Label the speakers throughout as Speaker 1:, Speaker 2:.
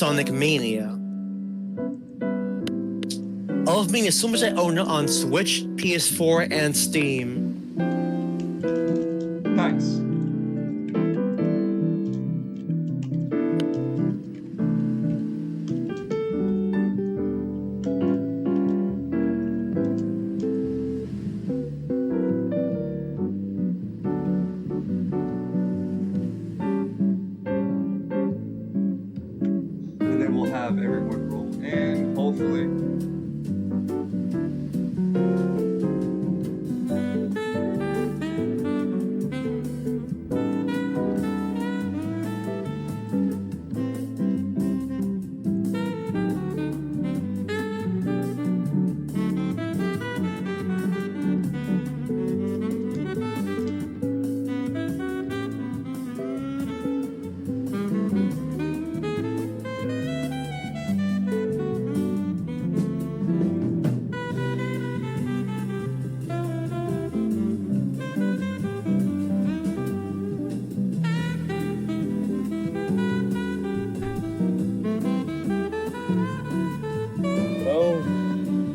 Speaker 1: Sonic Mania. I love Mania so much I own it on Switch, PS4, and Steam.
Speaker 2: Nice. And then we'll have everyone roll in, hopefully.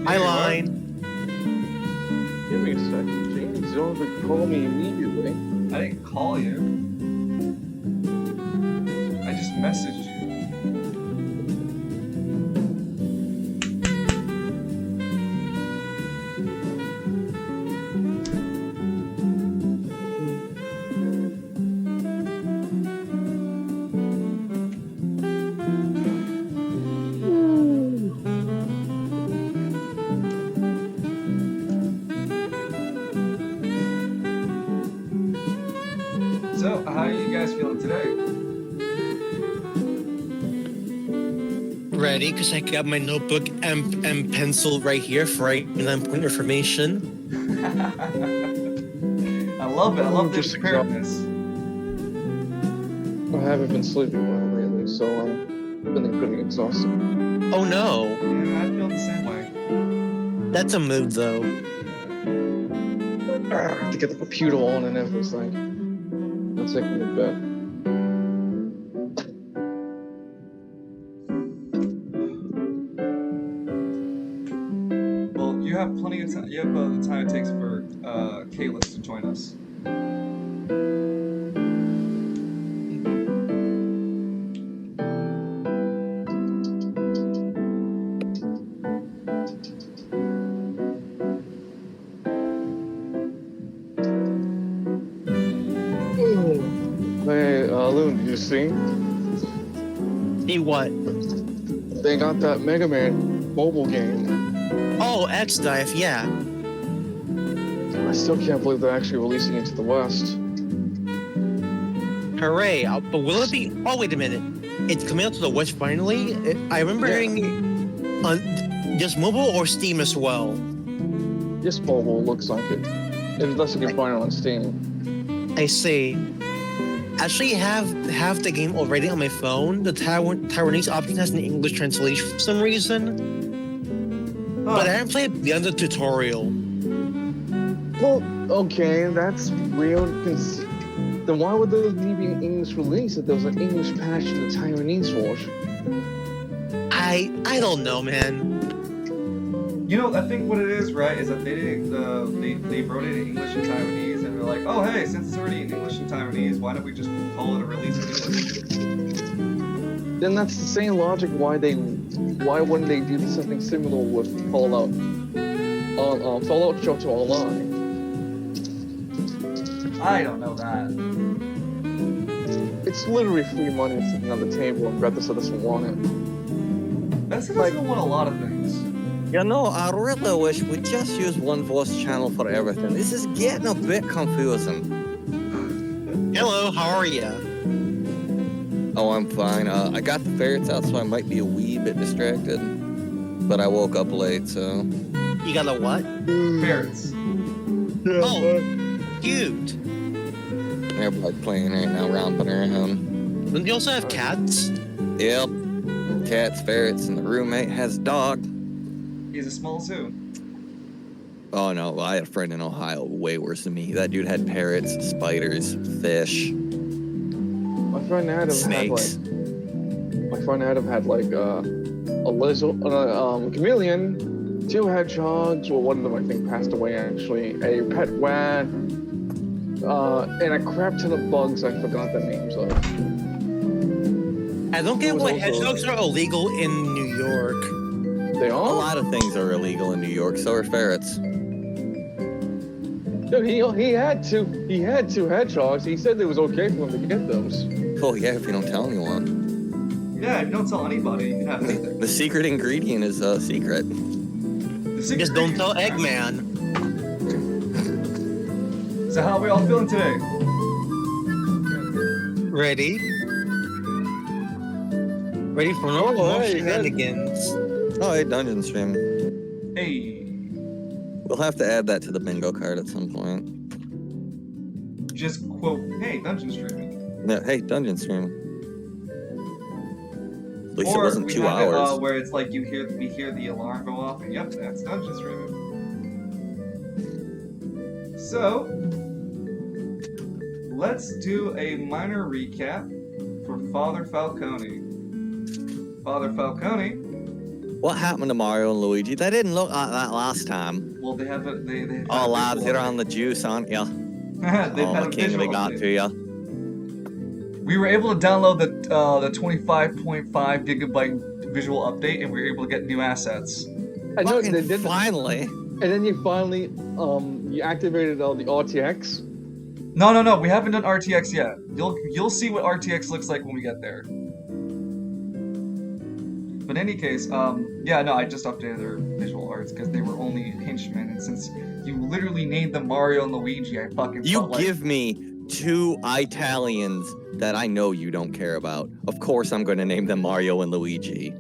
Speaker 1: Highline.
Speaker 3: Give me a second, James. You don't have to call me immediately.
Speaker 2: I didn't call you. I just messaged you. So, how are you guys feeling today?
Speaker 1: Ready, because I got my notebook and pencil right here for point information.
Speaker 2: I love it. I love this
Speaker 3: Just
Speaker 2: preparedness.
Speaker 3: I haven't been sleeping well lately, so I'm feeling pretty exhausted.
Speaker 1: Oh no,
Speaker 2: Yeah, I feel the same way.
Speaker 1: that's a mood though.
Speaker 3: To get the computer on and everything. I'll take me to bed.
Speaker 2: Well, you have plenty of time. You have the time it takes for Kalis to join us.
Speaker 3: Hey, Loon, did you see?
Speaker 1: See what?
Speaker 3: They got that Mega Man mobile game.
Speaker 1: Oh, X-Dive, yeah.
Speaker 3: I still can't believe they're actually releasing it to the West.
Speaker 1: Hooray! But will it be? Oh, wait a minute. It's coming out to the West finally. I remember hearing it on just mobile or Steam as well.
Speaker 3: Just mobile looks like it. Unless you can find it on Steam.
Speaker 1: I see. Actually, have the game already on my phone. The Taiwanese option has an English translation for some reason. But I haven't played beyond the tutorial.
Speaker 3: Well, okay, that's weird. Then why would there be an English release if there was an English patch in the Taiwanese version?
Speaker 1: I don't know, man.
Speaker 2: You know, I think what it is, right, is that they didn't, they wrote it in English and Taiwanese, and they're like, oh hey, since it's already in English and Taiwanese, why don't we just call it a release in English?
Speaker 3: Then that's the same logic why wouldn't they do something similar with Fallout Fallout Shelter Online?
Speaker 2: I don't know that.
Speaker 3: It's literally free money sitting on the table and Bethesda doesn't want it.
Speaker 2: Bethesda doesn't want a lot of things.
Speaker 4: You know, I really wish we just use one voice channel for everything. This is getting a bit confusing.
Speaker 1: Hello, how are ya?
Speaker 4: Oh, I'm fine. I got the ferrets out, so I might be a wee bit distracted. But I woke up late, so...
Speaker 1: You got a what?
Speaker 2: Ferrets.
Speaker 1: Oh, cute.
Speaker 4: Everybody playing right now, romping around.
Speaker 1: Don't you also have cats?
Speaker 4: Yep. Cats, ferrets, and the roommate has a dog.
Speaker 2: He's a small zoo.
Speaker 4: Oh no, well, I had a friend in Ohio way worse than me. That dude had parrots, spiders, fish.
Speaker 3: My friend Adam
Speaker 1: Snakes.
Speaker 3: My friend Adam had like a lizard, chameleon, 2 hedgehogs. Well, one of them I think passed away actually. A pet rat, and a crap ton of bugs I forgot the names of.
Speaker 1: I don't get why hedgehogs are illegal in New York.
Speaker 3: They
Speaker 4: A
Speaker 3: are?
Speaker 4: lot of things are illegal in New York. So are ferrets.
Speaker 3: Dude, he had 2 hedgehogs. He said it was okay for him to get those.
Speaker 4: Oh yeah, if you don't tell anyone.
Speaker 2: Yeah, if you don't tell anybody, you can have anything.
Speaker 4: The secret ingredient is a secret.
Speaker 2: The secret
Speaker 1: Just don't tell
Speaker 2: ingredient-
Speaker 1: Eggman.
Speaker 2: So how are we all feeling today?
Speaker 1: Ready? Ready for
Speaker 3: Oh,
Speaker 1: more
Speaker 3: hey,
Speaker 1: shenanigans.
Speaker 4: Oh, hey, Dungeon Stream.
Speaker 2: Hey,
Speaker 4: We'll have to add that to the bingo card at some point.
Speaker 2: just quote, hey, dungeon streaming.
Speaker 4: Yeah, hey, Dungeon Stream. At least
Speaker 2: Or
Speaker 4: it wasn't
Speaker 2: we
Speaker 4: 2
Speaker 2: have it,
Speaker 4: hours.
Speaker 2: where it's like we hear the alarm go off, and yep, that's dungeon streaming. So, let's do a minor recap for Father Falcone. Father Falcone.
Speaker 4: What happened to Mario and Luigi? They didn't look like that last time.
Speaker 2: Well, they have a they. Have
Speaker 4: Oh,
Speaker 2: a
Speaker 4: lads,
Speaker 2: visual
Speaker 4: you're on the juice, aren't you?
Speaker 2: update. They've
Speaker 4: Oh,
Speaker 2: had
Speaker 4: the
Speaker 2: a
Speaker 4: king
Speaker 2: visual
Speaker 4: we got
Speaker 2: update.
Speaker 4: to you.
Speaker 2: We were able to download the 25.5 gigabyte visual update, and we were able to get new assets.
Speaker 3: I know
Speaker 4: Fucking
Speaker 3: they did.
Speaker 4: finally.
Speaker 3: And then you finally you activated the RTX.
Speaker 2: No, we haven't done RTX yet. You'll see what RTX looks like when we get there. But in any case, yeah, no, I just updated their visual arts because they were only henchmen, and since you literally named them Mario and Luigi, I fucking
Speaker 4: You
Speaker 2: felt like...
Speaker 4: give me 2 Italians that I know you don't care about. Of course I'm going to name them Mario and Luigi.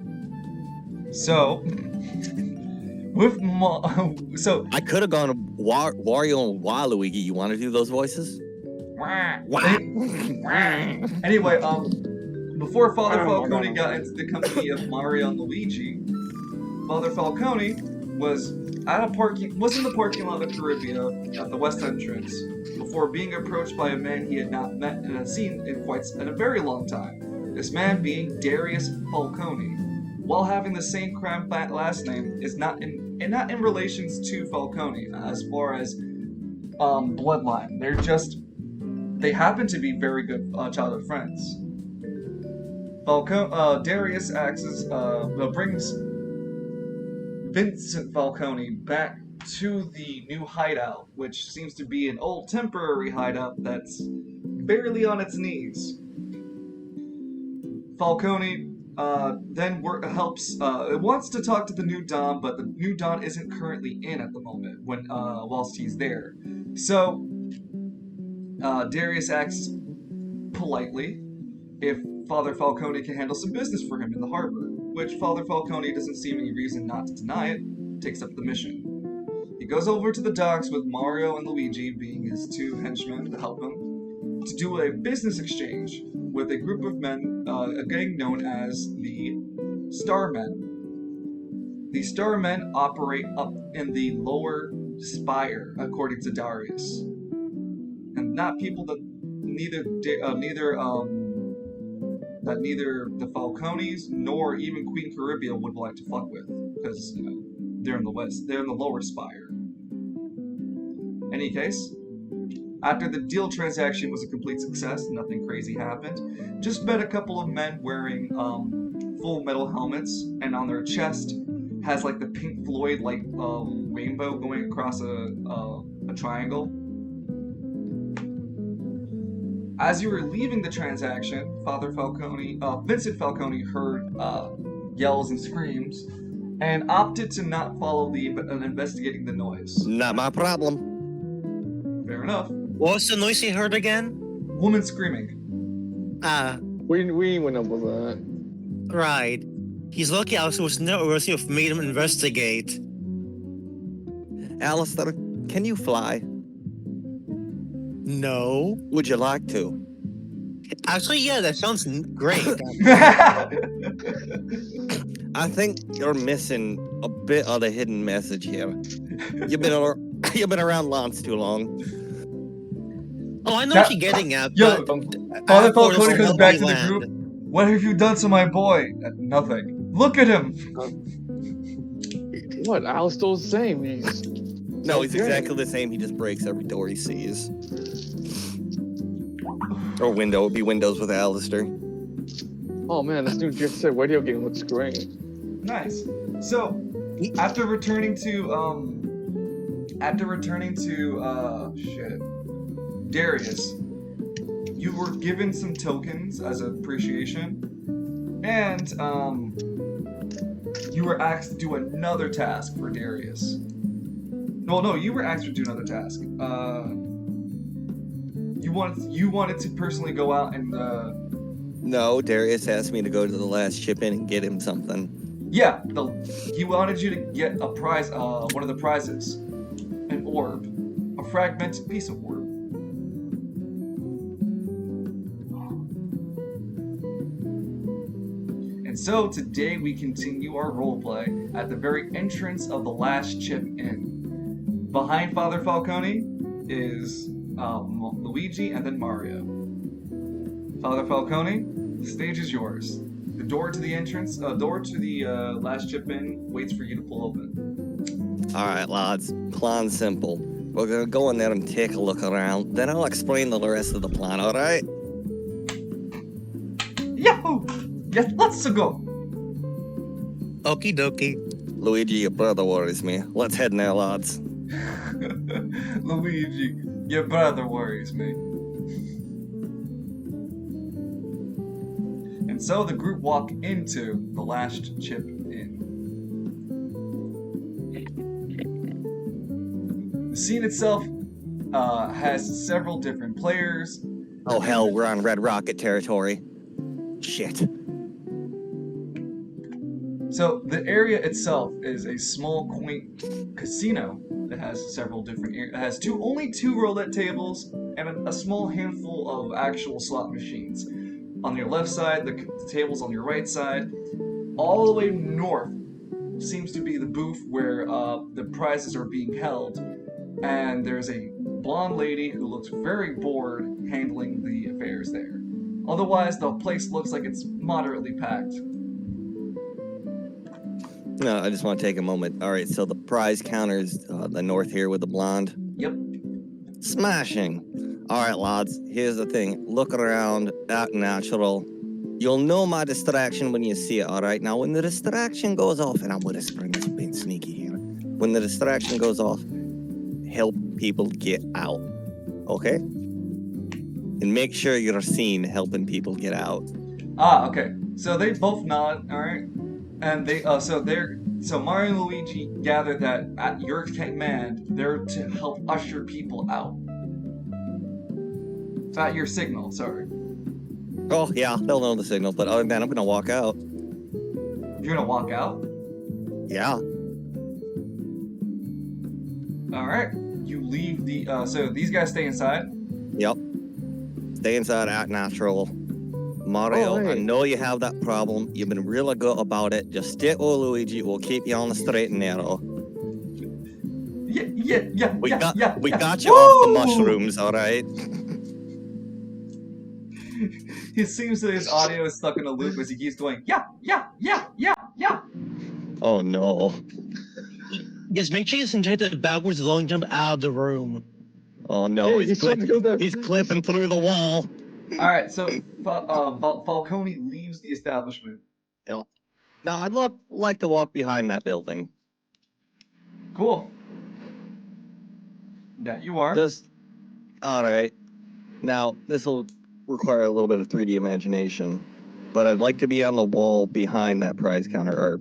Speaker 2: So, so...
Speaker 4: I could have gone Wario and Waluigi. You want to do those voices?
Speaker 2: Anyway, before Father Falcone got into the company of Mario and Luigi, Father Falcone was was in the parking lot of Caribbean at the west entrance before being approached by a man he had not met and seen in a very long time. This man being Darius Falcone, while having the same crime last name, is not in relations to Falcone as far as bloodline. They happen to be very good childhood friends. Darius brings Vincent Falcone back to the new hideout, which seems to be an old temporary hideout that's barely on its knees. Falcone then wants to talk to the new Don, but the new Don isn't currently in at the moment whilst he's there. So Darius asks politely if Father Falcone can handle some business for him in the harbor, which Father Falcone doesn't see any reason not to deny it, takes up the mission. He goes over to the docks with Mario and Luigi being his 2 henchmen to help him to do a business exchange with a group of men, a gang known as the Starmen. The Starmen operate up in the lower spire, according to Darius, and not people that neither the Falcones nor even Queen Caribbean would like to fuck with, because they're in the lower spire. Any case, after the deal transaction was a complete success, nothing crazy happened. Just met a couple of men wearing full metal helmets, and on their chest has like the Pink Floyd rainbow going across a triangle. As you were leaving the transaction, Vincent Falcone heard yells and screams, and opted to not follow investigating the noise.
Speaker 4: Not my problem.
Speaker 2: Fair enough.
Speaker 1: What was the noise he heard again?
Speaker 2: Woman screaming.
Speaker 3: We went up with that.
Speaker 1: Right. He's lucky Alice was made him investigate.
Speaker 4: Alistair, can you fly?
Speaker 1: No.
Speaker 4: Would you like to?
Speaker 1: Actually, yeah, that sounds great.
Speaker 4: I think you're missing a bit of the hidden message here. You've been around Lance too long.
Speaker 1: Oh, I know what you're getting at.
Speaker 2: Yo,
Speaker 1: but
Speaker 2: Father
Speaker 1: Ford is
Speaker 2: Falcone
Speaker 1: a
Speaker 2: comes back to the
Speaker 1: lovely
Speaker 2: group.
Speaker 1: land.
Speaker 2: What have you done to my boy? Nothing. Look at him.
Speaker 3: What? Al's still the same.
Speaker 4: No, he's
Speaker 3: okay.
Speaker 4: exactly the same. He just breaks every door he sees. Or window. It would be windows with Alistair.
Speaker 3: Oh man, this new Jet Set radio game looks great.
Speaker 2: Nice. So, after returning to Darius, you were given some tokens as appreciation, and you were asked to do another task for Darius. Well, no, you were asked to do another task. You wanted to personally go out and
Speaker 4: No, Darius asked me to go to the last ship in and get him something.
Speaker 2: yeah, he wanted you to get a prize, one of the prizes, an orb, a fragmented piece of orb. And so today we continue our roleplay at the very entrance of the last chip in. Behind Father Falcone is Luigi and then Mario. Father Falcone, the stage is yours. The door to the entrance, door to the last chip in waits for you to pull open.
Speaker 4: All right, lads. Plan simple. We're gonna go in there and take a look around. Then I'll explain the rest of the plan. All right?
Speaker 2: Yahoo! Yes, let's go.
Speaker 1: Okie dokie.
Speaker 4: Luigi, your brother worries me. Let's head now, lads.
Speaker 2: Luigi, your brother worries me. And so the group walk into the last chip in. The scene itself has several different players.
Speaker 4: Oh hell, we're on Red Rocket territory. Shit.
Speaker 2: So the area itself is a small, quaint casino that has several different areas. It has only two roulette tables and a small handful of actual slot machines. On your left side, the tables on your right side. All the way north seems to be the booth where the prizes are being held. And there's a blonde lady who looks very bored handling the affairs there. Otherwise, the place looks like it's moderately packed.
Speaker 4: No, I just want to take a moment. All right, so the prize counter's the north here with the blonde.
Speaker 2: Yep.
Speaker 4: Smashing. All right, lads, here's the thing. Look around, act natural. You'll know my distraction when you see it, all right? Now, when the distraction goes off, and I'm whispering, I'm being sneaky here. When the distraction goes off, help people get out, okay? And make sure you're seen helping people get out.
Speaker 2: Ah, okay. So they both nod, all right? And so Mario and Luigi gather that at your command, they're to help usher people out. It's at your signal, sorry.
Speaker 4: Oh, yeah, they'll know the signal, but other than that, I'm gonna walk out.
Speaker 2: You're gonna walk out?
Speaker 4: Yeah.
Speaker 2: Alright. You leave so these guys stay inside?
Speaker 4: Yep. Stay inside, act natural. Mario,
Speaker 3: Oh, hey.
Speaker 4: I know you have that problem. You've been really good about it. Just stick with Luigi. We'll keep you on the straight and narrow.
Speaker 2: We
Speaker 4: got you
Speaker 2: Woo!
Speaker 4: off the mushrooms, all right?
Speaker 2: It seems that his audio is stuck in a loop as he keeps going, yeah.
Speaker 4: Oh no.
Speaker 1: Just make sure you inject the backwards long jump out of the room.
Speaker 4: Oh no.
Speaker 3: Hey, he's trying to go there.
Speaker 4: He's clipping through the wall.
Speaker 2: Alright, so Falcone leaves the establishment.
Speaker 4: Now I'd like to walk behind that building.
Speaker 2: Cool. That you are.
Speaker 4: Just all right. Now this will require a little bit of 3D imagination, but I'd like to be on the wall behind that prize counter, or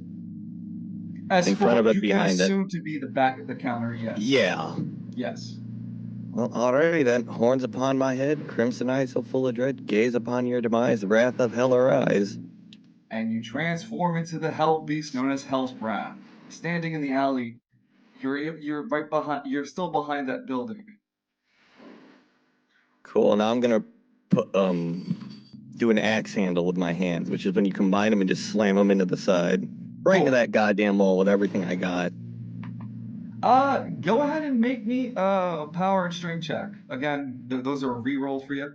Speaker 2: As
Speaker 4: in
Speaker 2: for
Speaker 4: front of it,
Speaker 2: you
Speaker 4: behind
Speaker 2: can
Speaker 4: it.
Speaker 2: assume to be the back of the counter, yes.
Speaker 4: Yeah.
Speaker 2: Yes.
Speaker 4: Well, alrighty then. Horns upon my head, crimson eyes so full of dread, gaze upon your demise, wrath of hell arise.
Speaker 2: And you transform into the hell beast known as Hell's Wrath. Standing in the alley, you're right behind. You're still behind that building.
Speaker 4: Cool. Now I'm gonna put do an axe handle with my hands, which is when you combine them and just slam them into the side, right into that goddamn wall with everything I got.
Speaker 2: Go ahead and make me a power and strength check. Again, those are re-rolls for you.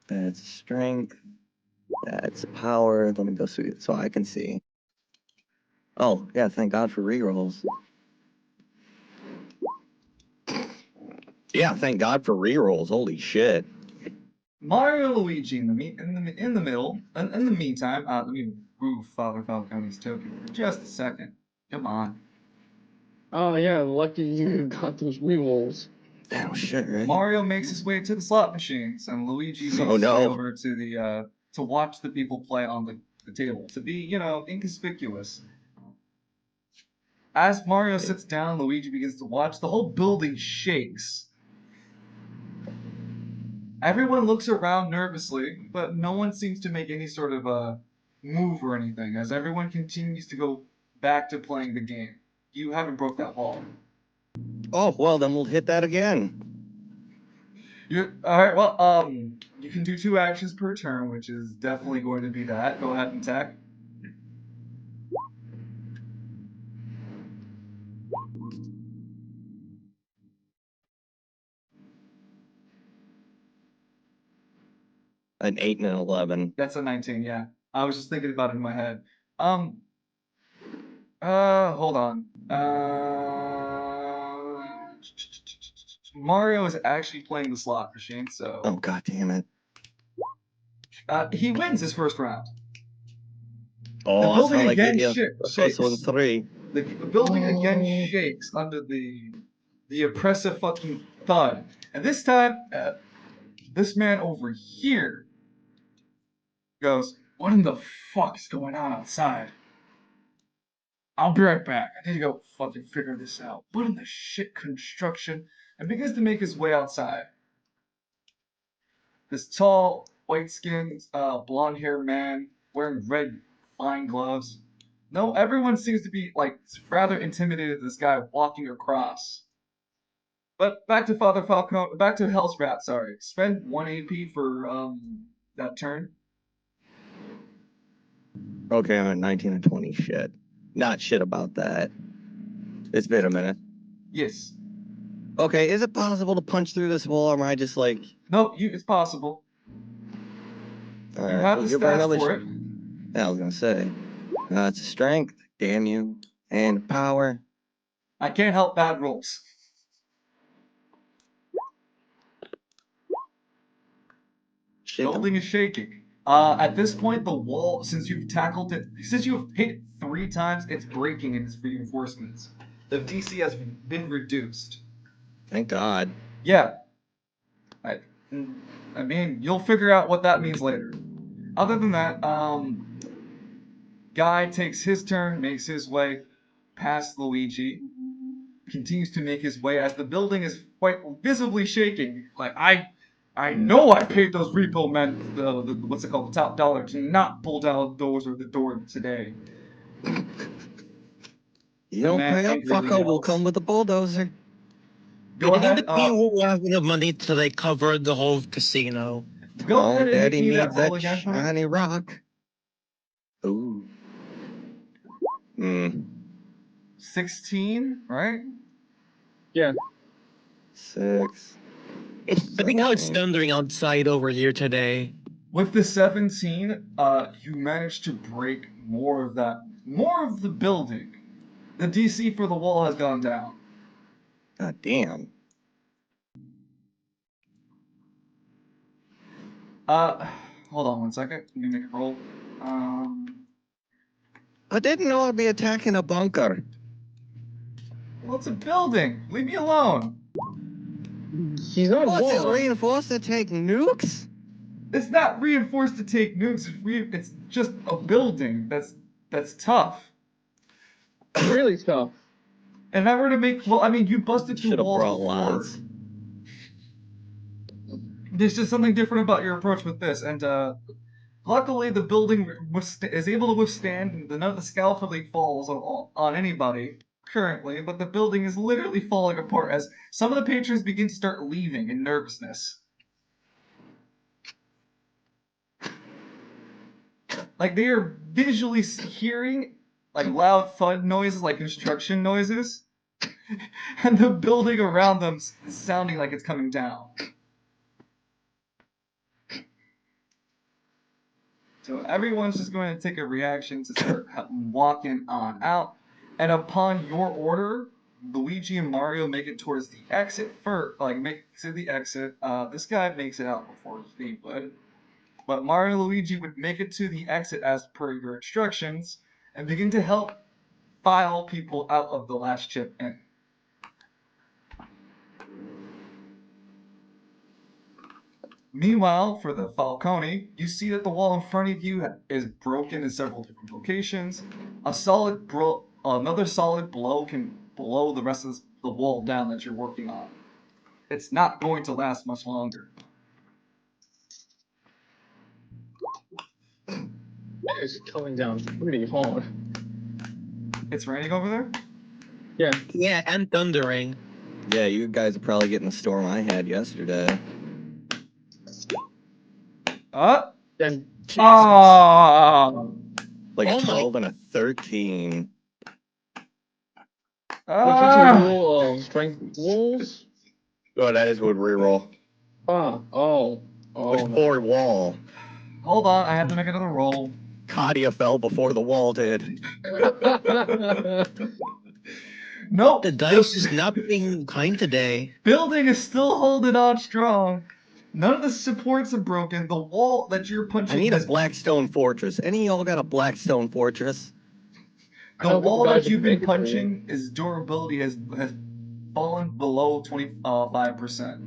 Speaker 4: That's strength. That's power. Let me go through it so I can see. Oh, yeah, thank God for rerolls. Yeah, thank God for rerolls. Holy shit.
Speaker 2: Mario and Luigi in the middle. In the meantime, let me move Father Falcone's token for just a second. Come on.
Speaker 3: Oh yeah, lucky you got those rerolls.
Speaker 4: Oh, shit, right?
Speaker 2: Mario makes his way to the slot machines, and Luigi makes
Speaker 4: Oh,
Speaker 2: his way
Speaker 4: no.
Speaker 2: over to the to watch the people play on the table, to be, you know, inconspicuous. As Mario sits down, Luigi begins to watch. The whole building shakes. Everyone looks around nervously, but no one seems to make any sort of move or anything, as everyone continues to go back to playing the game. You haven't broke that wall.
Speaker 4: Oh, well, then we'll hit that again.
Speaker 2: All right. Well, you can do 2 actions per turn, which is definitely going to be that. Go ahead and attack.
Speaker 4: An 8 and an 11.
Speaker 2: That's a 19. Yeah, I was just thinking about it in my head. Hold on. Mario is actually playing the slot machine, so
Speaker 4: Oh, God damn it.
Speaker 2: he wins his first round.
Speaker 4: Oh,
Speaker 2: The
Speaker 4: that's
Speaker 2: building
Speaker 4: how I get
Speaker 2: again
Speaker 4: you.
Speaker 2: shakes.
Speaker 4: +1, 3.
Speaker 2: The building again shakes under the oppressive fucking thud, and this time, this man over here goes, "What in the fuck is going on outside? I'll be right back. I need to go fucking figure this out. What in the shit construction?" And begins to make his way outside. This tall, white-skinned, blonde-haired man wearing red fine gloves. No, everyone seems to be like rather intimidated at this guy walking across. But back to Father Falcone, back to Hell's Rat, sorry. Spend 1 AP for that turn.
Speaker 4: Okay, I'm at 19 and 20. Shit. Not shit about that. It's been a minute.
Speaker 2: Yes.
Speaker 4: Okay, is it possible to punch through this wall, or am I just like...
Speaker 2: Nope, it's possible. You
Speaker 4: Alright,
Speaker 2: have
Speaker 4: we'll
Speaker 2: the
Speaker 4: give her
Speaker 2: stats
Speaker 4: another...
Speaker 2: for it.
Speaker 4: Yeah, I was gonna say. It's strength, damn you, and power.
Speaker 2: I can't help bad rolls.
Speaker 4: Shit,
Speaker 2: Building is shaking. At this point, the wall, since you've hit it 3 times, it's breaking in its reinforcements. The DC has been reduced.
Speaker 4: thank God.
Speaker 2: Yeah. I, I mean, you'll figure out what that means later. Other than that, Guy takes his turn, makes his way past Luigi, continues to make his way as the building is quite visibly shaking. Like, I know I paid those repo men the what's it called, the top dollar to not pull down the door today.
Speaker 4: You
Speaker 2: The
Speaker 4: don't
Speaker 2: man
Speaker 4: pay up,
Speaker 2: angrily
Speaker 4: fucker, we'll
Speaker 2: yells.
Speaker 4: come with the bulldozer.
Speaker 2: Go
Speaker 1: Getting the
Speaker 2: ahead,
Speaker 1: team will have enough money to like cover the whole casino.
Speaker 2: go
Speaker 4: Oh,
Speaker 2: ahead and make
Speaker 4: daddy
Speaker 2: me that
Speaker 4: needs
Speaker 2: roll
Speaker 4: that
Speaker 2: again for me.
Speaker 4: shiny rock. Ooh.
Speaker 2: 16, right?
Speaker 3: Yeah.
Speaker 4: 6.
Speaker 1: It's I think how it's
Speaker 4: 17.
Speaker 1: thundering outside over here today.
Speaker 2: With the 17, you managed to break more of the building. The DC for the wall has gone down.
Speaker 4: God damn.
Speaker 2: Hold on one second. Let me make a roll.
Speaker 4: I didn't know I'd be attacking a bunker.
Speaker 2: Well, it's a building. Leave me alone.
Speaker 3: He's not
Speaker 4: What's it
Speaker 3: wrong.
Speaker 4: reinforced to take nukes?
Speaker 2: It's not reinforced to take nukes. It's just a building. That's tough.
Speaker 3: Really tough.
Speaker 2: And if I were to make, well, I mean, you busted through
Speaker 4: Should have
Speaker 2: walls
Speaker 4: brought
Speaker 2: before.
Speaker 4: lads.
Speaker 2: There's just something different about your approach with this, and luckily the building is able to withstand. None of the scaffolding falls on anybody currently, but the building is literally falling apart as some of the patrons begin to start leaving in nervousness. Like they are visually hearing like loud thud noises, like construction noises, and the building around them is sounding like it's coming down. So everyone's just going to take a reaction to start walking on out. And upon your order, Luigi and Mario make it towards the exit first. Like, make to the exit. This guy makes it out before he would. But Mario and Luigi would make it to the exit as per your instructions and begin to help file people out of the last chip in. Meanwhile, for the Falcone, you see that the wall in front of you is broken in several different locations. Another solid blow can blow the rest of the wall down that you're working on. It's not going to last much longer.
Speaker 3: It's coming down pretty hard.
Speaker 2: It's raining over there?
Speaker 3: Yeah.
Speaker 1: Yeah, and thundering.
Speaker 4: Yeah, you guys are probably getting the storm I had yesterday.
Speaker 3: Then
Speaker 4: Like
Speaker 1: Oh
Speaker 4: a
Speaker 1: my-
Speaker 4: 12 and a 13.
Speaker 3: what did you roll? Strength rolls?
Speaker 4: Oh, that is would reroll.
Speaker 3: Oh.
Speaker 4: With forward wall.
Speaker 2: Hold on, I have to make another roll.
Speaker 4: Kadia fell before the wall did.
Speaker 2: Nope.
Speaker 1: The dice is not being kind today.
Speaker 2: Building is still holding on strong. None of the supports are broken. The wall that you're punching
Speaker 4: I need a Blackstone Fortress. Any of y'all got a Blackstone Fortress?
Speaker 2: the wall that you've been punching, is durability has fallen below 25%.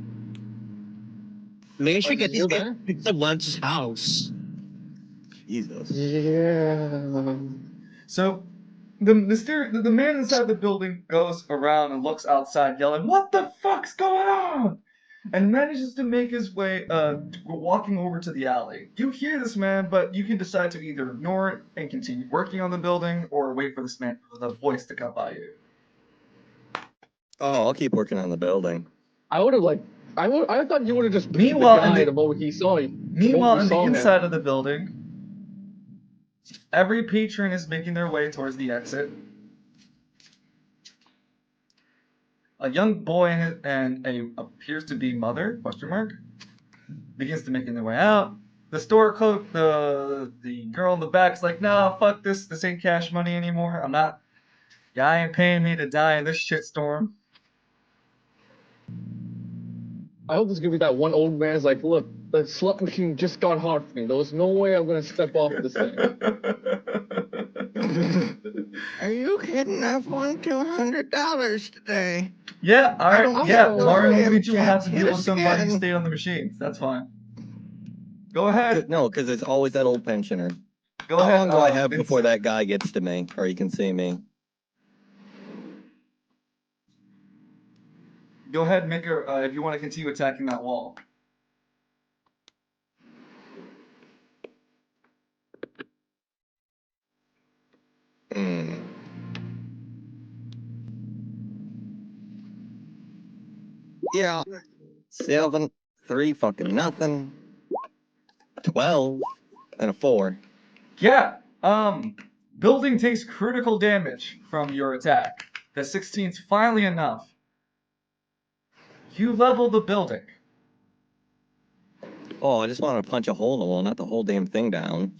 Speaker 1: Make sure you get these
Speaker 3: you
Speaker 1: guys
Speaker 3: there?
Speaker 1: picked up Lance's house.
Speaker 4: Jesus.
Speaker 3: Yeah.
Speaker 2: So the man inside the building goes around and looks outside, yelling, "What the fuck's going on?" and manages to make his way, walking over to the alley. You hear this man, but you can decide to either ignore it and continue working on the building, or wait for this man, the voice, to come by you.
Speaker 4: Oh, I'll keep working on the building.
Speaker 3: I would have I thought you would have just beat the
Speaker 2: Meanwhile,
Speaker 3: guy the moment he saw you.
Speaker 2: Meanwhile, in the
Speaker 3: saw him.
Speaker 2: inside of the building, every patron is making their way towards the exit. A young boy and a appears to be mother, question mark, begins to making their way out. The store clerk, the girl in the back's like, "No, fuck this. This ain't cash money anymore. I'm not. Guy ain't paying me to die in this shitstorm."
Speaker 3: I hope there's gonna be that one old man's like, look, the slot machine just got hard for me. There was no way I'm gonna step off this thing.
Speaker 4: Are you kidding? I've won $200 today.
Speaker 2: Yeah, all right.
Speaker 4: don't
Speaker 2: Yeah,
Speaker 4: know.
Speaker 2: Mario
Speaker 4: I
Speaker 2: and Luigi will have to
Speaker 4: hit
Speaker 2: deal
Speaker 4: us
Speaker 2: with somebody who
Speaker 4: again.
Speaker 2: stayed on the machines. That's fine. Go ahead.
Speaker 4: No, because it's always that old pensioner.
Speaker 2: Go
Speaker 4: How
Speaker 2: ahead.
Speaker 4: long do I have before
Speaker 2: Vincent.
Speaker 4: that guy gets to me, or he can see me?
Speaker 2: Go ahead and make her, if you want to continue attacking that wall.
Speaker 4: Yeah. 7, 3, fucking nothing. 12, and a 4.
Speaker 2: Yeah, building takes critical damage from your attack. The 16's finally enough. You level the building.
Speaker 4: Oh, I just want to punch a hole in the wall, not the whole damn thing down.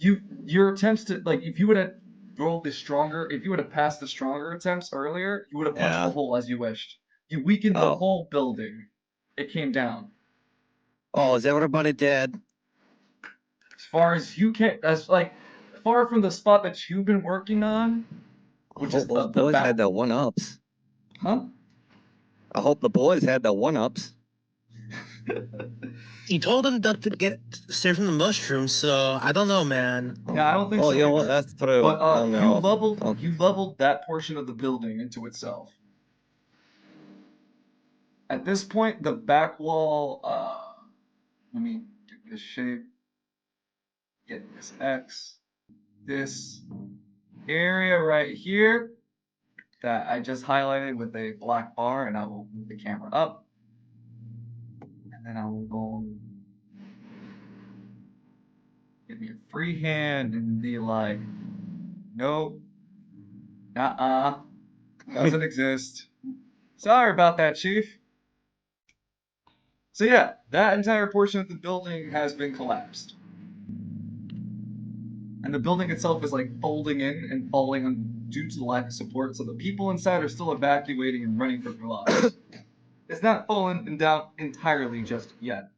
Speaker 2: Your attempts to, like, if you would have rolled the stronger, if you would have passed the stronger attempts earlier, you would have punched
Speaker 4: Yeah.
Speaker 2: the hole as you wished. You weakened the whole building. It came down.
Speaker 4: Oh, is everybody dead?
Speaker 2: As far as you can, far from the spot that you've been working on, which is
Speaker 4: Those
Speaker 2: the
Speaker 4: boys
Speaker 2: back.
Speaker 4: had the 1-ups.
Speaker 2: Huh?
Speaker 4: I hope the boys had the 1-ups.
Speaker 1: He told him not to get straight from the mushrooms, so I don't know, man.
Speaker 2: Yeah, I don't think so.
Speaker 4: Oh, you know what? That's true.
Speaker 2: But
Speaker 4: I don't know.
Speaker 2: you leveled that portion of the building into itself. At this point, the back wall, let me get this shape, get this X, this area right here that I just highlighted with a black bar, and I will move the camera up, and then I will go give me a free hand and be like, nope, doesn't exist. Sorry about that, Chief. So yeah, that entire portion of the building has been collapsed. and the building itself is like folding in and falling due to the lack of support, so the people inside are still evacuating and running for their lives. It's not fallen down entirely just yet.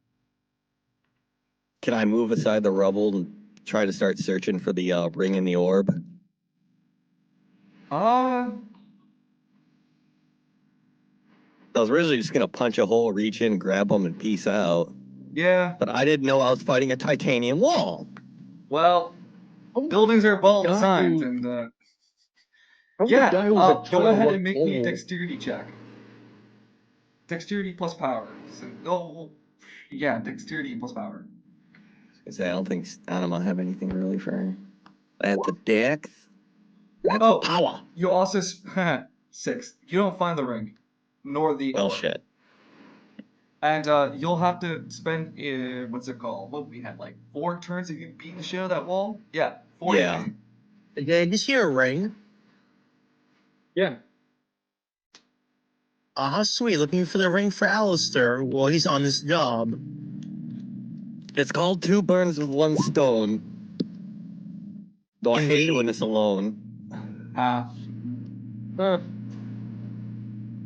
Speaker 4: Can I move aside the rubble and try to start searching for the ring in the orb?
Speaker 2: Uh,
Speaker 4: I was originally just gonna punch a hole, reach in, grab them, and peace out.
Speaker 2: yeah.
Speaker 4: But I didn't know I was fighting a titanium wall.
Speaker 2: Well,
Speaker 3: I'm
Speaker 2: buildings are well
Speaker 3: the guy
Speaker 2: designed,
Speaker 3: who-
Speaker 2: and
Speaker 3: I'm the
Speaker 2: yeah.
Speaker 3: guy who's been
Speaker 2: Go
Speaker 3: trying to
Speaker 2: ahead
Speaker 3: look
Speaker 2: and make me a
Speaker 3: forward.
Speaker 2: dexterity check. Dexterity plus power. So, oh, yeah, dexterity plus power.
Speaker 4: I don't know, have anything really for. I had the dex. That's
Speaker 2: Oh,
Speaker 4: power.
Speaker 2: you also 6. You don't find the ring, nor the
Speaker 4: Well,
Speaker 2: orb.
Speaker 4: shit.
Speaker 2: And you'll have to spend what's it called? What we had like 4 turns if you beat the shit out of that wall. Yeah, 4
Speaker 4: Yeah.
Speaker 2: HP.
Speaker 1: Did I just hear a ring?
Speaker 3: Yeah.
Speaker 1: Sweet. Looking for the ring for Alistair while he's on this job.
Speaker 4: It's called Two Birds with One Stone. Though I hate doing this alone.
Speaker 2: Uh,
Speaker 3: Huh.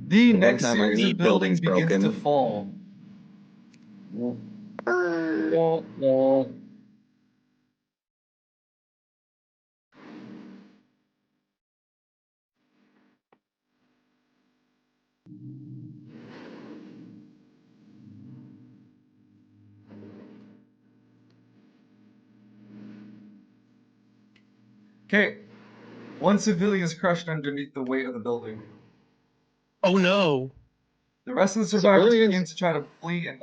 Speaker 2: the
Speaker 4: One
Speaker 2: next
Speaker 4: time I
Speaker 2: series of
Speaker 4: need
Speaker 2: buildings
Speaker 4: buildings
Speaker 2: begins to
Speaker 4: broken.
Speaker 2: fall.
Speaker 3: Wah, wah.
Speaker 2: Okay, one civilian is crushed underneath the weight of the building.
Speaker 1: Oh no.
Speaker 2: The rest of the survivors
Speaker 3: Civilians-
Speaker 2: begin to try to flee and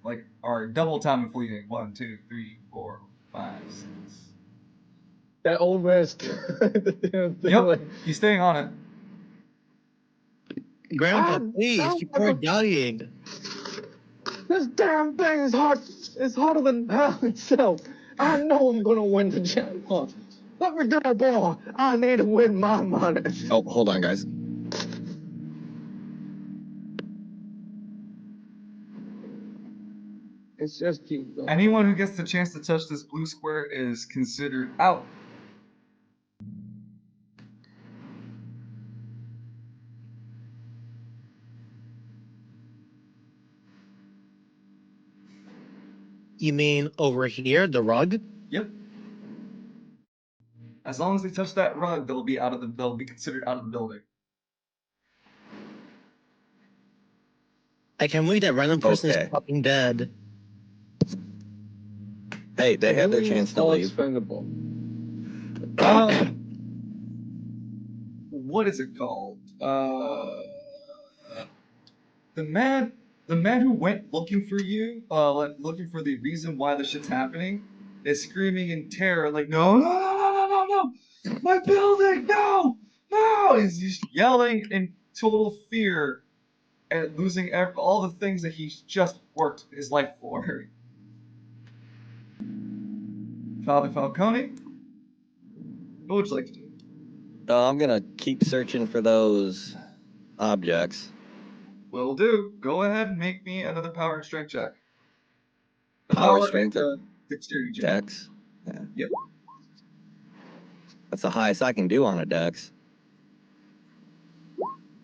Speaker 2: like are double time and fleeing. 1, 2, 3, 4, 5, 6.
Speaker 3: That old man's the damn thing,
Speaker 2: Yep,
Speaker 3: like,
Speaker 2: he's staying on it.
Speaker 1: Grandpa,
Speaker 3: Ah,
Speaker 1: please,
Speaker 3: no,
Speaker 1: people are dying.
Speaker 3: this damn thing is hard. It's harder than hell itself. I know I'm gonna win the jackpot. Let me die, boy. I need to win my money.
Speaker 4: Oh, hold on, guys.
Speaker 3: It's just keep going.
Speaker 2: Anyone who gets the chance to touch this blue square is considered out.
Speaker 1: You mean over here, the rug?
Speaker 2: Yep. As long as they touch that rug, they'll be considered out of the building.
Speaker 1: I can't believe that random person
Speaker 4: Okay.
Speaker 1: is fucking dead.
Speaker 4: Hey, they had their
Speaker 3: Civilians
Speaker 4: chance to
Speaker 3: are
Speaker 4: leave.
Speaker 3: expendable.
Speaker 2: What is it called? The man who went looking for you, looking for the reason why the shit's happening, is screaming in terror, like, no, no, no, no, no, no, no, my building, no, no! He's just yelling in total fear and losing all the things that he's just worked his life for. Father Falcone, what would you like to do?
Speaker 4: I'm gonna keep searching for those objects.
Speaker 2: Will do. Go ahead and make me another power and strength check.
Speaker 4: Power, strength,
Speaker 2: and
Speaker 4: or
Speaker 2: dexterity check.
Speaker 4: dex. Yeah.
Speaker 2: Yep.
Speaker 4: That's the highest I can do on a dex.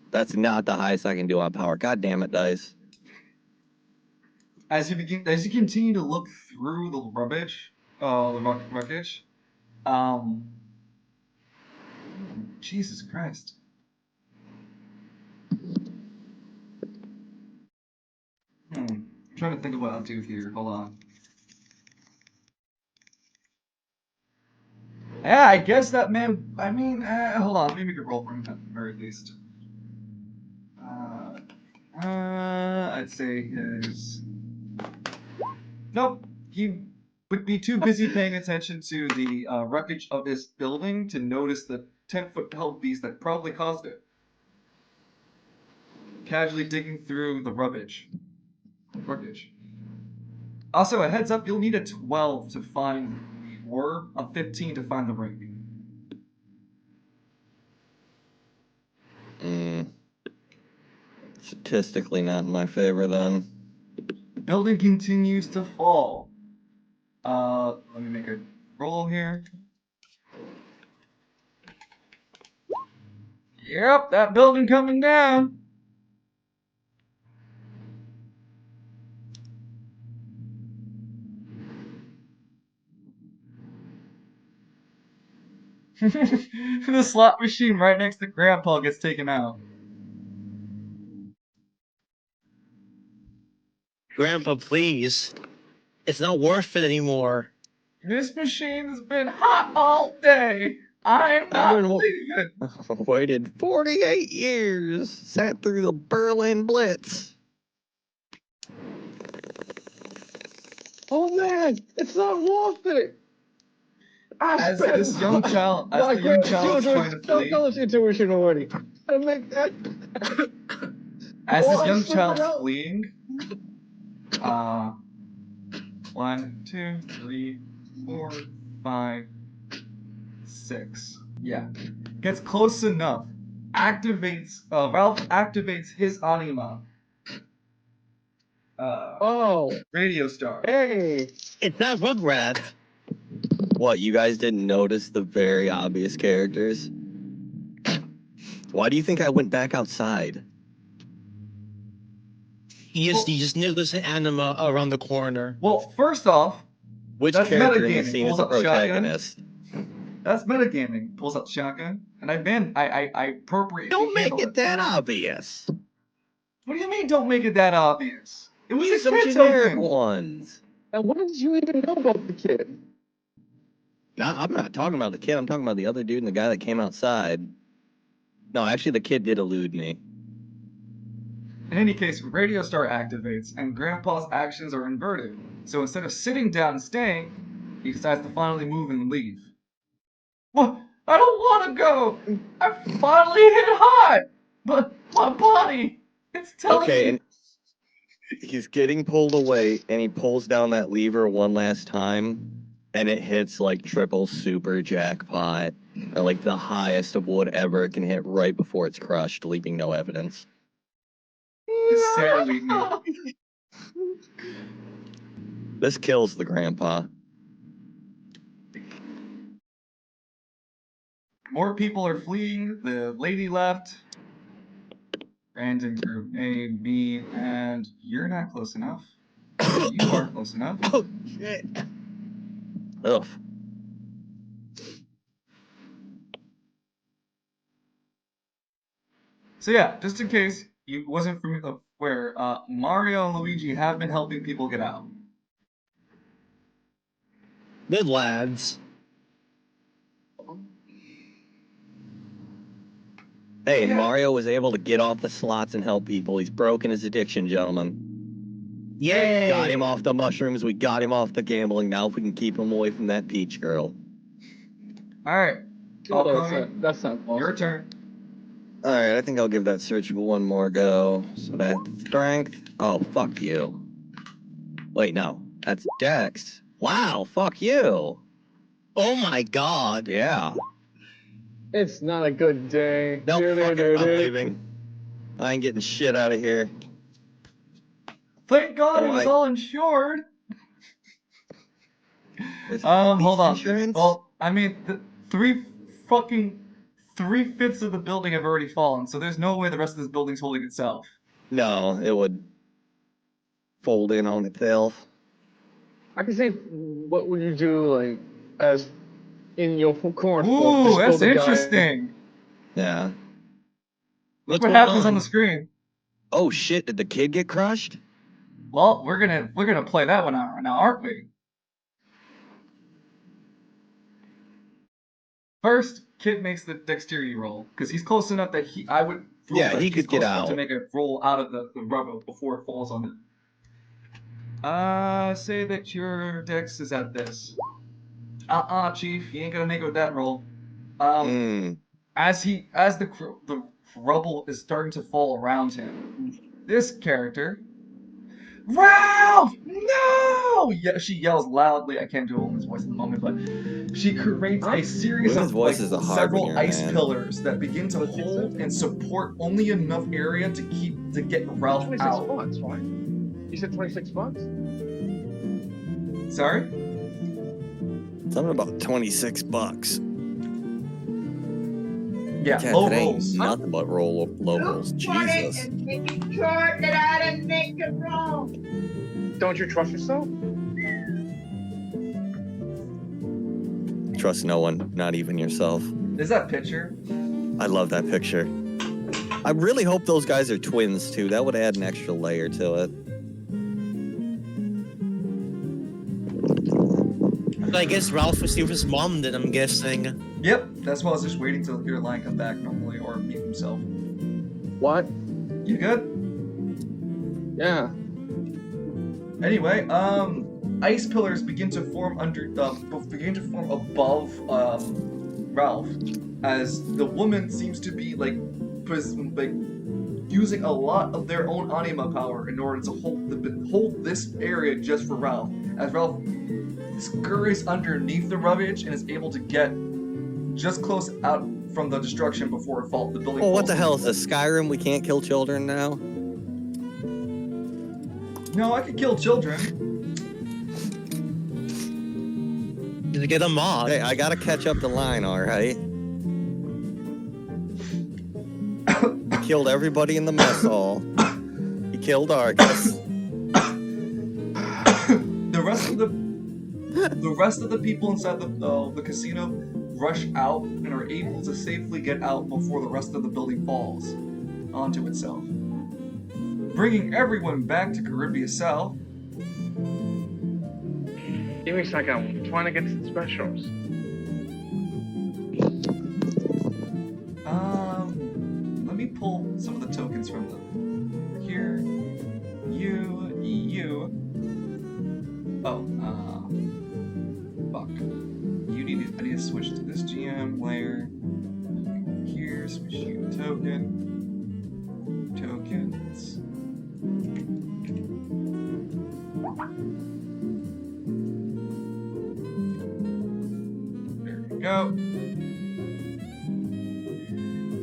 Speaker 4: That's not the highest I can do on power. God damn it, dice.
Speaker 2: As you continue to look through the rubbish, wreckage, Jesus Christ. I'm trying to think of what I'll do here. Hold on. Yeah, I guess that man. I mean, hold on. Maybe we could roll for him at the very least. I'd say his. Nope. He would be too busy paying attention to the wreckage of this building to notice the 10-foot hell beast that probably caused it. Casually digging through the rubbish. Wreckage. Also, a heads up, you'll need a 12 to find the orb, a 15 to find the ring.
Speaker 4: Statistically not in my favor then.
Speaker 2: The building continues to fall. Let me make a roll here. Yep, that building coming down. The slot machine right next to Grandpa gets taken out.
Speaker 1: Grandpa, please. It's not worth it anymore.
Speaker 2: This machine has been hot all day. I'm not leaving.
Speaker 4: Waited 48 years, sat through the Berlin Blitz.
Speaker 3: Oh man, it's not worth it. I
Speaker 2: As
Speaker 3: spent
Speaker 2: this young child,
Speaker 3: my
Speaker 2: as the young child is trying to
Speaker 3: grandchildren's
Speaker 2: flee,
Speaker 3: college tuition already. I make that.
Speaker 2: as
Speaker 3: Oh,
Speaker 2: this
Speaker 3: I
Speaker 2: young
Speaker 3: spent
Speaker 2: child's
Speaker 3: it out.
Speaker 2: fleeing, 1, 2, 3, 4, 5, 6. Yeah, gets close enough. Ralph activates his anima.
Speaker 3: Oh,
Speaker 2: Radio star.
Speaker 3: hey.
Speaker 1: It's not Rugrats.
Speaker 4: What, you guys didn't notice the very obvious characters? Why do you think I went back outside?
Speaker 1: You just knew there's an anima around the corner.
Speaker 2: Well, first off,
Speaker 4: Which
Speaker 2: that's
Speaker 4: character in the
Speaker 2: metagaming.
Speaker 4: scene is
Speaker 2: Pulls
Speaker 4: the
Speaker 2: out the shotgun.
Speaker 4: protagonist?
Speaker 2: That's metagaming. Pulls out the shotgun, and I appropriately
Speaker 4: Don't make
Speaker 2: handle
Speaker 4: it that obvious.
Speaker 2: What do you mean? Don't make it that obvious. It was
Speaker 4: Use
Speaker 2: a
Speaker 4: some
Speaker 2: kid
Speaker 4: generic
Speaker 2: token.
Speaker 4: ones.
Speaker 3: And what did you even know about the kid?
Speaker 4: No, I'm not talking about the kid. I'm talking about the other dude and the guy that came outside. No, actually, the kid did elude me.
Speaker 2: In any case, Radio Star activates, and Grandpa's actions are inverted. So instead of sitting down and staying, he decides to finally move and leave. What? I don't want to go. I finally hit hot, but my body, it's telling
Speaker 4: Okay,
Speaker 2: me.
Speaker 4: and he's getting pulled away, and he pulls down that lever one last time, and it hits like triple super jackpot, or like the highest of whatever it can hit right before it's crushed, leaving no evidence.
Speaker 2: Sadly, no.
Speaker 4: This kills the grandpa.
Speaker 2: More people are fleeing. The lady left. Brandon group A, B, and you're not close enough. You are close enough.
Speaker 4: Oh, shit. Ugh.
Speaker 2: So yeah, just in case you wasn't aware, Mario and Luigi have been helping people get out.
Speaker 1: Good lads.
Speaker 4: Hey, and
Speaker 2: Yeah.
Speaker 4: Mario was able to get off the slots and help people. He's broken his addiction, gentlemen.
Speaker 1: Yay!
Speaker 4: Got him off the mushrooms. We got him off the gambling. Now if we can keep him away from that Peach girl.
Speaker 2: All right,
Speaker 3: That's not possible.
Speaker 2: your turn.
Speaker 4: All right, I think I'll give that search one more go. So that's strength. Oh, fuck you. Wait, no. That's dex. Wow, fuck you.
Speaker 1: Oh my god.
Speaker 4: Yeah.
Speaker 3: It's not a good day.
Speaker 4: No, fuck it, I'm leaving. I ain't getting shit out of here.
Speaker 2: Thank God it was
Speaker 4: Why?
Speaker 2: all insured.
Speaker 4: Is
Speaker 2: Hold on.
Speaker 4: insurance?
Speaker 2: Well, I mean, three-fifths of the building have already fallen, so there's no way the rest of this building's holding itself.
Speaker 4: No, it would fold in on itself.
Speaker 3: I can say, what would you do, like, as in your current form?
Speaker 2: Ooh,
Speaker 3: Just
Speaker 2: that's
Speaker 3: kill the guy.
Speaker 2: interesting.
Speaker 4: Yeah.
Speaker 2: Look
Speaker 1: What's
Speaker 2: what
Speaker 1: going
Speaker 2: happens on
Speaker 1: on?
Speaker 2: the screen.
Speaker 4: Oh shit, did the kid get crushed?
Speaker 2: Well, we're gonna play that one out right now, aren't we? First, Kid makes the dexterity roll because he's close enough that I would.
Speaker 4: Yeah,
Speaker 2: like
Speaker 4: he
Speaker 2: he's
Speaker 4: could get
Speaker 2: close enough to
Speaker 4: out.
Speaker 2: make a roll out of the rubble before it falls on it. Say that your dex is at this. Chief, you ain't gonna make it with that roll. As the rubble is starting to fall around him, this character, Ralph, no! Yeah, she yells loudly. I can't do a woman's voice at the moment, but she creates a series
Speaker 4: Women's
Speaker 2: of like
Speaker 4: voices are hard when
Speaker 2: several
Speaker 4: you're a
Speaker 2: ice
Speaker 4: man.
Speaker 2: pillars that begin to hold and support only enough area to get Ralph
Speaker 3: 26
Speaker 2: out.
Speaker 3: spots, right? You said 26 spots?
Speaker 2: Sorry?
Speaker 4: Something about 26 bucks.
Speaker 2: Yeah,
Speaker 4: Yeah,
Speaker 2: low
Speaker 4: today ain't
Speaker 2: rolls.
Speaker 4: nothing but low rolls. Jesus.
Speaker 5: And making sure that I didn't make it wrong.
Speaker 3: Don't you trust yourself?
Speaker 4: Trust no one, not even yourself.
Speaker 2: Is that picture?
Speaker 4: I love that picture. I really hope those guys are twins too. That would add an extra layer to it.
Speaker 1: So I guess Ralph received his mom then, I'm guessing.
Speaker 2: Yep, that's why I was just waiting till your line come back normally, or mute himself.
Speaker 3: What?
Speaker 2: You good?
Speaker 3: Yeah.
Speaker 2: Anyway, ice pillars begin to form above Ralph, as the woman seems to be like using a lot of their own anima power in order to hold this area just for Ralph. As Ralph scurries underneath the rubbish and is able to get just close out from the destruction before the building.
Speaker 4: Oh, what the hell
Speaker 2: falls.
Speaker 4: is this? Skyrim? We can't kill children now?
Speaker 2: No, I could kill children.
Speaker 1: Did you get a mod?
Speaker 4: Hey, I gotta catch up the line, alright? He killed everybody in the mess hall. He killed Arcus.
Speaker 2: The rest of the people inside the casino rush out and are able to safely get out before the rest of the building falls onto itself, bringing everyone back to Caribbean South.
Speaker 3: Give me a second. I'm trying to get some specials.
Speaker 2: Let me pull some of the tokens from them. Here, you. Oh, fuck. I need to switch to this GM layer. Here, switch you token. Tokens. There we go.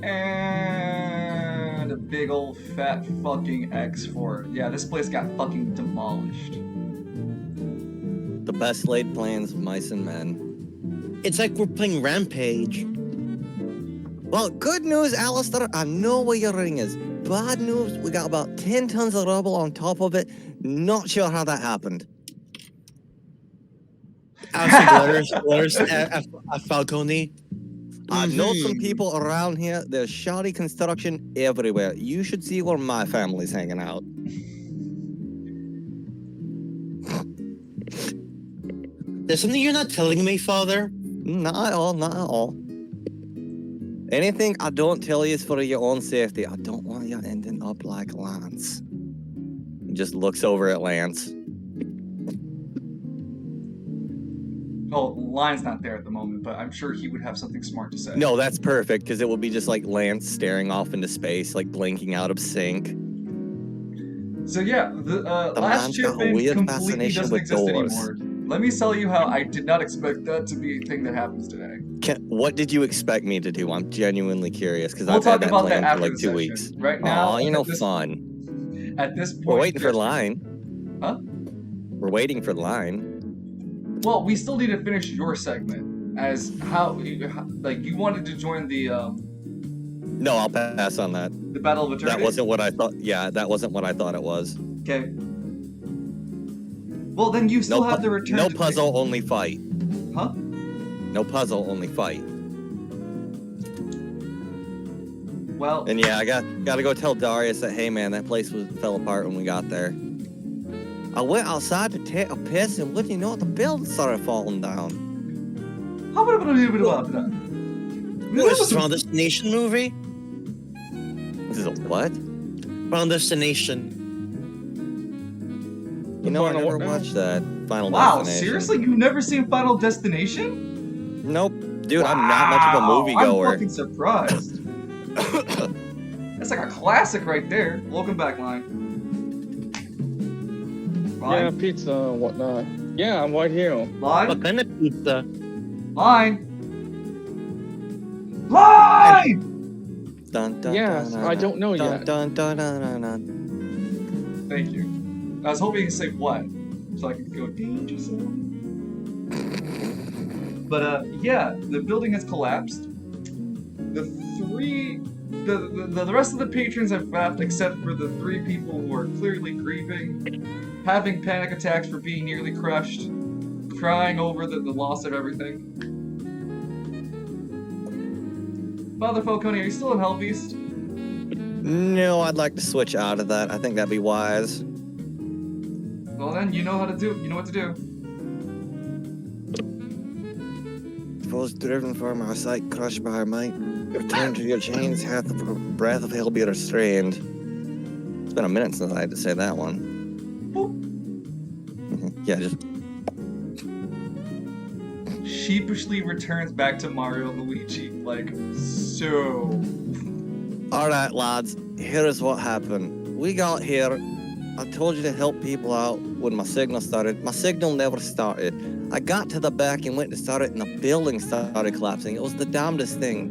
Speaker 2: And a big old fat fucking X for it. Yeah, this place got fucking demolished.
Speaker 4: The best laid plans of mice and men.
Speaker 1: It's like we're playing Rampage.
Speaker 4: Well, good news, Alistair. I know where your ring is. Bad news, we got about 10 tons of rubble on top of it. Not sure how that happened.
Speaker 1: Letters at Falcone.
Speaker 4: I know some people around here. There's shoddy construction everywhere. You should see where my family's hanging out.
Speaker 1: There's something you're not telling me, Father?
Speaker 4: Not at all, not at all. Anything I don't tell you is for your own safety. I don't want you ending up like Lance. He just looks over at Lance.
Speaker 2: Oh, Lion's not there at the moment, but I'm sure he would have something smart to say.
Speaker 4: No, that's perfect, because it will be just like Lance staring off into space, like blinking out of sync.
Speaker 2: So yeah, the last
Speaker 4: man's got a
Speaker 2: shipment
Speaker 4: weird
Speaker 2: completely
Speaker 4: fascination
Speaker 2: doesn't
Speaker 4: with
Speaker 2: exist
Speaker 4: doors.
Speaker 2: anymore. Let me tell you how I did not expect that to be a thing that happens today.
Speaker 4: What did you expect me to do? I'm genuinely curious, because
Speaker 2: We'll
Speaker 4: I've had
Speaker 2: talk
Speaker 4: that
Speaker 2: about that
Speaker 4: planned
Speaker 2: after
Speaker 4: for like
Speaker 2: the
Speaker 4: 2
Speaker 2: session.
Speaker 4: weeks.
Speaker 2: Right now,
Speaker 4: Aw, you know,
Speaker 2: at this-
Speaker 4: fun.
Speaker 2: At this point,
Speaker 4: We're waiting for
Speaker 2: just-
Speaker 4: line.
Speaker 2: Huh?
Speaker 4: We're waiting for line.
Speaker 2: Well, we still need to finish your segment as like you wanted to join the
Speaker 4: No, I'll pass on that.
Speaker 2: Battle of Eternity.
Speaker 4: That wasn't what I thought. Yeah, that wasn't what I thought it was.
Speaker 2: Okay. Well, then you still have the return.
Speaker 4: No
Speaker 2: to
Speaker 4: puzzle, only fight.
Speaker 2: Huh?
Speaker 4: No puzzle, only fight.
Speaker 2: Well,
Speaker 4: And yeah, I got to go tell Darius that, hey man, that place fell apart when we got there. I went outside to take a piss, and what do you know? The building started falling down.
Speaker 2: how about a little bit about that?
Speaker 1: What is this, Final Destination movie?
Speaker 4: This is a what?
Speaker 1: Final Destination.
Speaker 4: You know, I
Speaker 3: Final
Speaker 4: never
Speaker 3: what now?
Speaker 4: watched that Final
Speaker 2: Wow,
Speaker 4: Destination.
Speaker 2: seriously? You've never seen Final Destination?
Speaker 4: Nope. Dude, I'm not much of a
Speaker 2: Wow,
Speaker 4: movie
Speaker 2: I'm
Speaker 4: goer.
Speaker 2: fucking surprised. That's like a classic right there. Welcome back, Line.
Speaker 3: Yeah,
Speaker 2: Line?
Speaker 3: pizza, whatnot. Yeah, I'm right here.
Speaker 2: Line?
Speaker 1: What kind of pizza?
Speaker 2: Line? Line!
Speaker 4: Dun, dun,
Speaker 3: Yes,
Speaker 4: dun,
Speaker 3: I
Speaker 4: dun,
Speaker 3: don't know
Speaker 4: dun,
Speaker 3: yet.
Speaker 4: Dun, dun, dun, dun, dun.
Speaker 2: Thank you. I was hoping you could say what, so I could go danger zone. But yeah, the building has collapsed. The rest of the patrons have left, except for the 3 people who are clearly grieving, having panic attacks for being nearly crushed, crying over the loss of everything. Father Falcone, are you still in Hell Beast?
Speaker 4: No, I'd like to switch out of that. I think that'd be wise.
Speaker 2: Well then, you know what to do.
Speaker 4: Foes driven from our sight, crushed by our might. Return to your chains, hath the breath of hell be restrained. It's been a minute since I had to say that one.
Speaker 2: Boop.
Speaker 4: Yeah, just...
Speaker 2: Sheepishly returns back to Mario and Luigi, like, so...
Speaker 4: Alright, lads, here is what happened. We got here. I told you to help people out when my signal started. My signal never started. I got to the back and went to start it, and the building started collapsing. It was the damnedest thing.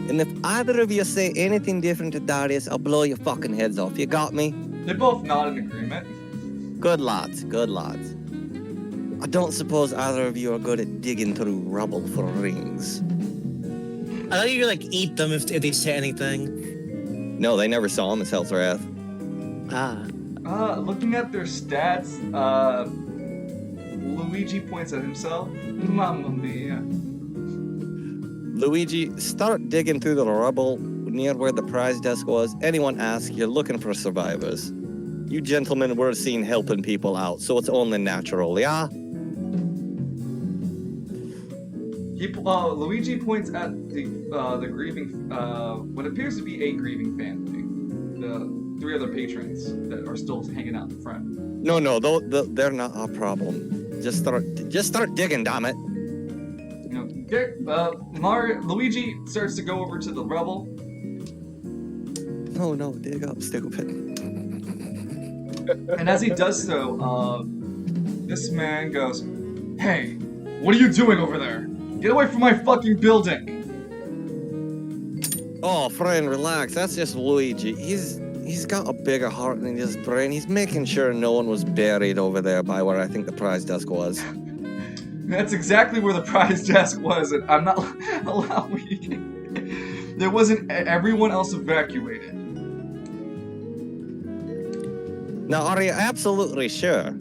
Speaker 4: And if either of you say anything different to Darius, I'll blow your fucking heads off. You got me?
Speaker 2: They both nod in agreement.
Speaker 4: Good lads, good lads. I don't suppose either of you are good at digging through rubble for rings.
Speaker 1: I thought you like eat them if they say anything.
Speaker 4: No, they never saw him as Hell's Wrath.
Speaker 1: Ah.
Speaker 2: Looking at their stats, Luigi points at himself. Mamma mia.
Speaker 4: Luigi, start digging through the rubble near where the prize desk was. Anyone asks, you're looking for survivors. You gentlemen were seen helping people out, so it's only natural, yeah?
Speaker 2: Luigi points at the grieving, what appears to be a grieving family. The 3 other patrons that are still hanging out in front.
Speaker 4: No, they're not our problem. Just start digging, damn it.
Speaker 2: Luigi starts to go over to the rubble.
Speaker 4: No, dig up, stupid.
Speaker 2: And as he does so, this man goes, "Hey, what are you doing over there? Get away from my fucking building!"
Speaker 4: Oh, friend, relax. That's just Luigi. He's got a bigger heart in his brain. He's making sure no one was buried over there by where I think the prize desk was.
Speaker 2: That's exactly where the prize desk was, and I'm not allowing. There wasn't everyone else evacuated.
Speaker 4: Now, are you absolutely sure?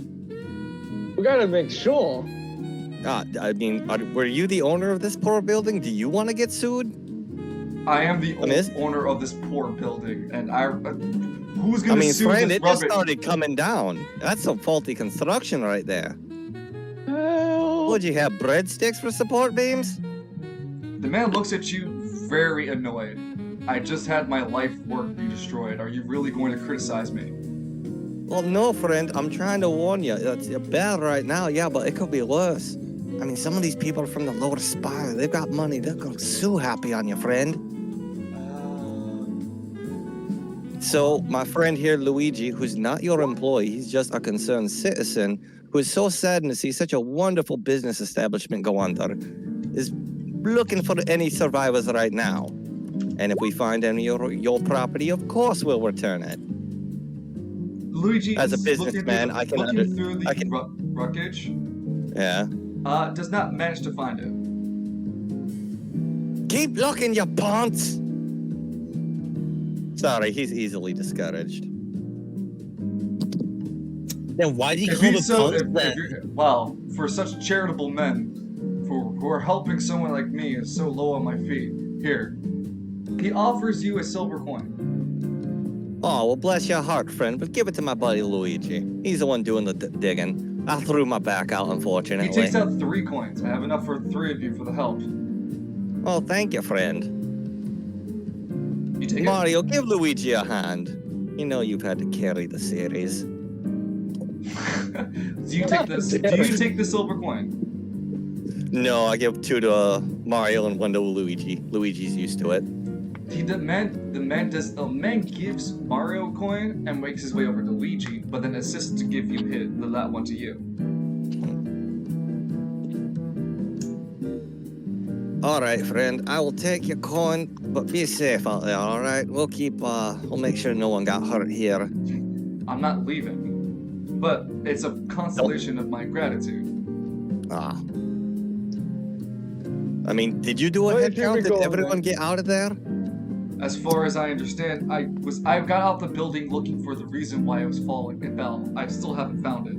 Speaker 3: We gotta make sure.
Speaker 4: I mean, were you the owner of this poor building? Do you want to get sued?
Speaker 2: I am the owner of this poor building, and who's gonna sue
Speaker 4: friend,
Speaker 2: this
Speaker 4: it
Speaker 2: rubbish?
Speaker 4: just started coming down. That's some faulty construction right there. Would you have breadsticks for support beams?
Speaker 2: The man looks at you very annoyed. I just had my life work be destroyed. Are you really going to criticize me?
Speaker 4: Well, no, friend. I'm trying to warn you. It's bad right now, yeah, but it could be worse. I mean, some of these people are from the lower spire. They've got money. They'll go so happy on you, friend. So, my friend here, Luigi, who's not your employee, he's just a concerned citizen who is so saddened to see such a wonderful business establishment go under, is looking for any survivors right now. And if we find any of your property, of course we'll return it.
Speaker 2: Luigi,
Speaker 4: as a businessman, I can
Speaker 2: wreckage.
Speaker 4: Yeah.
Speaker 2: Does not manage to find it.
Speaker 4: Keep looking, you punts! Sorry, he's easily discouraged.
Speaker 1: Then why do you call the punts then?
Speaker 2: Well, for such charitable men, who are helping someone like me is so low on my feet. Here, he offers you a silver coin.
Speaker 4: Oh, well, bless your heart, friend, but give it to my buddy Luigi. He's the one doing the digging. I threw my back out, unfortunately.
Speaker 2: He takes out 3 coins. I have enough for 3 of you for the help.
Speaker 4: Oh, thank you, friend.
Speaker 2: You take
Speaker 4: Mario, give Luigi a hand. You know you've had to carry the series.
Speaker 2: Do you take the silver coin?
Speaker 4: No, I give 2 to Mario and 1 to Luigi. Luigi's used to it.
Speaker 2: The man gives Mario a coin and makes his way over to Luigi, but then insists to give you that one to you.
Speaker 4: All right, friend. I will take your coin, but be safe out there. All right, we'll make sure no one got hurt here.
Speaker 2: I'm not leaving, but it's a consolation of my gratitude.
Speaker 4: Ah. I mean, did you do a
Speaker 3: Where
Speaker 4: head
Speaker 3: did you
Speaker 4: count?
Speaker 3: be
Speaker 4: Did
Speaker 3: going,
Speaker 4: everyone
Speaker 3: man?
Speaker 4: get out of there?
Speaker 2: As far as I understand, I got out the building looking for the reason why it was falling. It fell. I still haven't found it.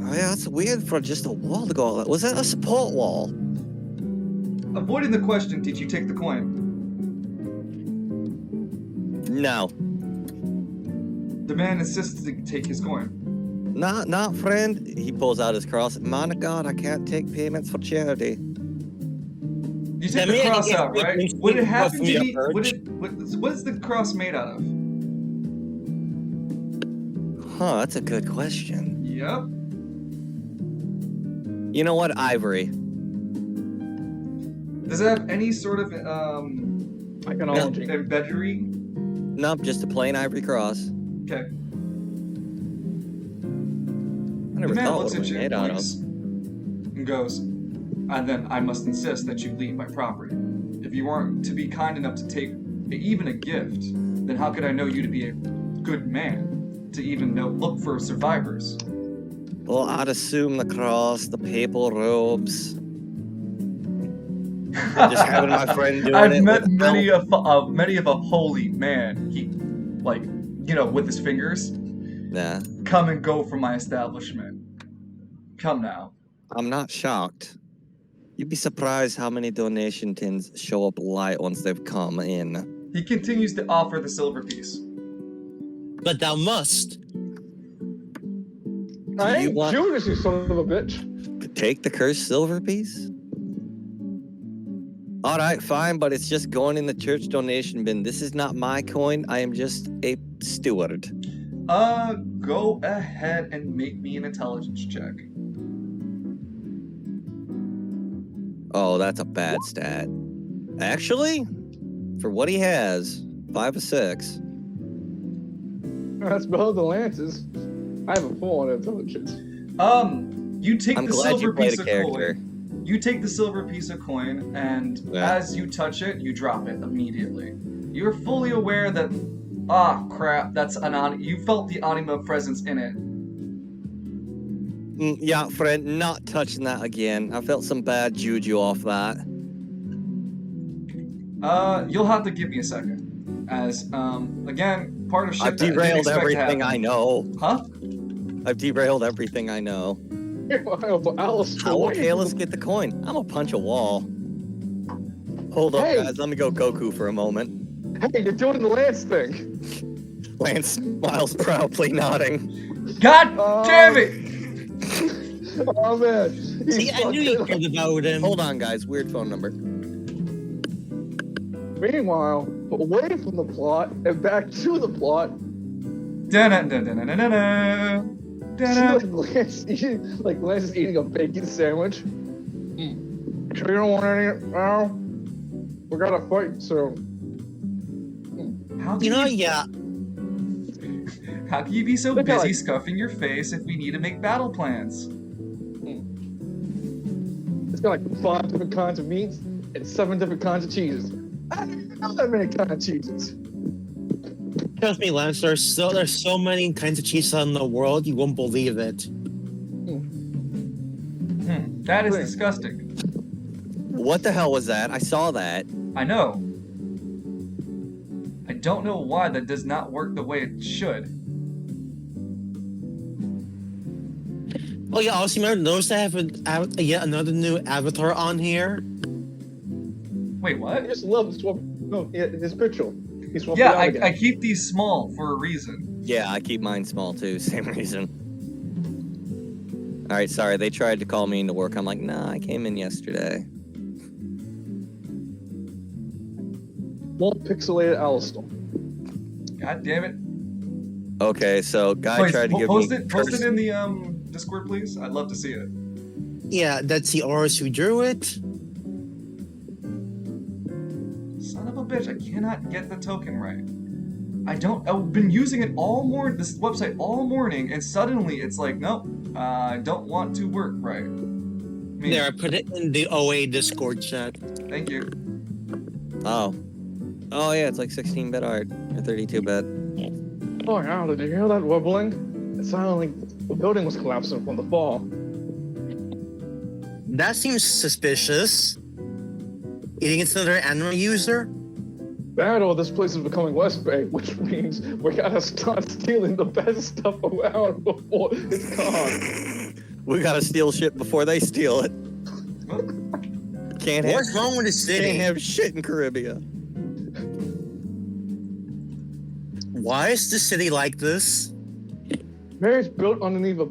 Speaker 4: Oh yeah, that's weird for just a wall to go. Was that a support wall?
Speaker 2: Avoiding the question, did you take the coin?
Speaker 4: No.
Speaker 2: The man insists to take his coin.
Speaker 4: Not friend. He pulls out his cross. Man of God, I can't take payments for charity.
Speaker 2: You take the cross out, right? Would it happen to be? What is the cross made out of?
Speaker 4: Huh, that's a good question.
Speaker 2: Yep.
Speaker 4: You know what? Ivory.
Speaker 2: Does it have any sort of
Speaker 3: Iconology.
Speaker 2: embeddery?
Speaker 4: Nope, just a plain ivory cross.
Speaker 2: Okay.
Speaker 4: I never
Speaker 2: The man
Speaker 4: thought
Speaker 2: looks
Speaker 4: what it
Speaker 2: at
Speaker 4: was
Speaker 2: you
Speaker 4: made out of.
Speaker 2: and goes, and then I must insist that you leave my property. If you aren't to be kind enough to take even a gift, then how could I know you to be a good man to even look for survivors?
Speaker 4: Well, I'd assume the cross, the papal robes. Just having my friend doing
Speaker 2: I've
Speaker 4: it
Speaker 2: met
Speaker 4: without-
Speaker 2: many of a holy man. He, like, with his fingers,
Speaker 4: Nah,
Speaker 2: come and go from my establishment. Come now.
Speaker 4: I'm not shocked. You'd be surprised how many donation tins show up light once they've come in.
Speaker 2: He continues to offer the silver piece.
Speaker 1: But thou must.
Speaker 3: I
Speaker 4: you
Speaker 3: ain't
Speaker 4: want-
Speaker 3: Judas, you son of a bitch.
Speaker 4: Take the cursed silver piece? Alright, fine, but it's just going in the church donation bin. This is not my coin. I am just a steward.
Speaker 2: Go ahead and make me an intelligence check.
Speaker 4: Oh, that's a bad stat. Actually, for what he has, 5 or 6.
Speaker 3: That's below the Lance's. I have a 4 on intelligence.
Speaker 2: You take
Speaker 4: I'm
Speaker 2: the
Speaker 4: glad
Speaker 2: silver
Speaker 4: you played
Speaker 2: piece
Speaker 4: a
Speaker 2: of
Speaker 4: character.
Speaker 2: coin. You take the silver piece of coin, and
Speaker 4: Yeah.
Speaker 2: as you touch it, you drop it immediately. You're fully aware that, crap, that's you felt the anima presence in it.
Speaker 4: Yeah, friend, not touching that again. I felt some bad juju off that.
Speaker 2: You'll have to give me a second. As, again, part of shit
Speaker 4: I've
Speaker 2: that I didn't
Speaker 4: derailed
Speaker 2: expect to
Speaker 4: everything I
Speaker 2: happen.
Speaker 4: know.
Speaker 2: Huh?
Speaker 4: I've derailed everything I know.
Speaker 3: Alice,
Speaker 4: How okay, let's get the coin. I'm gonna punch a wall. Hold up,
Speaker 3: Hey.
Speaker 4: guys. Let me go Goku for a moment.
Speaker 3: Hey, you're doing the Lance thing.
Speaker 4: Lance smiles proudly, nodding.
Speaker 2: God damn it!
Speaker 3: Oh man.
Speaker 1: See, I knew you cared about him.
Speaker 4: Hold on, guys. Weird phone number.
Speaker 3: Meanwhile, away from the plot and back to the plot,
Speaker 2: Da-na-na-na-na-na-na.
Speaker 3: like Lance is eating a bacon sandwich. Sure you don't want any now? We gotta fight soon.
Speaker 2: How
Speaker 1: You
Speaker 2: can
Speaker 1: know,
Speaker 2: you,
Speaker 1: yeah.
Speaker 2: how can you be so
Speaker 3: Look at
Speaker 2: busy
Speaker 3: like-
Speaker 2: scuffing your face if we need to make battle plans?
Speaker 3: It's got like 5 different kinds of meats and 7 different kinds of cheeses. I didn't know that many kinds of cheeses.
Speaker 1: Trust me, Lance, there's so many kinds of cheese in the world, you won't believe it.
Speaker 2: That is
Speaker 3: Wait.
Speaker 2: disgusting.
Speaker 4: What the hell was that? I saw that.
Speaker 2: I know. I don't know why that does not work the way it should.
Speaker 1: Oh yeah, also remember, notice I have yet another new avatar on here?
Speaker 2: Wait,
Speaker 3: I
Speaker 2: what?
Speaker 3: just love swap. No, yeah, his picture. He swapped
Speaker 2: Yeah,
Speaker 3: it out again.
Speaker 2: I keep these small for a reason.
Speaker 4: Yeah, I keep mine small too. Same reason. All right, sorry. They tried to call me into work. I'm like, nah, I came in yesterday.
Speaker 3: More pixelated Alistar.
Speaker 2: God damn it.
Speaker 4: Okay, so guy
Speaker 2: Please,
Speaker 4: tried to give
Speaker 2: post
Speaker 4: me
Speaker 2: it
Speaker 4: curse-
Speaker 2: in the Discord, please. I'd love to see it.
Speaker 1: Yeah, that's the Oris who drew it.
Speaker 2: Son of a bitch, I cannot get the token right. I've been using it all morning, this website all morning, and suddenly it's like, nope, I don't want to work right.
Speaker 1: There, I put it in the OA Discord chat.
Speaker 2: Thank you.
Speaker 4: Oh. Oh yeah, it's like 16-bit art or 32-bit.
Speaker 3: Oh yeah, did you hear that wobbling? It sounded like the building was collapsing from the fall.
Speaker 1: That seems suspicious. think it's another anime user?
Speaker 3: That or this place is becoming West Bay, which means we gotta start stealing the best stuff around before it's gone.
Speaker 4: We gotta steal shit before they steal it. Can't
Speaker 1: What's wrong with the city?
Speaker 4: Can't have shit in Caribbean.
Speaker 1: Why is the city like this?
Speaker 3: Mary's built underneath a,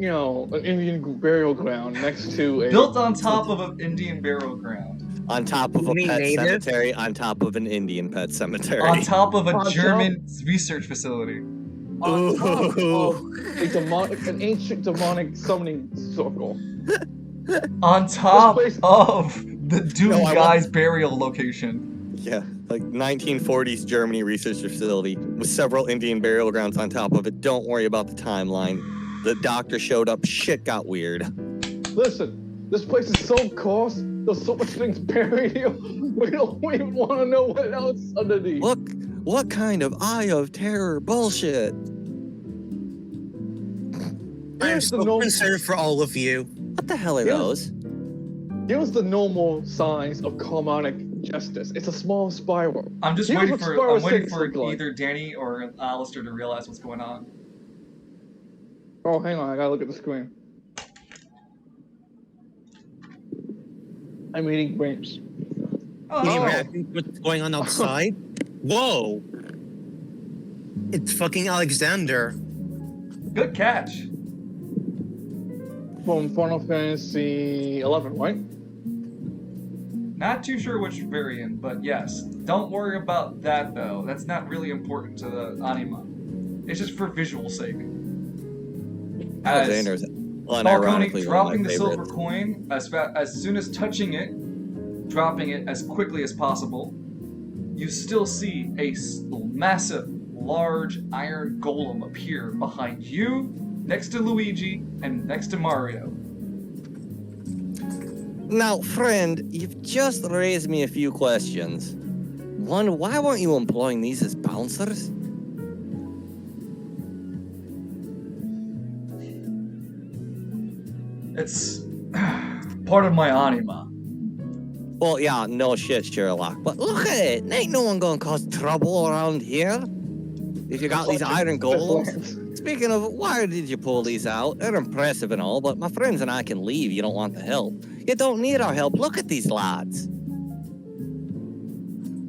Speaker 3: an Indian burial ground next to a...
Speaker 2: Built on top of an Indian burial ground.
Speaker 4: On top of a
Speaker 1: You mean
Speaker 4: pet
Speaker 1: native?
Speaker 4: cemetery, on top of an Indian pet cemetery.
Speaker 2: On top of a
Speaker 3: On
Speaker 2: German research facility.
Speaker 3: on top
Speaker 4: Ooh.
Speaker 3: of an ancient demonic summoning circle.
Speaker 2: On top
Speaker 3: place-
Speaker 2: of the Doom
Speaker 4: No, I
Speaker 2: Guy's burial location.
Speaker 4: Yeah, like 1940s Germany research facility with several Indian burial grounds on top of it. Don't worry about the timeline. The doctor showed up, shit got weird.
Speaker 3: Listen, this place is so cursed. There's so much things buried here. We don't even want to know what else underneath.
Speaker 4: Look, what kind of eye of terror bullshit?
Speaker 1: I'm
Speaker 3: Here's the
Speaker 1: so
Speaker 3: normal-
Speaker 1: concerned for all of you.
Speaker 4: What the hell are
Speaker 3: Yeah.
Speaker 4: those?
Speaker 3: Here's the normal signs of karmic justice. It's a small spiral.
Speaker 2: I'm just
Speaker 3: Here's
Speaker 2: waiting
Speaker 3: what
Speaker 2: for
Speaker 3: spiral
Speaker 2: I'm waiting
Speaker 3: shapes
Speaker 2: for
Speaker 3: look like.
Speaker 2: either Danny or Alistair to realize what's going on.
Speaker 3: Oh, hang on, I gotta look at the screen. I'm eating grapes.
Speaker 1: Can you
Speaker 2: Oh,
Speaker 1: imagine what's going on outside? Whoa! It's fucking Alexander.
Speaker 2: good catch.
Speaker 3: From Final Fantasy 11, right?
Speaker 2: Not too sure which variant, but yes. Don't worry about that though. That's not really important to the anima. It's just for visual sake. As
Speaker 4: Alexander's
Speaker 2: Falcone
Speaker 4: unironically
Speaker 2: dropping
Speaker 4: one of
Speaker 2: the
Speaker 4: my
Speaker 2: silver
Speaker 4: favorites.
Speaker 2: coin as soon as touching it, dropping it as quickly as possible, you still see a massive, large iron golem appear behind you, next to Luigi, and next to Mario.
Speaker 4: Now, friend, you've just raised me a few questions. One, why weren't you employing these as bouncers?
Speaker 2: It's part of my anima.
Speaker 4: Well, yeah, no shit, Sherlock. But look at it. Ain't no one gonna cause trouble around here. If you got these iron golems. Speaking of, why did you pull these out? They're impressive and all, but my friends and I can leave. You don't want the help. You don't need our help. Look at these lads.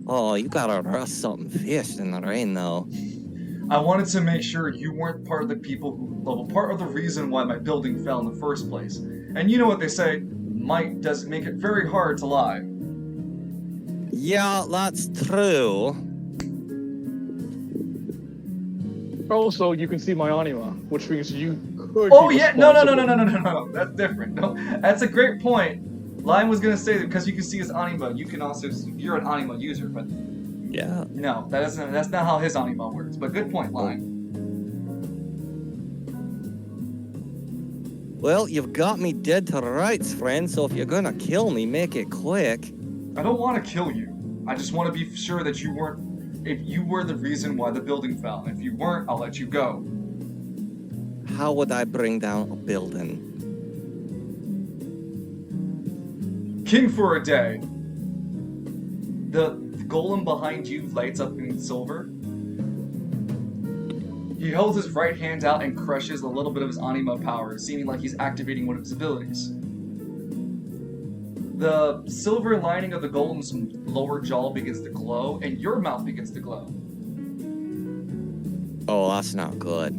Speaker 4: Oh, you gotta rust something fierce in the rain, though.
Speaker 2: I wanted to make sure you weren't part of the people who, well, part of the reason why my building fell in the first place. And you know what they say, might does make it very hard to lie.
Speaker 4: Yeah, that's true.
Speaker 3: Also, you can see my anima, which means you could.
Speaker 2: Oh
Speaker 3: be
Speaker 2: yeah, no,
Speaker 3: responsible.
Speaker 2: that's different. No, that's a great point. Lion was gonna say that because you can see his anima, you can also, you're an anima user, but
Speaker 4: Yeah.
Speaker 2: no, that's not how his anima works. But good point, Lion.
Speaker 4: Well, you've got me dead to rights, friend, so if you're gonna kill me, make it quick.
Speaker 2: I don't want to kill you. I just want to be sure that you weren't, if you were the reason why the building fell. If you weren't, I'll let you go.
Speaker 4: How would I bring down a building?
Speaker 2: King for a day. The golem behind you lights up in silver. He holds his right hand out and crushes a little bit of his anima power, seeming like he's activating one of his abilities. The silver lining of the golem's lower jaw begins to glow, and your mouth begins to glow.
Speaker 4: Oh, that's not good.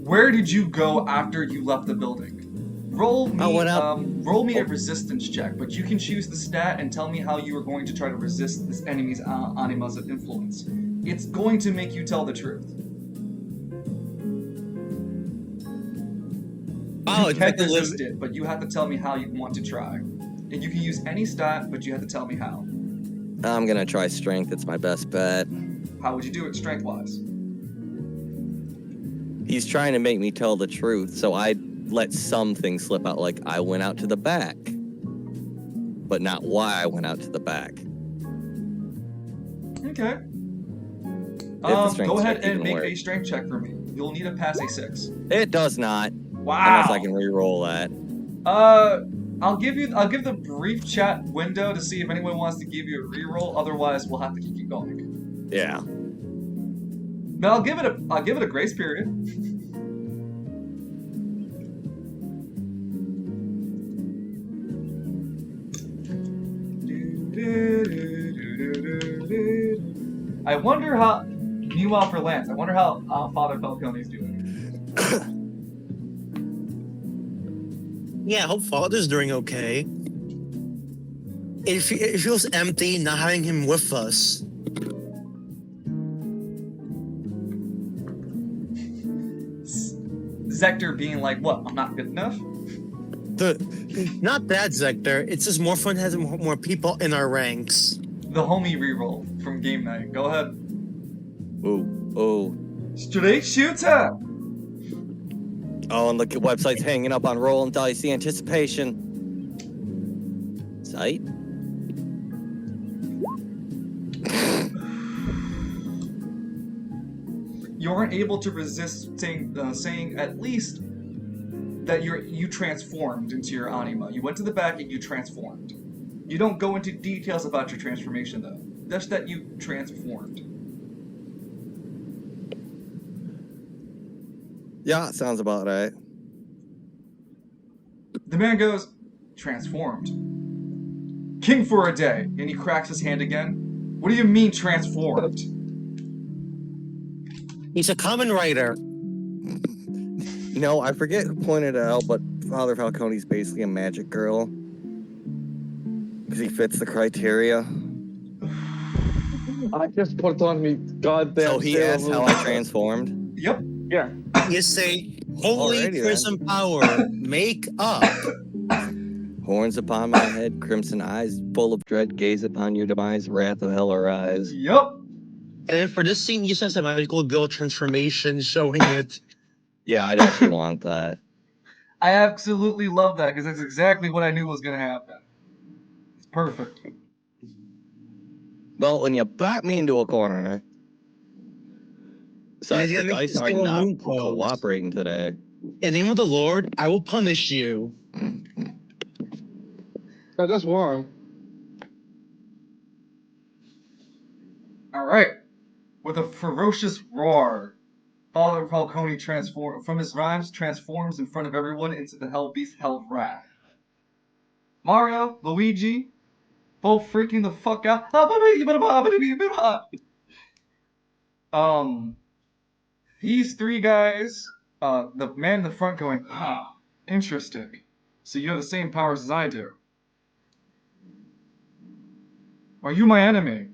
Speaker 2: Where did you go after you left the building? Roll me,
Speaker 4: I went out-
Speaker 2: roll me a resistance check, but you can choose the stat and tell me how you are going to try to resist this enemy's anima's influence. It's going to make you tell the truth.
Speaker 1: Oh,
Speaker 2: You
Speaker 1: it's
Speaker 2: can't
Speaker 1: like the
Speaker 2: resist it, but you have to tell me how you want to try. And you can use any stat, but you have to tell me how.
Speaker 4: I'm gonna try strength, it's my best bet.
Speaker 2: How would you do it strength-wise?
Speaker 4: He's trying to make me tell the truth, so I let some things slip out, like I went out to the back. But not why I went out to the back.
Speaker 2: Okay.
Speaker 4: the strength
Speaker 2: Go ahead
Speaker 4: check
Speaker 2: and
Speaker 4: even
Speaker 2: make
Speaker 4: work?
Speaker 2: a strength check for me. You'll need to pass a 6.
Speaker 4: It does not,
Speaker 2: Wow.
Speaker 4: unless I can re-roll that.
Speaker 2: I'll give the brief chat window to see if anyone wants to give you a reroll. Otherwise, we'll have to keep going.
Speaker 4: Yeah.
Speaker 2: But I'll give it a grace period. I wonder how. Meanwhile, for Lance, I wonder how Father Falcone's doing.
Speaker 1: Yeah, I hope Father's doing okay. It feels empty not having him with us.
Speaker 2: Zector being like, "What? I'm not good enough."
Speaker 1: Not that Zector. It's just more fun having more people in our ranks.
Speaker 2: The homie reroll from game night. Go ahead.
Speaker 4: Oh.
Speaker 2: Straight shooter.
Speaker 4: Oh, and look at websites hanging up on roll and dice. The anticipation. Sight.
Speaker 2: You aren't able to resist saying at least that you transformed into your anima. You went to the back and you transformed. You don't go into details about your transformation though. Just that you transformed.
Speaker 4: Yeah, sounds about right.
Speaker 2: The man goes, transformed. King for a day. And he cracks his hand again. What do you mean transformed?
Speaker 1: He's a common writer.
Speaker 4: No, I forget who pointed it out, but Father Falcone's basically a magic girl. Because he fits the criteria.
Speaker 3: I just put on me goddamn.
Speaker 4: So he asked how I transformed.
Speaker 2: Yep.
Speaker 3: Yeah.
Speaker 1: You say, holy
Speaker 4: Alrighty,
Speaker 1: prison power, make up.
Speaker 4: Horns upon my head, crimson eyes, full of dread, gaze upon your demise, wrath of hell arise.
Speaker 2: Yep.
Speaker 1: And then for this scene, you says a magical girl transformation showing it.
Speaker 4: Yeah, I'd actually want that.
Speaker 2: I absolutely love that because that's exactly what I knew was going to happen. It's perfect.
Speaker 4: Well, when you back me into a corner, so
Speaker 1: And he's
Speaker 4: the
Speaker 1: gonna make
Speaker 4: dice
Speaker 1: this
Speaker 4: are
Speaker 1: little
Speaker 4: not
Speaker 1: moon pose.
Speaker 4: cooperating today.
Speaker 1: In the name of the Lord, I will punish you.
Speaker 3: No, that's wrong.
Speaker 2: All right. With a ferocious roar, Father Falcone from his rhymes transforms in front of everyone into the Hell Beast Hell of Wrath. Mario, Luigi, both freaking the fuck out. These three guys, the man in the front going, interesting. So you have the same powers as I do. Are you my enemy?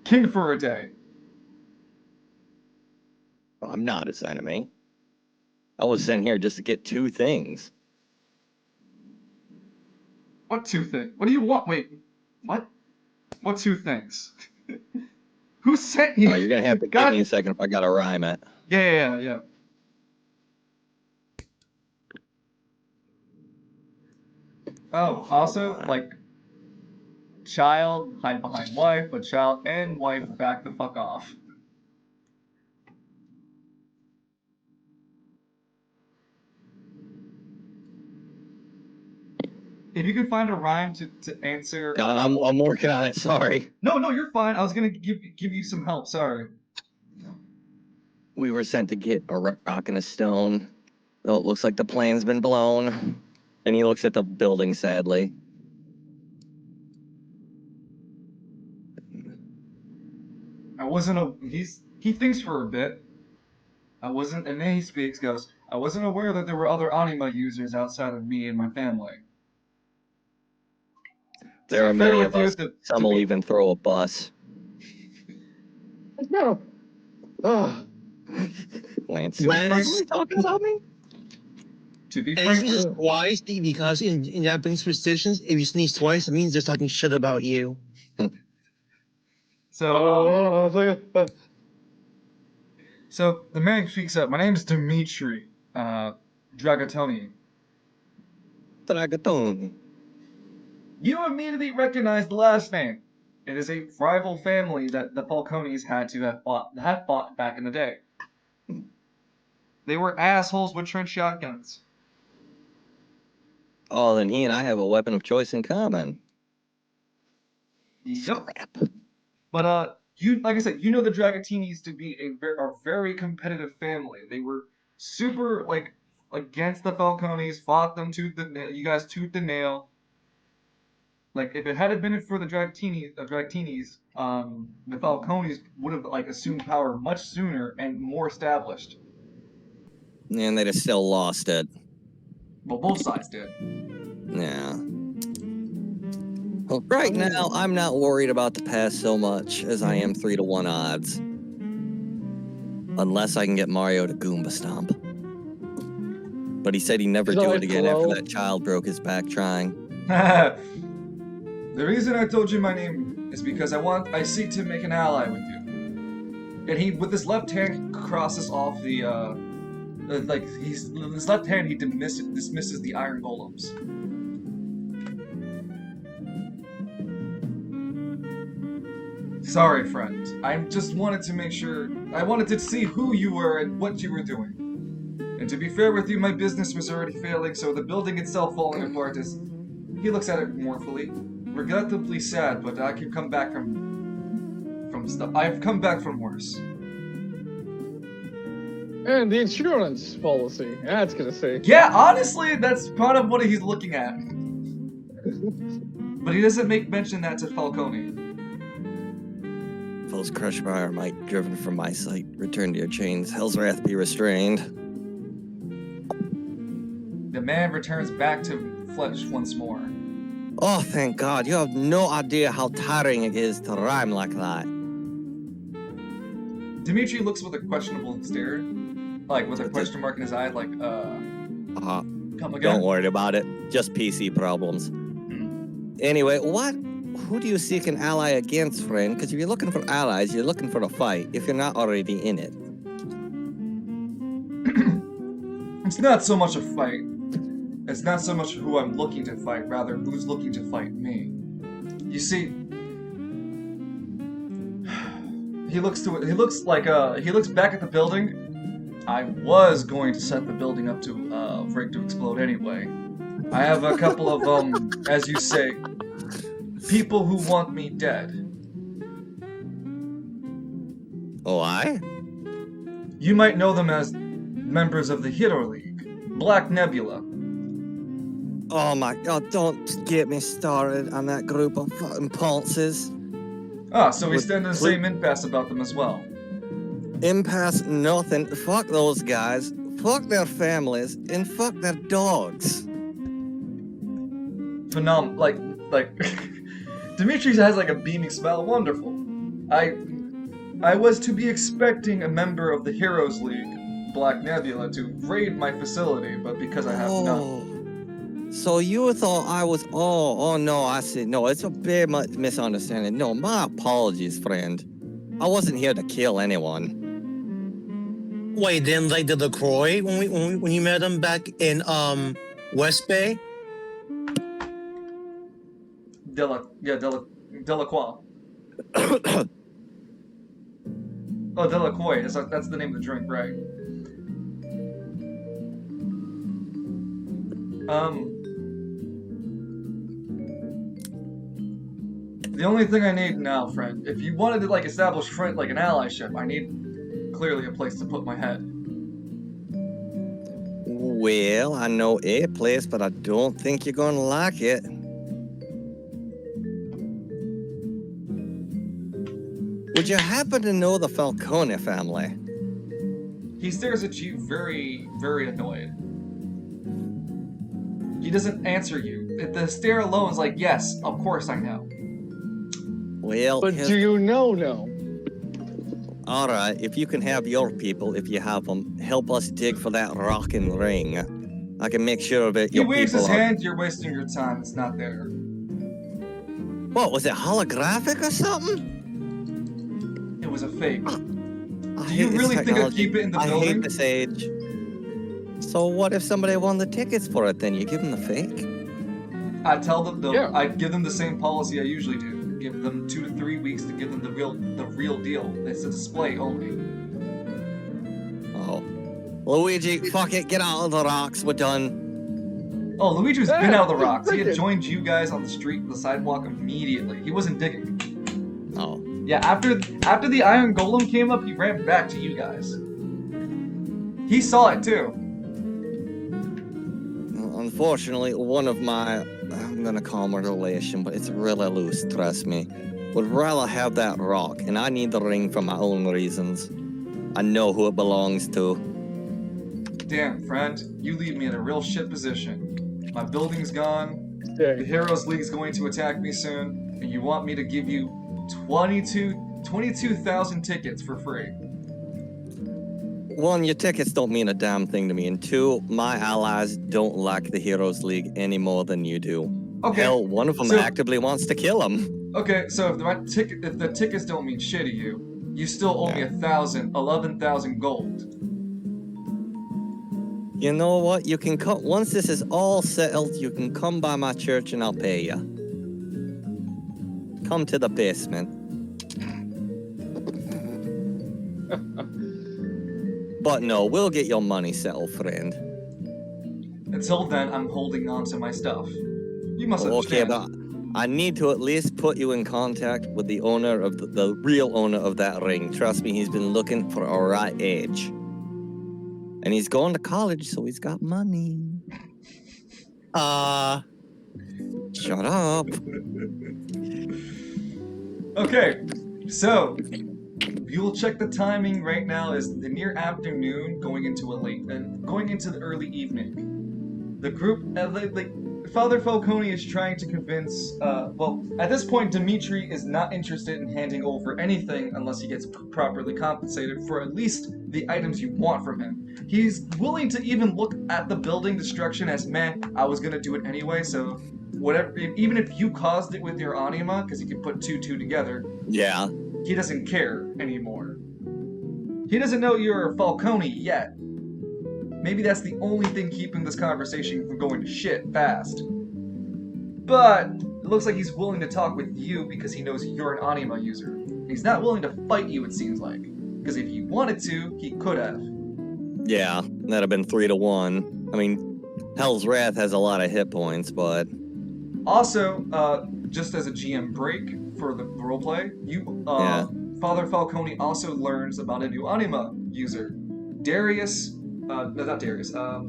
Speaker 2: King for a day.
Speaker 4: I'm not his enemy. I was sent here just to get two things.
Speaker 2: What two things? What do you want? Wait, what? What two things? Who sent you?
Speaker 4: Oh, you're gonna have to give me a second if I gotta rhyme it.
Speaker 2: Yeah. Oh, also, like, child, hide behind wife, but child and wife back the fuck off. If you could find a rhyme to answer.
Speaker 4: I'm working on it. Sorry.
Speaker 2: No, you're fine. I was gonna give you some help. Sorry.
Speaker 4: We were sent to get a rock and a stone. Though it looks like the plan's been blown. And he looks at the building sadly.
Speaker 2: He thinks for a bit. And then he speaks, goes, I wasn't aware that there were other anima users outside of me and my family.
Speaker 4: There are many of us. Some will even throw a bus.
Speaker 3: No. Ugh.
Speaker 4: Lance,
Speaker 1: Lance.
Speaker 4: are you talking about me?
Speaker 2: To be
Speaker 1: And
Speaker 2: frank,
Speaker 1: this is twice because in Japanese superstitions, if you sneeze twice, it means they're talking shit about you.
Speaker 2: So the man speaks up. My name is Dimitri Dragatoni.
Speaker 4: Dragatone.
Speaker 2: You immediately recognize the last name. It is a rival family that the Falcones had to have fought back in the day. They were assholes with trench shotguns.
Speaker 4: Oh, then he and I have a weapon of choice in common.
Speaker 2: Yep.
Speaker 4: Crap.
Speaker 2: But you, like I said, you know the Dragatinis to be a very competitive family. They were super like against the Falcones, fought them you guys tooth and nail. Like if it hadn't been for the Dragatinis, the Falcones would have like assumed power much sooner and more established.
Speaker 4: And they'd have still lost it.
Speaker 2: Well, both sides did.
Speaker 4: Yeah. Well, right now, I'm not worried about the past so much as I am 3-1 odds. Unless I can get Mario to Goomba Stomp. But he said he'd never do it again after that child broke his back trying.
Speaker 2: The reason I told you my name is because I seek to make an ally with you. And he, with his left hand, crosses off the, with his left hand, he dismisses the iron golems. Sorry, friend. I just wanted to make sure. I wanted to see who you were and what you were doing. And to be fair with you, my business was already failing, so the building itself falling apart is. He looks at it mournfully, regrettably sad, but I can come back from stuff. I've come back from worse.
Speaker 3: And the insurance policy. That's gonna say.
Speaker 2: Yeah, honestly, that's part of what he's looking at. But he doesn't make mention that to Falcone.
Speaker 4: Foes crushed by our might, driven from my sight, return to your chains, hell's wrath be restrained.
Speaker 2: The man returns back to flesh once more.
Speaker 4: Oh, thank God. You have no idea how tiring it is to rhyme like that.
Speaker 2: Dimitri looks with a questionable stare. Like, with a question mark in his eye, like, come again?
Speaker 4: Don't worry about it. Just PC problems. Anyway, who do you seek an ally against, friend? Because if you're looking for allies, you're looking for a fight, if you're not already in it.
Speaker 2: It's not so much a fight. It's not so much who I'm looking to fight, rather who's looking to fight me. You see, he looks back at the building. I was going to set the building up for it to explode anyway. I have a couple of as you say, people who want me dead.
Speaker 4: Oh, I?
Speaker 2: You might know them as members of the Hero League, Black Nebula.
Speaker 4: Oh my God, don't get me started on that group of fucking ponces.
Speaker 2: Ah, so we stand in the same impasse about them as well.
Speaker 4: Impasse nothing. Fuck those guys. Fuck their families. And fuck their dogs.
Speaker 2: Like, Dimitri has like a beaming smile. Wonderful. I was to be expecting a member of the Heroes League, Black Nebula, to raid my facility, but because I have none.
Speaker 4: So you thought I was... Oh, no, I see. No, it's a big misunderstanding. No, my apologies, friend. I wasn't here to kill anyone.
Speaker 1: Wait, then like the LaCroix when you met him back in West Bay?
Speaker 2: Delacroix. Oh, Delacroix. That's the name of the drink, right? The only thing I need now, friend, if you wanted to like establish an allyship, I need clearly a place to put my head.
Speaker 4: Well, I know a place, but I don't think you're gonna like it. Would you happen to know the Falcone family?
Speaker 2: He stares at you very, very annoyed. He doesn't answer you. The stare alone is like, yes, of course I know.
Speaker 4: Well,
Speaker 3: but do you know? No.
Speaker 4: All right, if you can have your people, if you have them, help us dig for that rockin' ring. I can make sure of it.
Speaker 2: He waves his hand. You're wasting your time. It's not there.
Speaker 4: What, was it holographic or something?
Speaker 2: It was a fake.
Speaker 4: Do
Speaker 2: you really think I'd keep it in the building?
Speaker 4: I hate this age. So what if somebody won the tickets for it then? You give them the fake?
Speaker 2: I tell them I give them the same policy I usually do. Give them 2 to 3 weeks to give them the real deal. It's a display only.
Speaker 4: Oh. Luigi, fuck it, get out of the rocks, we're done.
Speaker 2: Oh, Luigi was been out of the rocks. He had joined you guys on the street, the sidewalk immediately. He wasn't digging.
Speaker 4: Oh.
Speaker 2: Yeah, after the Iron Golem came up, he ran back to you guys. He saw it too.
Speaker 4: Unfortunately, one of my, I'm gonna call him a relation, but it's really loose, trust me, would rather have that rock, and I need the ring for my own reasons. I know who it belongs to.
Speaker 2: Damn, friend, you leave me in a real shit position. My building's gone, the Heroes League's going to attack me soon, and you want me to give you 22,000 tickets for free.
Speaker 4: One, your tickets don't mean a damn thing to me, and two, my allies don't like the Heroes League any more than you do.
Speaker 2: Okay.
Speaker 4: Hell, one of them actively wants to kill him.
Speaker 2: Okay, so if the tickets don't mean shit to you, you still owe me 11,000 gold.
Speaker 4: You know what? You can come once this is all settled. You can come by my church and I'll pay you. Come to the basement. But no, we'll get your money settled, friend.
Speaker 2: Until then, I'm holding on to my stuff. You must
Speaker 4: Okay,
Speaker 2: understand.
Speaker 4: but I need to at least put you in contact with the owner of the real owner of that ring. Trust me, he's been looking for a right age. And he's going to college, so he's got money. Shut up.
Speaker 2: Okay, so you'll check the timing right now is the near afternoon, going into the early evening. The group, Father Falcone is trying to convince. Well, at this point, Dimitri is not interested in handing over anything unless he gets properly compensated for at least the items you want from him. He's willing to even look at the building destruction as, man, I was gonna do it anyway, so whatever. Even if you caused it with your anima, because you can put two together.
Speaker 4: Yeah.
Speaker 2: He doesn't care anymore. He doesn't know you're a Falcone yet. Maybe that's the only thing keeping this conversation from going to shit fast. But it looks like he's willing to talk with you because he knows you're an anima user. He's not willing to fight you, it seems like. Because if he wanted to, he could have.
Speaker 4: Yeah, that'd have been 3-1. I mean, Hell's Wrath has a lot of hit points, but...
Speaker 2: Also, just as a GM break for the roleplay, Father Falcone also learns about a new anima user. Darius... no, not Darius. I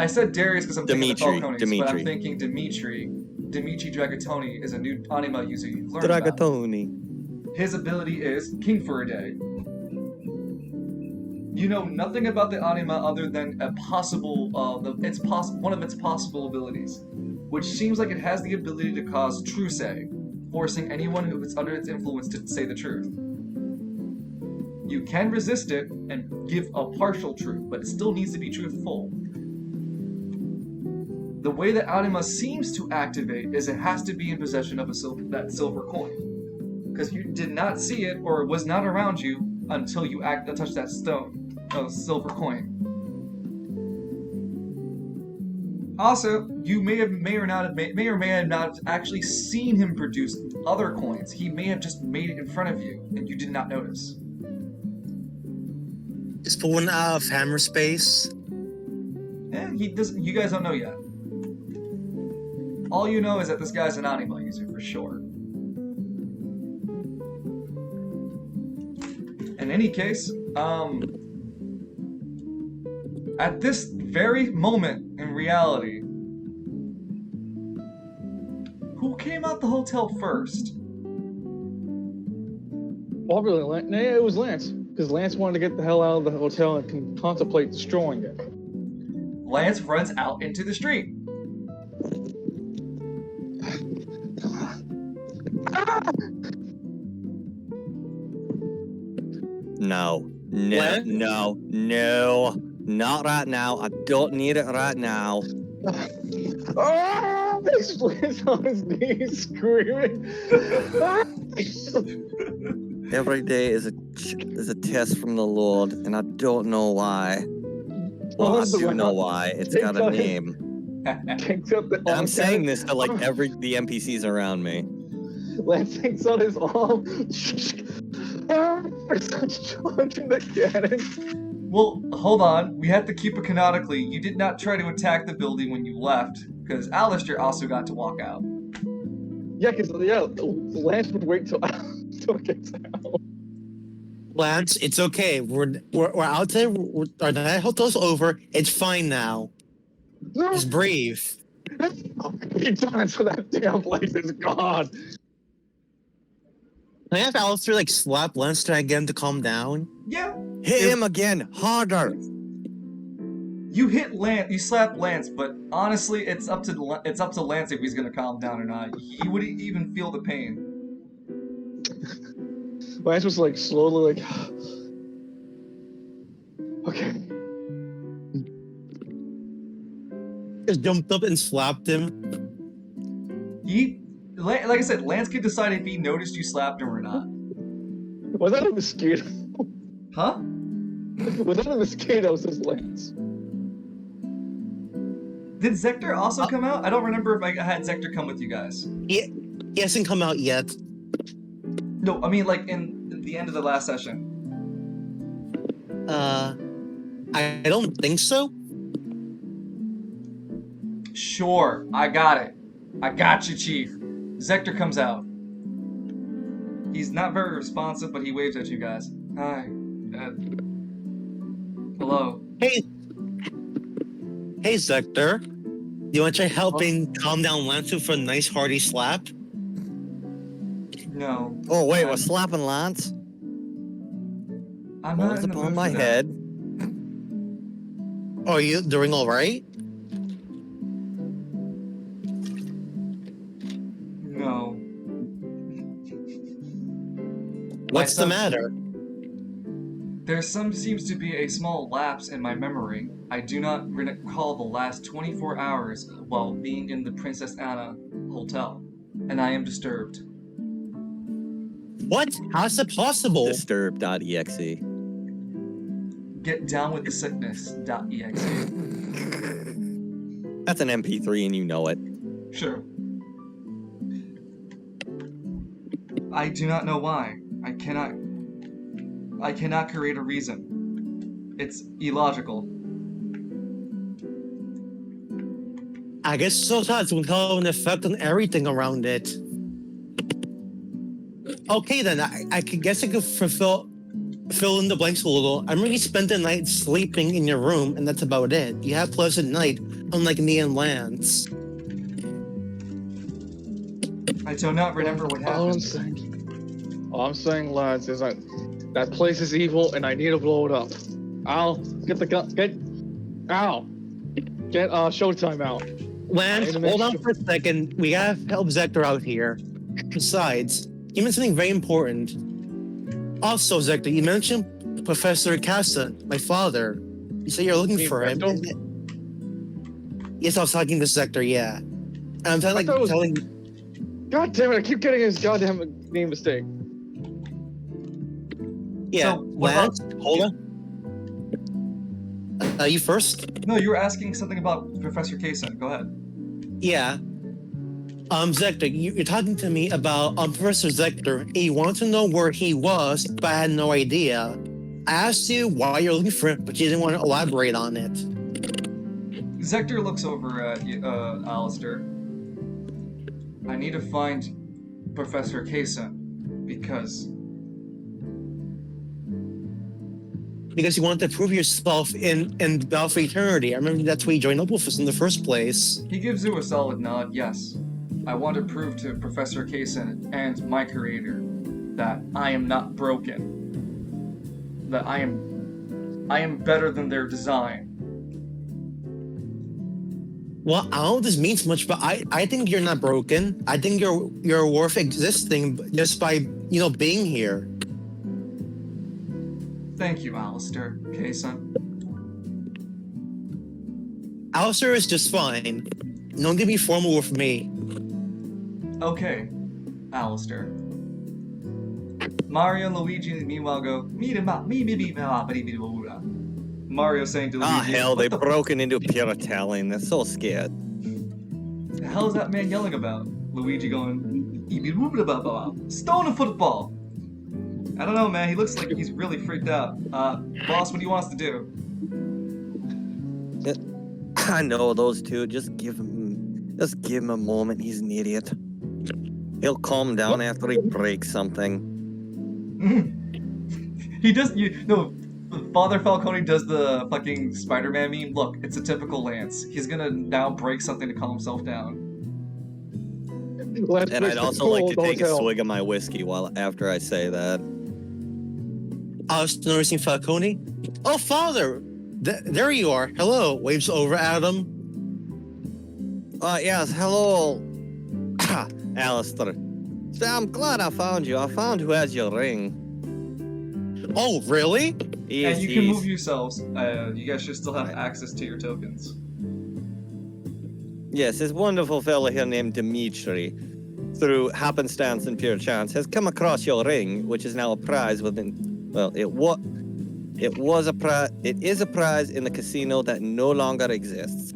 Speaker 2: said Darius because I'm thinking of Falcones, but I'm thinking Dimitri. Dimitri Dragatoni is a new anima user you've learned
Speaker 4: Dragatoni.
Speaker 2: about. His ability is King for a Day. You know nothing about the anima other than a possible, one of its possible abilities, which seems like it has the ability to cause truce, forcing anyone who is under its influence to say the truth. You can resist it and give a partial truth, but it still needs to be truthful. The way that anima seems to activate is it has to be in possession of that silver coin. Because you did not see it or it was not around you until you touched that silver coin. Also, you may or may have not actually seen him produce other coins. He may have just made it in front of you and you did not notice.
Speaker 1: Is pulling out of hammer space?
Speaker 2: He doesn't. You guys don't know yet. All you know is that this guy's an anima user for sure. In any case, at this very moment in reality, who came out the hotel first?
Speaker 3: Probably it was Lance, because Lance wanted to get the hell out of the hotel and can contemplate destroying it.
Speaker 2: Lance runs out into the street.
Speaker 4: No,
Speaker 1: What?
Speaker 4: no, not right now. I don't need it right now.
Speaker 3: Oh, he splits on his knees, screaming.
Speaker 4: Every day is a test from the Lord, and I don't know why. Well, I do know why. It's got a name. I'm saying this to like the NPCs around me.
Speaker 3: Lance takes out his arm. Starts charging the cannon.
Speaker 2: Well, hold on. We have to keep it canonically. You did not try to attack the building when you left, because Alistair also got to walk out.
Speaker 3: Yeah, because Lance would wait till it gets out.
Speaker 1: Lance, it's okay. We're out there. Our night hotel's over. It's fine now.
Speaker 3: No,
Speaker 1: Just breathe.
Speaker 3: he done it so that damn place is gone.
Speaker 1: Can I have Alistair like slap Lance to get him to calm down?
Speaker 2: Yeah.
Speaker 4: Hit him again, harder.
Speaker 2: You hit Lance, you slapped Lance, but honestly, it's up to Lance if he's gonna calm down or not. He wouldn't even feel the pain.
Speaker 3: Lance was like slowly like, okay.
Speaker 1: Just jumped up and slapped him.
Speaker 2: Like I said, Lance could decide if he noticed you slapped him or not.
Speaker 3: Was that a mosquito?
Speaker 2: Huh?
Speaker 3: Was that a mosquito, says Lance?
Speaker 2: Did Zector also come out? I don't remember if I had Zector come with you guys.
Speaker 1: He hasn't come out yet.
Speaker 2: No, I mean like in the end of the last session.
Speaker 1: I don't think so.
Speaker 2: Sure, I got it. I got you, Chief. Zector comes out. He's not very responsive, but he waves at you guys. Hi. Hello.
Speaker 1: Hey, Zector. Do you want to try helping calm down Lance for a nice hearty slap?
Speaker 2: No.
Speaker 4: Oh wait, we're slapping Lance.
Speaker 2: I'm not
Speaker 4: Balls
Speaker 2: in the mood
Speaker 4: upon
Speaker 2: for
Speaker 4: my
Speaker 2: that.
Speaker 4: head.
Speaker 1: Are you doing all right?
Speaker 2: No.
Speaker 1: What's the matter?
Speaker 2: There seems to be a small lapse in my memory. I do not recall the last 24 hours while being in the Princess Anna hotel, and I am disturbed.
Speaker 1: What? How's that possible?
Speaker 4: Disturb.exe.
Speaker 2: Get down with the sickness.exe.
Speaker 4: That's an MP3 and you know it.
Speaker 2: Sure. I do not know why. I cannot create a reason. It's illogical.
Speaker 1: I guess sometimes will have an effect on everything around it. Okay then, I guess I could fill in the blanks a little. I remember you spent the night sleeping in your room, and that's about it. You had a pleasant night, unlike me and Lance.
Speaker 2: I do not remember what happened.
Speaker 3: All I'm saying, lads, is that place is evil and I need to blow it up. Al, get the gun. Get Showtime out.
Speaker 1: Lance, hold on for a second. We gotta help Zector out here. Besides, you mentioned something very important. Also, Zector, you mentioned Professor Casa, my father. You say you're looking for him. Yes, I was talking to Zector, yeah. And I'm telling.
Speaker 3: God damn it, I keep getting his goddamn name mistake.
Speaker 1: Yeah,
Speaker 2: So, what
Speaker 1: Lance, hold on. You first?
Speaker 2: No, you were asking something about Professor Kaysen. Go ahead.
Speaker 1: Yeah. Zector, you're talking to me about Professor Zector. You want to know where he was, but I had no idea. I asked you why you're looking for him, but you didn't want to elaborate on it.
Speaker 2: Zector looks over at Alistair. I need to find Professor Kaysen because
Speaker 1: you wanted to prove yourself in Battle for Eternity. I remember that's why you joined up with us in the first place.
Speaker 2: he gives you a solid nod. Yes, I want to prove to Professor Kaysen and my creator that I am not broken. That I am better than their design.
Speaker 1: Well, I don't know if this means much, but I think you're not broken. I think you're worth existing just by being here.
Speaker 2: Thank you, Alistair Kaysen.
Speaker 1: Alistair is just fine. Don't get me formal with me.
Speaker 2: Okay, Alistair. Mario and Luigi meanwhile go Mario saying to Luigi,
Speaker 4: Ah, hell,
Speaker 2: "What
Speaker 4: they've
Speaker 2: the
Speaker 4: broken into pure Italian. They're so scared.
Speaker 2: The hell is that man yelling about?" Luigi going, "Stone a football." I don't know, man. He looks like he's really freaked out. Boss, what do you want us to do?
Speaker 4: I know those two. Just give him a moment. He's an idiot. He'll calm down after he breaks something.
Speaker 2: He does. Father Falcone does the fucking Spider-Man meme. Look, it's a typical Lance. He's gonna now break something to calm himself down.
Speaker 4: And I'd also like to take a swig of my whiskey after I say that.
Speaker 1: I was noticing Falcone. Oh, Father! There you are. Hello. Waves over at him.
Speaker 4: Yes, hello. Alistair. So I'm glad I found you. I found who has your ring.
Speaker 1: Oh, really?
Speaker 2: And you can move yourselves. You guys should still have access to your tokens.
Speaker 4: Yes, this wonderful fellow here named Dimitri, through happenstance and pure chance, has come across your ring, which is now a prize within... Well, it is a prize in the casino that no longer exists.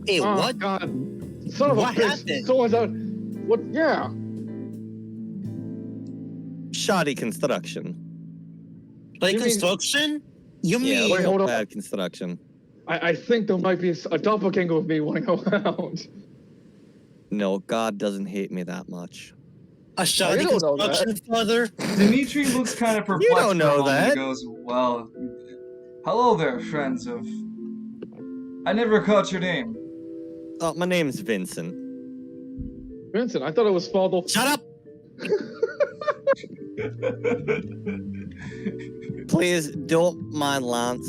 Speaker 1: Hey, what?
Speaker 3: God. Son of
Speaker 1: What
Speaker 3: a bitch.
Speaker 1: happened?
Speaker 3: Someone's out. What? Yeah.
Speaker 4: Shoddy construction.
Speaker 1: Like
Speaker 3: You mean-
Speaker 1: construction? You
Speaker 4: Yeah,
Speaker 1: mean...
Speaker 3: Wait, hold on.
Speaker 4: bad construction.
Speaker 3: I think there might be a doppelganger of me running around.
Speaker 4: No, God doesn't hate me that much.
Speaker 1: A shoddy
Speaker 3: I don't know
Speaker 1: construction, Father?
Speaker 2: Dimitri looks kind of perplexed.
Speaker 4: You don't know
Speaker 2: for a moment.
Speaker 4: that.
Speaker 2: He goes, well, hello there, friends of... I never caught your name.
Speaker 4: Oh, my name's Vincent.
Speaker 3: Vincent, I thought it was Father.
Speaker 1: Shut up!
Speaker 4: Please don't mind Lance.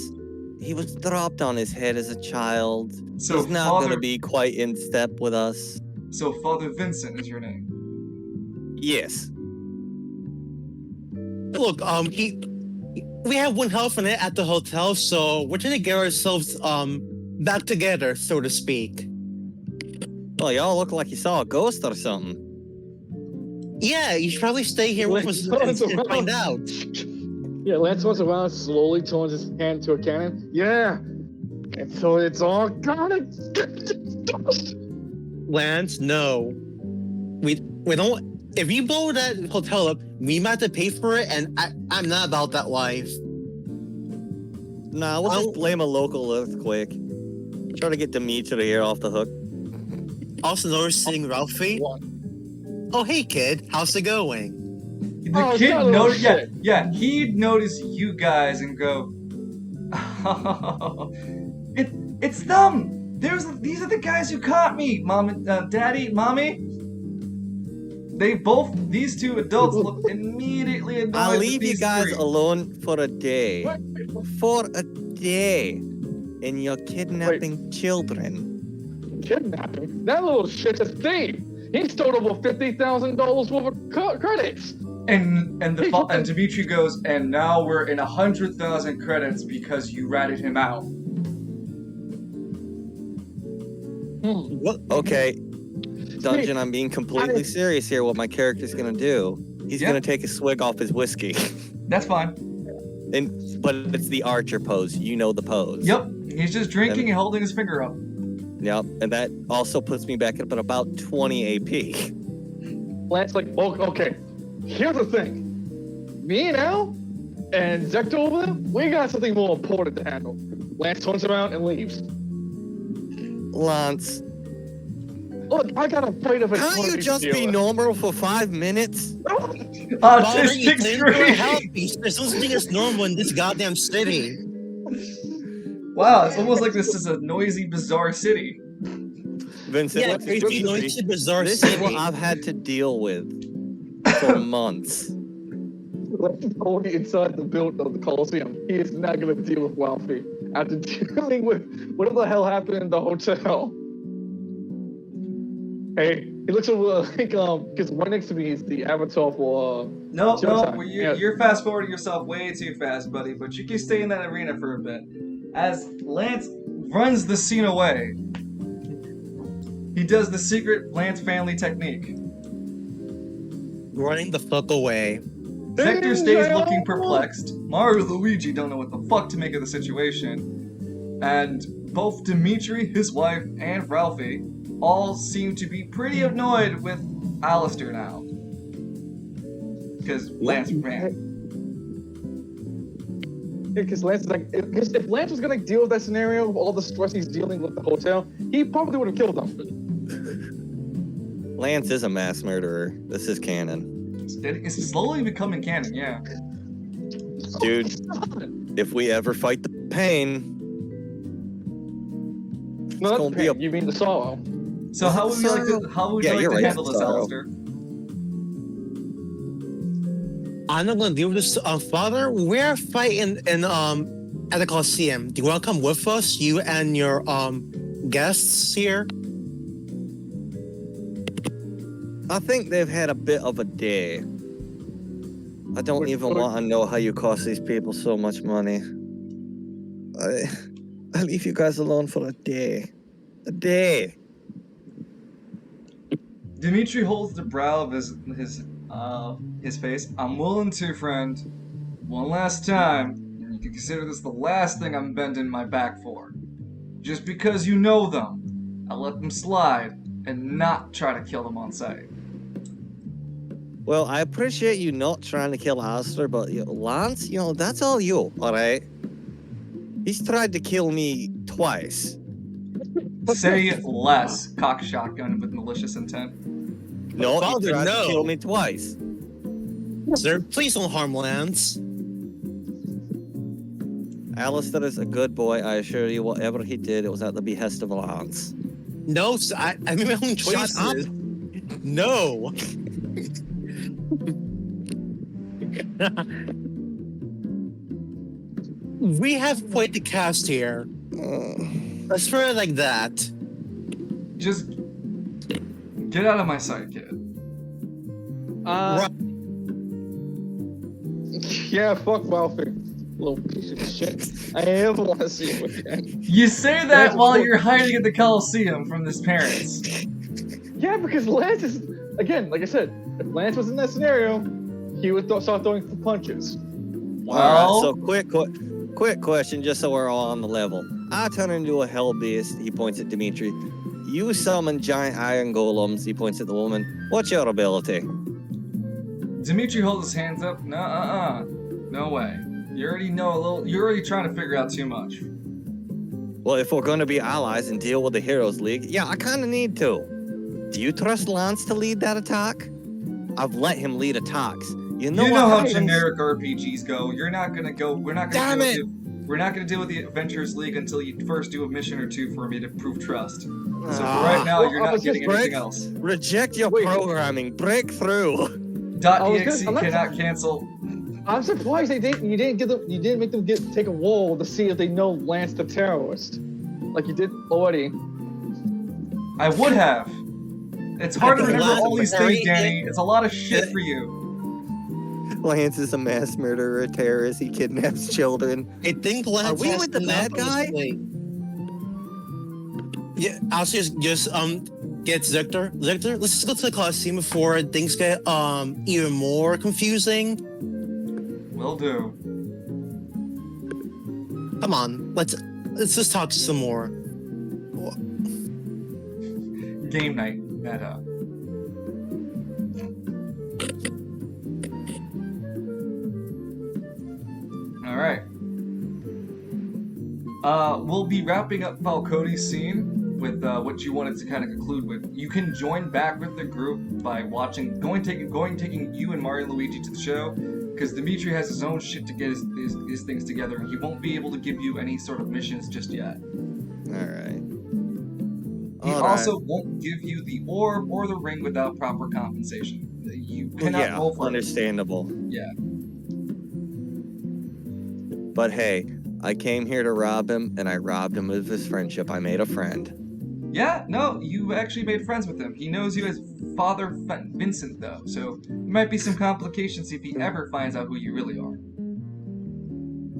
Speaker 4: He was dropped on his head as a child.
Speaker 2: So
Speaker 4: He's not
Speaker 2: Father-
Speaker 4: going to be quite in step with us.
Speaker 2: So Father Vincent is your name.
Speaker 4: Yes.
Speaker 1: Look, we have one health in it at the hotel, so we're trying to get ourselves, back together, so to speak.
Speaker 4: Well, y'all look like you saw a ghost or something.
Speaker 1: Yeah, you should probably stay here with us and find out.
Speaker 3: Yeah, Lance walks around, slowly turns his hand to a cannon. Yeah. And so it's all gonna get dust.
Speaker 1: Lance, no. We don't... If you blow that hotel up, we might have to pay for it, and I'm not about that life.
Speaker 4: Nah, we'll just blame a local earthquake. Try to get Dimitri here off the hook.
Speaker 1: Also noticing Ralphie. Oh, hey, kid. How's it going?
Speaker 2: The
Speaker 3: Oh,
Speaker 2: kid
Speaker 3: son of a
Speaker 2: noticed,
Speaker 3: shit.
Speaker 2: yeah, he'd notice you guys and go, it's them. These are the guys who caught me, Mom and Daddy, Mommy. These two adults look immediately annoyed.
Speaker 4: I'll
Speaker 2: with
Speaker 4: leave you
Speaker 2: these
Speaker 4: guys
Speaker 2: three.
Speaker 4: alone for a day.
Speaker 3: What?
Speaker 4: For a day. And you're kidnapping children.
Speaker 3: Kidnapping? That little shit's a thief. He stole over $50,000 worth of credits.
Speaker 2: And Dimitri goes, and now we're in 100,000 credits because you ratted him out.
Speaker 1: What?
Speaker 4: Okay, Dungeon, I'm being completely serious here. What my character's gonna do? He's
Speaker 2: Yeah.
Speaker 4: gonna take a swig off his whiskey,
Speaker 2: That's fine.
Speaker 4: but it's the Archer pose. You know the pose.
Speaker 2: Yep. He's just drinking and holding his finger up.
Speaker 4: Yep, and that also puts me back at about 20 AP.
Speaker 3: Lance like, oh, okay, here's the thing. Me and Al and Zector over there, we got something more important to handle. Lance turns around and leaves.
Speaker 4: Lance,
Speaker 3: Look, I got a fight of a
Speaker 4: can't you just be normal for 5 minutes?
Speaker 1: Father, you
Speaker 2: Autistic
Speaker 1: claim you're
Speaker 2: scream.
Speaker 1: healthy. There's no such thing as normal in this goddamn city.
Speaker 2: Wow, it's almost like this is a noisy, bizarre city.
Speaker 4: Vincent,
Speaker 1: Yeah,
Speaker 4: what's
Speaker 1: crazy,
Speaker 4: this?
Speaker 1: noisy, bizarre
Speaker 4: This is
Speaker 1: city.
Speaker 4: what I've had to deal with for months.
Speaker 3: Lance is already inside the build of the Coliseum. He is not going to deal with Ralphie after dealing with whatever the hell happened in the hotel. Hey, he looks over like because right next to me is the avatar for
Speaker 2: No,
Speaker 3: Showtime.
Speaker 2: well,
Speaker 3: Yeah.
Speaker 2: you're fast forwarding yourself way too fast, buddy, but you can stay in that arena for a bit. As Lance runs the scene away, he does the secret Lance family technique.
Speaker 1: Running the fuck away.
Speaker 2: Vector stays looking perplexed. Mario and Luigi don't know what the fuck to make of the situation. And both Dimitri, his wife, and Ralphie all seem to be pretty annoyed with Alistair now. Because Lance ran.
Speaker 3: because Lance is like, if Lance was gonna deal with that scenario, with all the stress he's dealing with the hotel, he probably would have killed them.
Speaker 4: Lance is a mass murderer. This is canon.
Speaker 2: It's slowly becoming canon, yeah.
Speaker 4: Dude, if we ever fight the pain,
Speaker 3: No,
Speaker 4: gonna
Speaker 3: that's
Speaker 4: be a-
Speaker 3: pain. You mean the sorrow?
Speaker 2: So how would you like to
Speaker 4: Yeah, you're right,
Speaker 2: handle this,
Speaker 4: Sorrow.
Speaker 2: Alistair?
Speaker 1: I'm not gonna deal with this. Father, we're fighting in at the Coliseum. Do you want to come with us, you and your guests here?
Speaker 4: I think they've had a bit of a day. I don't even want to know how you cost these people so much money. I'll leave you guys alone for a day. A day.
Speaker 2: Dimitri holds the brow of his face. I'm willing to, friend. One last time. You can consider this the last thing I'm bending my back for. Just because you know them, I'll let them slide and not try to kill them on sight.
Speaker 4: Well, I appreciate you not trying to kill Alistair, but Lance, that's all you, alright? He's tried to kill me twice.
Speaker 2: Say less, cock shotgun with malicious intent.
Speaker 4: No,
Speaker 1: Father,
Speaker 4: he tried
Speaker 1: no.
Speaker 4: to kill me twice.
Speaker 1: Sir, please don't harm Lance.
Speaker 4: Alistair is a good boy, I assure you. Whatever he did, it was at the behest of Lance.
Speaker 1: No, sir, I made my own choices.
Speaker 4: Shut up.
Speaker 1: No. We have quite the cast here. Let's put it like that.
Speaker 2: Just get out of my sight, kid.
Speaker 3: Yeah, fuck Ralphie. Little piece of shit. I never want to see him again.
Speaker 2: You say that while you're hiding at the Coliseum from his parents.
Speaker 3: Yeah, because Lance is, again, like I said, if Lance was in that scenario, he would start throwing punches.
Speaker 2: Well,
Speaker 4: Alright, so quick question, just so we're all on the level. I turn into a hell beast, he points at Dimitri. You summon giant iron golems, he points at the woman. What's your ability?
Speaker 2: Dimitri holds his hands up. No way. You already know a little. You're already trying to figure out too much.
Speaker 4: Well, if we're gonna be allies and deal with the Heroes League, yeah, I kinda need to. Do you trust Lance to lead that attack? I've let him lead attacks. You know what
Speaker 2: how
Speaker 4: happens?
Speaker 2: generic RPGs go. You're not gonna go. We're not gonna.
Speaker 4: Damn
Speaker 2: deal
Speaker 4: it!
Speaker 2: With we're not gonna deal with the Adventurers League until you first do a mission or two for me to prove trust. So for right now, you're not getting anything else.
Speaker 4: Reject your
Speaker 3: Wait.
Speaker 4: programming. Break through.
Speaker 2: .exe
Speaker 3: I'm not-
Speaker 2: cannot cancel.
Speaker 3: I'm surprised you didn't make them take a roll to see if they know Lance the terrorist, like you did already.
Speaker 2: I would have. It's hard to
Speaker 1: think
Speaker 2: remember
Speaker 1: Lance
Speaker 2: all these
Speaker 1: is
Speaker 2: things,
Speaker 1: very-
Speaker 2: Danny. It's a lot of shit for you.
Speaker 4: Lance is a mass murderer, a terrorist. He kidnaps children.
Speaker 1: I think Lance
Speaker 4: Are we
Speaker 1: has
Speaker 4: with the
Speaker 1: enough
Speaker 4: bad
Speaker 1: on his
Speaker 4: guy?
Speaker 1: plate. Yeah, I'll just get Zector. Zector, let's just go to the Coliseum before things get even more confusing.
Speaker 2: Will do.
Speaker 1: Come on, let's just talk some more.
Speaker 2: Game night meta. All right. We'll be wrapping up Falcone's scene with what you wanted to kind of conclude with. You can join back with the group by taking you and Mario and Luigi to the show, because Dimitri has his own shit to get his things together, and he won't be able to give you any sort of missions just yet.
Speaker 4: Alright.
Speaker 2: He also won't give you the orb or the ring without proper compensation. You cannot roll for it.
Speaker 4: Understandable.
Speaker 2: Yeah.
Speaker 4: But hey, I came here to rob him, and I robbed him of his friendship. I made a friend.
Speaker 2: Yeah, no, you actually made friends with him. He knows you as Father Vincent, though, so there might be some complications if he ever finds out who you really are.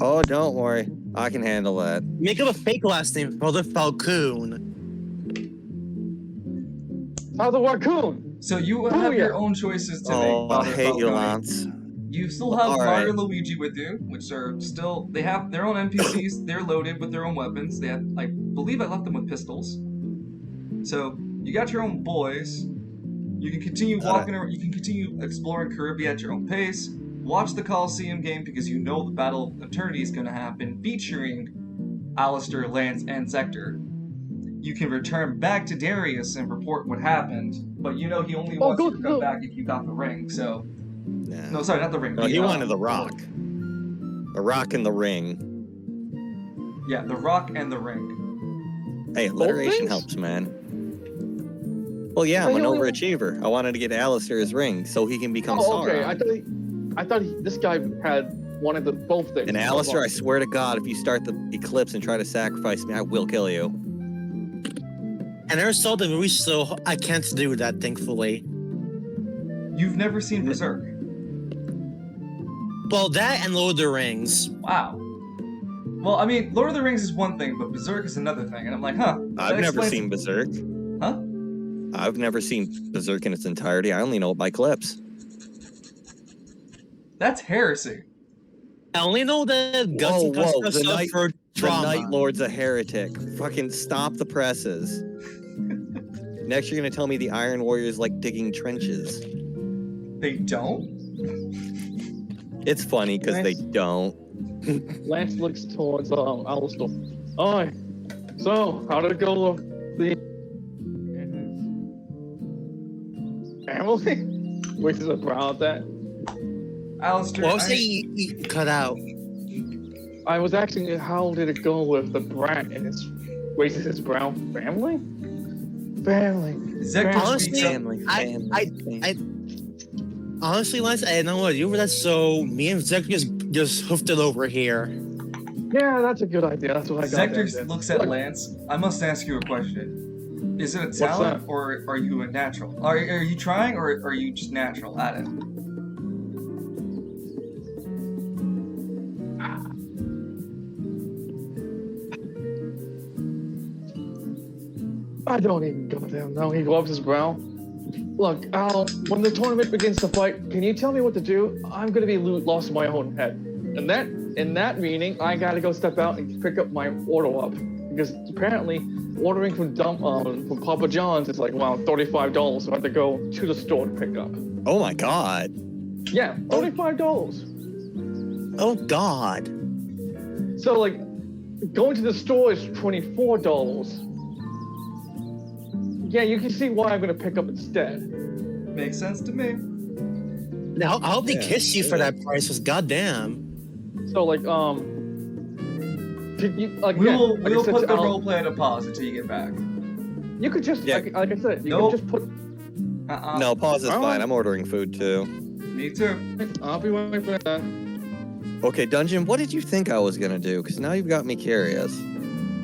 Speaker 4: Oh, don't worry. I can handle that.
Speaker 1: Make up a fake last name, Brother Falcone.
Speaker 3: Father Raccoon.
Speaker 2: So you have your own choices to make,
Speaker 4: Oh, I
Speaker 2: Father
Speaker 4: hate you,
Speaker 2: Falcone.
Speaker 4: Lance.
Speaker 2: You still have
Speaker 4: All
Speaker 2: Mario
Speaker 4: right.
Speaker 2: and Luigi with you, which are still, they have their own NPCs, they're loaded with their own weapons. They have, I believe I left them with pistols. So, you got your own boys. You can continue walking around, you can continue exploring Caribbean at your own pace. watch the Coliseum game because you know the Battle of Eternity is going to happen, featuring Alistair, Lance, and Zector. You can return back to Darius and report what happened, but you know he only wants you to come back if you got the ring, so...
Speaker 4: Nah.
Speaker 2: No, sorry, not the ring.
Speaker 4: No, he wanted the rock. The rock and the ring.
Speaker 2: Yeah, the rock and the ring.
Speaker 4: Hey, alliteration helps, man. Well, yeah, I'm an overachiever. I wanted to get Alistair's ring so he can become Sauron.
Speaker 3: Okay, I thought this guy had wanted both things.
Speaker 4: And Alistair, I swear to God, if you start the eclipse and try to sacrifice me, I will kill you.
Speaker 1: I never saw the movie, so I can't do that, thankfully.
Speaker 2: You've never seen Berserk?
Speaker 1: Well, that and Lord of the Rings.
Speaker 2: Wow. Well, I mean, Lord of the Rings is one thing, but Berserk is another thing. And I'm like, huh.
Speaker 4: I've never seen Berserk.
Speaker 2: Huh?
Speaker 4: I've never seen Berserk in its entirety. I only know it by clips.
Speaker 2: That's heresy.
Speaker 1: I only know that Guts and Custer suffered trauma.
Speaker 4: The Night Lord's a heretic. Fucking stop the presses. Next, you're gonna tell me the Iron Warriors like digging trenches.
Speaker 2: They don't?
Speaker 4: It's funny because they don't.
Speaker 3: Lance looks towards Alistair. Oh, so how did it go with the family? Raises a brow at that.
Speaker 2: Alistair,
Speaker 1: What was he cut out?
Speaker 3: I was asking you, how did it go with the brat and his raises his brow. Family? Family.
Speaker 2: Zector
Speaker 1: Honestly,
Speaker 2: speaks up.
Speaker 1: Honestly, Lance, I didn't know what to do with that, so me and Zector just hoofed it over here.
Speaker 3: Yeah, that's a good idea. That's what I got.
Speaker 2: Zector looks at Lance. I must ask you a question. Is it a talent or are you a natural? Are you trying or are you just natural at it?
Speaker 3: I don't even goddamn know. He gloves his brow. Look, when the tournament begins to fight, can you tell me what to do? I'm gonna be lost in my own head. And in that meaning, I gotta go step out and pick up my order up. Because apparently, ordering from Papa John's is like, wow, $35. So I have to go to the store to pick up.
Speaker 4: Oh my God.
Speaker 3: Yeah, $35.
Speaker 1: Oh God.
Speaker 3: So like, going to the store is $24. Yeah, you can see why I'm gonna pick up instead.
Speaker 2: Makes sense to me.
Speaker 1: Now, I hope they kiss you for that price, because goddamn.
Speaker 3: So like, could you like?
Speaker 2: We'll
Speaker 3: said
Speaker 2: put
Speaker 3: to
Speaker 2: the
Speaker 3: Al,
Speaker 2: roleplay at a pause until you get back.
Speaker 3: You could just like I said, you
Speaker 2: Nope.
Speaker 3: could just put.
Speaker 4: No, pause is fine. I'm ordering food too.
Speaker 2: Me too.
Speaker 3: I'll be waiting for that.
Speaker 4: Okay, Dungeon, what did you think I was gonna do? Because now you've got me curious.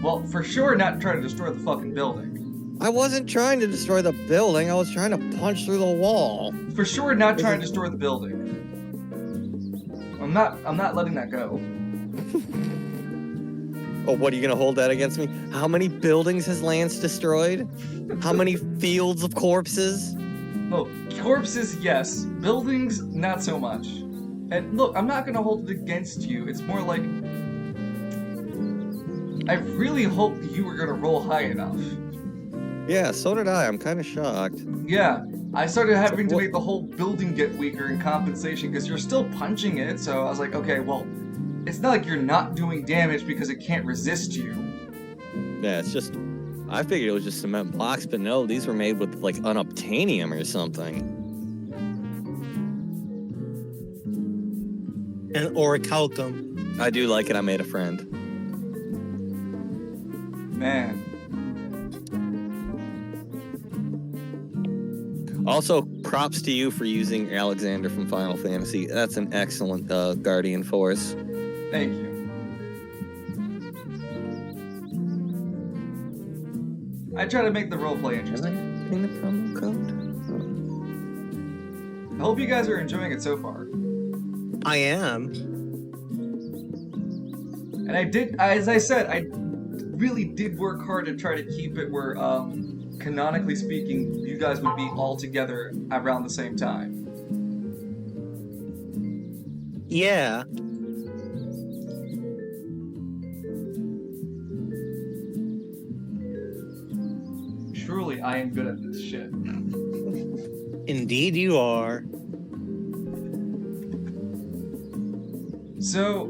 Speaker 2: Well, for sure not try to destroy the fucking building.
Speaker 4: I wasn't trying to destroy the building. I was trying to punch through the wall.
Speaker 2: For sure not trying to destroy the building. I'm not letting that go.
Speaker 4: Oh, what, are you gonna hold that against me? How many buildings has Lance destroyed? How many fields of corpses?
Speaker 2: Look, corpses, yes. Buildings, not so much. And look, I'm not gonna hold it against you. It's more like I really hoped you were gonna roll high enough.
Speaker 4: Yeah, so did I. I'm kind of shocked.
Speaker 2: Yeah, I started having to make the whole building get weaker in compensation because you're still punching it. So I was like, okay, well, it's not like you're not doing damage because it can't resist you.
Speaker 4: Yeah, it's just... I figured it was just cement blocks, but no, these were made with, like, unobtainium or something.
Speaker 1: And orichalcum.
Speaker 4: I do like it. I made a friend.
Speaker 2: Man.
Speaker 4: Also, props to you for using Alexander from Final Fantasy. That's an excellent Guardian Force.
Speaker 2: Thank you. I try to make the roleplay interesting.
Speaker 4: In the promo code?
Speaker 2: I hope you guys are enjoying it so far.
Speaker 1: I am.
Speaker 2: And I did, as I said, I really did work hard to try to keep it where, canonically speaking, you guys would be all together around the same time.
Speaker 1: Yeah.
Speaker 2: Truly, I am good at this shit.
Speaker 1: Indeed you are.
Speaker 2: So,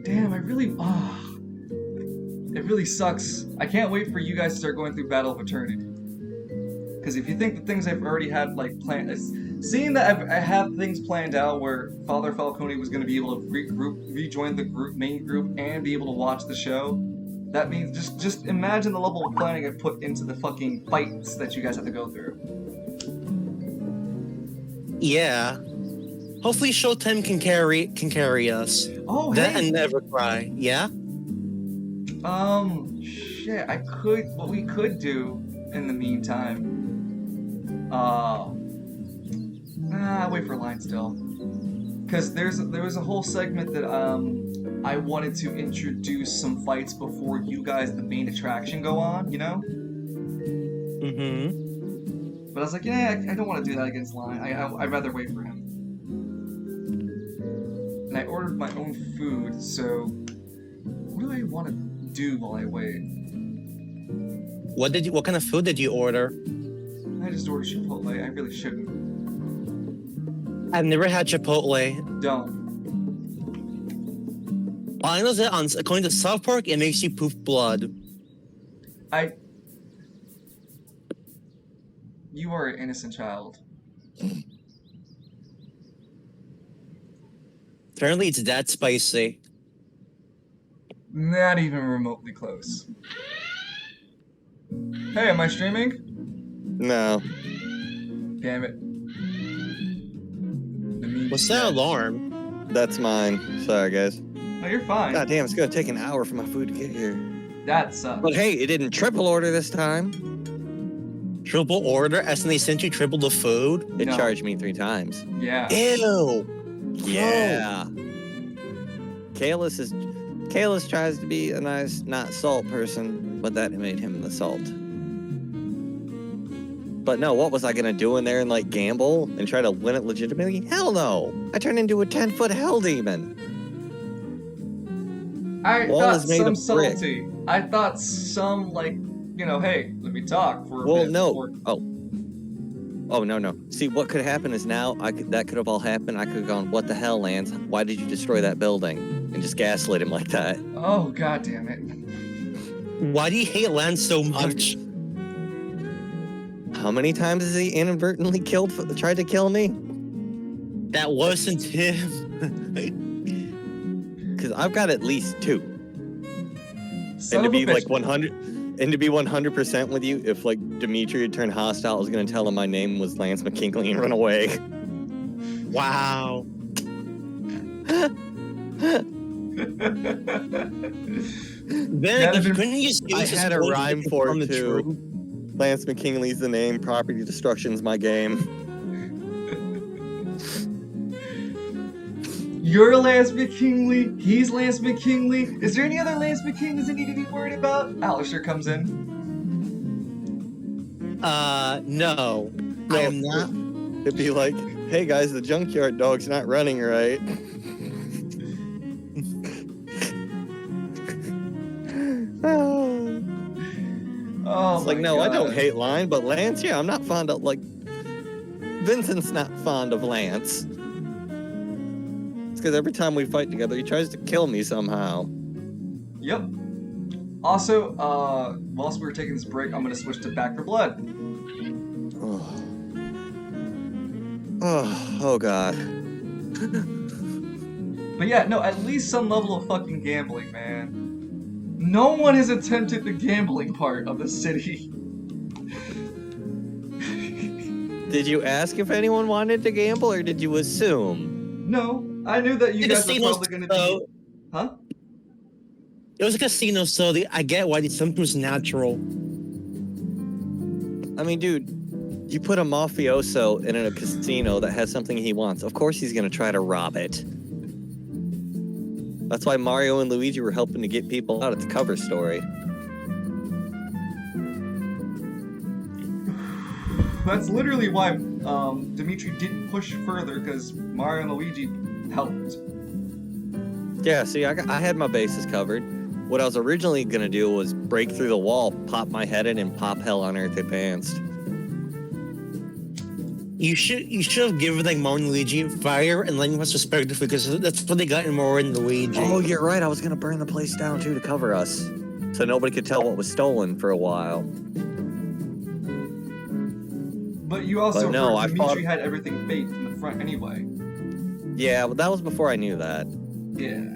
Speaker 2: damn, it really sucks. I can't wait for you guys to start going through Battle of Eternity. Because if you think the things I've already had, like, planned... Seeing that I have things planned out where Father Falcone was going to be able to rejoin the main group and be able to watch the show, that means just imagine the level of planning I put into the fucking fights that you guys have to go through.
Speaker 1: Yeah. Hopefully Showtime can carry us.
Speaker 2: Oh,
Speaker 1: That
Speaker 2: hey!
Speaker 1: and Never Cry. Yeah?
Speaker 2: Shit, what we could do in the meantime, wait for line still. Because there was a whole segment that, I wanted to introduce some fights before you guys, the main attraction, go on, you know?
Speaker 1: Mm-hmm.
Speaker 2: But I was like, yeah, I don't want to do that against Line. I'd rather wait for him. And I ordered my own food, so what do I want to do while I wait?
Speaker 1: What kind of food did you order?
Speaker 2: I just ordered Chipotle. I really shouldn't.
Speaker 1: I've never had Chipotle.
Speaker 2: Don't.
Speaker 1: All I know is that according to South Park, it makes you poof blood.
Speaker 2: You are an innocent child.
Speaker 1: Apparently, it's that spicy.
Speaker 2: Not even remotely close. Hey, am I streaming?
Speaker 4: No.
Speaker 2: Damn it.
Speaker 1: What's that alarm?
Speaker 4: That's mine. Sorry, guys.
Speaker 2: No, you're fine.
Speaker 4: God damn, it's gonna take an hour for my food to get here.
Speaker 2: That sucks.
Speaker 4: But hey, it didn't triple order this time.
Speaker 1: Triple order? As in they sent you triple the food?
Speaker 4: It
Speaker 2: No.
Speaker 4: charged me 3 times.
Speaker 2: Yeah.
Speaker 1: Ew!
Speaker 4: Yeah. Kalis tries to be a nice, not salt person, but that made him the salt. But no, what was I gonna do in there and like gamble and try to win it legitimately? Hell no! I turned into a 10-foot hell demon.
Speaker 2: I
Speaker 4: Wall
Speaker 2: thought
Speaker 4: is made
Speaker 2: some
Speaker 4: of brick.
Speaker 2: salty. I thought some, like, you know, hey, let me talk for a
Speaker 4: Well,
Speaker 2: bit.
Speaker 4: no. Oh, no. See, what could happen is now that could have all happened. I could have gone, what the hell, Lance? Why did you destroy that building? And just gaslit him like that.
Speaker 2: Oh, god damn it.
Speaker 1: Why do you hate Lance so much?
Speaker 4: How many times has he inadvertently tried to kill me?
Speaker 1: That wasn't him.
Speaker 4: Because I've got at least 2.
Speaker 2: Son
Speaker 4: And to
Speaker 2: of a
Speaker 4: be
Speaker 2: bitch.
Speaker 4: like 100, and to be 100% with you, if like Dimitri had turned hostile, I was gonna tell him my name was Lance McKinley and run away.
Speaker 1: Wow. Then
Speaker 2: That'd
Speaker 1: if you
Speaker 2: been-
Speaker 1: couldn't use
Speaker 4: I had a rhyme for
Speaker 1: from
Speaker 4: it
Speaker 1: the
Speaker 4: too.
Speaker 1: truth.
Speaker 4: Lance McKinley's the name. Property destruction's my game.
Speaker 2: You're Lance McKinley. He's Lance McKinley. Is there any other Lance McKinleys that need to be worried about? Alistair comes in.
Speaker 1: No. I am not.
Speaker 4: It'd be like, hey guys, the junkyard dog's not running right.
Speaker 2: Oh,
Speaker 4: It's like,
Speaker 2: my
Speaker 4: no, I don't
Speaker 2: God.
Speaker 4: hate Line, but Lance, yeah, I'm not fond of, like, Vincent's not fond of Lance. It's because every time we fight together, he tries to kill me somehow.
Speaker 2: Yep. Also, whilst we were taking this break, I'm gonna switch to Back for Blood.
Speaker 4: Oh God.
Speaker 2: But yeah, no, at least some level of fucking gambling, man. No one has attempted the gambling part of the city.
Speaker 4: Did you ask if anyone wanted to gamble, or did you assume?
Speaker 2: No, I knew that you
Speaker 1: The
Speaker 2: guys were
Speaker 1: casinos,
Speaker 2: probably gonna
Speaker 1: though.
Speaker 2: be... Huh?
Speaker 1: It was a casino, so I get why something was natural.
Speaker 4: I mean, dude, you put a mafioso in a casino that has something he wants. Of course he's gonna try to rob it. That's why Mario and Luigi were helping to get people out at the cover story.
Speaker 2: That's literally why Dimitri didn't push further, because Mario and Luigi helped.
Speaker 4: Yeah, see, I had my bases covered. What I was originally gonna do was break through the wall, pop my head in, and pop Hell on Earth Advanced.
Speaker 1: You should have given like Mario and Luigi fire and language perspective because that's what they got in Mario and Luigi.
Speaker 4: Oh, you're right. I was gonna burn the place down too to cover us, so nobody could tell what was stolen for a while.
Speaker 2: But you also
Speaker 4: But no,
Speaker 2: heard
Speaker 4: I
Speaker 2: Dimitri
Speaker 4: fought-
Speaker 2: had everything faked in the front anyway.
Speaker 4: Yeah, but that was before I knew that.
Speaker 2: Yeah.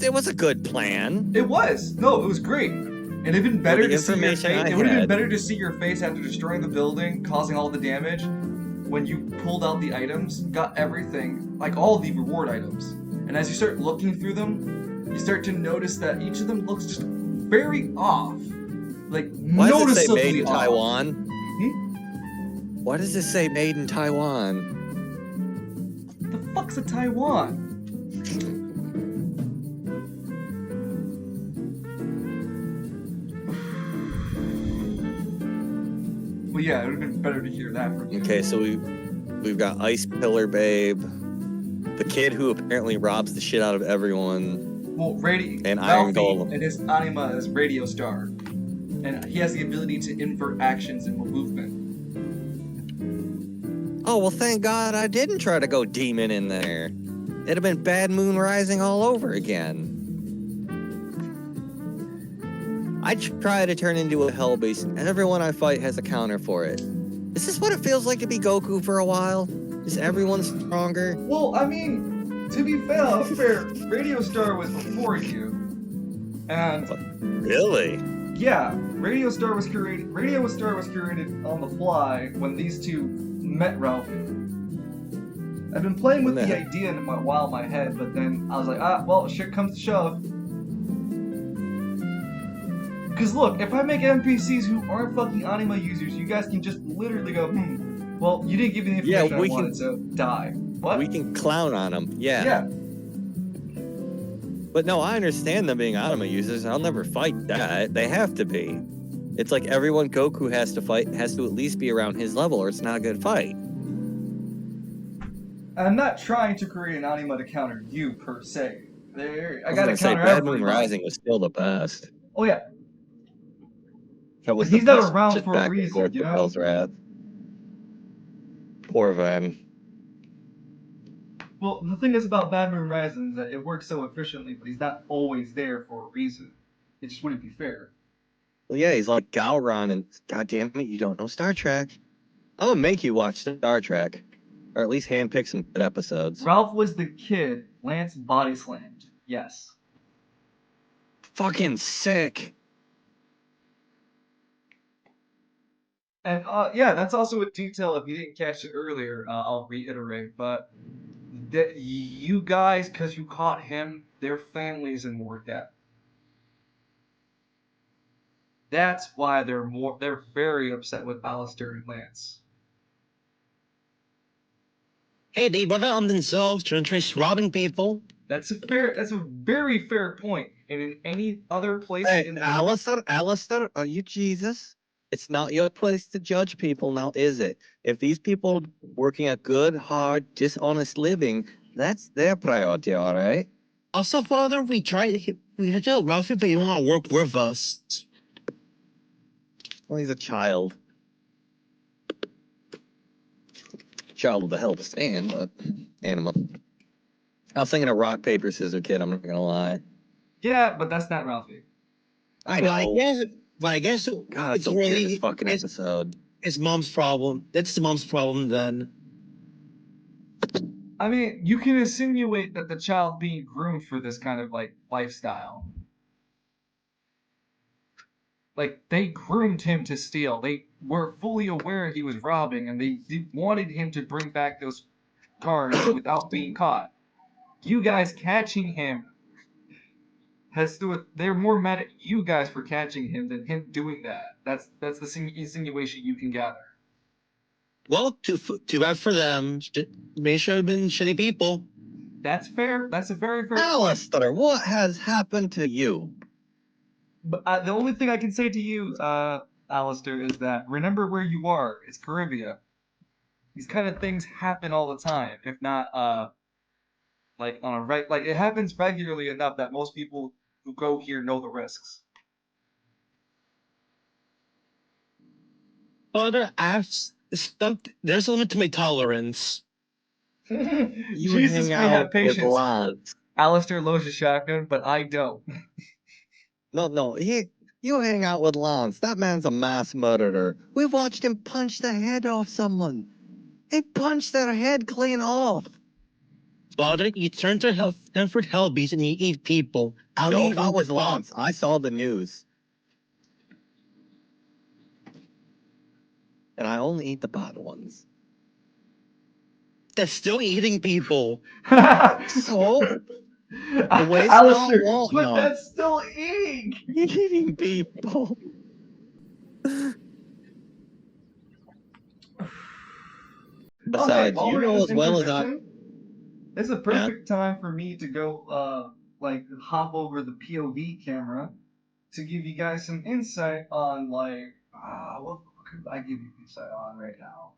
Speaker 4: It was a good plan.
Speaker 2: It was. No, it was great. And it'd been better
Speaker 4: the
Speaker 2: to see your face.
Speaker 4: information I
Speaker 2: It would have been
Speaker 4: had-
Speaker 2: better to see your face after destroying the building, causing all the damage, when you pulled out the items, got everything, like all the reward items. And as you start looking through them, you start to notice that each of them looks just very off. Like
Speaker 4: Why does it say
Speaker 2: noticeably
Speaker 4: made in
Speaker 2: off.
Speaker 4: Taiwan?
Speaker 2: Hmm?
Speaker 4: Why does it say made in Taiwan?
Speaker 2: The fuck's a Taiwan? Well, yeah, it would have been better to hear that from you.
Speaker 4: Okay, so we've got Ice Pillar Babe, the kid who apparently robs the shit out of everyone.
Speaker 2: Well,
Speaker 4: And Iron
Speaker 2: Ralphie
Speaker 4: Golem.
Speaker 2: and his anima is Radio Star, and he has the ability to invert actions and movement.
Speaker 4: Oh, well, thank God I didn't try to go demon in there. It'd have been Bad Moon Rising all over again. I try to turn into a Hell Beast, and everyone I fight has a counter for it. Is this what it feels like to be Goku for a while? Is everyone stronger?
Speaker 2: Well, I mean, to be fair, Radio Star was before you, and
Speaker 4: Really?
Speaker 2: yeah, Radio Star was created on the fly when these two met Ralphie. I've been playing with the
Speaker 4: No.
Speaker 2: idea in a while in my head, but then I was like, well, shit comes to shove. Because look, if I make NPCs who aren't fucking anima users, you guys can just literally go, well, you didn't give me the
Speaker 4: Yeah,
Speaker 2: information
Speaker 4: we
Speaker 2: I wanted, so die. What?
Speaker 4: We can clown on them,
Speaker 2: Yeah.
Speaker 4: But no, I understand them being anima users. I'll never fight that. They have to be. It's like everyone Goku has to fight has to at least be around his level, or it's not a good fight.
Speaker 2: I'm not trying to create an anima to counter you, per se. I
Speaker 4: was
Speaker 2: gotta
Speaker 4: gonna say,
Speaker 2: counter
Speaker 4: Bad Moon
Speaker 2: everybody.
Speaker 4: Rising was still the best.
Speaker 2: Oh yeah.
Speaker 4: That was
Speaker 2: He's
Speaker 4: the
Speaker 2: not
Speaker 4: best
Speaker 2: around
Speaker 4: shit
Speaker 2: for a
Speaker 4: back and
Speaker 2: reason,
Speaker 4: forth
Speaker 2: you
Speaker 4: with
Speaker 2: know?
Speaker 4: Hell's Wrath. Poor Van.
Speaker 2: Well, the thing is about Bad Moon Rising is that it works so efficiently, but he's not always there for a reason. It just wouldn't be fair.
Speaker 4: Well, yeah, he's like Gowron, and God damn it, you don't know Star Trek. I'm gonna make you watch Star Trek, or at least handpick some good episodes.
Speaker 2: Ralph was the kid Lance body slammed. Yes.
Speaker 4: Fucking sick.
Speaker 2: And yeah, that's also a detail. If you didn't catch it earlier, I'll reiterate. But that you guys, because you caught him, their families in more debt. That's why they're very upset with Alistair and Lance.
Speaker 1: Hey, they brought it on themselves to trace robbing people.
Speaker 2: That's a very fair point. And in any other place
Speaker 4: Hey,
Speaker 2: in the
Speaker 4: Alistair, are you Jesus? It's not your place to judge people now, is it? If these people working a good, hard, dishonest living, that's their priority, all right?
Speaker 1: Also, Father, we tried to tell Ralphie, but he didn't want to work with us.
Speaker 4: Well, he's a child. Child with a hell of a stand, but animal. I was thinking of rock, paper, scissors kid, I'm not gonna lie.
Speaker 2: Yeah, but that's not Ralphie.
Speaker 4: I
Speaker 1: But I
Speaker 4: know.
Speaker 1: guess
Speaker 4: God,
Speaker 1: it's
Speaker 4: don't get
Speaker 1: really
Speaker 4: this fucking episode.
Speaker 1: it's mom's problem. That's the mom's problem then.
Speaker 2: I mean, you can insinuate that the child being groomed for this kind of like lifestyle. Like they groomed him to steal. They were fully aware he was robbing, and they wanted him to bring back those cars without being caught. You guys catching him they're more mad at you guys for catching him than him doing that. That's the insinuation you can gather.
Speaker 1: Well, too bad for them. May should have been shitty people.
Speaker 2: That's fair. That's a very fair point.
Speaker 4: Alistair, what has happened to you?
Speaker 2: But the only thing I can say to you, Alistair, is that remember where you are. It's Caribbean. These kind of things happen all the time. If not, like on a like it happens regularly enough that most people who go here know the risks.
Speaker 1: Father, there's a limit to my tolerance.
Speaker 4: You
Speaker 2: Jesus
Speaker 4: hang
Speaker 2: may have
Speaker 4: out with
Speaker 2: patience.
Speaker 4: lads.
Speaker 2: Alistair loves a shotgun, but I don't.
Speaker 4: No, you hang out with Lance. That man's a mass murderer. We watched him punch the head off someone. He punched their head clean off.
Speaker 1: Father, you turn to Stanford Hellbeast and you eat people. I'll
Speaker 4: No,
Speaker 1: eat
Speaker 4: that was
Speaker 1: Lance.
Speaker 4: Lance. I saw the news. And I only eat the bad ones.
Speaker 1: That's still eating people.
Speaker 4: So? Waste
Speaker 2: Alistair,
Speaker 4: not, want
Speaker 2: but
Speaker 4: not.
Speaker 2: that's still eating.
Speaker 4: Eating people. Besides,
Speaker 2: while
Speaker 4: you
Speaker 2: we're in
Speaker 4: know
Speaker 2: this
Speaker 4: as well as I.
Speaker 2: intermission, it's a perfect time for me to go, like, hop over the POV camera to give you guys some insight on, like, what could I give you insight on right now?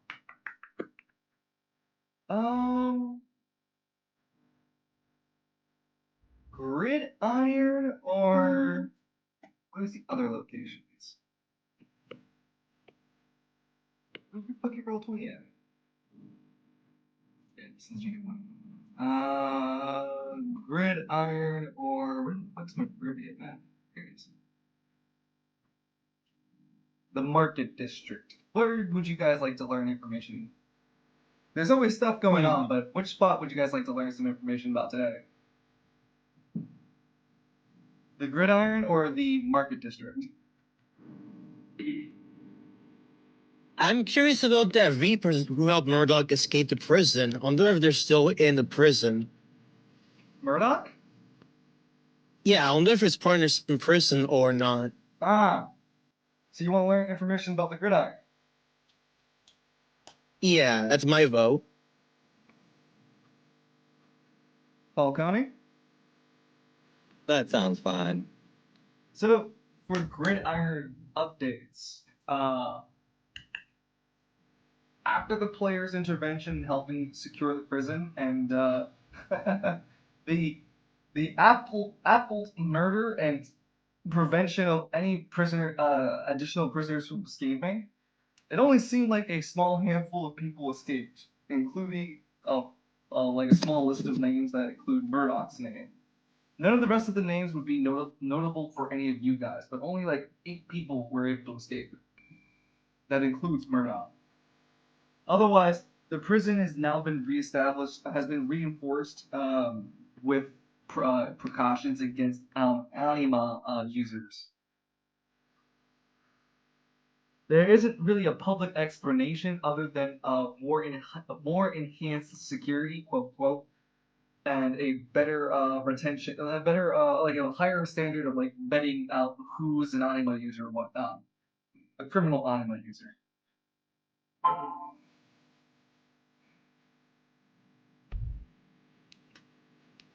Speaker 2: Gridiron or what is the other locations? Where the fuck you roll 20 at? Yeah, since you get one. Gridiron or where the fuck's my Caribbean map? Here it is. The Market District. Where would you guys like to learn information? There's always stuff going on, but which spot would you guys like to learn some information about today? The Gridiron or the Market District?
Speaker 1: I'm curious about that Reapers who helped Murdoch escape the prison. I wonder if they're still in the prison.
Speaker 2: Murdoch?
Speaker 1: Yeah, I wonder if his partner's in prison or not.
Speaker 2: Ah. So you want to learn information about the Gridiron?
Speaker 1: Yeah, that's my vote.
Speaker 2: Falcone?
Speaker 4: That sounds fine.
Speaker 2: So, for Gridiron updates, after the player's intervention in helping secure the prison and the Apple murder and prevention of any prisoner additional prisoners from escaping, it only seemed like a small handful of people escaped, including like a small list of names that include Murdoch's name. None of the rest of the names would be notable for any of you guys, but only like 8 people were able to escape. That includes Murdoch. Otherwise, the prison has now been reestablished, has been reinforced with precautions against anima users. There isn't really a public explanation other than more enhanced security, quote quote, and a better retention, a better like a higher standard of like vetting out who's an anima user and whatnot, a criminal anima user.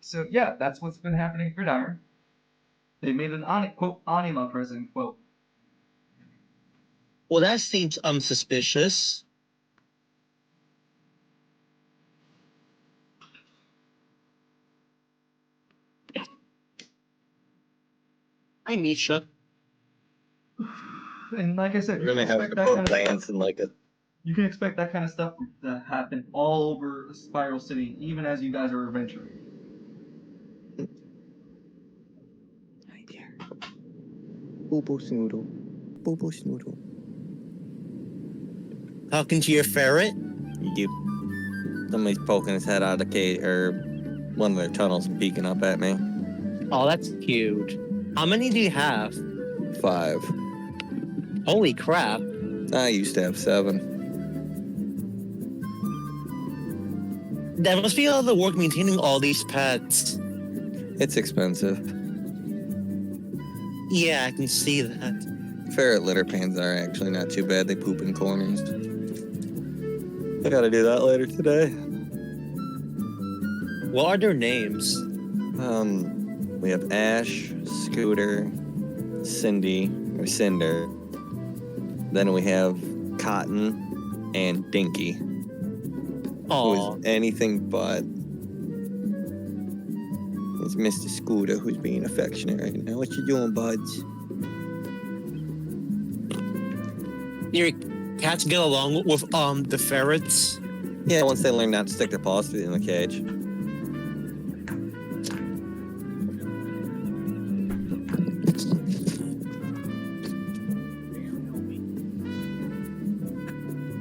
Speaker 2: So yeah, that's what's been happening for Gridiron. They made an quote anima prison quote.
Speaker 1: Well, that seems unsuspicious. Hi, Misha.
Speaker 2: And like I said,
Speaker 4: We're gonna have to put plants in like a.
Speaker 2: you can expect that kind of stuff to happen all over Spiral City, even as you guys are adventuring.
Speaker 4: Hi there. Boo-boo snoodle. Boo-boo snoodle.
Speaker 1: Talking to your ferret?
Speaker 4: Yep. Somebody's poking his head out of the cage, or one of their tunnels and peeking up at me.
Speaker 1: Oh, that's cute. How many do you have?
Speaker 4: 5.
Speaker 1: Holy crap.
Speaker 4: I used to have 7.
Speaker 1: That must be a lot of the work maintaining all these pets.
Speaker 4: It's expensive.
Speaker 1: Yeah, I can see that.
Speaker 4: Ferret litter pans are actually not too bad. They poop in corners. I gotta do that later today.
Speaker 1: What are their names?
Speaker 4: We have Ash, Scooter, Cindy, or Cinder. Then we have Cotton and Dinky. Who
Speaker 1: Aw.
Speaker 4: is anything but. It's Mr. Scooter who's being affectionate right now. What you doing, buds?
Speaker 1: cats get along with the ferrets.
Speaker 4: Yeah, once they learn not to stick their paws in the cage.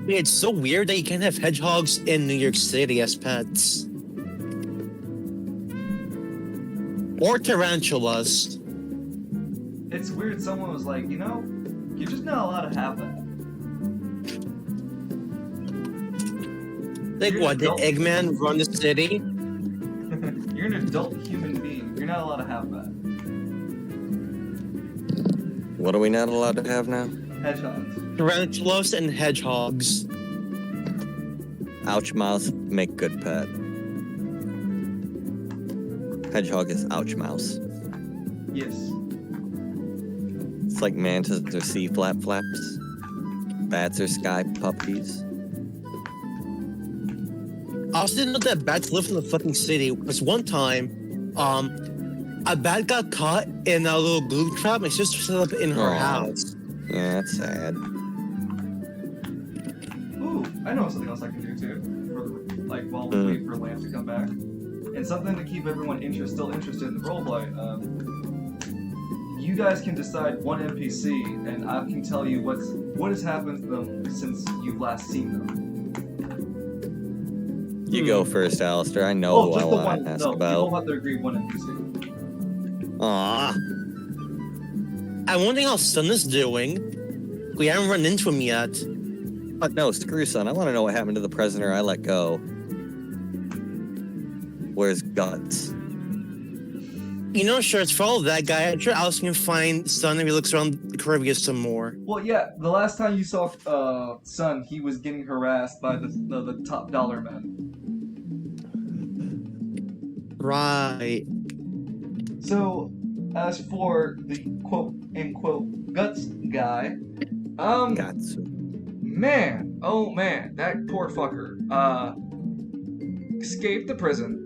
Speaker 1: It's so weird that you can't have hedgehogs in New York City as pets. Or tarantulas.
Speaker 2: It's weird. Someone was like, you know, you're just not allowed to have that.
Speaker 1: Like
Speaker 2: You're
Speaker 1: what?
Speaker 2: an
Speaker 1: Did
Speaker 2: adult.
Speaker 1: Eggman run the city?
Speaker 2: You're an adult human being. You're not allowed to have that.
Speaker 4: What are we not allowed to have now?
Speaker 2: Hedgehogs.
Speaker 1: Tarantulas and hedgehogs.
Speaker 4: Ouch mouse make good pet. Hedgehog is ouch mouse.
Speaker 2: Yes.
Speaker 4: It's like mantas are sea flaps. Bats are sky puppies.
Speaker 1: I also didn't know that bats lived in the fucking city. Because one time, a bat got caught in a little glue trap. My sister set up in her
Speaker 4: Aw.
Speaker 1: house.
Speaker 4: Yeah, that's sad.
Speaker 2: Ooh, I know something else I can do too. For like while we wait for Lance to come back, and something to keep everyone still interested in the roleplay. You guys can decide one NPC, and I can tell you what has happened to them since you've last seen them.
Speaker 4: You go first, Alistair. I know who I
Speaker 2: just the
Speaker 4: want
Speaker 2: one.
Speaker 4: to ask
Speaker 2: No, you
Speaker 4: about.
Speaker 2: don't have to agree one NPC.
Speaker 4: Aw.
Speaker 1: I'm wondering how Sun is doing. We haven't run into him yet.
Speaker 4: But no, screw Son. I want to know what happened to the prisoner I let go. Where's Guts?
Speaker 1: You know, sure, it's follow that guy. I'm sure Alice can find Sun if he looks around the Caribbean some more.
Speaker 2: Well, yeah, the last time you saw Sun, he was getting harassed by the top dollar men.
Speaker 1: Right.
Speaker 2: So, as for the quote-unquote Guts guy,
Speaker 4: Guts.
Speaker 2: man, oh man, that poor fucker, escaped the prison,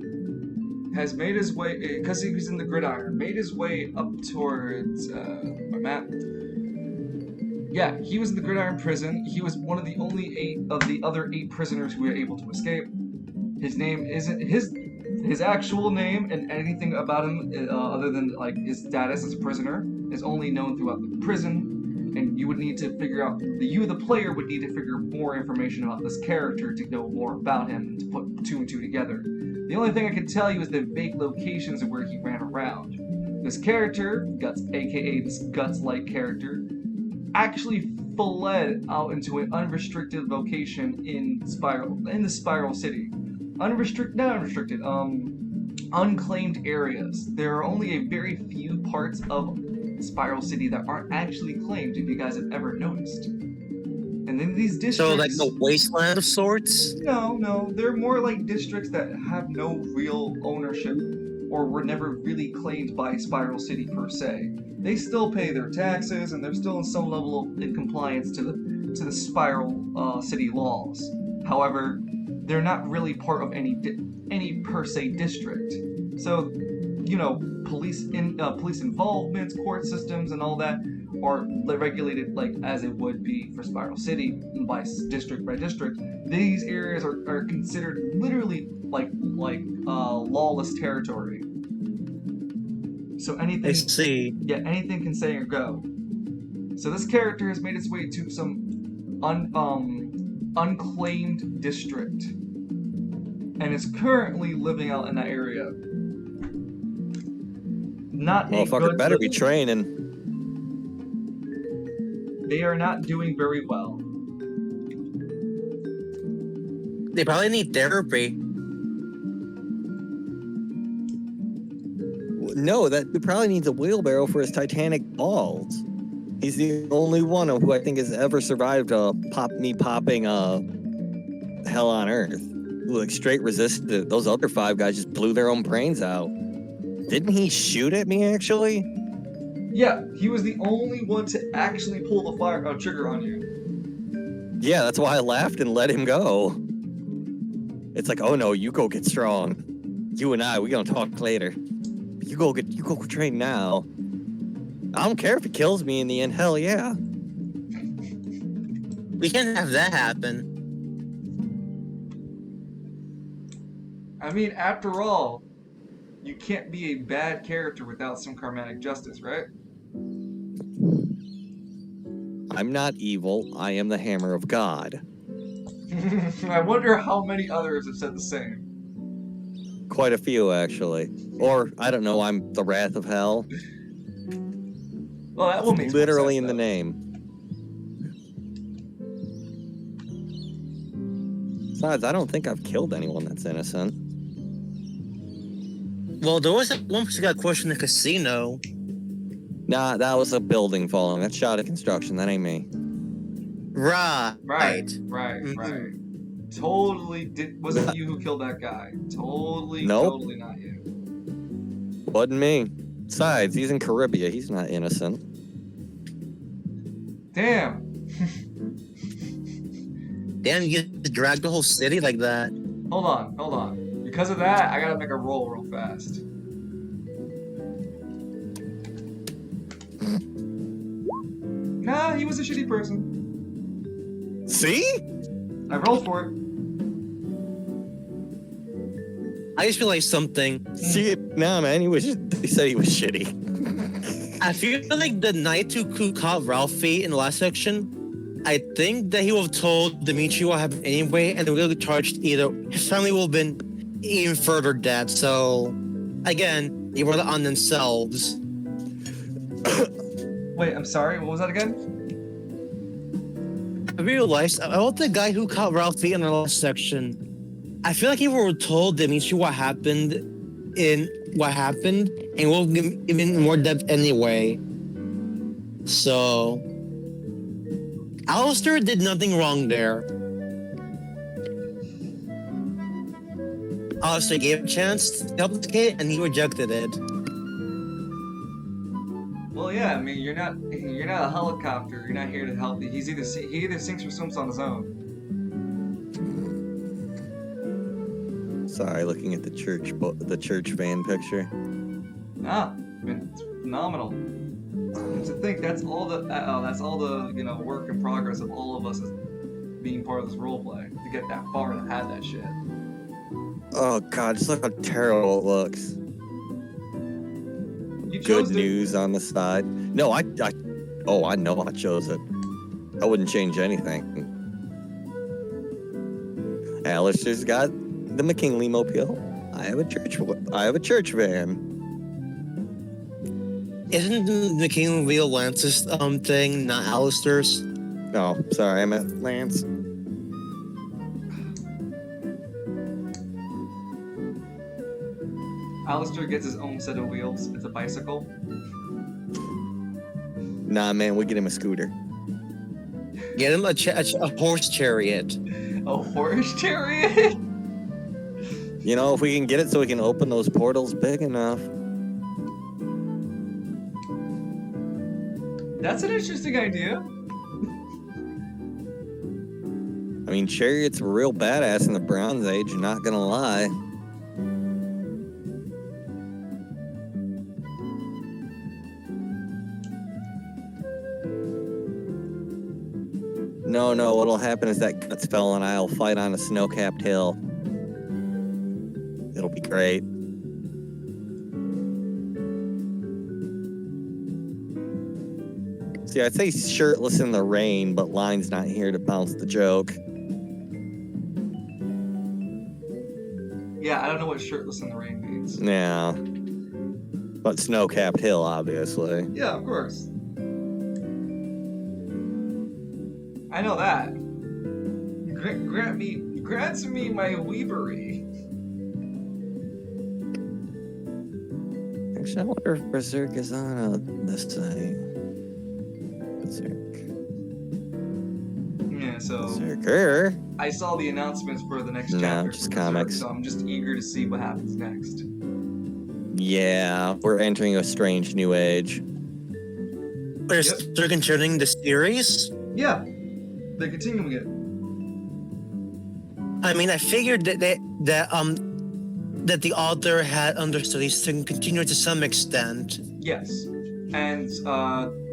Speaker 2: has made his way, because he was in the gridiron, made his way up towards, our map. Yeah, he was in the gridiron prison. He was one of the only 8 of the other 8 prisoners who were able to escape. His name isn't, his actual name and anything about him, other than, like, his status as a prisoner, is only known throughout the prison. And you would need to figure out, the player would need to figure more information about this character to know more about him and to put 2 and 2 together. The only thing I can tell you is the vague locations of where he ran around. This character, Guts, aka this Guts-like character, actually fled out into an unrestricted location in the Spiral City. Unclaimed areas. There are only a very few parts of Spiral City that aren't actually claimed, if you guys have ever noticed. And then these districts...
Speaker 1: So, like a wasteland of sorts?
Speaker 2: No, they're more like districts that have no real ownership or were never really claimed by Spiral City per se. They still pay their taxes and they're still in some level in compliance to the Spiral City laws. However, they're not really part of any per se district. So, you know, police involvement, court systems, and all that are regulated like as it would be for Spiral City by district. These areas are considered literally like lawless territory. So anything,
Speaker 1: I see.
Speaker 2: yeah, anything can say or go. So this character has made its way to some unclaimed district, and is currently living out in that area. Not a
Speaker 4: Motherfucker
Speaker 2: good
Speaker 4: better be
Speaker 2: living.
Speaker 4: training.
Speaker 2: They are not doing very well.
Speaker 1: They probably need therapy.
Speaker 4: No, that he probably needs a wheelbarrow for his Titanic balls. He's the only one who I think has ever survived a popping hell on earth. Who like straight resisted. Those other 5 guys just blew their own brains out. Didn't he shoot at me actually?
Speaker 2: Yeah, he was the only one to actually pull the trigger on you.
Speaker 4: Yeah, that's why I laughed and let him go. It's like, oh no, you go get strong. You and we gonna talk later. You go train now. I don't care if he kills me in the end. Hell yeah.
Speaker 1: We can't have that happen.
Speaker 2: I mean, after all, you can't be a bad character without some karmatic justice, right?
Speaker 4: I'm not evil. I am the hammer of God.
Speaker 2: I wonder how many others have said the same.
Speaker 4: Quite a few, actually. Or, I don't know, I'm the wrath of hell.
Speaker 2: Well, that one makes
Speaker 4: Literally
Speaker 2: more
Speaker 4: in
Speaker 2: sense,
Speaker 4: the name. Besides, I don't think I've killed anyone that's innocent.
Speaker 1: Well, there was that one person got questioned in the casino.
Speaker 4: Nah, that was a building falling. That's shot at construction. That ain't me.
Speaker 1: Right.
Speaker 2: Right.
Speaker 1: Mhm.
Speaker 2: Totally wasn't you who killed that guy. Totally not you.
Speaker 4: Wasn't me. Besides, he's in Caribbean. He's not innocent.
Speaker 2: Damn.
Speaker 1: Damn, you get to drag the whole city like that.
Speaker 2: Hold on. Because of that, I gotta make a roll real fast. Nah, he was a shitty person.
Speaker 4: See?
Speaker 2: I rolled for it.
Speaker 1: I just realized something.
Speaker 4: See it? Nah, man. He said he was shitty.
Speaker 1: I feel like the knight who caught Ralphie in the last section, I think that he would have told Dimitri what happened anyway, and they would have charged either. His family would have been even further dead. So, again, they were on themselves.
Speaker 2: Wait, I'm sorry, what was that again?
Speaker 1: I realized about the guy who caught Ralphie in the last section. I feel like he would have told Dimitri what happened, and we'll give him more depth anyway. So, Alistair did nothing wrong there. Alistair gave a chance to help the kid, and he rejected it.
Speaker 2: Well, yeah, I mean, you're not a helicopter. You're not here to help. He either sinks or swims on his own.
Speaker 4: Sorry, looking at the church van picture.
Speaker 2: Ah, it's phenomenal. And to think that's all the work in progress of all of us as being part of this roleplay to get that far and have that shit.
Speaker 4: Oh god, just look how terrible it looks.
Speaker 2: You
Speaker 4: Good
Speaker 2: chose
Speaker 4: news on the side. No, I know I chose it. I wouldn't change anything. Alistair's got the McKinley mobile. I have a church van.
Speaker 1: Isn't the McKinley Lance's thing, not Alistair's?
Speaker 4: No, sorry, I meant Lance.
Speaker 2: Alistair gets his own set of wheels. It's a bicycle.
Speaker 4: Nah, man, we get him a scooter.
Speaker 1: Get him a horse chariot.
Speaker 2: A horse chariot?
Speaker 4: You know, if we can get it so we can open those portals big enough.
Speaker 2: That's an interesting idea.
Speaker 4: I mean, chariots were real badass in the Bronze Age, not gonna lie. No, what'll happen is that Guts fell and I'll fight on a snow-capped hill. It'll be great. See, I'd say shirtless in the rain, but Line's not here to bounce the joke.
Speaker 2: Yeah, I don't know what shirtless in the rain means.
Speaker 4: Yeah. But snow-capped hill, obviously.
Speaker 2: Yeah, of course. I know that. Grant me my weavery.
Speaker 4: Actually, I wonder if Berserk is on this site. Berserk.
Speaker 2: Yeah, so
Speaker 4: Berserker.
Speaker 2: I saw the announcements for the next
Speaker 4: No,
Speaker 2: chapter.
Speaker 4: just
Speaker 2: for Berserk,
Speaker 4: comics.
Speaker 2: So I'm just eager to see what happens next.
Speaker 4: Yeah, we're entering a strange new age.
Speaker 1: They're still continuing the series?
Speaker 2: Yeah, they're continuing it.
Speaker 1: I mean, I figured that the author had understood these to continue to some extent.
Speaker 2: Yes, and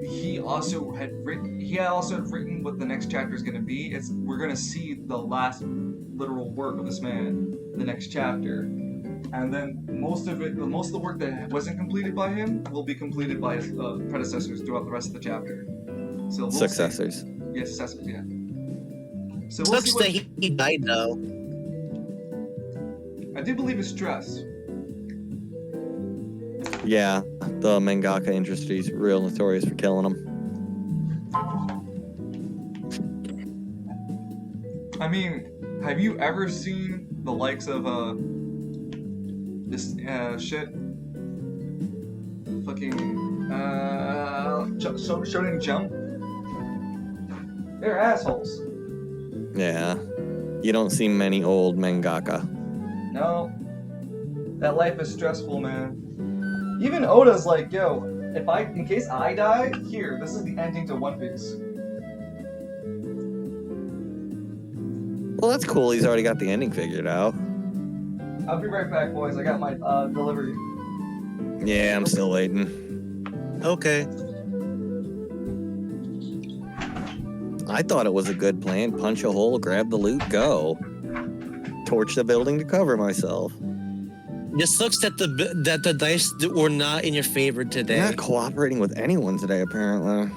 Speaker 2: he also had written what the next chapter is going to be. We're going to see the last literal work of this man in the next chapter, and then most of the work that wasn't completed by him will be completed by his predecessors throughout the rest of the chapter. So we'll
Speaker 4: Successors.
Speaker 2: See. Yeah, successors. Yeah. So we'll
Speaker 1: Sucks
Speaker 2: see
Speaker 1: that he died though.
Speaker 2: I do believe it's stress.
Speaker 4: Yeah, the mangaka industry is real notorious for killing them.
Speaker 2: I mean, have you ever seen the likes of this shit? Fucking Shonen Jump? They're assholes.
Speaker 4: Yeah, you don't see many old mangaka.
Speaker 2: No, that life is stressful, man. Even Oda's like, yo, in case I die, here, this is the ending to One Piece.
Speaker 4: Well, that's cool. He's already got the ending figured out.
Speaker 2: I'll be right back, boys. I got my delivery.
Speaker 4: Yeah, I'm still waiting.
Speaker 1: Okay.
Speaker 4: I thought it was a good plan. Punch a hole, grab the loot, go. Torch the building to cover myself.
Speaker 1: Just sucks that the dice were not in your favor today.
Speaker 4: Not cooperating with anyone today, apparently.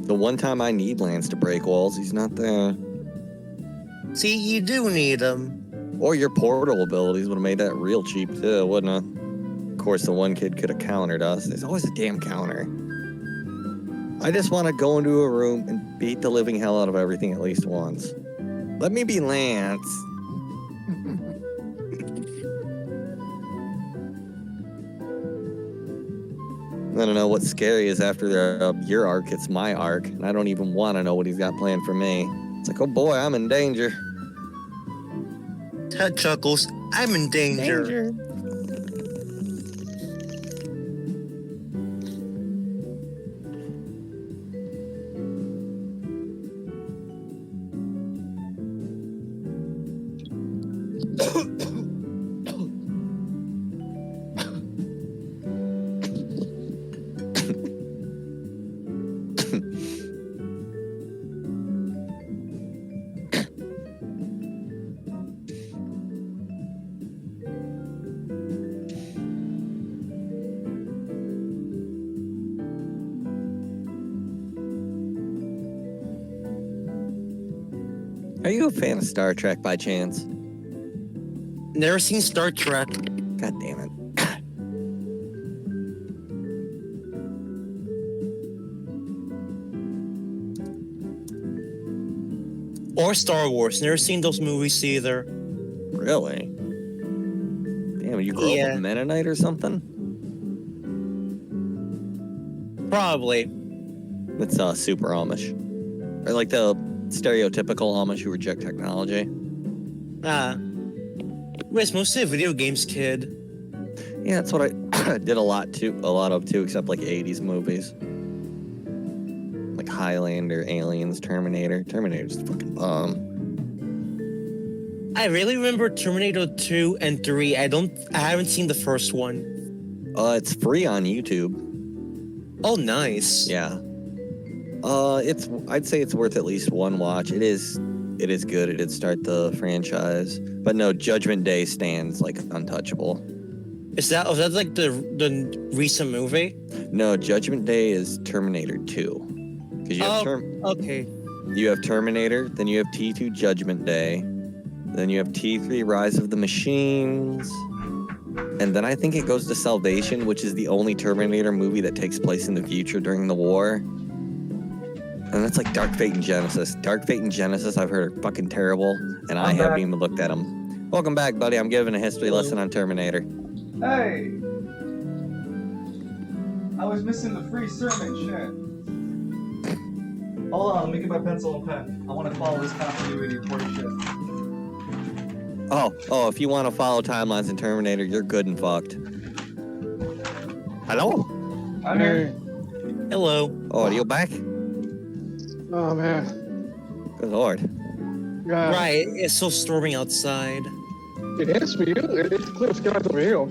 Speaker 4: The one time I need Lance to break walls, he's not there.
Speaker 1: See, you do need them.
Speaker 4: Or your portal abilities would have made that real cheap too, wouldn't it? Of course, the one kid could have countered us. There's always a damn counter. I just want to go into a room and beat the living hell out of everything at least once. Let me be Lance. I don't know what's scary is after your arc, it's my arc, and I don't even want to know what he's got planned for me. It's like, oh boy, I'm in danger.
Speaker 1: Ted chuckles. I'm in danger.
Speaker 4: Are you a fan of Star Trek by chance?
Speaker 1: Never seen Star Trek.
Speaker 4: God damn it.
Speaker 1: Or Star Wars. Never seen those movies either.
Speaker 4: Really? Damn, you grew up a Mennonite or something?
Speaker 1: Probably.
Speaker 4: It's super Amish. Or like the stereotypical Amish who reject technology.
Speaker 1: It's mostly a video games kid.
Speaker 4: Yeah, that's what I did a lot of too, except like 80s movies. Like Highlander, Aliens, Terminator. Terminator's fucking bomb.
Speaker 1: I really remember Terminator 2 and 3. I haven't seen the first one.
Speaker 4: It's free on YouTube.
Speaker 1: Oh, nice.
Speaker 4: Yeah. I'd say it's worth at least one watch. It is good. It did start the franchise. But no, Judgment Day stands like untouchable.
Speaker 1: Is that like the recent movie?
Speaker 4: No, Judgment Day is Terminator 2. Because you have
Speaker 1: okay.
Speaker 4: You have Terminator, then you have T2 Judgment Day, then you have T3 Rise of the Machines, and then I think it goes to Salvation, which is the only Terminator movie that takes place in the future during the war. And that's like Dark Fate and Genesis. Dark Fate and Genesis I've heard are fucking terrible, and I haven't even looked at them. Welcome back, buddy. I'm giving a history lesson on Terminator.
Speaker 2: Hey! I was missing the free sermon shit. Hold on, let me get my pencil and pen. I want to follow this continuity important shit.
Speaker 4: Oh, if you want to follow timelines in Terminator, you're good and fucked. Hello?
Speaker 2: I'm here.
Speaker 1: Hello.
Speaker 4: Oh, are you back?
Speaker 3: Oh man.
Speaker 4: Good lord.
Speaker 3: Yeah.
Speaker 1: Right, it's so stormy outside.
Speaker 3: It is for you. It's clear skies over here.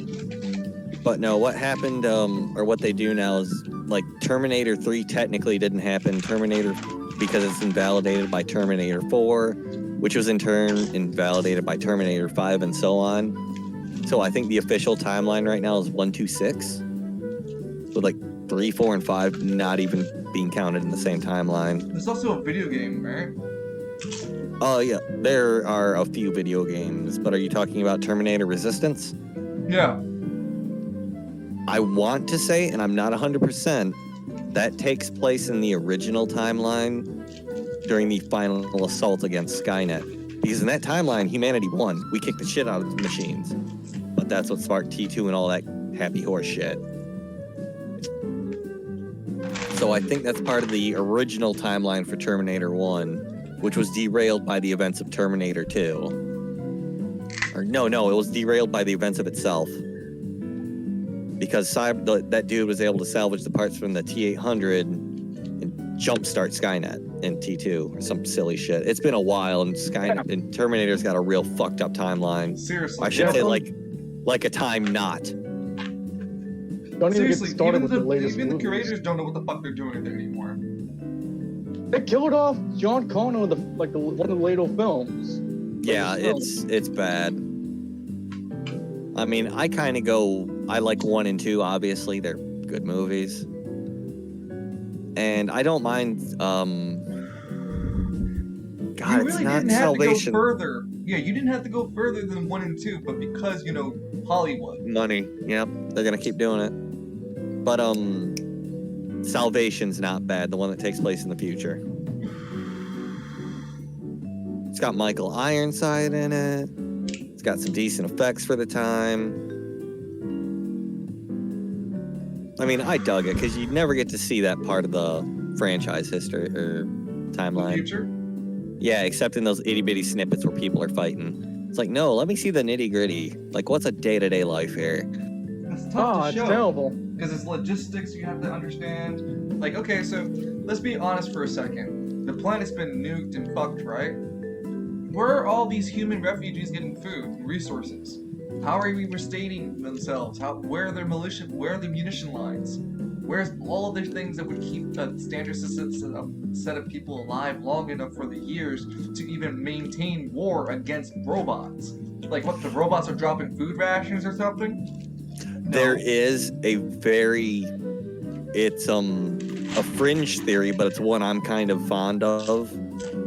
Speaker 4: But no, what happened, or what they do now is, like, Terminator 3 technically didn't happen. Terminator, because it's invalidated by Terminator 4, which was in turn invalidated by Terminator 5, and so on. So I think the official timeline right now is 126, with like 3, 4, and 5 not even being counted in the same timeline.
Speaker 2: There's also a video game, right?
Speaker 4: Oh yeah, there are a few video games, but are you talking about Terminator Resistance?
Speaker 2: Yeah.
Speaker 4: I want to say, and I'm not 100%, that takes place in the original timeline during the final assault against Skynet. Because in that timeline, humanity won. We kicked the shit out of the machines. But that's what sparked T2 and all that happy horse shit. So I think that's part of the original timeline for Terminator 1, which was derailed by the events of Terminator 2. Or no, it was derailed by the events of itself. Because that dude was able to salvage the parts from the T-800 and jumpstart Skynet in T2 or some silly shit. It's been a while, and and Terminator's got a real fucked up timeline.
Speaker 2: Seriously.
Speaker 4: I should say like a time knot.
Speaker 3: Don't even get
Speaker 2: Seriously,
Speaker 3: started
Speaker 2: even
Speaker 3: with the latest
Speaker 2: the
Speaker 3: movies.
Speaker 2: creators don't know what the fuck they're doing with it anymore.
Speaker 3: They killed off John Connor with one of the later films.
Speaker 4: Yeah, it's bad. I mean, I kind of go. I like 1 and 2. Obviously, they're good movies, and I don't mind. God,
Speaker 2: You
Speaker 4: it's
Speaker 2: really
Speaker 4: not
Speaker 2: didn't have
Speaker 4: Salvation.
Speaker 2: to go further. Yeah, you didn't have to go further than 1 and 2, but because, Hollywood.
Speaker 4: Money. Yep, they're gonna keep doing it. But Salvation's not bad. The one that takes place in the future. It's got Michael Ironside in it. It's got some decent effects for the time. I mean, I dug it because you'd never get to see that part of the franchise history or
Speaker 2: The
Speaker 4: timeline.
Speaker 2: future?
Speaker 4: Yeah, except in those itty bitty snippets where people are fighting. It's like, no, let me see the nitty gritty. Like, what's a day to day life here?
Speaker 2: It's tough to
Speaker 3: it's
Speaker 2: show.
Speaker 3: terrible.
Speaker 2: Because it's logistics you have to understand. Like, okay, so let's be honest for a second. The planet's been nuked and fucked, right? Where are all these human refugees getting food and resources? How are we sustaining themselves? Where are their militia? Where are the munition lines? Where's all of the things that would keep a standard set of people alive long enough for the years to even maintain war against robots? Like, what, the robots are dropping food rations or something? No.
Speaker 4: There is it's a fringe theory, but it's one I'm kind of fond of,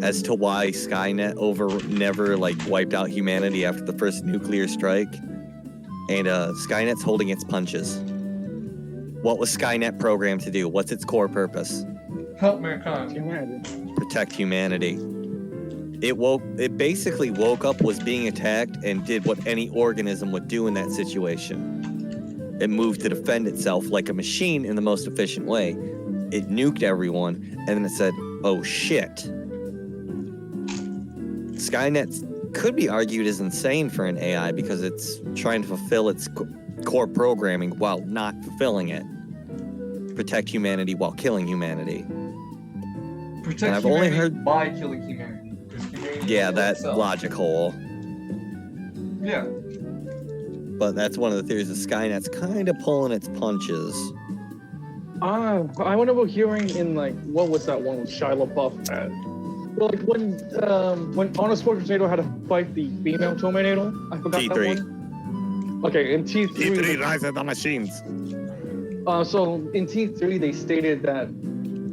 Speaker 4: as to why Skynet never wiped out humanity after the first nuclear strike. And Skynet's holding its punches. What was Skynet programmed to do? What's its core purpose?
Speaker 2: Help mankind.
Speaker 3: Humanity.
Speaker 4: Protect humanity. It basically woke up, was being attacked, and did what any organism would do in that situation. It moved to defend itself like a machine in the most efficient way. It nuked everyone, and then it said, oh shit. Skynet could be argued as insane for an AI because it's trying to fulfill its core programming while not fulfilling it. Protect humanity while killing humanity.
Speaker 2: Protect
Speaker 4: I've
Speaker 2: humanity
Speaker 4: only heard-
Speaker 2: by killing humanity. 'Cause humanity
Speaker 4: Yeah,
Speaker 2: kills
Speaker 4: that
Speaker 2: itself.
Speaker 4: logic hole.
Speaker 2: Yeah.
Speaker 4: But that's one of the theories of Skynet's kind of pulling its punches.
Speaker 3: I remember hearing in what was that one with Shia LaBeouf at? Well, when Arnold Schwarzenegger had to fight the female Terminator, I forgot
Speaker 4: T3.
Speaker 3: that one. Okay, in T3.
Speaker 4: Rise of the Machines.
Speaker 3: So in T3, they stated that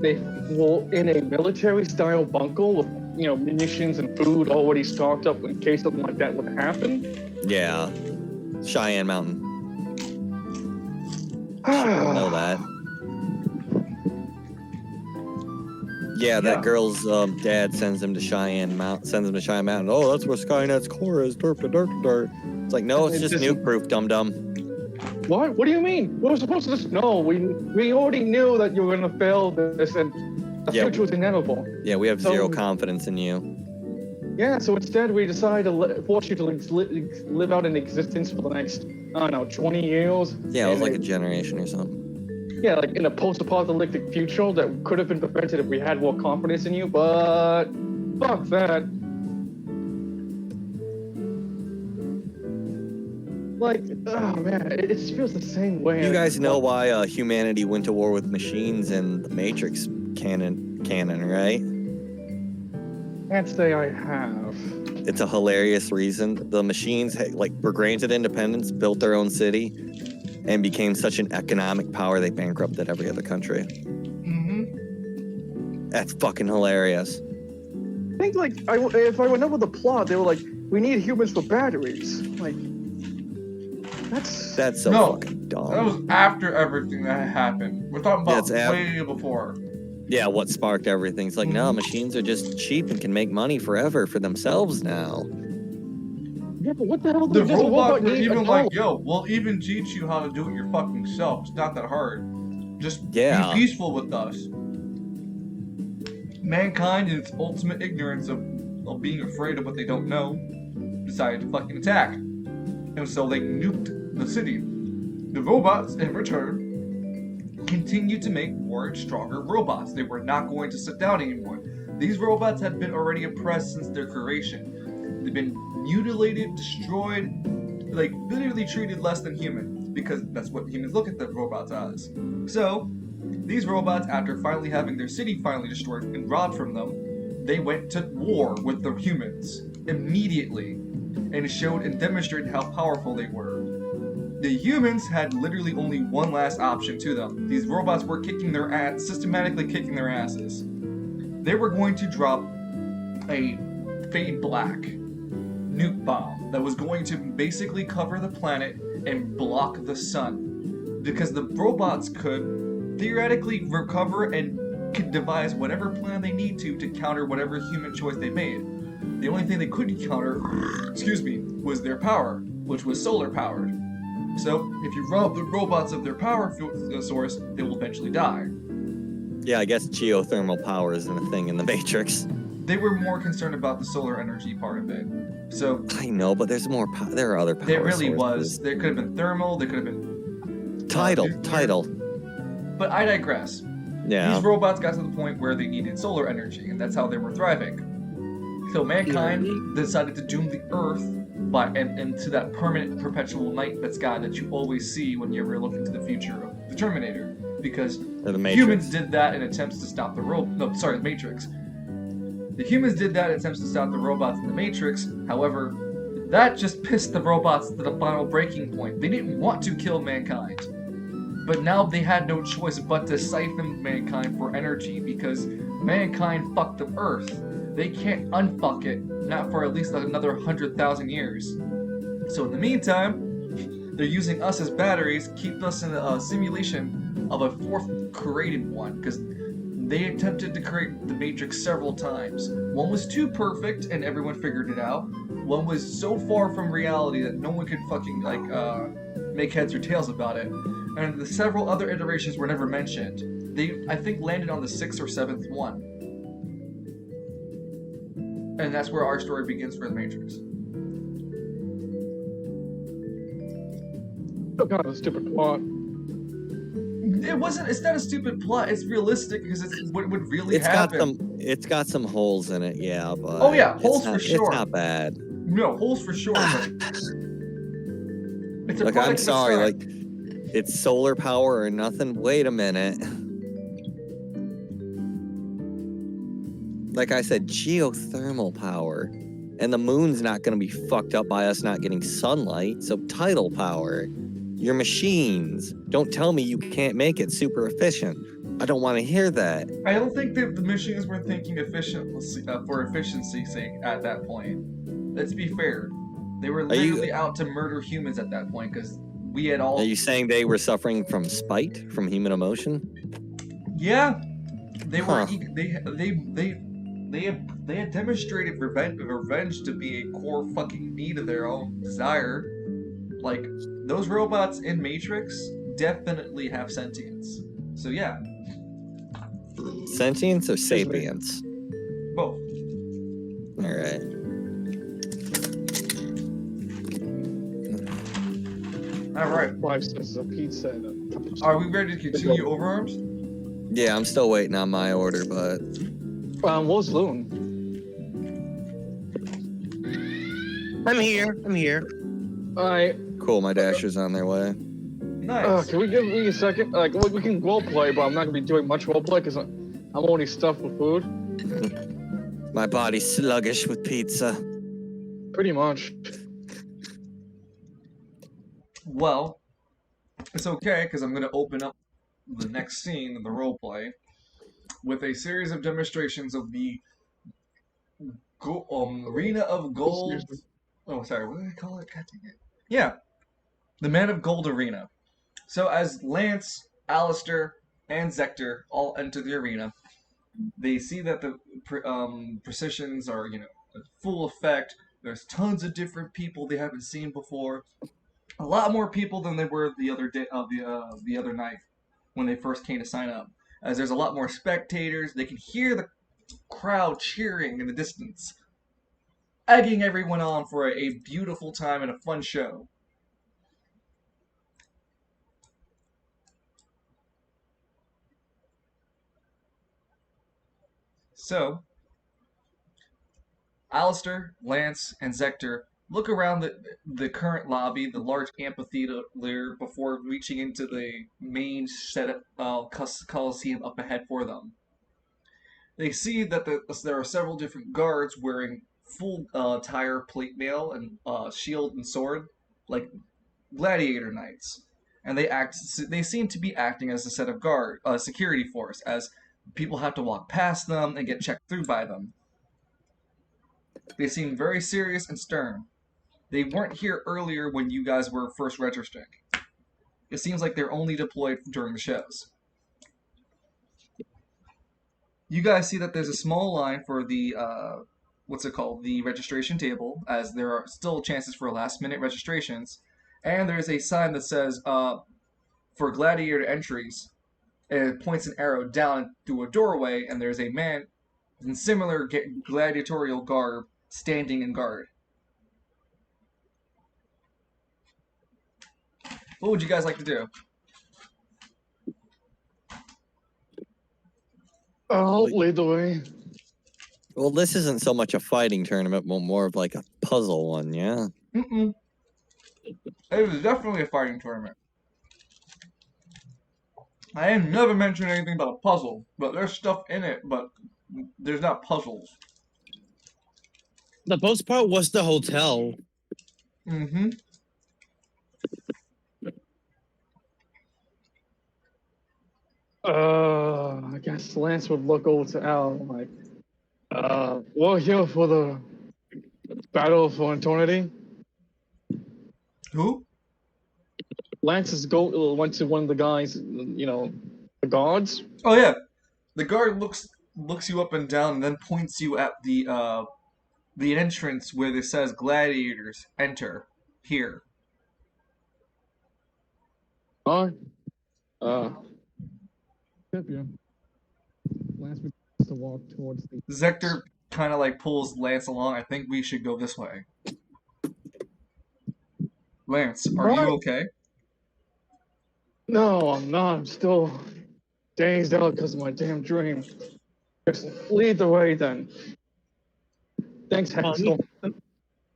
Speaker 3: they were in a military-style bunker with munitions and food already stocked up in case something like that would happen.
Speaker 4: Yeah. Cheyenne Mountain. Should know that. Yeah, that girl's dad sends him to Cheyenne Mountain. Oh, that's where Skynet's core is. Derp, derp, derp. It's like, no, it's just nuke-proof, dum-dum.
Speaker 3: What? What do you mean? We were supposed to just know. We already knew that you were going to fail this, and the future was inevitable.
Speaker 4: Yeah, we have zero confidence in you.
Speaker 3: Yeah, so instead we decided to force you to live out in existence for the next, I don't know, 20 years.
Speaker 4: Yeah, it was like a generation or something.
Speaker 3: Yeah, like in a post-apocalyptic future that could have been prevented if we had more confidence in you, but fuck that. Like, oh man, it just feels the same way.
Speaker 4: You guys know why humanity went to war with machines in the Matrix canon, right?
Speaker 3: Can't say I have.
Speaker 4: It's a hilarious reason. The machines were granted independence, built their own city, and became such an economic power they bankrupted every other country.
Speaker 2: Mm-hmm.
Speaker 4: That's fucking hilarious.
Speaker 3: I think if I remember the plot, they were like, we need humans for batteries. Like,
Speaker 4: that's so fucking dumb.
Speaker 2: That was after everything that happened. We're talking about way before.
Speaker 4: Yeah, what sparked everything. It's like, no, machines are just cheap and can make money forever for themselves now.
Speaker 3: Yeah, but what the hell?
Speaker 2: The robots were even like, yo, we'll even teach you how to do it your fucking self. It's not that hard. Just be peaceful with us. Mankind, in its ultimate ignorance of being afraid of what they don't know, decided to fucking attack. And so they nuked the city. The robots, in return, continued to make more and stronger robots. They were not going to sit down anymore. These robots had been already oppressed since their creation. They've been mutilated, destroyed, like literally treated less than humans, because that's what humans look at the robots as. So, these robots, after finally having their city finally destroyed and robbed from them, they went to war with the humans immediately, and showed and demonstrated how powerful they were. The humans had literally only one last option to them. These robots were kicking their ass, systematically kicking their asses. They were going to drop a fade black nuke bomb that was going to basically cover the planet and block the sun, because the robots could theoretically recover and could devise whatever plan they need to counter whatever human choice they made. The only thing they couldn't counter, was their power, which was solar powered. So if you rob the robots of their power source, they will eventually die.
Speaker 4: Yeah, I guess geothermal power isn't a thing in the Matrix.
Speaker 2: They were more concerned about the solar energy part of it. So
Speaker 4: I know, but there's more. There are other power
Speaker 2: There really
Speaker 4: sources.
Speaker 2: was. There could have been thermal. There could have been
Speaker 4: tidal.
Speaker 2: But I digress.
Speaker 4: Yeah.
Speaker 2: These robots got to the point where they needed solar energy, and that's how they were thriving. So mankind decided to doom the Earth into that permanent, perpetual night sky that you always see when you ever look into the future of the Terminator, because humans did that in attempts to stop the Matrix. The humans did that in attempts to stop the robots in the Matrix. However, that just pissed the robots to the final breaking point. They didn't want to kill mankind, but now they had no choice but to siphon mankind for energy, because mankind fucked the Earth. They can't unfuck it, not for at least another 100,000 years. So in the meantime, they're using us as batteries, keep us in a simulation of a fourth created one, because they attempted to create the Matrix several times. One was too perfect and everyone figured it out. One was so far from reality that no one could fucking make heads or tails about it. And the several other iterations were never mentioned. They, I think, landed on the 6th or 7th one. And that's where our story begins for the Matrix.
Speaker 3: Oh god, a stupid plot.
Speaker 2: It's not a stupid plot, it's realistic because it's what would really happen.
Speaker 4: It's got some holes in it, yeah, but
Speaker 2: oh yeah, holes for sure.
Speaker 4: It's not bad.
Speaker 2: No, holes for sure. It's a
Speaker 4: like, I'm sorry, like, it's solar power or nothing. Wait a minute. Like I said, geothermal power. And the moon's not going to be fucked up by us not getting sunlight, so tidal power. Your machines. Don't tell me you can't make it super efficient. I don't want to hear that.
Speaker 2: I don't think that the machines were thinking for efficiency's sake at that point. Let's be fair. They were literally out to murder humans at that point, because we had all...
Speaker 4: Are you saying they were suffering from spite, from human emotion?
Speaker 2: Yeah. They were... They had demonstrated revenge to be a core fucking need of their own desire. Like, those robots in Matrix definitely have sentience. So yeah.
Speaker 4: Sentience or sapience?
Speaker 2: Both.
Speaker 4: Alright.
Speaker 2: All right.
Speaker 3: 5 slices of pizza and a couple of
Speaker 2: Are we ready to continue overarms?
Speaker 4: Yeah, I'm still waiting on my order, but
Speaker 3: what's Loon?
Speaker 1: I'm here. I'm here.
Speaker 3: Alright,
Speaker 4: cool. My dashers on their way.
Speaker 2: Nice.
Speaker 3: can we give me a second? Like, we can role play, but I'm not gonna be doing much role play because I'm already stuffed with food.
Speaker 4: My body's sluggish with pizza.
Speaker 3: Pretty much.
Speaker 2: Well, it's okay because I'm going to open up the next scene in the roleplay with a series of demonstrations of the Arena of Gold. Oh, sorry, what did I call it? God dang it. Yeah, the Man of Gold Arena. So as Lance, Alistair, and Zector all enter the arena, they see that the precisions are, in full effect. There's tons of different people they haven't seen before. A lot more people than they were the other day the other night when they first came to sign up. As there's a lot more spectators, they can hear the crowd cheering in the distance, egging everyone on for a beautiful time and a fun show. So, Alistair, Lance, and Zector look around the current lobby, the large amphitheater, before reaching into the main set coliseum up ahead for them. They see that there are several different guards wearing full attire, plate mail, and shield and sword, like gladiator knights, and they seem to be acting as a set of security force, as people have to walk past them and get checked through by them. They seem very serious and stern. They weren't here earlier when you guys were first registering. It seems like they're only deployed during the shows. You guys see that there's a small line for the the registration table, as there are still chances for last-minute registrations, and there's a sign that says for gladiator entries, and it points an arrow down through a doorway, and there's a man in similar gladiatorial garb standing in guard. What would you guys like to do?
Speaker 3: I'll lead the way.
Speaker 4: Well, this isn't so much a fighting tournament, but more of like a puzzle one, yeah?
Speaker 2: Mm-mm. It was definitely a fighting tournament. I ain't never mentioned anything about a puzzle, but there's stuff in it, but there's not puzzles.
Speaker 1: The most part was the hotel.
Speaker 2: Mm-hmm.
Speaker 3: I guess Lance would look over to Al like, we're here for the battle for eternity.
Speaker 2: Who?
Speaker 3: Lance went to one of the guys, the guards.
Speaker 2: Oh yeah, the guard looks you up and down, and then points you at the entrance where it says "Gladiators enter here."
Speaker 3: Alright. Yeah. Lance begins to walk towards the.
Speaker 2: Zector kind of like pulls Lance along. I think we should go this way. Lance, are you okay?
Speaker 3: No, I'm not. I'm still dazed out because of my damn dream. Just lead the way then. Thanks, Hansel.
Speaker 1: Let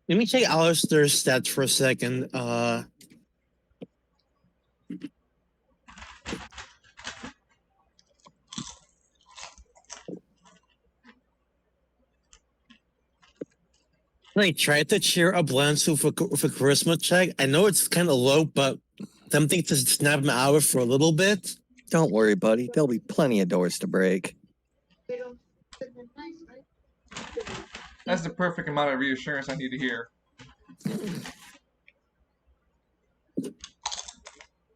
Speaker 1: me check Alistair's stats for a second. I tried to cheer up Lance with a charisma check. I know it's kind of low, but tempting to snap him out of it for a little bit.
Speaker 4: Don't worry, buddy. There'll be plenty of doors to break.
Speaker 2: That's the perfect amount of reassurance I need to hear.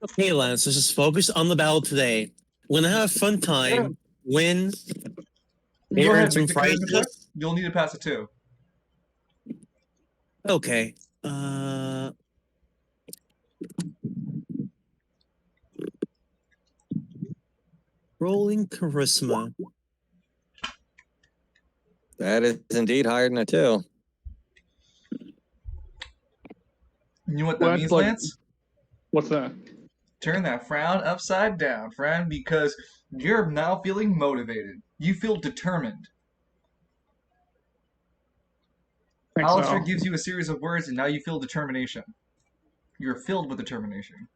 Speaker 1: Okay, Lance, let's just focus on the battle today. We're gonna have a fun time. Win. Maybe
Speaker 2: Go
Speaker 1: earn
Speaker 2: ahead,
Speaker 1: some
Speaker 2: make the charisma check.
Speaker 1: prizes.
Speaker 2: You'll need to pass it too.
Speaker 1: Okay. Rolling charisma.
Speaker 4: That is indeed higher than a 2.
Speaker 2: You know what that means, Lance?
Speaker 3: What's that?
Speaker 2: Turn that frown upside down, friend, because you're now feeling motivated. You feel determined.
Speaker 3: Thanks,
Speaker 2: Alistair
Speaker 3: Al.
Speaker 2: gives you a series of words, and now you feel determination. You're filled with determination.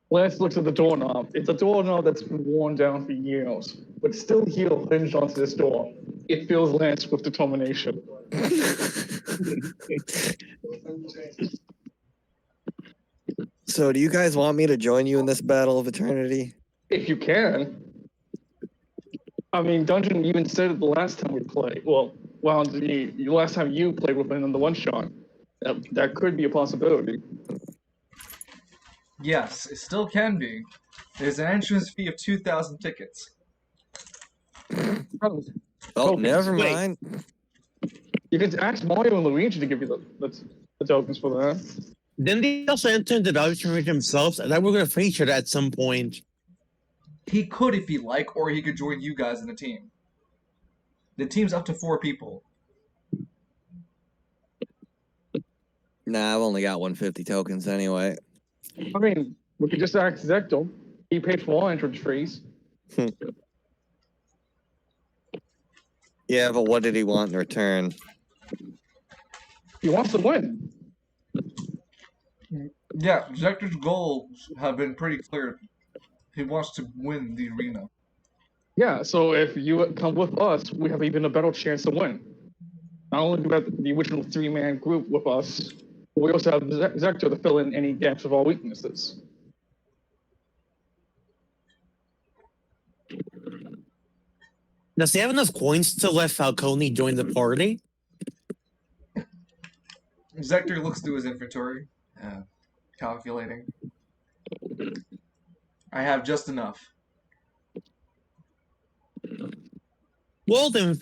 Speaker 3: Lance looks at the doorknob. It's a doorknob that's been worn down for years, but still heel hinged onto this door. It fills Lance with determination.
Speaker 4: So, do you guys want me to join you in this battle of eternity?
Speaker 3: If you can. I mean, Dungeon even said it the last time we played. Well, the last time you played with him in the one shot. That could be a possibility.
Speaker 2: Yes, it still can be. There's an entrance fee of 2,000 tickets.
Speaker 3: Oh,
Speaker 4: Oh,
Speaker 3: tokens.
Speaker 4: never
Speaker 1: Wait.
Speaker 4: mind.
Speaker 3: You can ask Mario and Luigi to give you the tokens for that.
Speaker 1: Then they also entered the Dodge region themselves, and then we're going to fight each other at some point.
Speaker 2: He could if he like, or he could join you guys in a team. The team's up to 4 people.
Speaker 4: Nah, I've only got 150 tokens anyway.
Speaker 3: I mean, we could just ask Zecto. He paid for all entrance fees.
Speaker 4: Yeah, but what did he want in return?
Speaker 3: He wants to win.
Speaker 2: Yeah, Zector's goals have been pretty clear. He wants to win the arena.
Speaker 3: Yeah, so if you come with us, we have even a better chance to win. Not only do we have the original 3-man group with us, but we also have Zector to fill in any gaps of our weaknesses.
Speaker 1: Does he have enough coins to let Falcone join the party?
Speaker 2: Zector looks through his inventory, calculating. I have just enough.
Speaker 1: Well then,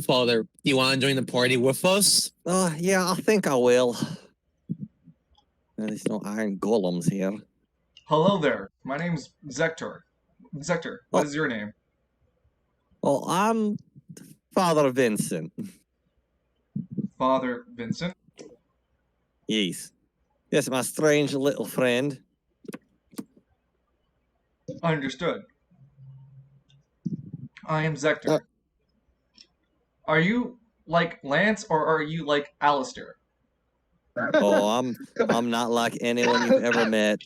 Speaker 1: Father, do you want to join the party with us?
Speaker 4: Yeah, I think I will. There's no iron golems here.
Speaker 2: Hello there. My name's Zector. Zector, what is your name?
Speaker 4: Well, I'm Father Vincent.
Speaker 2: Father Vincent.
Speaker 4: Yes. Yes, my strange little friend.
Speaker 2: Understood. I am Zector. Are you like Lance or are you like Alistair?
Speaker 4: Oh, I'm not like anyone you've ever met.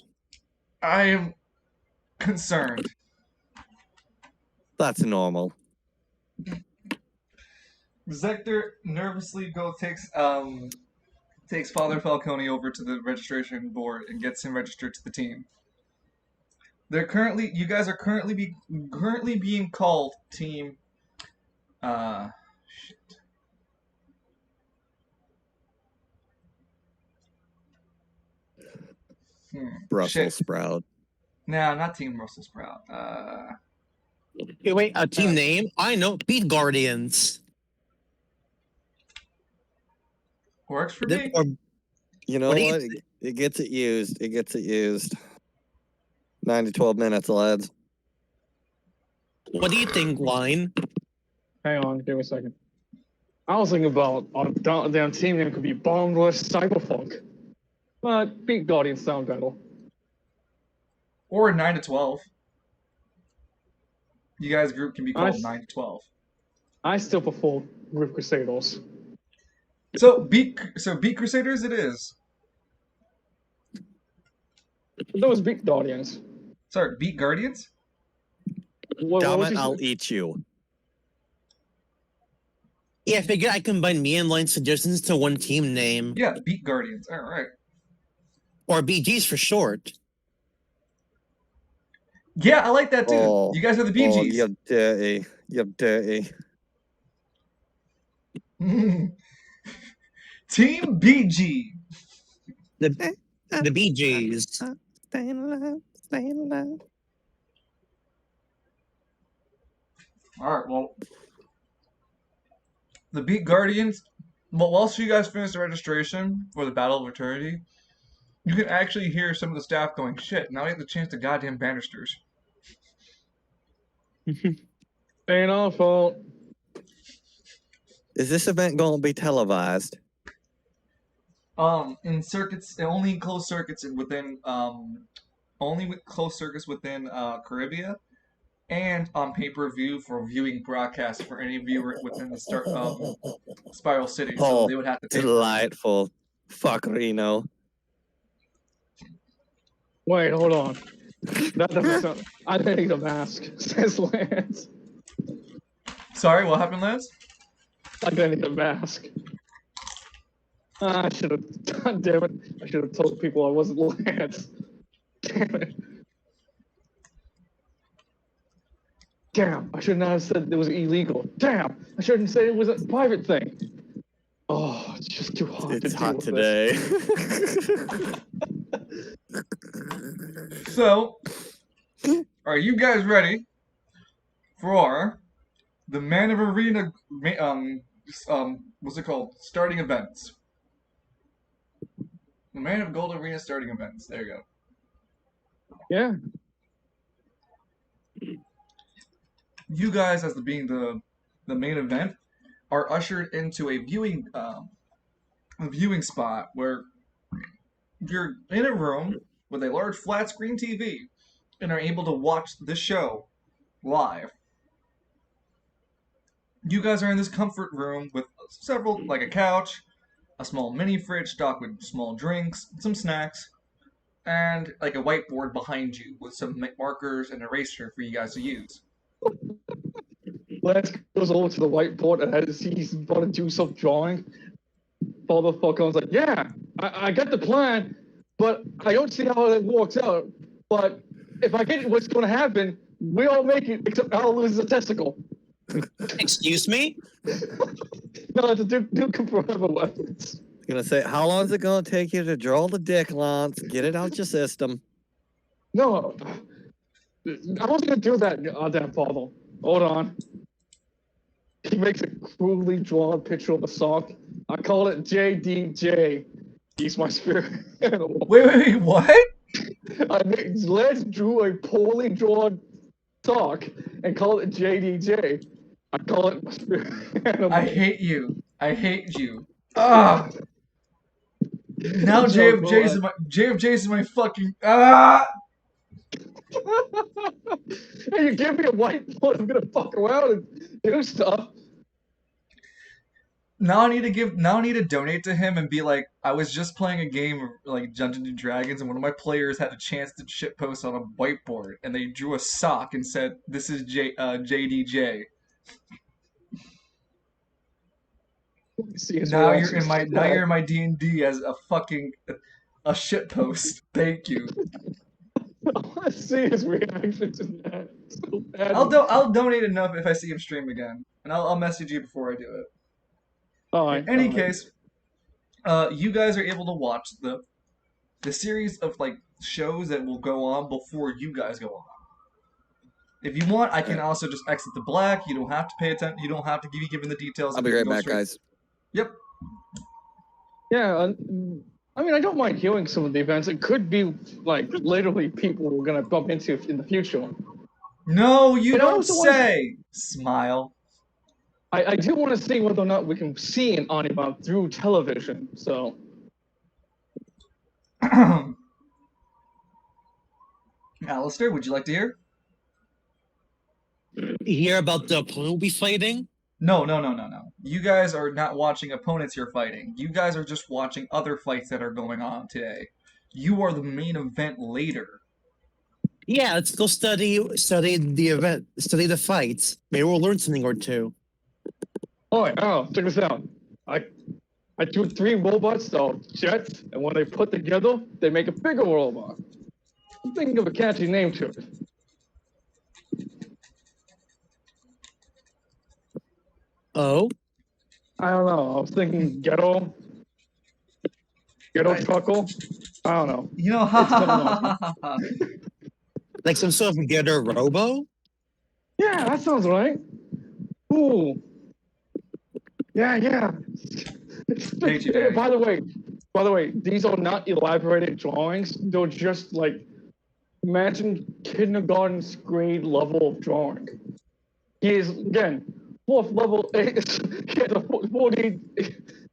Speaker 2: I am concerned.
Speaker 4: That's normal.
Speaker 2: Zector nervously takes Father Falcone over to the registration board and gets him registered to the team. You guys are currently being called team shit.
Speaker 4: Brussels
Speaker 2: Shit.
Speaker 4: sprout.
Speaker 2: Nah, not Team Russell Sprout.
Speaker 1: Hey, wait, a team name? I know, Beat Guardians.
Speaker 2: Works for me.
Speaker 1: Or,
Speaker 4: You know
Speaker 1: What
Speaker 4: what?
Speaker 1: do you
Speaker 4: It gets it used. It gets it used. 9 to 12 minutes, lads.
Speaker 1: what do you think, Line?
Speaker 3: Hang on, give me a second. I was thinking about our damn team name could be Boundless Cyberpunk. But Beat Guardians sound better.
Speaker 2: Or 9 to 12. You guys' group can be called 9 to 12.
Speaker 3: I still prefer Group Crusaders.
Speaker 2: So Beat Crusaders it is.
Speaker 3: Those Beat Guardians.
Speaker 2: Sorry, Beat Guardians?
Speaker 4: Damn
Speaker 3: would
Speaker 4: it,
Speaker 3: you
Speaker 4: I'll
Speaker 3: say?
Speaker 4: eat you.
Speaker 1: Yeah, I figured I combined me and Line's suggestions to one team name.
Speaker 2: Yeah, Beat Guardians. Alright.
Speaker 1: Or BGs for short.
Speaker 2: Yeah, I like that too.
Speaker 4: Oh,
Speaker 2: You guys are the
Speaker 4: Oh,
Speaker 2: BGs.
Speaker 4: you're dirty. You're dirty.
Speaker 2: Team BG.
Speaker 1: The BGs.
Speaker 4: Staying alive, staying alive.
Speaker 2: Alright, well. The Beat Guardians. Well, whilst you guys finish the registration for the Battle of Eternity, you can actually hear some of the staff going, shit, now we have to change the goddamn banisters.
Speaker 3: Ain't our fault.
Speaker 4: Oh. Is this event going to be televised?
Speaker 2: In circuits, only in closed circuits and within only with closed circuits within Caribbean, and on pay-per-view for viewing broadcasts for any viewer within the Spiral City. So
Speaker 4: Oh,
Speaker 2: they would have to pay for it.
Speaker 4: delightful. Fuck Reno.
Speaker 3: Wait, hold on. That doesn't sound. I need a mask, says Lance.
Speaker 2: Sorry, what happened, Lance?
Speaker 3: I need a mask. I should have. God damn it! I should have told people I wasn't Lance. Damn it. Damn! I should not have said it was illegal. Damn! I shouldn't say it was a private thing. Oh, it's just too hot.
Speaker 4: It's
Speaker 3: to
Speaker 4: hot
Speaker 3: deal with
Speaker 4: today.
Speaker 2: So, are you guys ready for the Man of Arena? What's it called? Starting events. The Man of Gold Arena starting events. There you go.
Speaker 3: Yeah.
Speaker 2: You guys, as being the main event, are ushered into a viewing spot where you're in a room with a large flat screen TV and are able to watch the show live. You guys are in this comfort room with several, like a couch, a small mini fridge stocked with small drinks, some snacks, and like a whiteboard behind you with some markers and eraser for you guys to use.
Speaker 3: Lance goes over to the whiteboard and as he's about to do some drawing, Father Falcone's like, yeah, I got the plan, but I don't see how it works out. But if I get what's going to happen, we all make it, except I'll lose a testicle.
Speaker 1: Excuse me?
Speaker 3: No, it's a Duke forever weapons.
Speaker 4: Gonna say, how long is it gonna take you to draw the dick, Lance? Get it out your system.
Speaker 3: No, I wasn't going to do that, damn Father. Hold on. He makes a crudely drawn picture of a sock. I call it JDJ. He's my spirit animal.
Speaker 2: Wait, what?
Speaker 3: Lance drew a poorly drawn sock and called it JDJ. I call it my spirit animal.
Speaker 2: I hate you. I hate you. Ah. Now JFJ's my fucking
Speaker 3: Hey, you give me a whiteboard, I'm gonna fuck around and do stuff.
Speaker 2: Now I need to donate to him and be like, I was just playing a game of like Dungeons and Dragons, and one of my players had a chance to shitpost on a whiteboard, and they drew a sock and said, "This is JDJ." Now you're in my D&D as a fucking a shitpost. Thank you.
Speaker 3: I want to see his reaction to that. So bad.
Speaker 2: I'll donate enough if I see him stream again, and I'll message you before I do it.
Speaker 3: In
Speaker 2: any case, you guys are able to watch the series of like shows that will go on before you guys go on. If you want, I can also just exit the black. You don't have to pay attention. You don't have to be given the details.
Speaker 4: I'll be right back, guys.
Speaker 2: Yep.
Speaker 3: Yeah, I mean, I don't mind hearing some of the events. It could be like literally people we're gonna bump into in the future.
Speaker 2: No, you don't say. Smile.
Speaker 3: I do want to see whether or not we can see an anime through television. So.
Speaker 2: Alistair, would you like to hear?
Speaker 1: Hear about the opponent we'll be fighting?
Speaker 2: No. You guys are not watching opponents you're fighting. You guys are just watching other fights that are going on today. You are the main event later.
Speaker 1: Yeah, let's go study the event, study the fights. Maybe we'll learn something or two.
Speaker 3: Oh, check this out. I drew 3 robots, so jets, and when they put together, they make a bigger robot. I'm thinking of a catchy name to it.
Speaker 1: Oh?
Speaker 3: I don't know. I was thinking ghetto truckle. I don't know.
Speaker 2: You know,
Speaker 1: Like some sort of getter robo?
Speaker 3: Yeah, that sounds right. Ooh. Yeah.
Speaker 2: HJ.
Speaker 3: By the way, these are not elaborated drawings. They're just like, imagine kindergarten's grade level of drawing. He is, again, 4th level, he has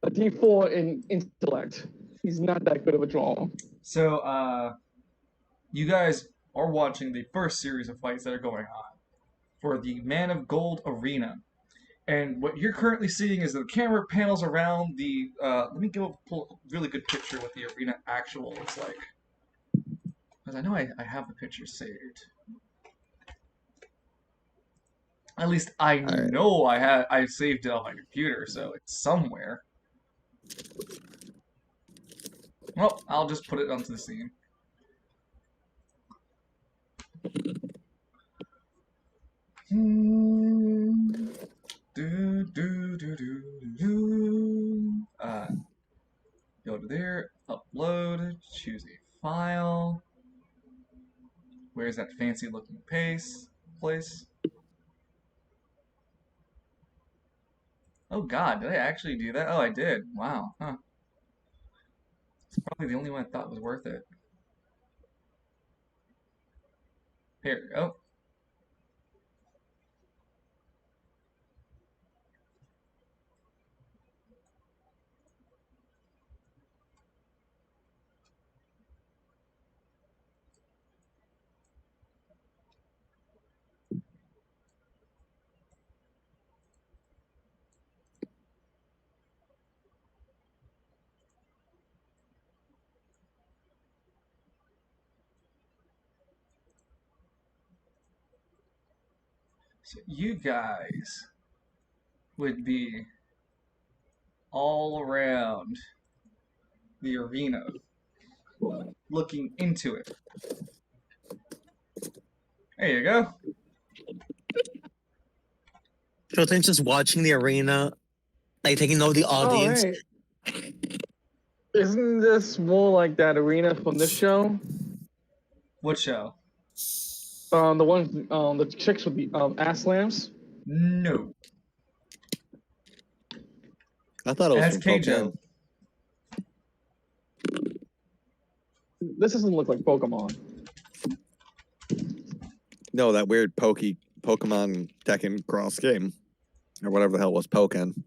Speaker 3: a D4 in intellect. He's not that good of a draw.
Speaker 2: So, you guys are watching the first series of fights that are going on for the Man of Gold Arena. And what you're currently seeing is the camera panels around the. Let me pull a really good picture of what the arena actual looks like. Because I know I have the picture saved. At least I know I saved it on my computer, so it's somewhere. Well, I'll just put it onto the scene. Go to there, upload, choose a file. Where's that fancy looking place? Oh god, did I actually do that? Oh, I did. Wow. Huh. It's probably the only one I thought was worth it. Here we go. So you guys would be all around the arena looking into it. There you go.
Speaker 1: So things just watching the arena, like taking over the audience.
Speaker 3: Oh, hey. Isn't this more like that arena from this show?
Speaker 2: What show?
Speaker 3: The one, the chicks with the ass lamps.
Speaker 2: No.
Speaker 4: I thought it was
Speaker 2: That's
Speaker 4: from
Speaker 2: Keijo.
Speaker 4: Pokemon.
Speaker 3: This doesn't look like Pokemon.
Speaker 4: No, that weird Pokemon Tekken cross game. Or whatever the hell was Pokken.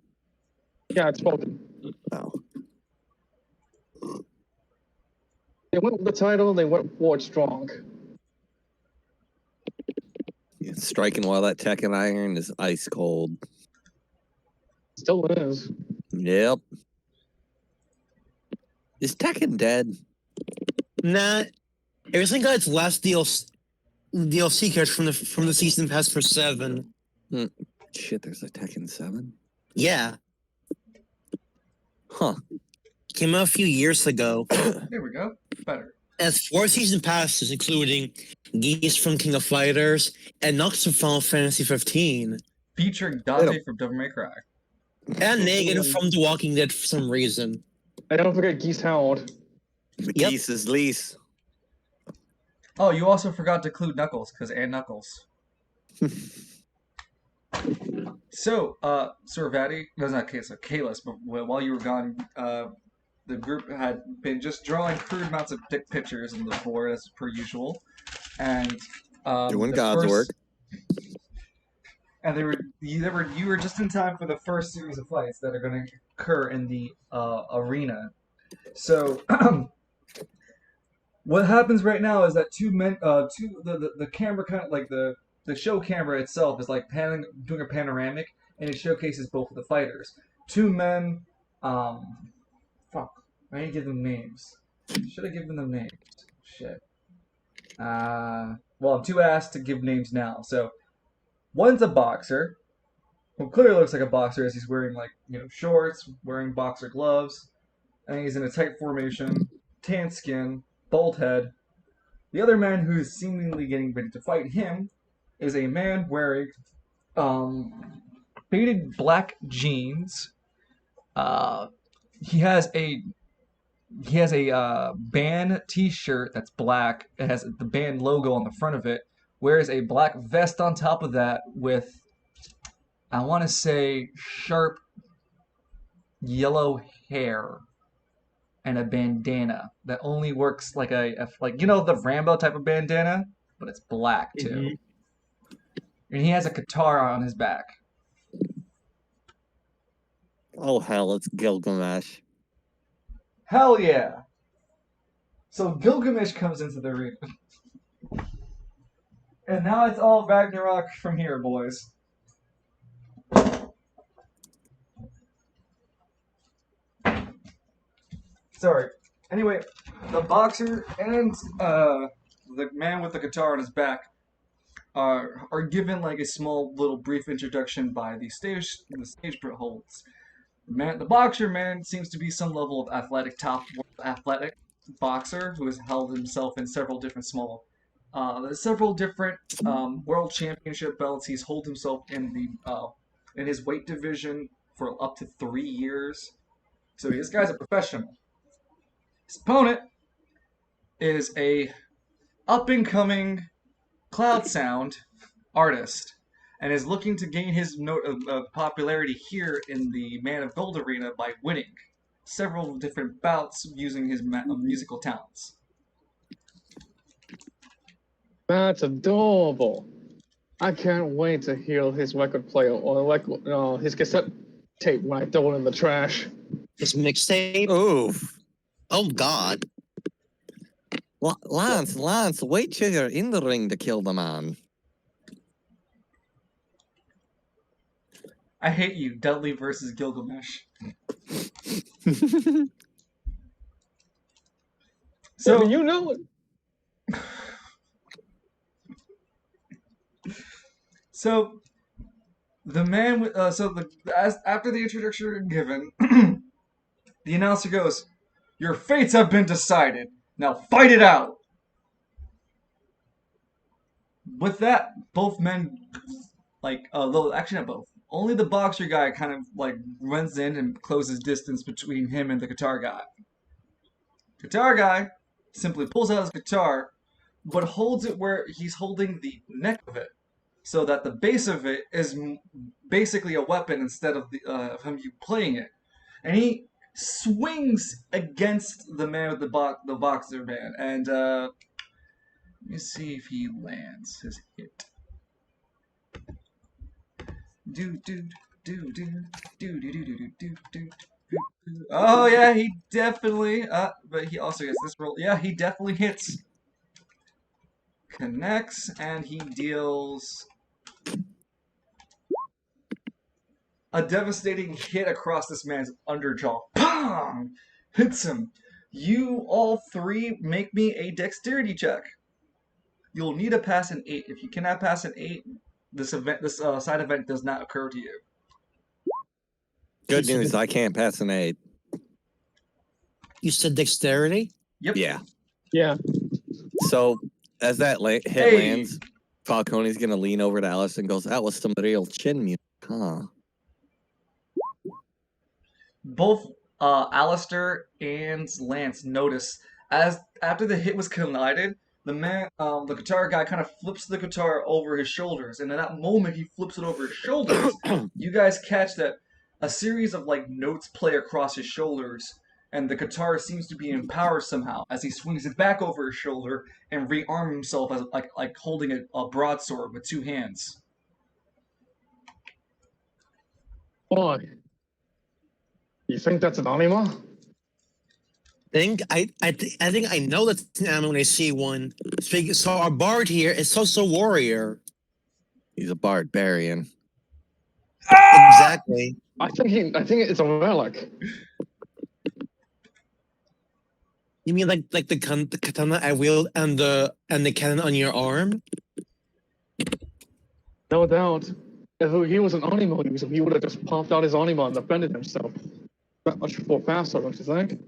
Speaker 3: Yeah, it's Pokemon.
Speaker 4: Oh.
Speaker 3: They went with the title, they went for it strong.
Speaker 4: Yeah, striking while that Tekken iron is ice cold.
Speaker 3: Still is.
Speaker 4: Yep. Is Tekken dead?
Speaker 1: Nah, everything got its last DLC cards from the season pass for 7.
Speaker 4: Shit, there's a Tekken 7?
Speaker 1: Yeah,
Speaker 4: Huh.
Speaker 1: came out a few years ago.
Speaker 2: There we go. Better.
Speaker 1: As 4 season passes, including Geese from King of Fighters and Nux from Final Fantasy 15,
Speaker 2: Featuring Dante from Devil May Cry.
Speaker 1: and Negan from The Walking Dead for some reason.
Speaker 3: I don't forget Geese Hound.
Speaker 4: The
Speaker 1: Yep.
Speaker 4: Geese is lease.
Speaker 2: Oh, you also forgot to include Knuckles, because and Knuckles. So, Sir Vati, that's not case of Kalis, but while you were gone, the group had been just drawing crude amounts of dick pictures on the board as per usual, and
Speaker 4: Doing God's work.
Speaker 2: And you were just in time for the first series of fights that are going to occur in the arena. So, what happens right now is that the camera kind of like the show camera itself is like doing a panoramic, and it showcases both of the fighters. Two men, fuck, I didn't give them names. Should I give them names? Shit. Well, I'm too asked to give names now. So, one's a boxer, who clearly looks like a boxer as he's wearing shorts, wearing boxer gloves, and he's in a tight formation, tan skin, bald head. The other man who's seemingly getting ready to fight him is a man wearing faded black jeans. He has a band T-shirt that's black. It has the band logo on the front of it. Wears a black vest on top of that with, I want to say, sharp yellow hair and a bandana that only works like the Rambo type of bandana, but it's black too. Mm-hmm. And he has a guitar on his back.
Speaker 4: Oh hell, it's Gilgamesh.
Speaker 2: Hell yeah! So Gilgamesh comes into the arena. And now it's all Ragnarok from here, boys. Sorry. Anyway, the boxer and the man with the guitar on his back are given like a small little brief introduction by the stage holds. The boxer man seems to be some level of athletic boxer who has held himself in several different world championship belts. He's held himself in his weight division for up to 3 years. So this guy's a professional. His opponent is a up and coming cloud sound artist and is looking to gain his note of popularity here in the Man of Gold arena by winning several different bouts using his musical talents.
Speaker 3: That's adorable. I can't wait to hear his record player or his cassette tape when I throw it in the trash.
Speaker 1: His mixtape.
Speaker 4: Oof.
Speaker 1: Oh God.
Speaker 4: Lance, wait till you're in the ring to kill the man.
Speaker 2: I hate you, Dudley versus Gilgamesh. So
Speaker 3: you know it.
Speaker 2: So the man, after the introduction is given, the announcer goes, "Your fates have been decided. Now fight it out." With that, both men, actually not both. Only the boxer guy kind of like runs in and closes distance between him and the guitar guy. Guitar guy simply pulls out his guitar, but holds it where he's holding the neck of it, so that the base of it is basically a weapon instead of him playing it. And he swings against the man with the boxer man, and let me see if he lands his hit. Oh yeah, he definitely. But he also gets this roll. Yeah, he definitely hits. Connects, and he deals a devastating hit across this man's underjaw. Pong! Hits him. You all three make me a dexterity check. You'll need to pass an 8. If you cannot pass an 8, this side event does not occur to you.
Speaker 4: Good news, I can't pass an 8.
Speaker 1: You said dexterity?
Speaker 2: Yep.
Speaker 4: Yeah.
Speaker 3: Yeah.
Speaker 4: So as that hit lands, Falcone's gonna lean over to Alice and goes, "That was some real chin music, huh?"
Speaker 2: Both Alistair and Lance notice as after the hit was collided, the guitar guy kind of flips the guitar over his shoulders, and in that moment he flips it over his shoulders. You guys catch that a series of like notes play across his shoulders, and the guitar seems to be in power somehow as he swings it back over his shoulder and rearm himself as like holding a broadsword with 2 hands.
Speaker 3: Boy, you think that's an anima?
Speaker 1: I think I know that's an anime when I see one. So our bard here is also warrior.
Speaker 4: He's a barbarian.
Speaker 1: Exactly.
Speaker 3: I think it's a relic.
Speaker 1: You mean like the katana I wield and the cannon on your arm?
Speaker 3: No doubt. If he was an anima user, he would have just popped out his anima and defended himself. That much more faster, don't you think?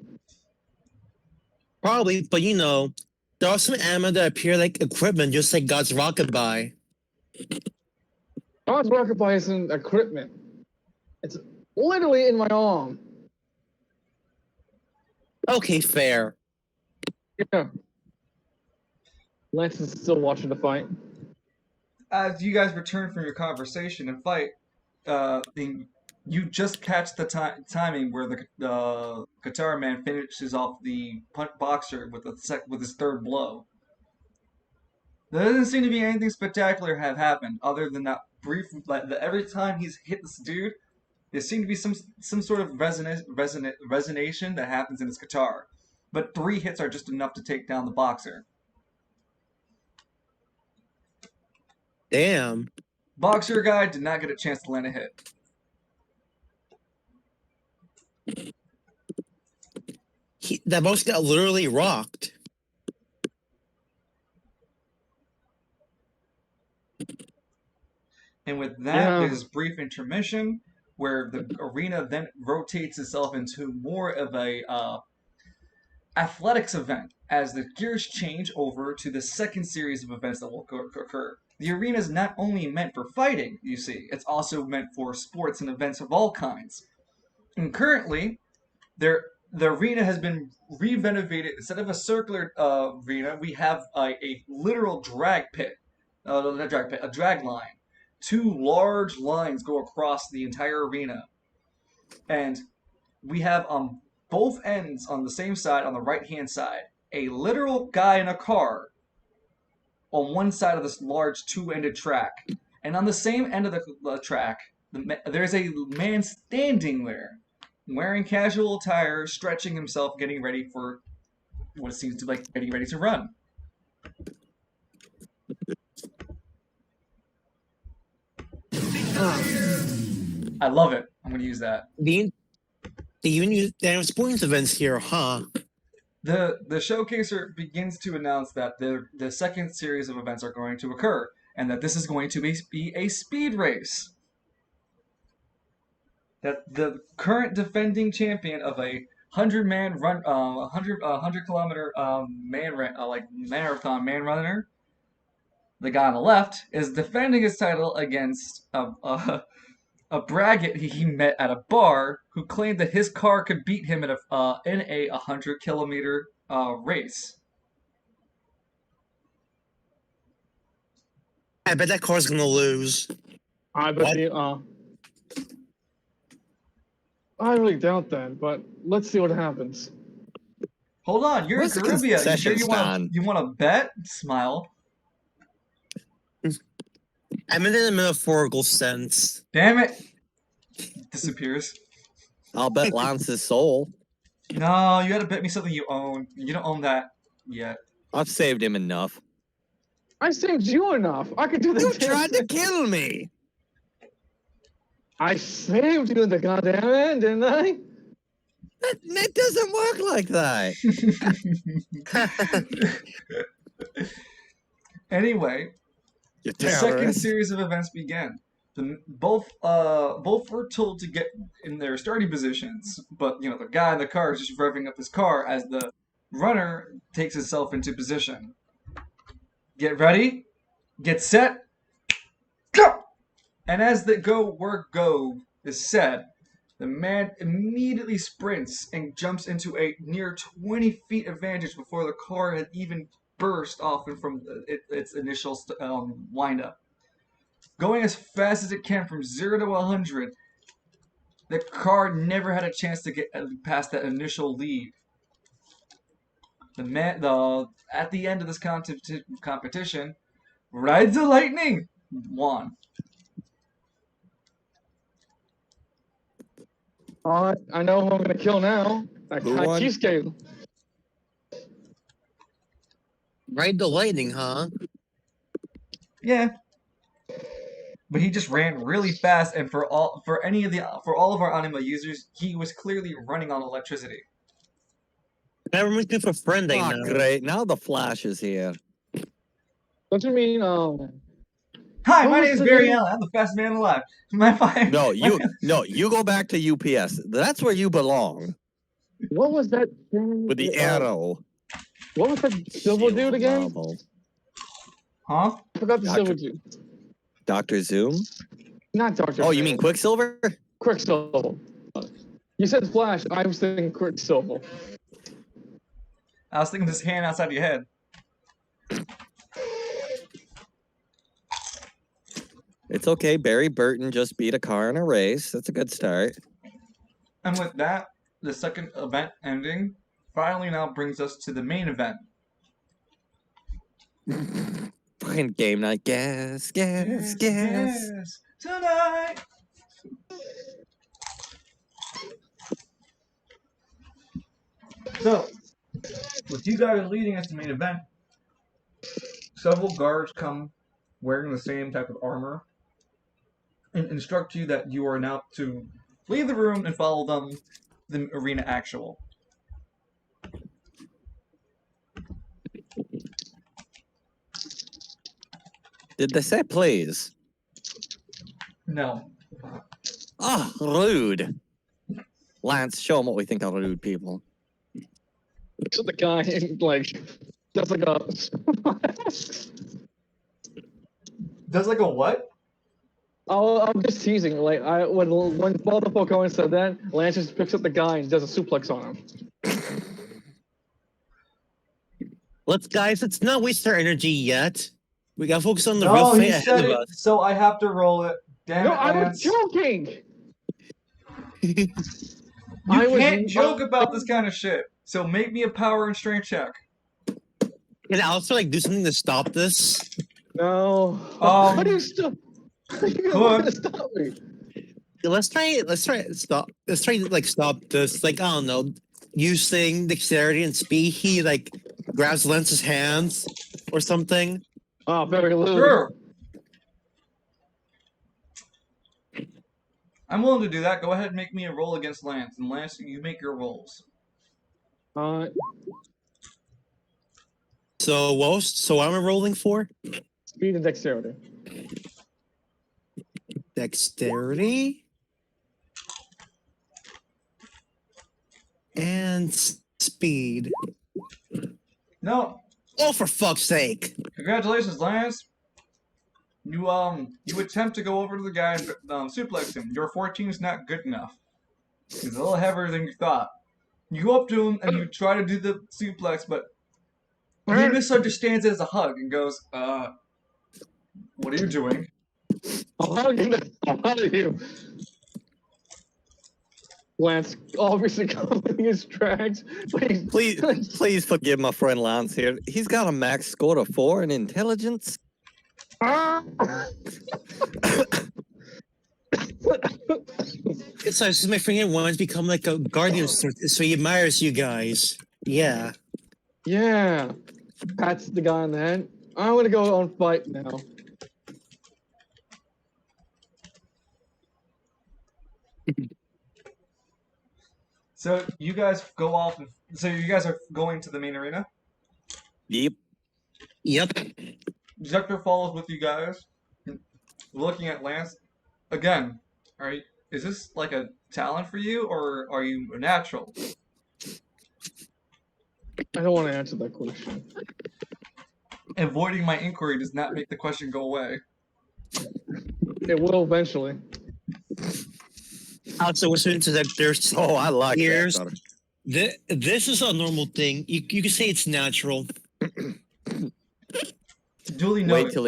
Speaker 1: Probably, but you know, there are some anime that appear like equipment, just like God's Rockabye.
Speaker 3: God's Rockabye isn't equipment. It's literally in my arm.
Speaker 1: Okay, fair.
Speaker 3: Yeah. Lance is still watching the fight.
Speaker 2: As you guys return from your conversation and fight, you just catch the timing where the guitar man finishes off the boxer with his third blow. There doesn't seem to be anything spectacular have happened other than that brief. Every time he's hit this dude, There seemed to be some sort of resonation that happens in his guitar, but 3 hits are just enough to take down the boxer.
Speaker 1: Damn.
Speaker 2: Boxer guy did not get a chance to land a hit.
Speaker 1: That box got literally rocked.
Speaker 2: And with that, there's this brief intermission where the arena then rotates itself into more of a athletics event as the gears change over to the second series of events that will occur. The arena is not only meant for fighting, you see, it's also meant for sports and events of all kinds. And currently, the arena has been re-renovated. Instead of a circular arena, we have a literal drag pit. Not drag pit, a drag line. 2 large lines go across the entire arena. And we have on both ends, on the same side, on the right-hand side, a literal guy in a car on one side of this large 2-ended track. And on the same end of the track, there's a man standing there, wearing casual attire, stretching himself, getting ready for what it seems to be like getting ready to run. I love it. I'm going to use that.
Speaker 1: They even use damn sports events here, huh?
Speaker 2: The showcaser begins to announce that the second series of events are going to occur, and that this is going to be a speed race. That the current defending champion of a 100-man run, 100-kilometer marathon man runner, the guy on the left, is defending his title against a braggart he met at a bar who claimed that his car could beat him in a 100-kilometer race.
Speaker 1: I bet that car's gonna lose.
Speaker 3: I bet I really doubt that, but let's see what happens.
Speaker 2: Hold on, you're
Speaker 4: Where's the
Speaker 2: in Caribbean. You sure
Speaker 4: concession stand?
Speaker 2: you want to bet? Smile.
Speaker 1: I meant in a metaphorical sense.
Speaker 2: Damn it! Disappears.
Speaker 4: I'll bet Lance's soul.
Speaker 2: No, you gotta bet me something you own. You don't own that yet.
Speaker 4: I've saved him enough.
Speaker 3: I saved you enough. I could do this.
Speaker 4: You tried to kill me.
Speaker 3: I saved you, the goddamn end, didn't I?
Speaker 4: That doesn't work like that.
Speaker 2: Anyway,
Speaker 4: You
Speaker 2: the second
Speaker 4: terrorist.
Speaker 2: series of events began. Both were told to get in their starting positions, but the guy in the car is just revving up his car as the runner takes himself into position. Get ready, get set, go! And as the go is said, the man immediately sprints and jumps into a near 20 feet advantage before the car had even burst off from its initial windup. Going as fast as it can from 0 to 100, the car never had a chance to get past that initial lead. At the end of this competition, Ride the Lightning won.
Speaker 3: I know who I'm gonna kill now. That
Speaker 4: Who won?
Speaker 3: Cheesecake.
Speaker 1: Ride the lightning, huh?
Speaker 2: Yeah. But he just ran really fast, and for all of our anima users, he was clearly running on electricity.
Speaker 1: That reminds me of a friend I
Speaker 4: Oh,
Speaker 1: know.
Speaker 4: great. Now the Flash is here.
Speaker 3: Don't you mean
Speaker 2: Hi,
Speaker 3: What
Speaker 2: my
Speaker 3: was
Speaker 2: name is
Speaker 3: the
Speaker 2: Barry
Speaker 3: name?
Speaker 2: Allen. I'm the fastest man alive.
Speaker 4: No, you go back to UPS. That's where you belong.
Speaker 3: what was that thing?
Speaker 4: With the arrow.
Speaker 3: What was that silver dude again?
Speaker 4: Marvel.
Speaker 2: Huh?
Speaker 3: I forgot the
Speaker 4: Doctor-
Speaker 3: silver dude.
Speaker 4: Dr. Zoom?
Speaker 3: Not Doctor.
Speaker 4: Oh, you mean Quicksilver?
Speaker 3: Quicksilver? You said Flash. I was thinking Quicksilver.
Speaker 2: I was thinking this hand outside your head.
Speaker 4: It's okay. Barry Burton just beat a car in a race. That's a good start.
Speaker 2: And with that, the second event ending finally now brings us to the main event.
Speaker 4: Fucking game night. Guess.
Speaker 2: Tonight. So, with you guys leading us to the main event, several guards come wearing the same type of armor and instruct you that you are now to leave the room and follow them to the arena actual.
Speaker 4: Did they say please?
Speaker 2: No.
Speaker 4: Ah, rude. Lance, show them what we think are rude people.
Speaker 3: So the guy, like, does like a.
Speaker 2: Does like a what?
Speaker 3: I'm just teasing. Like, when Father Falcone said that, Lance just picks up the guy and does a suplex on him.
Speaker 1: Let's not waste our energy yet. We gotta focus on the real
Speaker 2: No,
Speaker 1: fate
Speaker 2: he
Speaker 1: ahead
Speaker 2: said
Speaker 1: of
Speaker 2: it,
Speaker 1: us.
Speaker 2: so I have to roll it. Damn
Speaker 3: No,
Speaker 2: it,
Speaker 3: I was
Speaker 2: Lance.
Speaker 3: joking.
Speaker 2: You can't joke about this kind of shit. So make me a power and strength check.
Speaker 1: Can I also like do something to stop this?
Speaker 3: No. How do you stop? How are you gonna stop me?
Speaker 1: Let's try stop. Let's try to like stop this. Like, I don't know, using dexterity and speed. He like grabs Lance's hands or something.
Speaker 3: Oh, very little.
Speaker 2: Sure. I'm willing to do that. Go ahead and make me a roll against Lance. And Lance, you make your rolls.
Speaker 1: So what am I rolling for?
Speaker 3: Speed and dexterity.
Speaker 1: Dexterity and speed.
Speaker 2: No.
Speaker 1: Oh, for fuck's sake!
Speaker 2: Congratulations, Lance. You attempt to go over to the guy and suplex him. Your 14 is not good enough. He's a little heavier than you thought. You go up to him and you try to do the suplex, but he misunderstands it as a hug and goes, what are you doing?
Speaker 3: I'm hugging you. Lance obviously covering his tracks.
Speaker 4: Please forgive my friend Lance here. He's got a max score of 4 in intelligence.
Speaker 1: It's like my friend wants to become like a guardian, so he admires you guys. Yeah.
Speaker 3: Yeah. Pats the guy on the head. I'm gonna go on fight now.
Speaker 2: So you guys go off. So you guys are going to the main arena?
Speaker 4: Yep.
Speaker 2: Jector follows with you guys. Looking at Lance. Again, is this like a talent for you, or are you a natural?
Speaker 3: I don't want to answer that question.
Speaker 2: Avoiding my inquiry does not make the question go away.
Speaker 3: It will eventually.
Speaker 1: Also, listening to there's
Speaker 4: Oh, I like
Speaker 1: ears.
Speaker 4: that.
Speaker 1: This is a normal thing. You can say it's natural.
Speaker 2: Duly
Speaker 4: Wait
Speaker 2: noted.
Speaker 4: till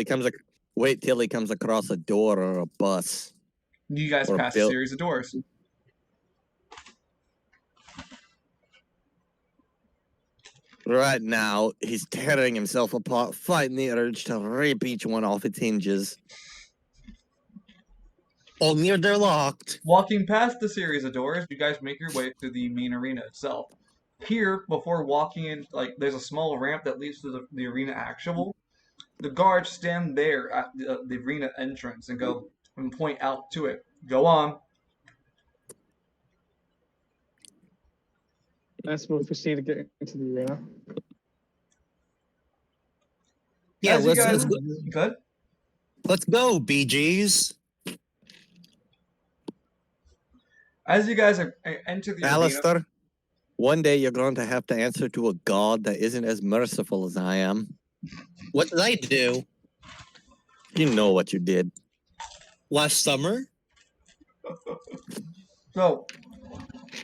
Speaker 4: he comes across a door or a bus.
Speaker 2: You guys
Speaker 4: or
Speaker 2: pass a series of doors.
Speaker 4: Right now, he's tearing himself apart, fighting the urge to rip each one off its hinges.
Speaker 1: Only they're locked.
Speaker 2: Walking past the series of doors, you guys make your way to the main arena itself. Here, before walking in, there's a small ramp that leads to the arena actual. The guards stand there at the arena entrance and go and point out to it. Go on.
Speaker 3: Let's move proceed to get into the arena.
Speaker 1: Yeah,
Speaker 2: As you
Speaker 1: let's
Speaker 2: guys,
Speaker 1: go.
Speaker 2: good.
Speaker 1: Let's go, BGs.
Speaker 2: As you guys enter the arena,
Speaker 4: Alistair, one day you're going to have to answer to a god that isn't as merciful as I am.
Speaker 1: What did I do
Speaker 4: You know what you did.
Speaker 1: last summer?
Speaker 2: So,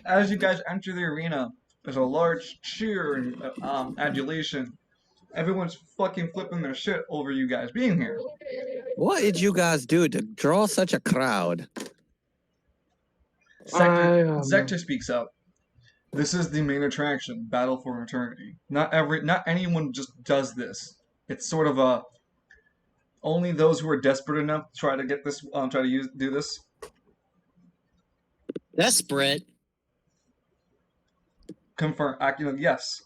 Speaker 2: as you guys enter the arena, there's a large cheer and adulation. Everyone's fucking flipping their shit over you guys being here.
Speaker 4: What did you guys do to draw such a crowd?
Speaker 2: Zector speaks up. This is the main attraction, Battle for Eternity. Not anyone just does this. It's sort of only those who are desperate enough to try to get this, do this.
Speaker 1: Desperate.
Speaker 2: confirm. Yes,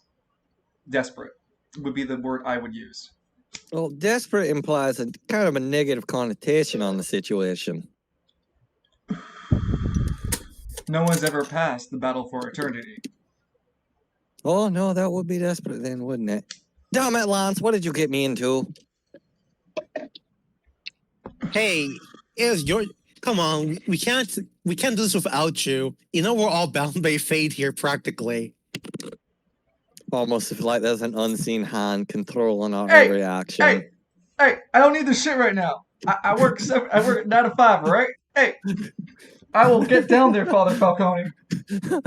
Speaker 2: desperate would be the word I would use.
Speaker 4: Well, desperate implies a kind of a negative connotation on the situation.
Speaker 2: No one's ever passed the battle for eternity.
Speaker 4: Oh, no, that would be desperate then, wouldn't it? Damn it, Lance, what did you get me into?
Speaker 1: Hey, it's your. Come on, we can't do this without you. You know we're all bound by fate here, practically.
Speaker 4: Almost like there's an unseen hand controlling our
Speaker 2: Hey,
Speaker 4: every action.
Speaker 2: Hey, I don't need this shit right now. I work 9 to 5, all right? Hey, I will get down there, Father Falcone.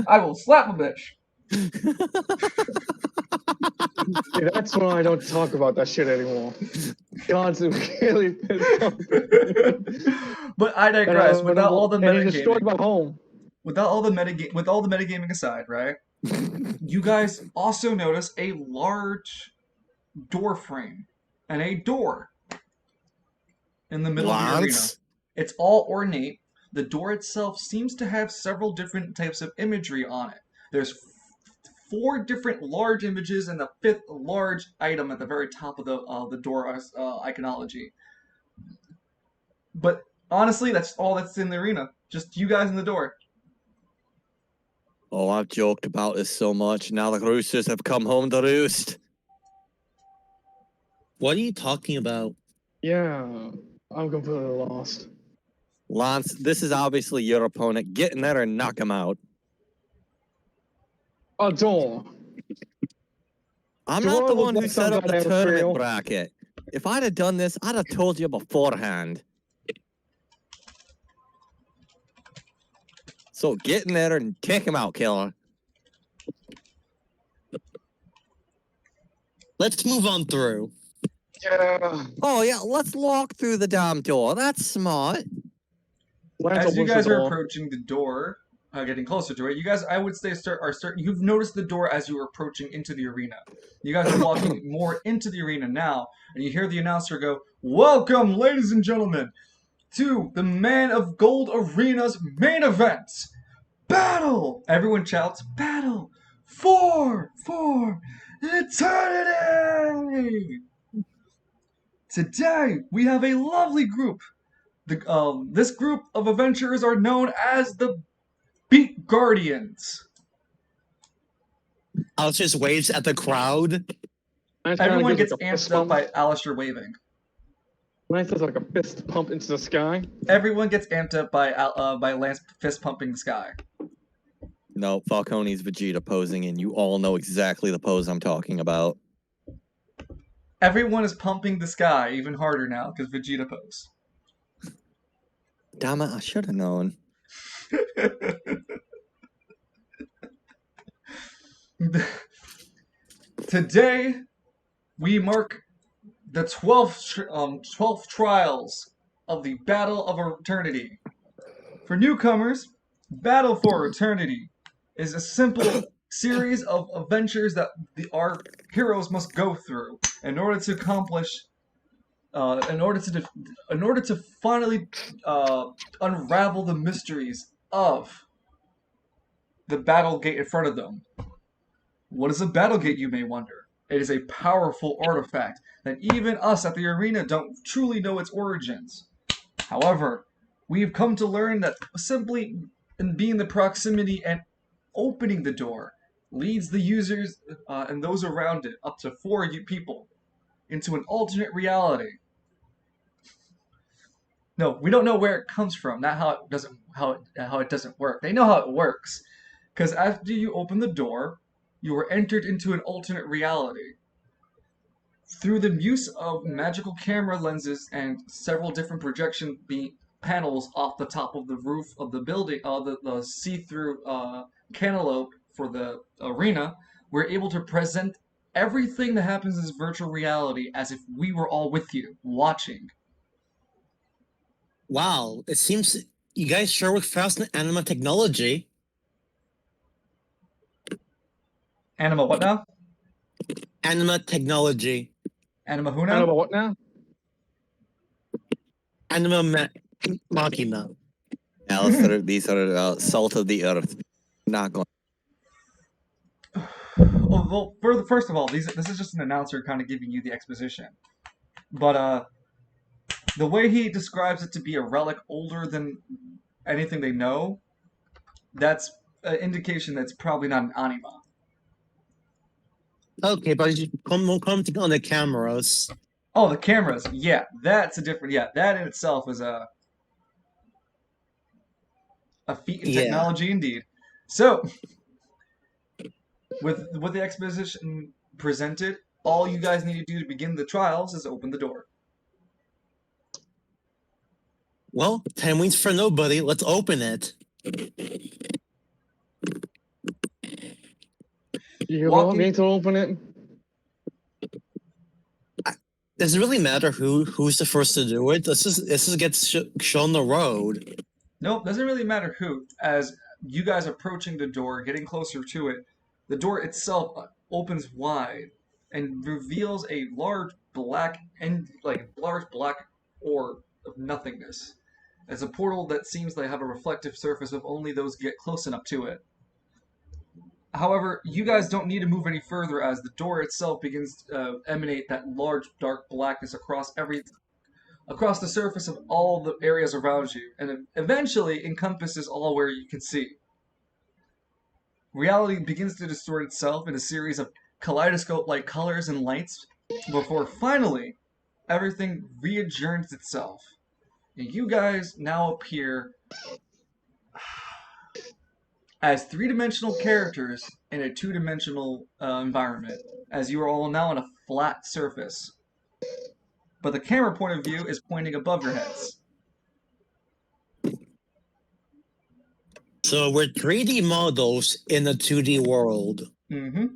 Speaker 2: I will slap a bitch.
Speaker 3: See, that's why I don't talk about that shit anymore. God's really pissed off.
Speaker 2: But I digress. Without all the
Speaker 3: and he destroyed
Speaker 2: metagaming,
Speaker 3: my home.
Speaker 2: with all the metagaming aside, right? You guys also notice a large door frame and a door in the middle of the arena. It's all ornate. The door itself seems to have several different types of imagery on it. There's 4 different large images and the 5th large item at the very top of the door iconology. But honestly, that's all that's in the arena. Just you guys in the door.
Speaker 4: Oh, I've joked about this so much. Now the roosters have come home to roost.
Speaker 1: What are you talking about?
Speaker 3: Yeah, I'm completely lost.
Speaker 4: Lance, this is obviously your opponent. Get in there and knock him out.
Speaker 3: A door.
Speaker 4: I'm
Speaker 3: Door
Speaker 4: not the
Speaker 3: looks
Speaker 4: one
Speaker 3: like
Speaker 4: who set
Speaker 3: some
Speaker 4: up the
Speaker 3: kind of
Speaker 4: tournament
Speaker 3: material.
Speaker 4: bracket. If I'd have done this, I'd have told you beforehand. So get in there and take him out, killer.
Speaker 1: Let's move on through.
Speaker 3: Yeah.
Speaker 4: Oh, yeah, let's walk through the damn door. That's smart.
Speaker 3: Lance
Speaker 2: As you
Speaker 3: opens
Speaker 2: guys
Speaker 3: the
Speaker 2: are
Speaker 3: door.
Speaker 2: approaching the door, getting closer to it, you guys, I would say, you've noticed the door as you were approaching into the arena. You guys are walking more into the arena now, and you hear the announcer go, "Welcome, ladies and gentlemen, to the Man of Gold Arena's main event. Battle!" Everyone shouts, "Battle for eternity!" Today, we have a lovely group. This group of adventurers are known as the Beat Guardians.
Speaker 1: Alex just waves at the crowd.
Speaker 3: Lance kinda
Speaker 2: Everyone
Speaker 3: gives
Speaker 2: gets
Speaker 3: like a fist
Speaker 2: amped up
Speaker 3: bump.
Speaker 2: by Alistair waving.
Speaker 3: Lance does like a fist pump into the sky.
Speaker 2: Everyone gets amped up by Lance fist pumping the sky.
Speaker 4: No, Falcone's Vegeta posing, and you all know exactly the pose I'm talking about.
Speaker 2: Everyone is pumping the sky even harder now because Vegeta pose.
Speaker 4: Damn it, I should have known.
Speaker 2: Today, we mark the 12th trials of the Battle of Eternity. For newcomers, Battle for Eternity is a simple series of adventures that our heroes must go through in order to accomplish, in order to finally unravel the mysteries of the battle gate in front of them. What is a battle gate, you may wonder? It is a powerful artifact that even us at the arena don't truly know its origins. However, we've come to learn that simply in being the proximity and opening the door leads the users and those around it, up to 4 people, into an alternate reality. No, we don't know where it comes from, not how it doesn't work. They know how it works, because after you open the door, you are entered into an alternate reality. Through the use of magical camera lenses and several different projection panels off the top of the roof of the building, the see-through cantaloupe for the arena, we're able to present everything that happens in this virtual reality as if we were all with you, watching.
Speaker 1: Wow, it seems you guys sure work fast in anima technology.
Speaker 2: Anima what now?
Speaker 1: Anima technology.
Speaker 2: Anima who
Speaker 3: I
Speaker 2: now?
Speaker 3: know about what now?
Speaker 1: Anima machina.
Speaker 4: Alistair, these are salt of the earth. Not going.
Speaker 2: Well, first of all, this is just an announcer kind of giving you the exposition. But the way he describes it to be a relic older than anything they know, that's an indication that's probably not an anima.
Speaker 1: Okay, but you commenting on the cameras.
Speaker 2: Oh, the cameras. Yeah, that's a different. Yeah, that in itself is a feat in
Speaker 1: Yeah.
Speaker 2: technology indeed. So, with the exposition presented, all you guys need to do to begin the trials is open the door.
Speaker 1: Well, time waits for nobody. Let's open it.
Speaker 3: You
Speaker 2: Walking-
Speaker 3: want me to open it?
Speaker 1: Does it really matter who's the first to do it? This is gets shown the road.
Speaker 2: Nope, doesn't really matter who. As you guys approaching the door, getting closer to it, the door itself opens wide and reveals a large black orb of nothingness. It's a portal that seems to have a reflective surface if only those get close enough to it. However, you guys don't need to move any further as the door itself begins to emanate that large dark blackness across the surface of all the areas around you, and it eventually encompasses all where you can see. Reality begins to distort itself in a series of kaleidoscope-like colors and lights before finally everything readjourns itself. And you guys now appear as three-dimensional characters in a two-dimensional environment, as you are all now on a flat surface. But the camera point of view is pointing above your heads.
Speaker 1: So we're 3D models in a 2D world.
Speaker 2: Mm-hmm.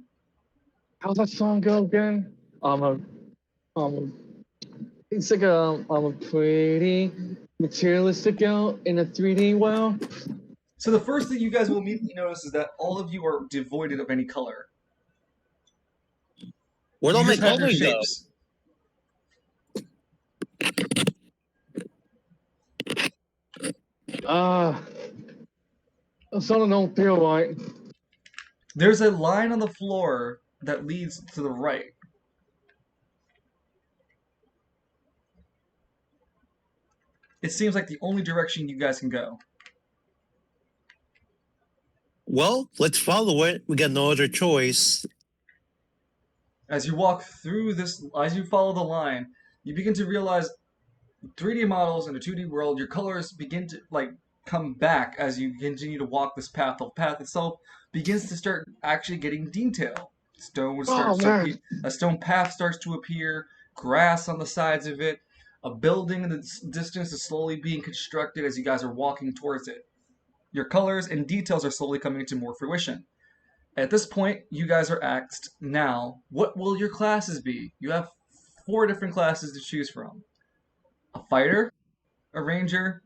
Speaker 3: How's that song go again? It's like I'm a pretty materialistic girl in a 3D world.
Speaker 2: So the first thing you guys will immediately notice is that all of you are devoid of any color.
Speaker 1: Where'd all
Speaker 2: You
Speaker 1: my
Speaker 2: just have your
Speaker 1: colors go?
Speaker 2: shapes.
Speaker 3: Something don't feel right.
Speaker 2: There's a line on the floor that leads to the right. It seems like the only direction you guys can go.
Speaker 1: Well, let's follow it. We got no other choice.
Speaker 2: As you walk through this, as you follow the line, you begin to realize 3D models in a 2D world, your colors begin to come back as you continue to walk this path. The path itself begins to start actually getting detail. A stone path starts to appear, grass on the sides of it, a building in the distance is slowly being constructed as you guys are walking towards it. Your colors and details are slowly coming into more fruition. At this point, you guys are asked now, what will your classes be? You have 4 different classes to choose from. A fighter, a ranger,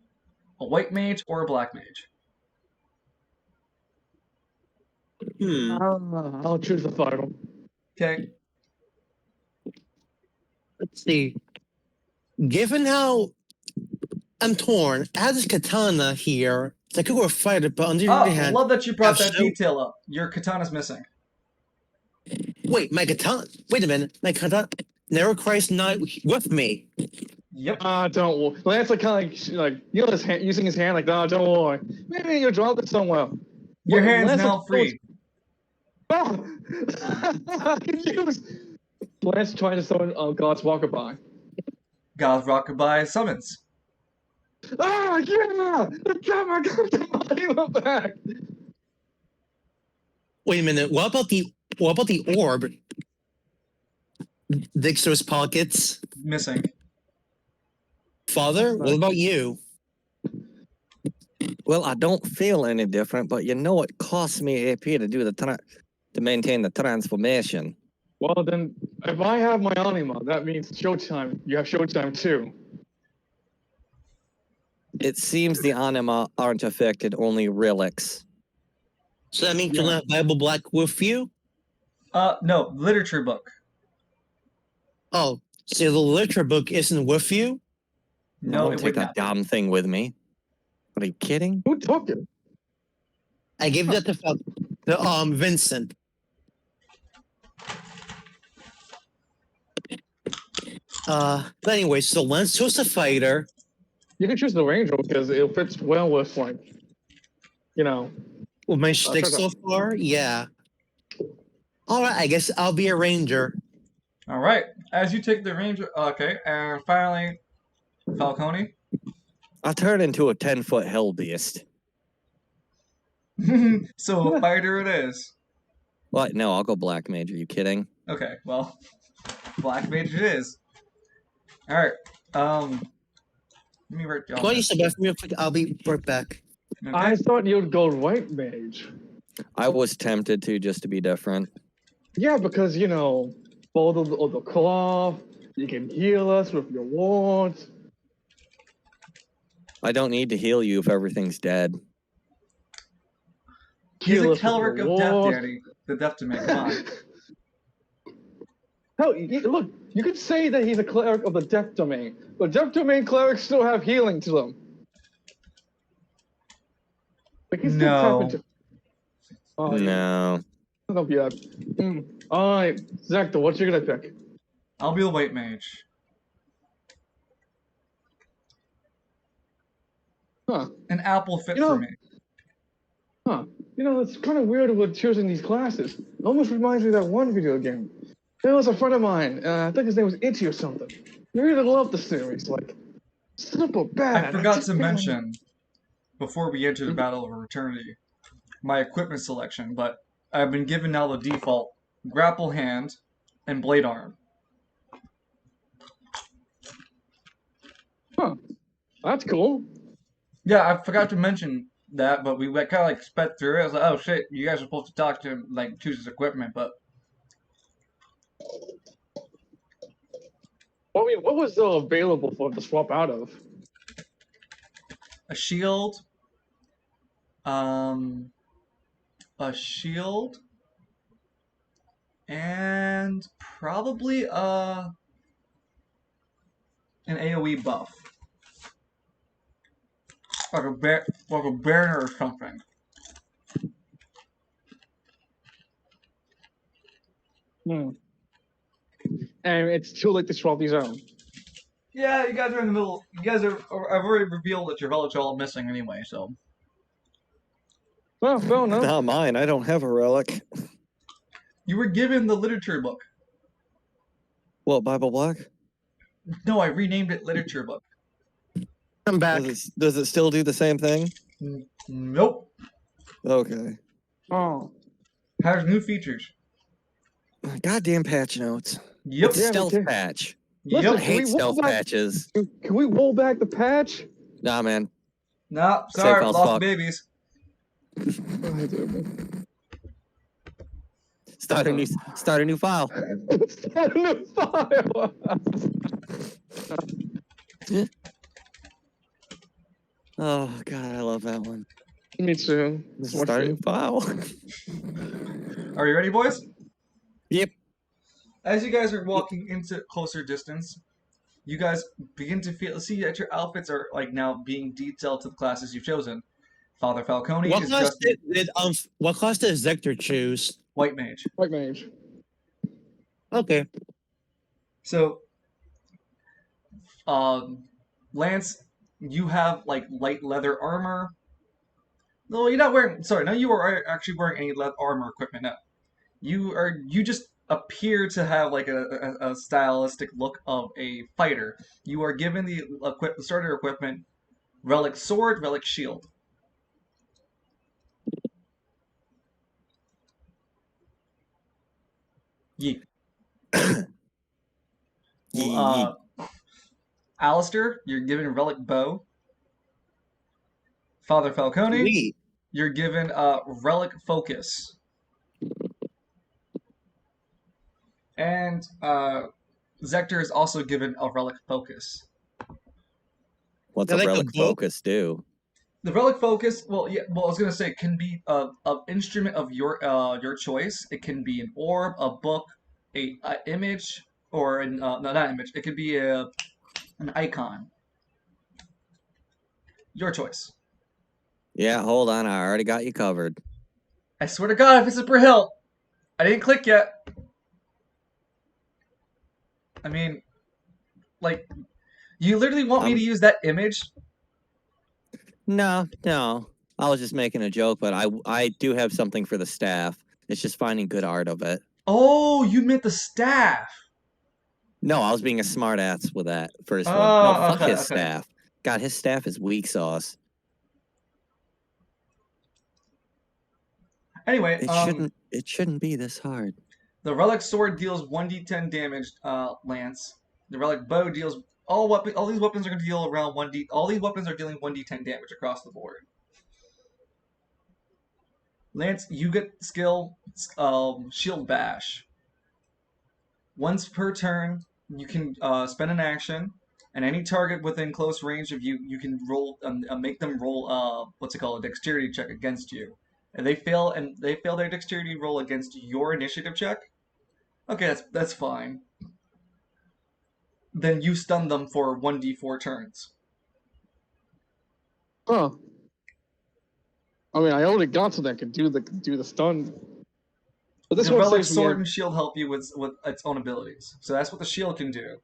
Speaker 2: a white mage, or a black mage.
Speaker 3: I'll choose the fighter.
Speaker 2: Okay.
Speaker 1: Let's see. Given how I'm torn, I have this katana here. So I could go fight it, but on the other
Speaker 2: Oh,
Speaker 1: hand,
Speaker 2: love that you brought that
Speaker 1: have so-
Speaker 2: detail up. Your katana's missing.
Speaker 1: wait, my katana. Wait a minute, my katana. Never Christ not with me.
Speaker 2: Yep.
Speaker 3: Don't worry. Lance kind of like his hand, using his hand like, don't worry. Maybe you dropped it somewhere.
Speaker 2: Your
Speaker 3: What-
Speaker 2: hand's
Speaker 3: Lance
Speaker 2: now
Speaker 3: is-
Speaker 2: free.
Speaker 3: Oh! Lance trying to summon God's Walker by.
Speaker 2: God's Rockabye summons.
Speaker 3: Ah, yeah! The camera got back.
Speaker 1: Wait a minute. What about the orb? Dexter's pockets.
Speaker 2: Missing.
Speaker 1: Father, what about you?
Speaker 4: Well, I don't feel any different, but you know it costs me AP to do to maintain the transformation.
Speaker 3: Well, then, if I have my anima, that means showtime. You have showtime too.
Speaker 4: It seems the anima aren't affected, only relics.
Speaker 1: So that means you'll have Bible Black with you?
Speaker 2: No, literature book.
Speaker 1: Oh, so the literature book isn't with you?
Speaker 4: I
Speaker 2: No,
Speaker 4: don't
Speaker 2: it
Speaker 4: take
Speaker 2: would
Speaker 4: that
Speaker 2: not.
Speaker 4: damn thing with me. Are you kidding?
Speaker 3: Who took it?
Speaker 1: I gave that to Vincent. But anyway, so let's choose a fighter.
Speaker 3: You can choose the ranger because it fits well with like, you know.
Speaker 1: With my shtick so far, yeah. All right, I guess I'll be a ranger.
Speaker 2: All right. As you take the ranger, okay, and finally, Falcone.
Speaker 4: I turn into a 10-foot hell beast.
Speaker 2: So a fighter it is.
Speaker 4: What? No, I'll go black mage. Are you kidding?
Speaker 2: Okay, well, black mage it is. All right. Let me write down.
Speaker 1: Why don't you step back from me? I'll be right back.
Speaker 2: Okay.
Speaker 3: I thought you'd go white mage.
Speaker 4: I was tempted to just to be different.
Speaker 3: Yeah, because you know, both of the cloth, you can heal us with your wards.
Speaker 4: I don't need to heal you if everything's dead.
Speaker 2: He's
Speaker 3: Heal
Speaker 2: a
Speaker 3: us with
Speaker 2: cleric
Speaker 3: your
Speaker 2: of death,
Speaker 3: wards.
Speaker 2: Danny. The death to make. Come on.
Speaker 3: Hell, look, you could say that he's a cleric of the death domain, but death domain clerics still have healing to them. Like, he's still tap
Speaker 2: No.
Speaker 3: into. Oh,
Speaker 4: No.
Speaker 3: Don't be that. All right, Zactor, what you gonna pick?
Speaker 2: I'll be the white mage.
Speaker 3: Huh?
Speaker 2: An apple fit
Speaker 3: You know-
Speaker 2: for me.
Speaker 3: Huh? You know, it's kind of weird with choosing these classes. It almost reminds me of that one video game. There was a friend of mine. I think his name was Itchy or something. He really loved the series. Like, simple bad.
Speaker 2: I forgot
Speaker 3: just
Speaker 2: to
Speaker 3: can't-
Speaker 2: mention before we enter the Battle of Eternity, my equipment selection, but I've been given now the default grapple hand and blade arm.
Speaker 3: Huh? That's cool.
Speaker 2: Yeah, I forgot to mention that, but we kind of like sped through it. I was like, oh shit, you guys are supposed to talk to him, like choose his equipment, but
Speaker 3: What was available for him to swap out of?
Speaker 2: a shield, a shield, and probably an AoE buff. Like a banner or something.
Speaker 3: And it's too late to swap these out.
Speaker 2: Yeah, you guys are in the middle. You guys are. I've already revealed that your relics are all missing anyway, so.
Speaker 3: Well, fair enough.
Speaker 4: Not mine. I don't have a relic.
Speaker 2: You were given the literature book.
Speaker 4: What, Bible Black?
Speaker 2: No, I renamed it literature book.
Speaker 1: I'm back.
Speaker 4: Does it still do the same thing?
Speaker 2: Nope.
Speaker 4: Okay.
Speaker 3: Oh.
Speaker 2: Has new features.
Speaker 4: Goddamn patch notes.
Speaker 2: Yep.
Speaker 4: It's a
Speaker 3: Yeah,
Speaker 4: stealth
Speaker 3: okay.
Speaker 4: patch.
Speaker 3: Listen,
Speaker 4: I
Speaker 2: Yep.
Speaker 3: can we
Speaker 4: hate stealth
Speaker 3: roll back-
Speaker 4: patches.
Speaker 3: Can we roll back the patch?
Speaker 4: Nah, man.
Speaker 2: Nah,
Speaker 4: Safe
Speaker 2: sorry,
Speaker 4: house
Speaker 2: lost
Speaker 4: fuck.
Speaker 2: babies.
Speaker 4: Start a new file.
Speaker 3: Start a new file.
Speaker 4: Oh god, I love that one.
Speaker 3: Me too. It's much
Speaker 4: Start a new file.
Speaker 2: Are you ready, boys?
Speaker 4: Yep.
Speaker 2: As you guys are walking into closer distance, you guys begin to see that your outfits are like now being detailed to the classes you've chosen. Father Falcone
Speaker 1: What
Speaker 2: is
Speaker 1: class
Speaker 2: just
Speaker 1: what class did Zector choose?
Speaker 2: white mage.
Speaker 3: White mage.
Speaker 1: Okay.
Speaker 2: So, Lance, you have like light leather armor. No, you're not wearing. Sorry, no, you are actually wearing any armor equipment. No, you just appear to have like a stylistic look of a fighter. You are given the starter equipment, relic sword, relic shield. Yeet.
Speaker 4: Yeet.
Speaker 2: Alistair, you're given relic bow. Father Falcone,
Speaker 1: Sweet.
Speaker 2: you're given relic focus. And Zector is also given a relic focus.
Speaker 4: What's
Speaker 1: I
Speaker 4: a
Speaker 1: like the
Speaker 4: relic
Speaker 1: book.
Speaker 4: focus do?
Speaker 2: The relic focus, well, yeah, well, I was gonna say, it can be an instrument of your choice. It can be an orb, a book, a image, or no, not image. It could be an icon. Your choice.
Speaker 4: Yeah, hold on. I already got you covered.
Speaker 2: I swear to God, if it's a per hill, I didn't click yet. I mean, Like, you literally want me to use that image?
Speaker 4: No. I was just making a joke, but I do have something for the staff. It's just finding good art of it.
Speaker 2: Oh, you meant the staff.
Speaker 4: No, I was being a smartass with that first one. No,
Speaker 2: Oh,
Speaker 4: fuck
Speaker 2: okay,
Speaker 4: his
Speaker 2: okay.
Speaker 4: staff. God, his staff is weak sauce.
Speaker 2: Anyway,
Speaker 4: It shouldn't be this hard.
Speaker 2: the relic sword deals 1d10 damage, Lance. The relic bow deals all these weapons are going to deal around 1d. All these weapons are dealing 1d10 damage across the board. Lance, you get skill shield bash. Once per turn, you can spend an action, and any target within close range of you, you can roll make them roll what's it called, a dexterity check against you. And they fail their dexterity roll against your initiative check. Okay, that's fine. Then you stun them for 1d4 turns.
Speaker 3: Huh. I mean, I already got to that could do the stun. But this
Speaker 2: The
Speaker 3: one
Speaker 2: relic
Speaker 3: says
Speaker 2: sword and shield help you with its own abilities. So that's what the shield can do.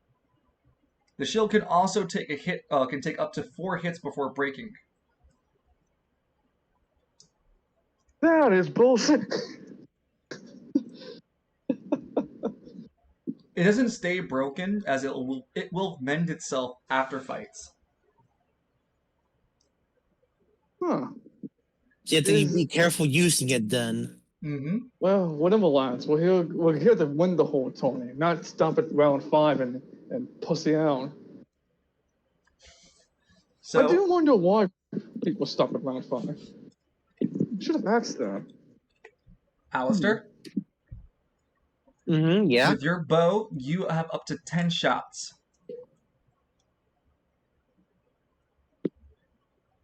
Speaker 2: The shield can also take a hit. Can take up to 4 hits before breaking.
Speaker 3: that is bullshit.
Speaker 2: It doesn't stay broken, as it will mend itself after fights.
Speaker 3: Huh.
Speaker 1: So you have to be careful using it then.
Speaker 2: Mm-hmm.
Speaker 3: Well, whatever, lads. We're here to win the whole tourney, not stop at round 5 and pussy out.
Speaker 2: So
Speaker 3: I do wonder why people stop at round 5. Should have asked that.
Speaker 2: Alistair,
Speaker 1: Yeah.
Speaker 2: with your bow, you have up to 10 shots.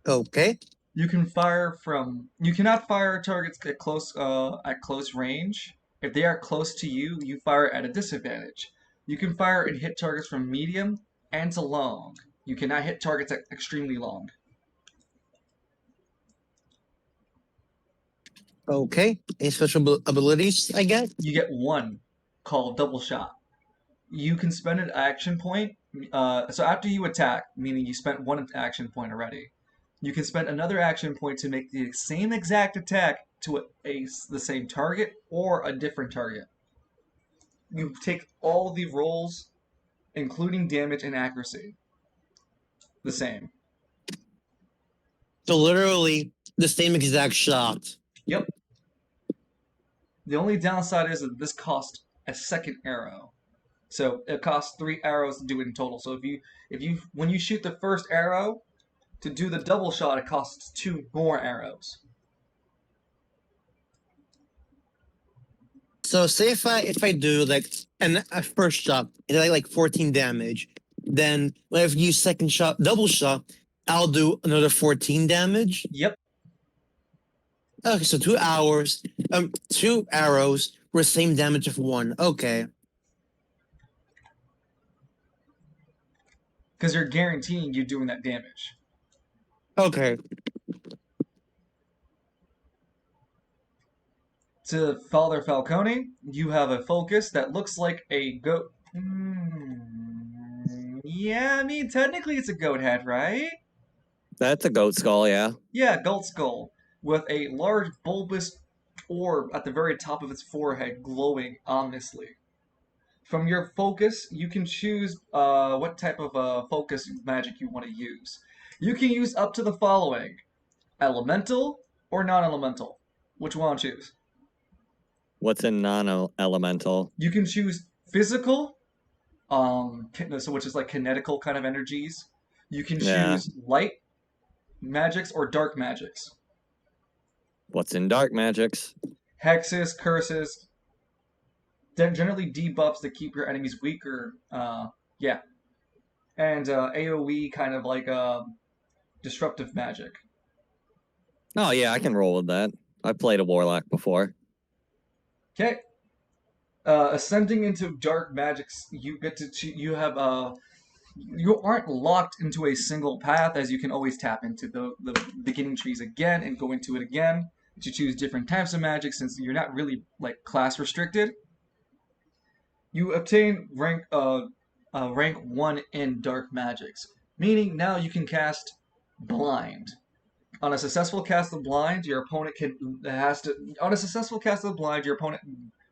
Speaker 1: Okay.
Speaker 2: You can fire from. You cannot fire targets at close range. If they are close to you, you fire at a disadvantage. You can fire and hit targets from medium and to long. You cannot hit targets at extremely long.
Speaker 1: Okay. Any special abilities I get?
Speaker 2: You get one called double shot. You can spend an action point. So after you attack, meaning you spent one action point already, you can spend another action point to make the same exact attack to the same target or a different target. You take all the rolls, including damage and accuracy, the same.
Speaker 1: So literally the same exact shot.
Speaker 2: Yep. The only downside is that this costs a second arrow. So it costs 3 arrows to do it in total. So when you shoot the first arrow, to do the double shot, it costs 2 more arrows.
Speaker 1: So say if I do like a first shot, it's like 14 damage. Then if you use second shot, double shot, I'll do another 14 damage.
Speaker 2: Yep.
Speaker 1: Okay, so 2 hours, 2 arrows for the same damage of 1. Okay.
Speaker 2: Because you're guaranteeing you doing that damage.
Speaker 1: Okay.
Speaker 2: To Father Falcone, you have a focus that looks like a goat. Yeah, I mean, technically it's a goat head, right?
Speaker 4: That's a goat skull, yeah.
Speaker 2: Yeah, goat skull. With a large bulbous orb at the very top of its forehead glowing ominously. From your focus, you can choose what type of focus magic you want to use. You can use up to the following: elemental or non-elemental. Which one to choose?
Speaker 4: What's a non-elemental?
Speaker 2: You can choose physical, so which is like kinetical kind of energies. You can
Speaker 4: Yeah.
Speaker 2: choose light magics or dark magics.
Speaker 4: What's in dark magics?
Speaker 2: Hexes, curses, generally debuffs that keep your enemies weaker. Yeah. And AoE kind of like disruptive magic.
Speaker 4: Oh yeah, I can roll with that. I played a warlock before.
Speaker 2: Okay. Ascending into dark magics, you get to you have you aren't locked into a single path, as you can always tap into the beginning trees again and go into it again to choose different types of magic, since you're not really like class restricted. You obtain rank rank 1 in dark magics, meaning now you can cast blind. On a successful cast of blind, your opponent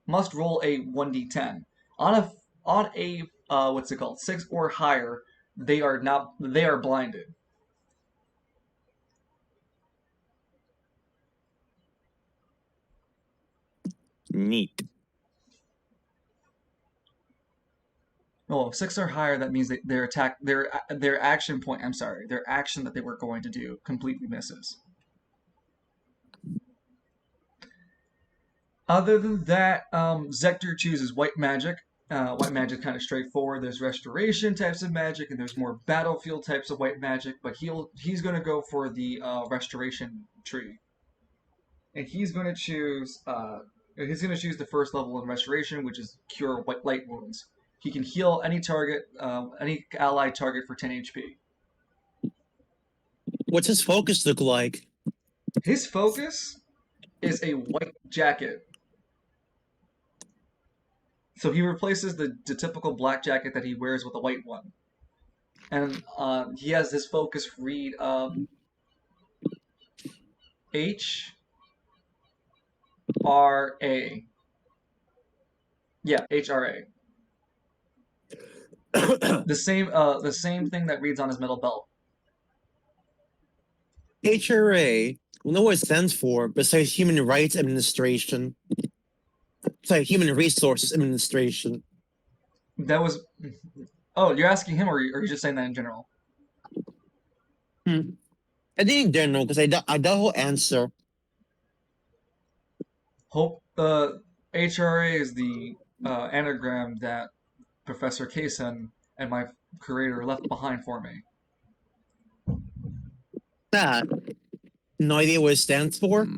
Speaker 2: must roll a 1d10. On a what's it called? 6 or higher, they are blinded.
Speaker 4: Neat.
Speaker 2: Oh, 6 or higher, that means their action point, their action that they were going to do completely misses. Other than that, Zector chooses white magic. White magic kind of straightforward. There's restoration types of magic, and there's more battlefield types of white magic. But he's going to go for the restoration tree, and he's going to choose the first level in restoration, which is cure white light wounds. He can heal any allied target for 10 HP.
Speaker 1: What's his focus look like?
Speaker 2: His focus is a white jacket. So he replaces the typical black jacket that he wears with a white one. And he has his focus read HRA. Yeah, HRA. The same thing that reads on his metal belt.
Speaker 1: HRA. We know what it stands for, besides Human Rights Administration. Sorry, Human Resources Administration.
Speaker 2: That was. Oh, you're asking him, or are you just saying that in general?
Speaker 1: I think in general, because I doubt he'll answer.
Speaker 2: HRA is the anagram that Professor Kaysen and my curator left behind for me.
Speaker 1: That. No idea what it stands for?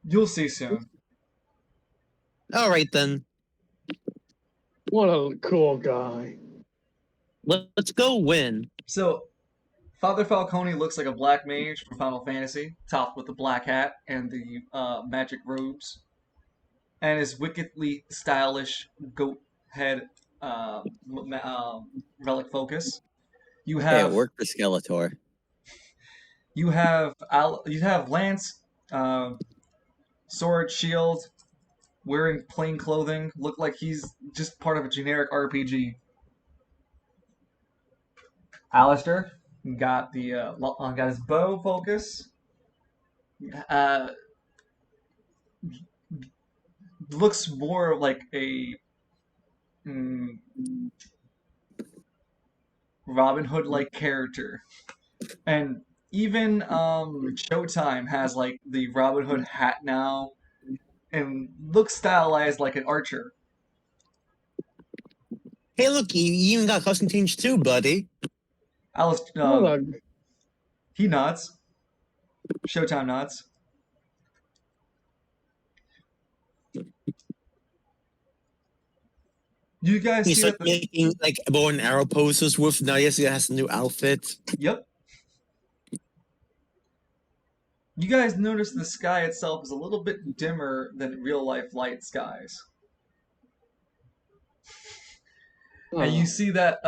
Speaker 2: You'll see soon.
Speaker 1: Alright then.
Speaker 3: What a cool guy.
Speaker 1: Let's go win.
Speaker 2: So, Father Falcone looks like a black mage from Final Fantasy, topped with the black hat and the magic robes, and his wickedly stylish goat head relic focus. You have
Speaker 4: it worked for Skeletor.
Speaker 2: You have Lance, sword, shield, wearing plain clothing, look like he's just part of a generic RPG. Alistair got his bow focus. Looks more like a Robin Hood-like character, and even Showtime has like the Robin Hood hat now, and looks stylized like an archer.
Speaker 1: Hey, look, you even got custom change too, buddy.
Speaker 2: Alice, he nods. Showtime nods. You guys
Speaker 1: He's
Speaker 2: see
Speaker 1: like making like bow and arrow poses with now. Yes, he has a new outfit.
Speaker 2: Yep. You guys notice the sky itself is a little bit dimmer than real life light skies. And you see that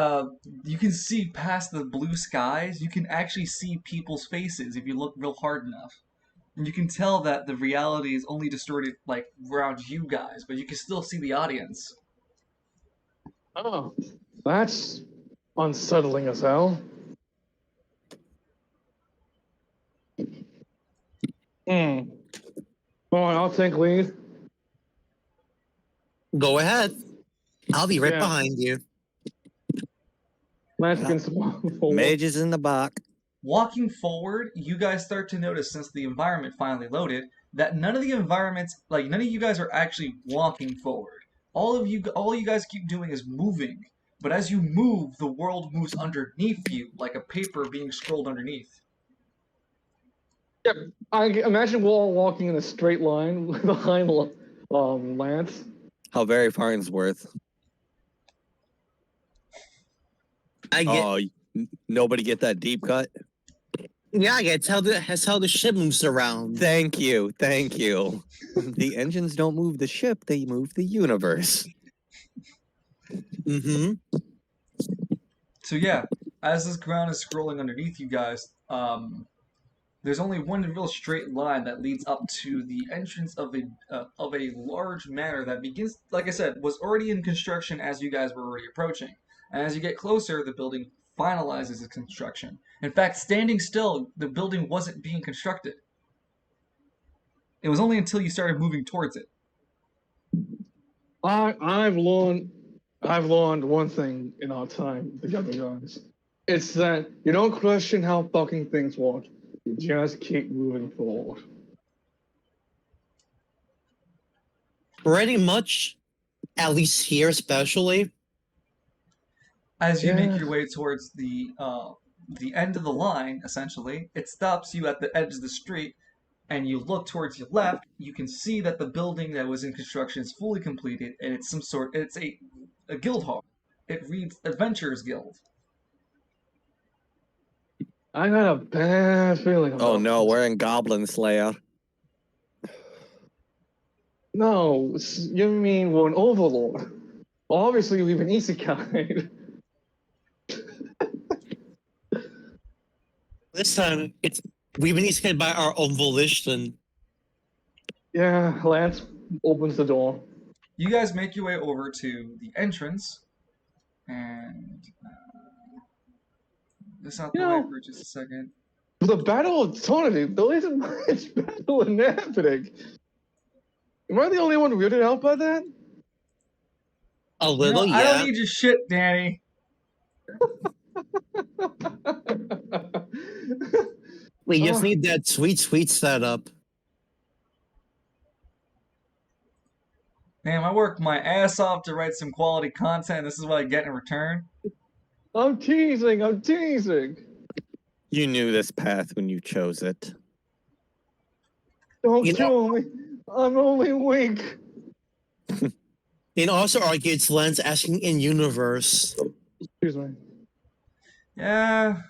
Speaker 2: you can see past the blue skies. You can actually see people's faces if you look real hard enough. And you can tell that the reality is only distorted like around you guys, but you can still see the audience.
Speaker 3: Oh, that's unsettling as hell. Well, I'll take lead.
Speaker 1: Go ahead. I'll be right
Speaker 3: Yeah.
Speaker 1: behind you.
Speaker 3: Lance can spawn forward.
Speaker 4: Mages in the back.
Speaker 2: Walking forward, you guys start to notice, since the environment finally loaded, that none of you guys are actually walking forward. All you guys keep doing is moving. But as you move, the world moves underneath you, like a paper being scrolled underneath.
Speaker 3: Yep. I imagine we're all walking in a straight line behind Lance.
Speaker 4: How very Farnsworth. Nobody get that deep cut?
Speaker 1: Yeah, I get that's how the ship moves around.
Speaker 4: Thank you. The engines don't move the ship, they move the universe.
Speaker 1: Mm-hmm.
Speaker 2: So yeah, as this ground is scrolling underneath you guys, there's only one real straight line that leads up to the entrance of a large manor that begins, like I said, was already in construction as you guys were already approaching. And as you get closer, the building finalizes its construction. In fact, standing still, the building wasn't being constructed. It was only until you started moving towards it.
Speaker 3: I've learned one thing in our time together, guys. It's that you don't question how fucking things work. You just keep moving forward.
Speaker 1: Pretty much, at least here especially.
Speaker 2: As you make
Speaker 3: Yeah.
Speaker 2: your way towards the end of the line, essentially, it stops you at the edge of the street, and you look towards your left. You can see that the building that was in construction is fully completed, and it's a guild hall. It reads Adventurers Guild.
Speaker 3: I got a bad feeling about
Speaker 4: Oh no,
Speaker 3: this.
Speaker 4: we're in Goblin Slayer.
Speaker 3: No, you mean we're an overlord. Obviously, we've been isekai.
Speaker 1: This time, we've been eaten by our own volition.
Speaker 3: Yeah, Lance opens the door.
Speaker 2: You guys make your way over to the entrance, and this out the
Speaker 3: You
Speaker 2: way
Speaker 3: know-
Speaker 2: for just a second.
Speaker 3: The Battle of Eternity, there isn't much battle happening. Am I the only one weirded out by that?
Speaker 1: A little,
Speaker 2: I
Speaker 1: yeah.
Speaker 2: don't need your shit, Danny.
Speaker 1: We just
Speaker 3: Oh.
Speaker 1: need that sweet setup.
Speaker 2: Man, I work my ass off to write some quality content, and this is what I get in return.
Speaker 3: I'm teasing.
Speaker 4: You knew this path when you chose it.
Speaker 3: Don't
Speaker 1: You know-
Speaker 3: kill me. I'm only weak.
Speaker 1: And also argues Lens asking in universe.
Speaker 3: Excuse me.
Speaker 2: Yeah.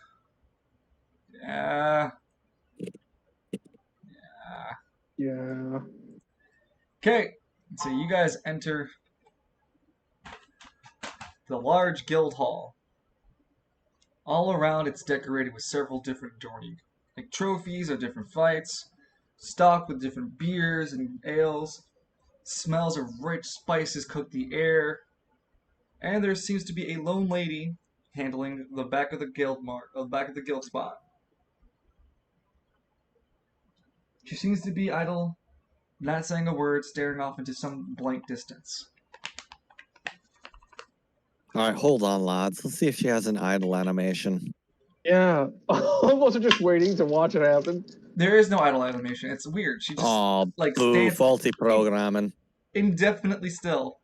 Speaker 3: Yeah.
Speaker 2: Okay, so you guys enter the large guild hall. All around, it's decorated with several different adorning, like trophies of different fights, stocked with different beers and ales. Smells of rich spices coat the air, and there seems to be a lone lady handling the back of the guild spot. She seems to be idle, not saying a word, staring off into some blank distance.
Speaker 4: All right, hold on, lads. Let's see if she has an idle animation.
Speaker 3: Yeah. I wasn't just waiting to watch it happen.
Speaker 2: There is no idle animation. It's weird. She just
Speaker 4: Oh,
Speaker 2: like
Speaker 4: boo,
Speaker 2: stands
Speaker 4: faulty programming.
Speaker 2: indefinitely still.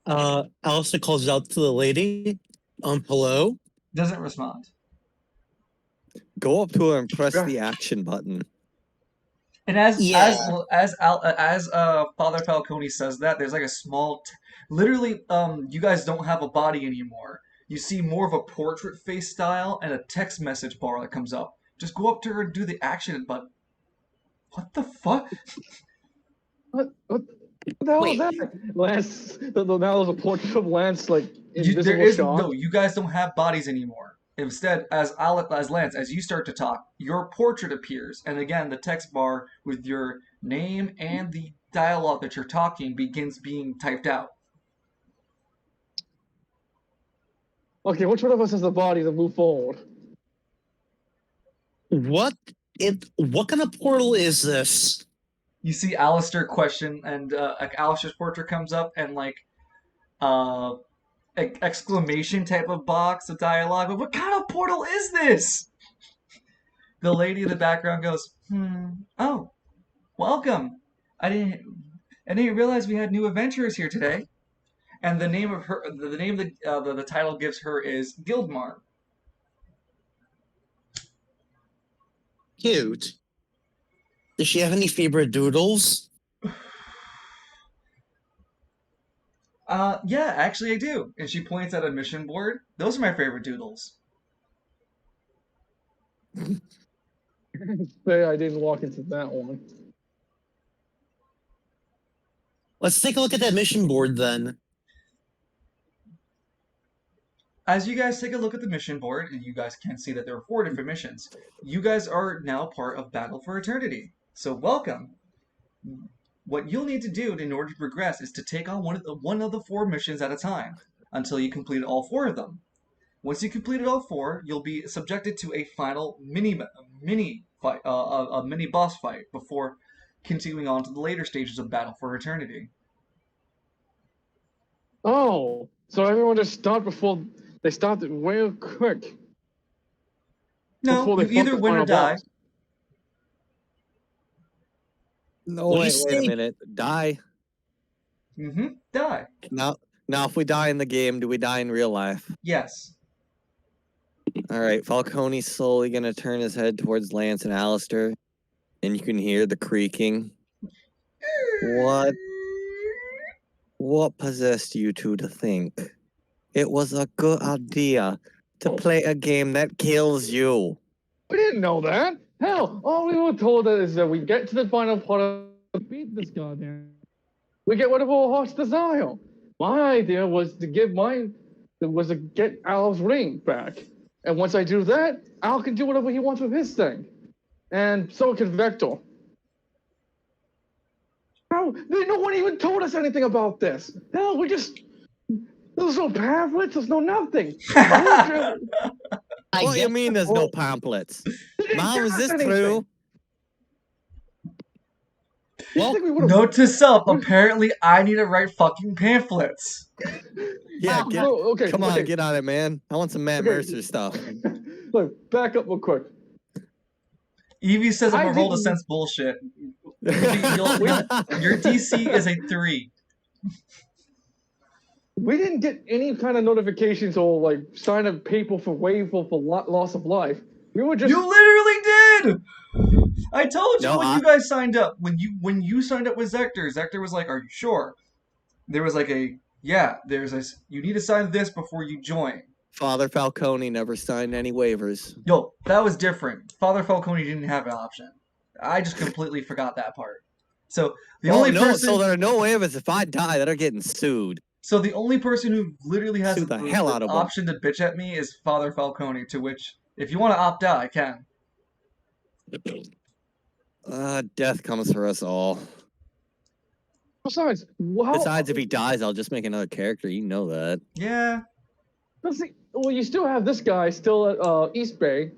Speaker 1: Alistair calls out to the lady. Hello?
Speaker 2: Doesn't respond.
Speaker 4: Go up to her and press the action button.
Speaker 2: And as
Speaker 1: Yeah.
Speaker 2: Father Falcone says that, there's like a small, literally, you guys don't have a body anymore. You see more of a portrait face style and a text message bar that comes up. Just go up to her and do the action button. What the fuck?
Speaker 3: What the hell was that? Lance, that was a portrait of Lance, like, invisible shot.
Speaker 2: You guys don't have bodies anymore. Instead, as Lance, as you start to talk, your portrait appears, and again, the text bar with your name and the dialogue that you're talking begins being typed out.
Speaker 3: Okay, which one of us has the body to move forward?
Speaker 1: What kind of portal is this?
Speaker 2: You see Alistair question, and Alistair's portrait comes up, and exclamation type of box of dialogue. But what kind of portal is this? The lady in the background goes, oh, welcome. I didn't realize we had new adventurers here today. And the name of her, the title gives her is Guildmar.
Speaker 1: Cute. Does she have any favorite doodles?
Speaker 2: Yeah, actually I do. And she points at a mission board. Those are my favorite doodles.
Speaker 3: Say I didn't walk into that one.
Speaker 1: Let's take a look at that mission board then.
Speaker 2: as you guys take a look at the mission board, and you guys can see that there are 4 different missions, you guys are now part of Battle for Eternity. So welcome. What you'll need to do in order to progress is to take on one of the 4 missions at a time until you complete all 4 of them. Once you completed all 4, you'll be subjected to a final mini fight, a mini boss fight before continuing on to the later stages of Battle for Eternity.
Speaker 3: Oh, so everyone just stopped before they stopped it real quick.
Speaker 2: No,
Speaker 3: before they
Speaker 2: you either
Speaker 3: fought the
Speaker 2: win or
Speaker 3: final
Speaker 2: die.
Speaker 3: boss.
Speaker 4: No,
Speaker 1: What do you
Speaker 4: wait a
Speaker 1: say?
Speaker 4: minute. Die.
Speaker 2: Die.
Speaker 4: Now, if we die in the game, do we die in real life?
Speaker 2: Yes.
Speaker 4: All right, Falcone's slowly gonna turn his head towards Lance and Alistair, and you can hear the creaking. What possessed you two to think it was a good idea to play a game that kills you?
Speaker 3: We didn't know that. Hell, all we were told is that we get to the final part of beat this goddamn. We get rid of all heart's desire. My idea was to get Al's ring back. And once I do that, Al can do whatever he wants with his thing. And so can Vector. How? No one even told us anything about this. Hell, there's no pamphlets, there's no nothing.
Speaker 1: I
Speaker 4: What do you
Speaker 1: guess-
Speaker 4: mean there's no pamphlets? Mom, is this true?
Speaker 1: Well,
Speaker 2: Note to self, apparently I need to write fucking pamphlets.
Speaker 4: Yeah,
Speaker 3: okay.
Speaker 4: come on,
Speaker 3: okay.
Speaker 4: get on it, man. I want some Matt
Speaker 3: Okay.
Speaker 4: Mercer stuff.
Speaker 3: Look, back up real quick.
Speaker 2: Evie says I'm
Speaker 3: I
Speaker 2: a roll to
Speaker 3: didn't-
Speaker 2: sense bullshit. Your DC is a 3.
Speaker 3: We didn't get any kind of notifications or like sign of paper for waiver for loss of life. We were just.
Speaker 2: You literally did. I told you
Speaker 4: No,
Speaker 2: when you guys signed up. When you signed up with Zector was like, "Are you sure?" There was like you need to sign this before you join.
Speaker 4: Father Falcone never signed any waivers.
Speaker 2: Yo, that was different. Father Falcone didn't have an option. I just completely forgot that part. So the only person.
Speaker 4: So there are no waivers if I die that are getting sued.
Speaker 2: So the only person who literally has
Speaker 4: Sue the hell out of 'em.
Speaker 2: option to bitch at me is Father Falcone, to which, if you want to opt out, I can.
Speaker 4: Death comes for us all.
Speaker 3: Besides,
Speaker 4: Besides, if he dies, I'll just make another character. You know that.
Speaker 2: Yeah.
Speaker 3: well, you still have this guy still at East Bay.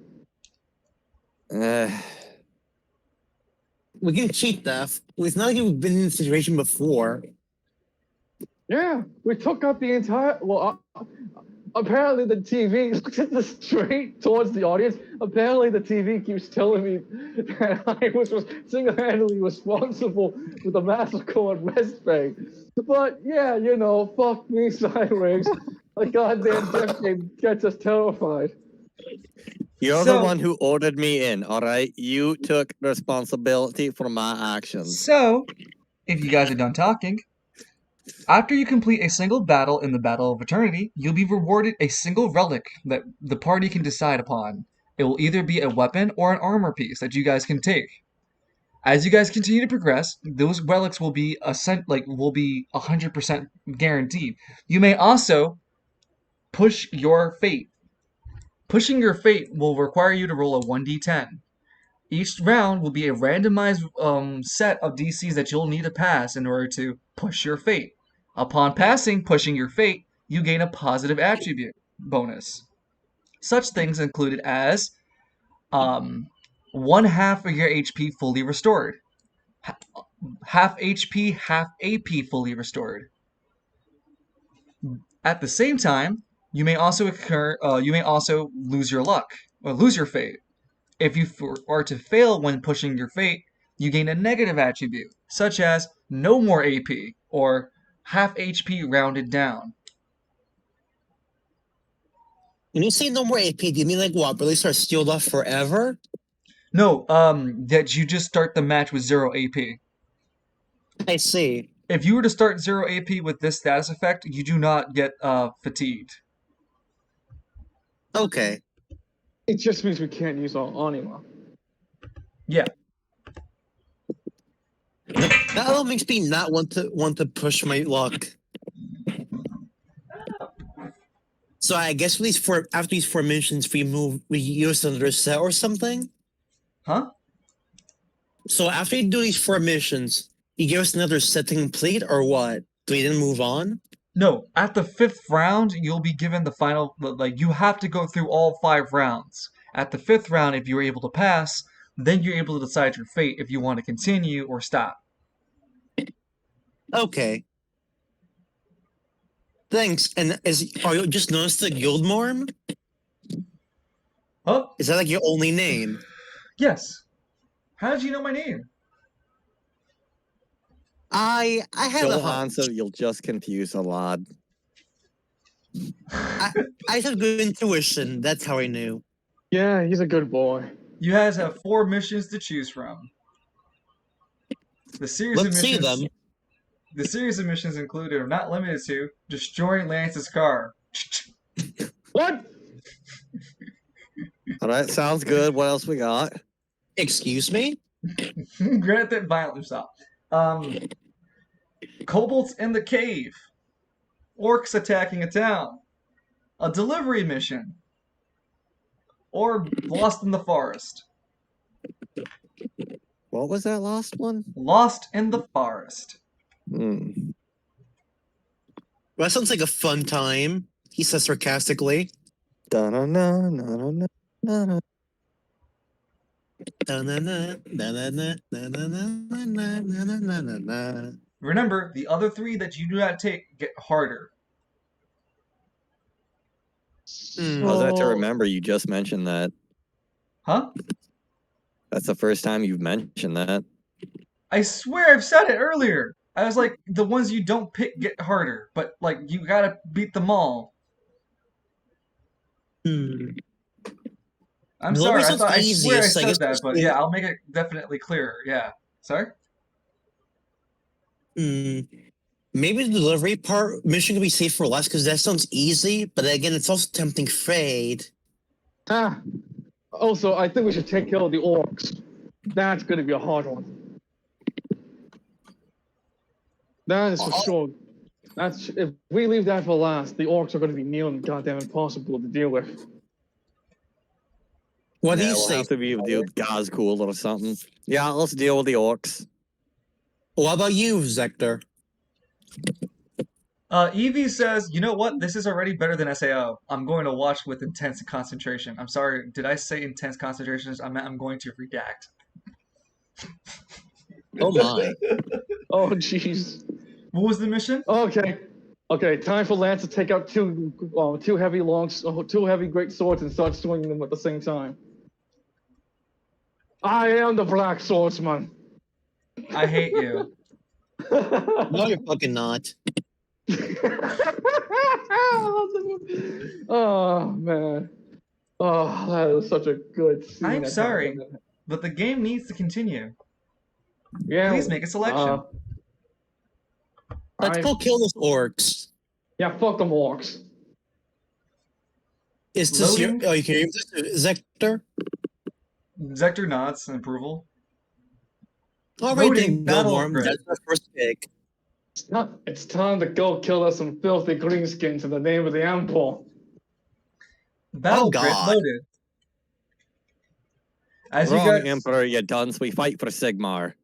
Speaker 1: we can cheat death. It's not like we've been in this situation before.
Speaker 3: Yeah, we took out the entire. Well, apparently the TV looks at the straight towards the audience. Apparently the TV keeps telling me that I was single-handedly responsible for the massacre at West Bay. But yeah, fuck me sideways. The goddamn death game gets us terrified.
Speaker 4: You're
Speaker 2: So-
Speaker 4: the one who ordered me in, all right? You took responsibility for my actions.
Speaker 2: So, if you guys are done talking, after you complete a single battle in the Battle of Eternity, you'll be rewarded a single relic that the party can decide upon. It will either be a weapon or an armor piece that you guys can take. As you guys continue to progress, those relics will be 100% guaranteed. You may also push your fate. Pushing your fate will require you to roll a 1d10. Each round will be a randomized set of DCs that you'll need to pass in order to push your fate. Upon pushing your fate, you gain a positive attribute bonus. Such things included as 1/2 of your HP fully restored, half HP, half AP fully restored. At the same time, you may also lose your luck or lose your fate. If you are to fail when pushing your fate, you gain a negative attribute, such as no more AP or half HP rounded down.
Speaker 1: When you say no more AP, do you mean like what? Really start sealed off forever?
Speaker 2: No, that you just start the match with 0 AP.
Speaker 1: I see.
Speaker 2: If you were to start 0 AP with this status effect, you do not get fatigued.
Speaker 1: Okay.
Speaker 3: It just means we can't use our anima.
Speaker 2: Yeah.
Speaker 1: That all makes me not want to push my luck. So I guess after these 4 missions, we use another set or something.
Speaker 2: Huh?
Speaker 1: So after you do these 4 missions, you give us another set to complete, or what? Do we then move on?
Speaker 2: No, at the 5th round, you'll be given the final. Like, you have to go through all 5 rounds. At the 5th round, if you're able to pass, then you're able to decide your fate if you want to continue or stop.
Speaker 1: Okay. Thanks. And are you just noticed the Guildmorm?
Speaker 2: Huh?
Speaker 1: Is that like your only name?
Speaker 2: Yes. How did you know my name?
Speaker 1: I have a
Speaker 4: Don't
Speaker 1: hunch.
Speaker 4: answer, you'll just confuse a lad.
Speaker 1: I have good intuition. That's how I knew.
Speaker 3: Yeah, he's a good boy.
Speaker 2: You guys have 4 missions to choose from. The series
Speaker 1: Let's
Speaker 2: of
Speaker 1: see
Speaker 2: missions.
Speaker 1: them.
Speaker 2: The series of missions included, or not limited to, destroying Lance's car.
Speaker 3: What?
Speaker 4: All right, sounds good. What else we got?
Speaker 1: Excuse me?
Speaker 2: Grand Theft Violent stop. Kobolds in the cave. Orcs attacking a town. A delivery mission. Or Lost in the Forest.
Speaker 4: What was that last one?
Speaker 2: Lost in the Forest.
Speaker 4: Hmm.
Speaker 1: Well, that sounds like a fun time, he says sarcastically.
Speaker 4: Da-na-na-na-na-na-na.
Speaker 1: Na-na-na-na-na-na-na-na-na-na-na-na-na-na.
Speaker 2: Remember, the other 3 that you do not take get harder.
Speaker 4: How's that to remember? You just mentioned that.
Speaker 2: Huh?
Speaker 4: That's the first time you've mentioned that.
Speaker 2: I swear I've said it earlier. I was like, the ones you don't pick get harder, but like you gotta beat them all.
Speaker 1: Hmm.
Speaker 2: I'm
Speaker 1: The
Speaker 2: sorry,
Speaker 1: lowest one's
Speaker 2: I swear I
Speaker 1: easiest, I
Speaker 2: said
Speaker 1: guess
Speaker 2: that,
Speaker 1: it's
Speaker 2: but
Speaker 1: the-
Speaker 2: yeah, I'll make it definitely clearer. Yeah. Sorry?
Speaker 1: Maybe the delivery part mission could be saved for last because that sounds easy, but again, it's also tempting fate.
Speaker 3: Ah. Also, I think we should take care of the orcs. That's going to be a hard one. That is for sure. That's if we leave that for last, the orcs are going to be near and goddamn impossible to deal with.
Speaker 1: What do you
Speaker 4: we'll
Speaker 1: say?
Speaker 4: have to be with Gazgul or something. Yeah, let's deal with the orcs.
Speaker 1: What about you, Zector?
Speaker 2: Evie says, you know what? This is already better than SAO. I'm going to watch with intense concentration. I'm sorry, did I say intense concentration? I'm going to redact.
Speaker 1: Oh my.
Speaker 3: Oh, jeez.
Speaker 2: What was the mission?
Speaker 3: Okay. Time for Lance to take out two heavy great swords and start swinging them at the same time. I am the Black Swordsman.
Speaker 2: I hate you.
Speaker 1: No, you're fucking not.
Speaker 3: Oh man. Oh, that is such a good scene.
Speaker 2: I'm
Speaker 3: that
Speaker 2: sorry,
Speaker 3: happened.
Speaker 2: but the game needs to continue.
Speaker 3: Yeah.
Speaker 2: Please make a selection.
Speaker 1: Let's go kill those orcs.
Speaker 3: Yeah, fuck them orcs.
Speaker 1: Is this your?
Speaker 2: Loading.
Speaker 1: Oh, you can hear this, Zector?
Speaker 2: Zector nods in approval.
Speaker 1: All right,
Speaker 2: Loading
Speaker 1: then,
Speaker 2: battle
Speaker 1: Gilmore.
Speaker 2: grid.
Speaker 1: That's my first pick.
Speaker 3: It's time to go kill some filthy greenskins in the name of the Emperor.
Speaker 2: Battle
Speaker 1: Oh,
Speaker 2: grid
Speaker 1: God.
Speaker 2: loaded. As
Speaker 4: Wrong,
Speaker 2: you guys,
Speaker 4: Emperor, you dunce. We fight for Sigmar,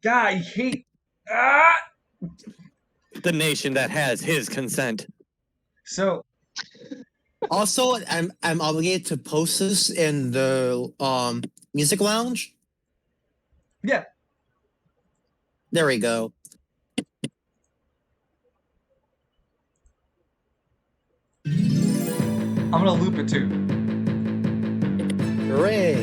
Speaker 2: God, I hate. Ah!
Speaker 4: the nation that has his consent.
Speaker 2: So
Speaker 1: Also, I'm obligated to post this in the music lounge.
Speaker 2: yeah,
Speaker 1: There we go.
Speaker 2: I'm gonna loop it too.
Speaker 1: Hooray!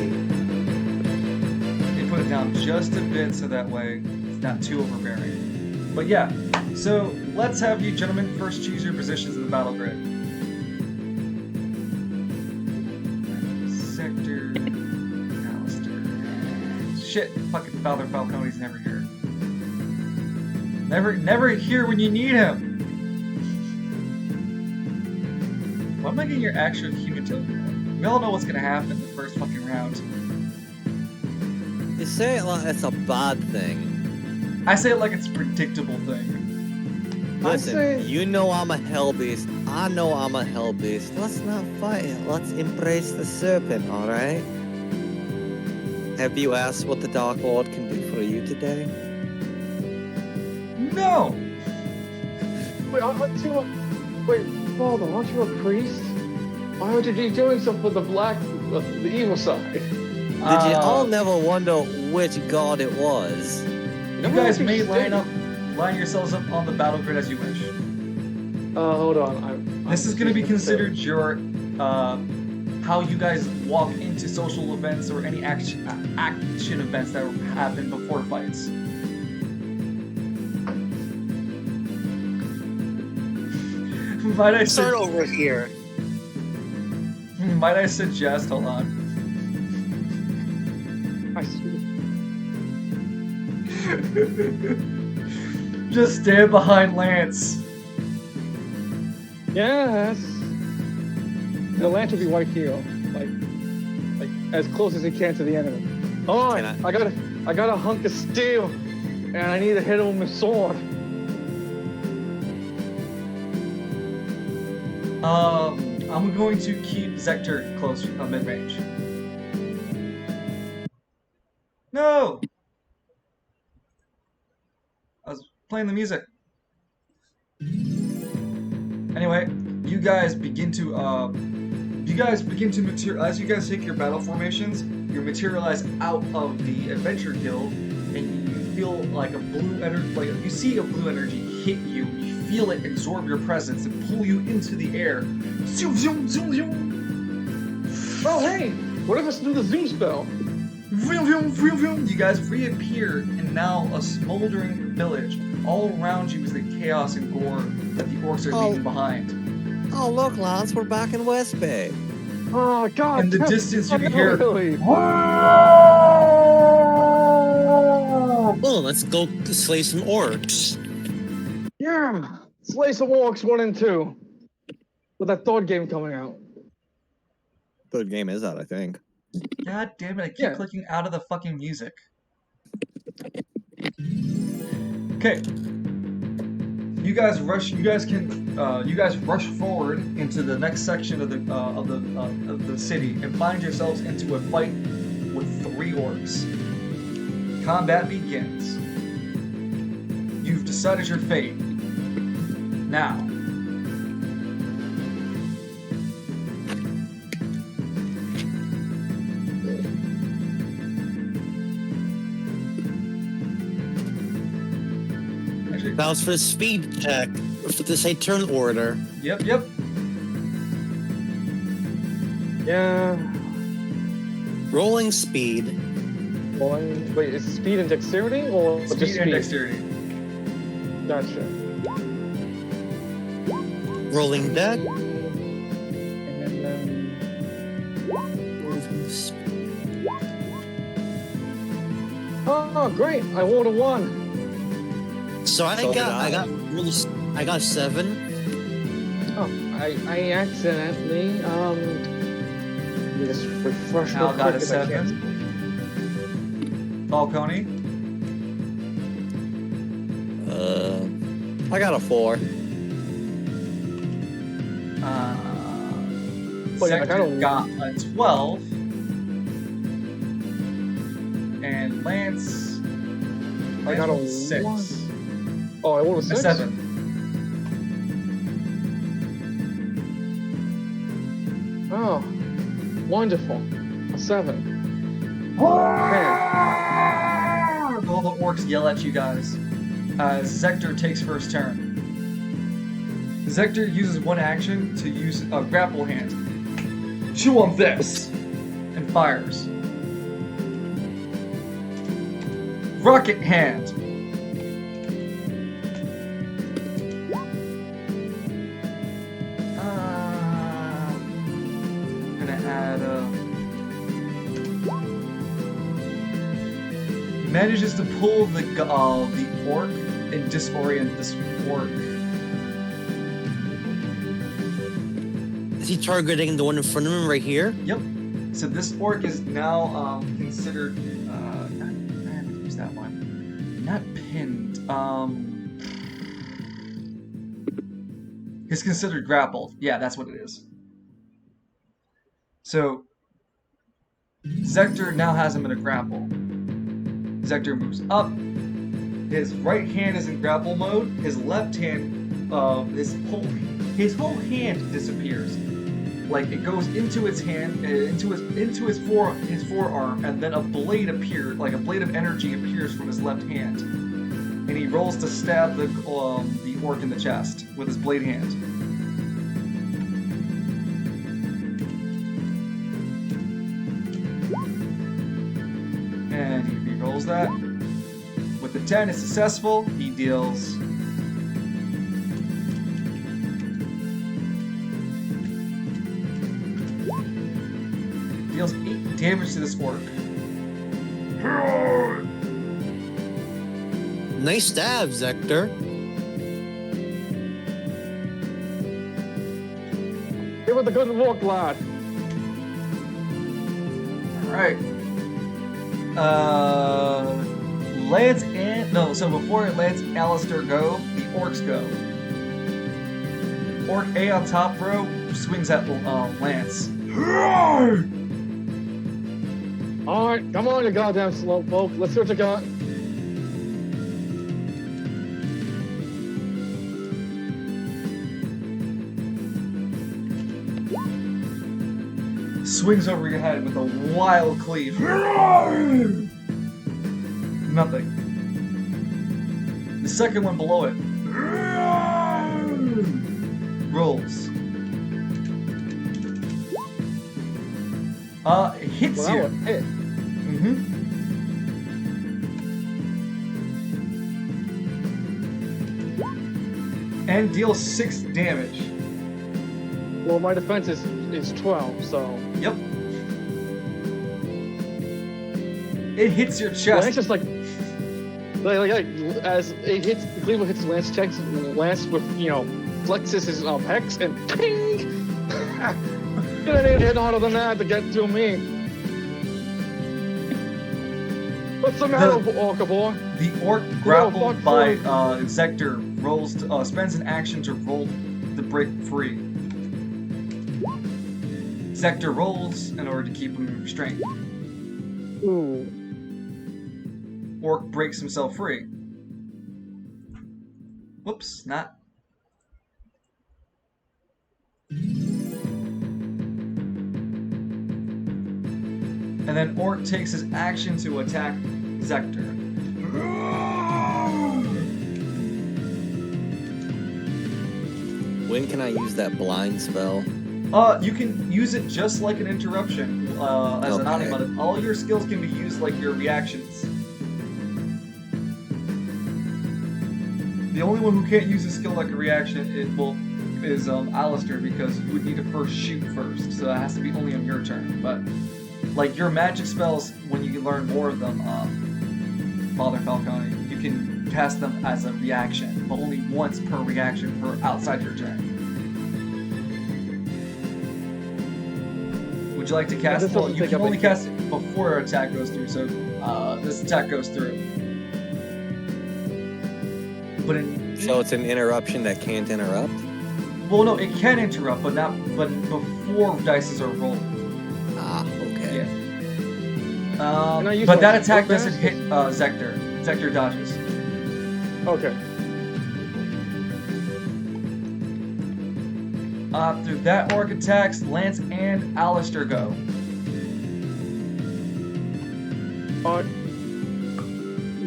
Speaker 2: They put it down just a bit so that way it's not too overbearing. But yeah, so let's have you gentlemen first choose your positions in the battle grid. Sector, Alistair. Shit, fucking Father Falcone's never here. Never here when you need him. Why am I getting your actual human token? We all know what's gonna happen in the first fucking round.
Speaker 4: You say it like it's a bad thing.
Speaker 2: I say it like it's a predictable thing.
Speaker 4: Listen,
Speaker 3: say-
Speaker 4: you know I'm a hell beast. I know I'm a hell beast. Let's not fight. Let's embrace the serpent, all right? Have you asked what the Dark Lord can do for you today?
Speaker 2: No!
Speaker 3: Wait, wait, Father, aren't you a priest? Why would you be doing something for the evil side?
Speaker 4: Did you all never wonder which god it was?
Speaker 2: You guys may line yourselves up on the battle grid as you wish.
Speaker 3: Hold on.
Speaker 2: This is going to be considered your how you guys walk into social events or any action events that happen before fights. Might I
Speaker 1: Start over here.
Speaker 2: Might I suggest? Hold on.
Speaker 3: I see.
Speaker 2: Just stand behind Lance.
Speaker 3: Yes. The lance will be right here, like as close as he can to the enemy. All right, I got a hunk of steel, and I need to hit him with my sword.
Speaker 2: I'm going to keep Zector close mid-range. No! I was playing the music. Anyway, you guys begin to as you guys take your battle formations, you materialize out of the adventure guild, and you feel like a blue energy, like you see a blue energy hit you. You feel it absorb your presence and pull you into the air. Zoom, zoom, zoom, zoom.
Speaker 3: Oh hey, what if I do the zoom spell?
Speaker 2: Vroom, vroom, vroom, vroom. You guys reappear in now a smoldering village. All around you is the chaos and gore that the orcs are leaving behind.
Speaker 4: Oh, look, Lance, we're back in West Bay.
Speaker 3: Oh God!
Speaker 2: In the distance, you can hear.
Speaker 3: Really?
Speaker 1: Well, let's go slay some orcs.
Speaker 3: Yeah, slay some orcs 1 and 2. With that third game coming out.
Speaker 4: Third game is out, I think.
Speaker 2: God damn it! I keep clicking out of the fucking music. Okay. You guys rush forward into the next section of the city and find yourselves into a fight with 3 orcs. Combat begins. You've decided your fate. Now.
Speaker 1: That was for the speed check, for the say turn order.
Speaker 2: Yep.
Speaker 3: Yeah.
Speaker 1: Rolling speed.
Speaker 3: Wait, is speed and dexterity or just
Speaker 2: Speed
Speaker 3: speed?
Speaker 2: and dexterity.
Speaker 3: Gotcha.
Speaker 1: Rolling deck.
Speaker 3: And then
Speaker 1: Moving speed.
Speaker 3: oh, great! I rolled a 1.
Speaker 1: So I got 7.
Speaker 3: Oh, I accidentally let me just refresh
Speaker 2: Al
Speaker 3: real
Speaker 2: got
Speaker 3: quick
Speaker 2: a
Speaker 3: if I can.
Speaker 2: 7. Falcone.
Speaker 4: I got a 4.
Speaker 3: Wait, I got
Speaker 2: Sector got a 12. And Lance
Speaker 3: I got a
Speaker 2: 6.
Speaker 3: 1. Oh, I rolled a 6?
Speaker 2: A 7.
Speaker 3: Oh, wonderful. A 7. Man.
Speaker 2: All the orcs yell at you guys as Zector takes first turn. Zector uses 1 action to use a grapple hand. Chew on this! And fires. Rocket hand! I'm gonna add manages to pull the orc and disorient this orc.
Speaker 1: Is he targeting the one in front of him right here?
Speaker 2: Yep. So this orc is now considered. I have to use that one. Not pinned. He's considered grappled. Yeah, that's what it is. So, Zector now has him in a grapple. Zector moves up. His right hand is in grapple mode. His left hand, his whole hand disappears. Like it goes into his hand, into his forearm, and then a blade appears, like a blade of energy appears from his left hand, and he rolls to stab the orc in the chest with his blade hand. And he re-rolls that. With the 10, it's successful. He deals deals 8 damage to this orc.
Speaker 1: Nice stab, Zector.
Speaker 3: Give it the good walk, lad.
Speaker 2: Alright. Lance and... No, so before Lance and Alistair go, the orcs go. Orc A on top row swings at Lance.
Speaker 3: Alright, come on, you goddamn slowpoke. Let's see what you got.
Speaker 2: Swings over your head with a wild cleave. Nothing. The second one below it rolls. It hits
Speaker 3: Well,
Speaker 2: you.
Speaker 3: that one hit.
Speaker 2: And deals 6 damage.
Speaker 3: Well, my defense is 12, so...
Speaker 2: Yep. It hits your
Speaker 3: Lance
Speaker 2: chest.
Speaker 3: just like as it hits, the cleaver hits Lance chest, and Lance with, flexes his pecs and ping! You don't need to hit harder than that to get to me. What's the matter, orca boy?
Speaker 2: The orc grappled by Zector rolls spends an action to roll to break free. Zector rolls in order to keep him restrained.
Speaker 3: Ooh.
Speaker 2: Orc breaks himself free. Whoops, not. And then Orc takes his action to attack Zector.
Speaker 4: When can I use that blind spell?
Speaker 2: You can use it just like an interruption as an
Speaker 4: Okay.
Speaker 2: automatic. All your skills can be used like your reactions. The only one who can't use a skill like a reaction is Alistair, because you would need to first shoot first, so that has to be only on your turn. But like your magic spells, when you learn more of them, Father Falcone, you can cast them as a reaction, but only once per reaction for outside your turn. Would you like to cast?
Speaker 3: this
Speaker 2: Well,
Speaker 3: doesn't
Speaker 2: you
Speaker 3: take
Speaker 2: can
Speaker 3: up
Speaker 2: only
Speaker 3: a-
Speaker 2: cast it before an attack goes through, so this attack goes through. But
Speaker 4: So it's an interruption that can't interrupt?
Speaker 2: well, no, it can interrupt, but before dices are rolled.
Speaker 4: Ah, okay.
Speaker 2: Yeah.
Speaker 3: Can I use
Speaker 2: But
Speaker 3: my
Speaker 2: that attack
Speaker 3: quick
Speaker 2: doesn't
Speaker 3: mask?
Speaker 2: hit Zector. Zector dodges.
Speaker 3: Okay.
Speaker 2: After that orc attacks, Lance and Alistair go.
Speaker 3: Alright.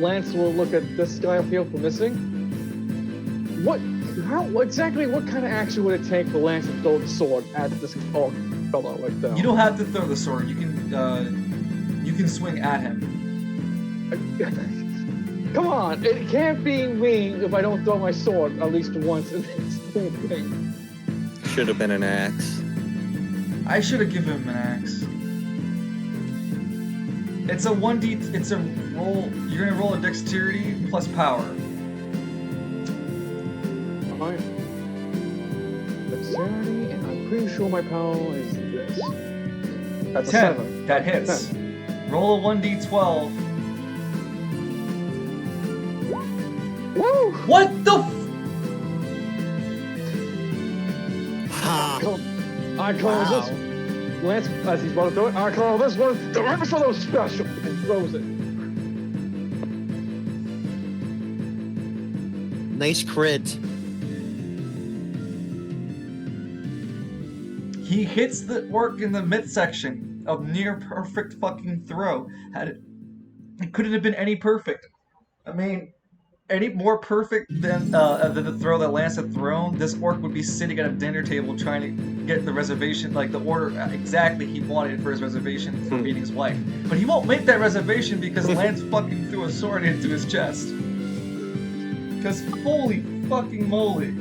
Speaker 3: Lance will look at this guy up here for missing. What exactly what kind of action would it take for Lance to throw the sword at this orc fellow like that?
Speaker 2: You don't have to throw the sword. You can swing at him.
Speaker 3: Come on, it can't be me if I don't throw my sword at least once in this whole thing.
Speaker 4: Should have been an axe.
Speaker 2: I should have given him an axe. It's a 1d. It's a roll. You're gonna roll a dexterity plus power.
Speaker 3: Alright. Dexterity, and I'm pretty sure my power is this. That's a
Speaker 2: 10.
Speaker 3: 7.
Speaker 2: That hits. Roll a 1d12.
Speaker 3: Woo!
Speaker 2: What the?
Speaker 3: I call
Speaker 1: Wow.
Speaker 3: this. Lance, as he's about to throw it, I call this one the Rockefeller Special, and throws it.
Speaker 1: Nice crit.
Speaker 2: He hits the orc in the midsection of near perfect fucking throw. It couldn't have been any perfect. I mean, any more perfect than the throw that Lance had thrown, this orc would be sitting at a dinner table trying to get the reservation, like the order exactly he wanted for his reservation for meeting his wife. But he won't make that reservation because Lance fucking threw a sword into his chest. Because holy fucking moly.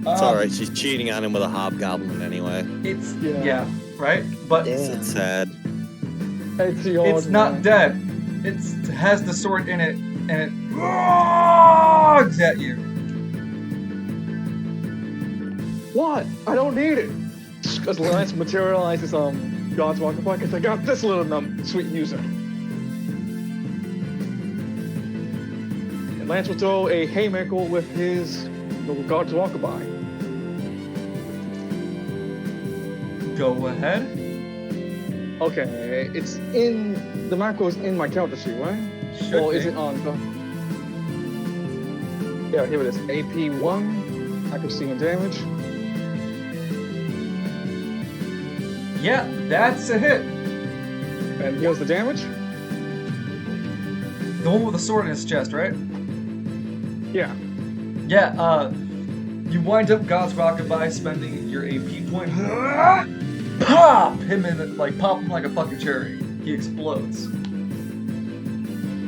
Speaker 4: It's alright, she's cheating on him with a hobgoblin anyway.
Speaker 2: It's, yeah right? But
Speaker 4: It's sad.
Speaker 2: it's not dead. It has the sword in it, and it roars at you.
Speaker 3: What? I don't need it. As Lance materializes God's Walker By, because I got this little sweet music. And Lance will throw a haymaker with his little God's Walker By.
Speaker 2: Go ahead.
Speaker 3: Okay, it's in the macro is in my character sheet, right?
Speaker 2: Should
Speaker 3: Or is
Speaker 2: be.
Speaker 3: it on? Yeah, here it is. AP 1, accuracy and damage.
Speaker 2: Yeah, that's a hit.
Speaker 3: And here's the damage.
Speaker 2: The one with the sword in his chest, right?
Speaker 3: Yeah.
Speaker 2: Yeah, you wind up God's Rockabye spending your AP point. Pop him in, pop him like a fucking cherry. He explodes.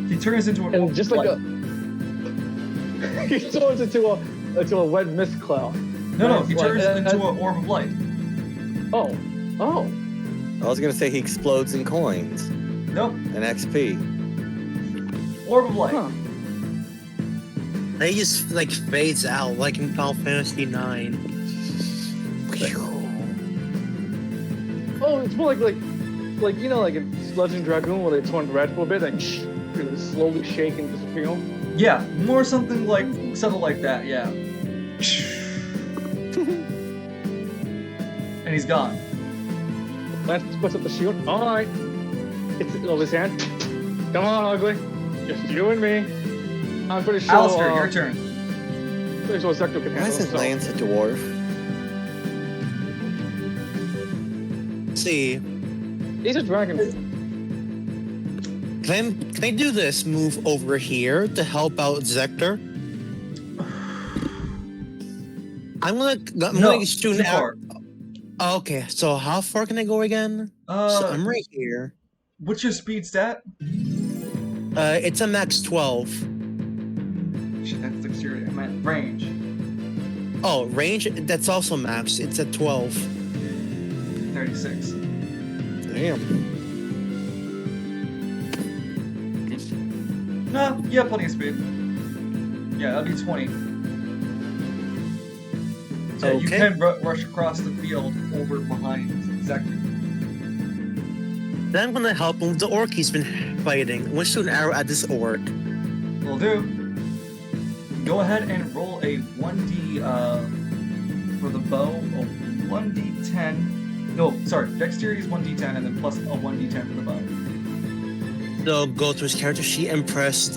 Speaker 2: He turns into an
Speaker 3: And just like a he turns into a red mist cloud.
Speaker 2: No, he turns
Speaker 3: Like,
Speaker 2: into an orb of light.
Speaker 3: Oh.
Speaker 4: I was gonna say he explodes in coins
Speaker 2: Nope,
Speaker 4: and XP.
Speaker 2: orb of light.
Speaker 3: Huh.
Speaker 1: They just like fades out like in Final Fantasy 9.
Speaker 3: Oh, it's more like you know, like in Legend Dragoon where they turn red for a bit and slowly shake and disappear.
Speaker 2: Yeah, more something like subtle like that. Yeah. And he's gone.
Speaker 3: Lance puts up the shield. All right. It's over his hand. Come on, ugly. Just you and me. I'm pretty sure.
Speaker 2: Alistair, your turn.
Speaker 3: Pretty sure Zector can
Speaker 4: Why
Speaker 3: handle
Speaker 4: isn't
Speaker 3: himself.
Speaker 4: Lance a dwarf?
Speaker 1: See,
Speaker 3: He's a dragon.
Speaker 1: can I do this move over here to help out Zector? I'm gonna shoot
Speaker 2: too
Speaker 1: an
Speaker 2: far.
Speaker 1: Okay, so how far can I go again? So I'm right here.
Speaker 2: What's your speed stat?
Speaker 1: It's a max 12.
Speaker 2: Shit, that's dexterity. I meant range.
Speaker 1: Oh, range, that's also max. It's at 12.
Speaker 2: 36.
Speaker 1: Damn.
Speaker 2: No, you have plenty of speed. Yeah, that'll be 20. So you
Speaker 1: Okay.
Speaker 2: can rush across the field over behind Zector.
Speaker 1: Then I'm gonna help him with the orc he's been fighting. I'm gonna shoot an arrow at this orc.
Speaker 2: Will do. Go ahead and roll a 1d for the bow. A 1d10. No, sorry. Dexterity is 1d10 and then plus a 1d10 for the bow.
Speaker 1: So go to his character sheet and press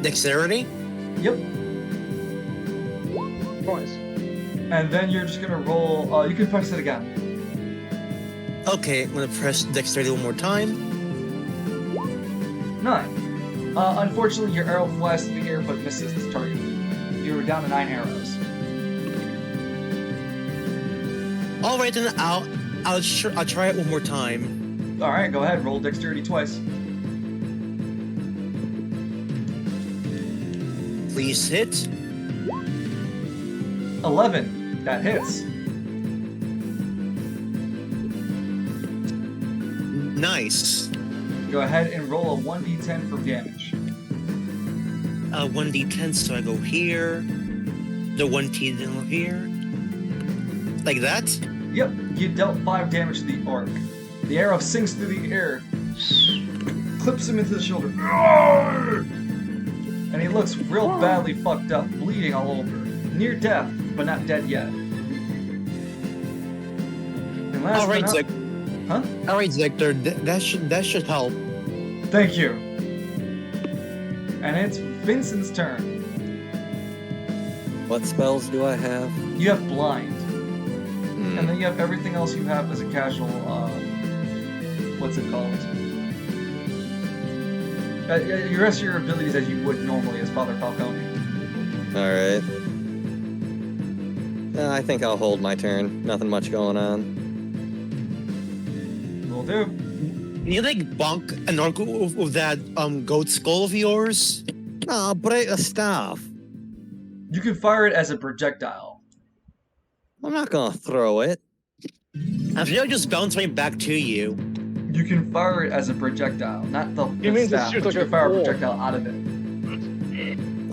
Speaker 1: dexterity.
Speaker 2: Yep.
Speaker 3: Twice.
Speaker 2: And then you're just gonna roll. You can press it again.
Speaker 1: Okay, I'm gonna press dexterity one more time.
Speaker 2: 9. Unfortunately, your arrow flies through the air but misses the target. You're down to 9 arrows.
Speaker 1: All right, then I'll try it one more time.
Speaker 2: All right, go ahead. Roll dexterity twice.
Speaker 1: Please hit.
Speaker 2: 11. That hits.
Speaker 1: Nice.
Speaker 2: Go ahead and roll a 1d10 for damage.
Speaker 1: 1d10, so I go here. The 1t go here. Like that?
Speaker 2: Yep, you dealt 5 damage to the orc. The arrow sinks through the air, clips him into the shoulder, and he looks real badly fucked up, bleeding all over. Near death, but not dead yet. And last
Speaker 1: All right,
Speaker 2: but not... Huh?
Speaker 1: All right, Victor. That should help.
Speaker 2: Thank you. And it's Vincent's turn.
Speaker 4: What spells do I have?
Speaker 2: You have blind.
Speaker 4: Hmm.
Speaker 2: And then you have everything else you have as a casual, what's it called? The rest of your abilities as you would normally as Father Falcone.
Speaker 4: Alright. I think I'll hold my turn. Nothing much going on.
Speaker 2: Will do.
Speaker 1: You like bonk an orc with that goat skull of yours?
Speaker 4: Oh, break the staff.
Speaker 2: You can fire it as a projectile.
Speaker 4: I'm not gonna throw it.
Speaker 1: I feel just bounce right back to you.
Speaker 2: You can fire it as a projectile, not the
Speaker 3: means it
Speaker 2: staff,
Speaker 3: shoots
Speaker 2: but
Speaker 3: like
Speaker 2: you
Speaker 3: a
Speaker 2: can fire a
Speaker 3: pole.
Speaker 2: projectile out of it.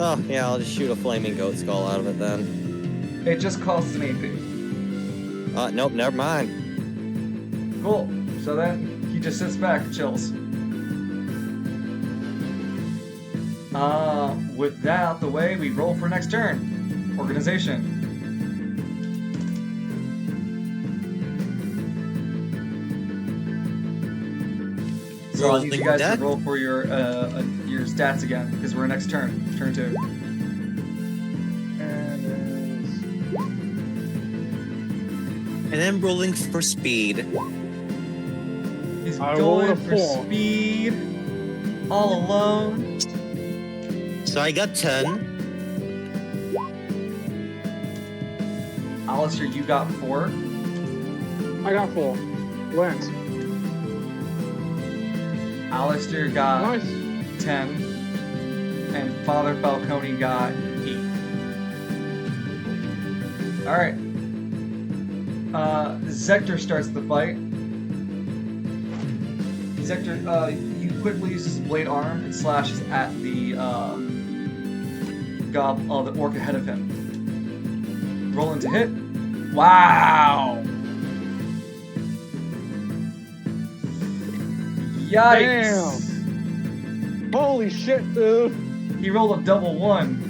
Speaker 4: Oh, yeah, I'll just shoot a flaming goat skull out of it then.
Speaker 2: It just costs an AP.
Speaker 4: Nope, never mind.
Speaker 2: Cool. So then he just sits back and chills. With that out the way, we roll for next turn. Organization. So I'll need you guys to roll for your stats again, because we're next turn. Turn 2.
Speaker 1: And then rolling for speed.
Speaker 2: He's
Speaker 3: I
Speaker 2: going
Speaker 3: rolled a
Speaker 2: for
Speaker 3: 4.
Speaker 2: speed. All alone.
Speaker 1: So I got 10.
Speaker 2: Alistair, you got 4.
Speaker 3: I got 4. Lance.
Speaker 2: Alistair got
Speaker 3: Nice.
Speaker 2: 10. And Father Falcone got 8. Alright. Zector starts the fight. Zector, he quickly uses his blade arm and slashes at the the orc ahead of him. Rolling to hit. Wow! Yikes!
Speaker 3: Damn. Holy shit, dude.
Speaker 2: He rolled a double 1.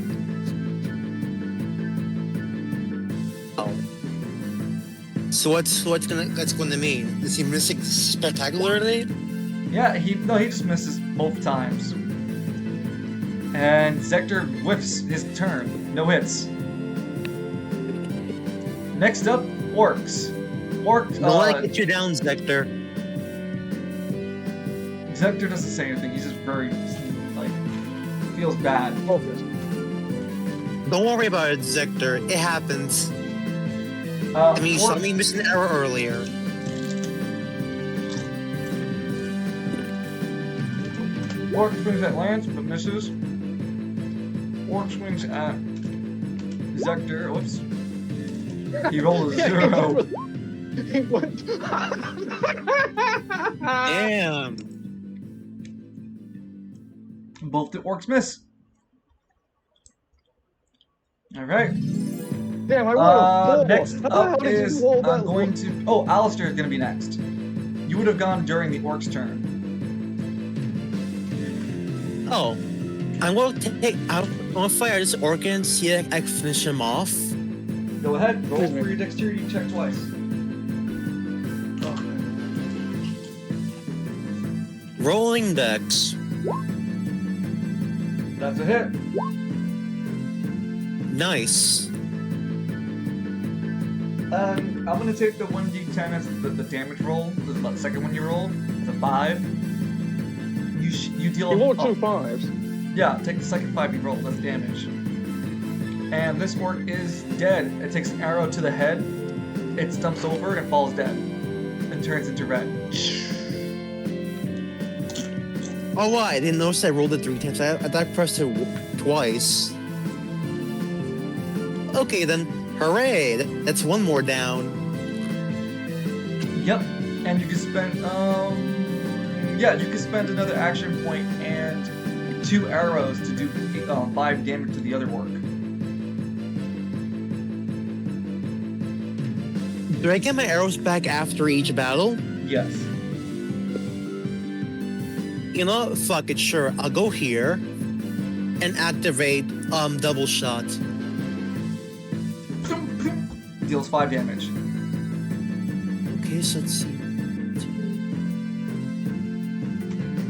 Speaker 1: So that's gonna mean? Is he missing spectacularly?
Speaker 2: Yeah, he just misses both times. And Zector whiffs his turn. No hits. Next up, orcs. Orcs.
Speaker 1: Don't let it get you down, Zector.
Speaker 2: Zector doesn't say anything. He's just very feels bad.
Speaker 3: Focus.
Speaker 1: Don't worry about it, Zector. It happens. I mean, you saw me miss an error earlier.
Speaker 2: Orc swings at Lance, but misses. Orc swings at Zector. Whoops. He rolled a 0.
Speaker 3: He went.
Speaker 1: Damn.
Speaker 2: Both the orcs miss. Alright.
Speaker 3: Damn, I rolled a 4.
Speaker 2: Next
Speaker 3: How the hell
Speaker 2: up
Speaker 3: did you
Speaker 2: is
Speaker 3: roll that
Speaker 2: I'm going to. Oh, Alistair is going to be next. You would have gone during the orc's turn.
Speaker 1: Oh. I'm going to fire this orc and see if I can finish him off.
Speaker 2: Go ahead. Roll
Speaker 3: Excuse me.
Speaker 2: for your dexterity check twice.
Speaker 1: Rolling dex.
Speaker 2: That's a hit.
Speaker 1: Nice.
Speaker 2: I'm going to take the 1d10 as the damage roll. The second one you roll. It's a 5. You deal.
Speaker 3: You rolled 2 5s.
Speaker 2: Yeah, take the second 5 you roll. That's damage. And this orc is dead. It takes an arrow to the head. It stumps over and falls dead. And turns into red.
Speaker 1: Oh, wow, I didn't notice I rolled it 3 times. I thought I pressed it twice. Okay, then. Hooray! That's one more down.
Speaker 2: Yep. And you can spend, you can spend another action point and 2 arrows to do 5 damage to the other orc.
Speaker 1: Do I get my arrows back after each battle?
Speaker 2: Yes.
Speaker 1: You know, fuck it, sure. I'll go here and activate double shot.
Speaker 2: Deals 5 damage.
Speaker 1: Okay, so let's see.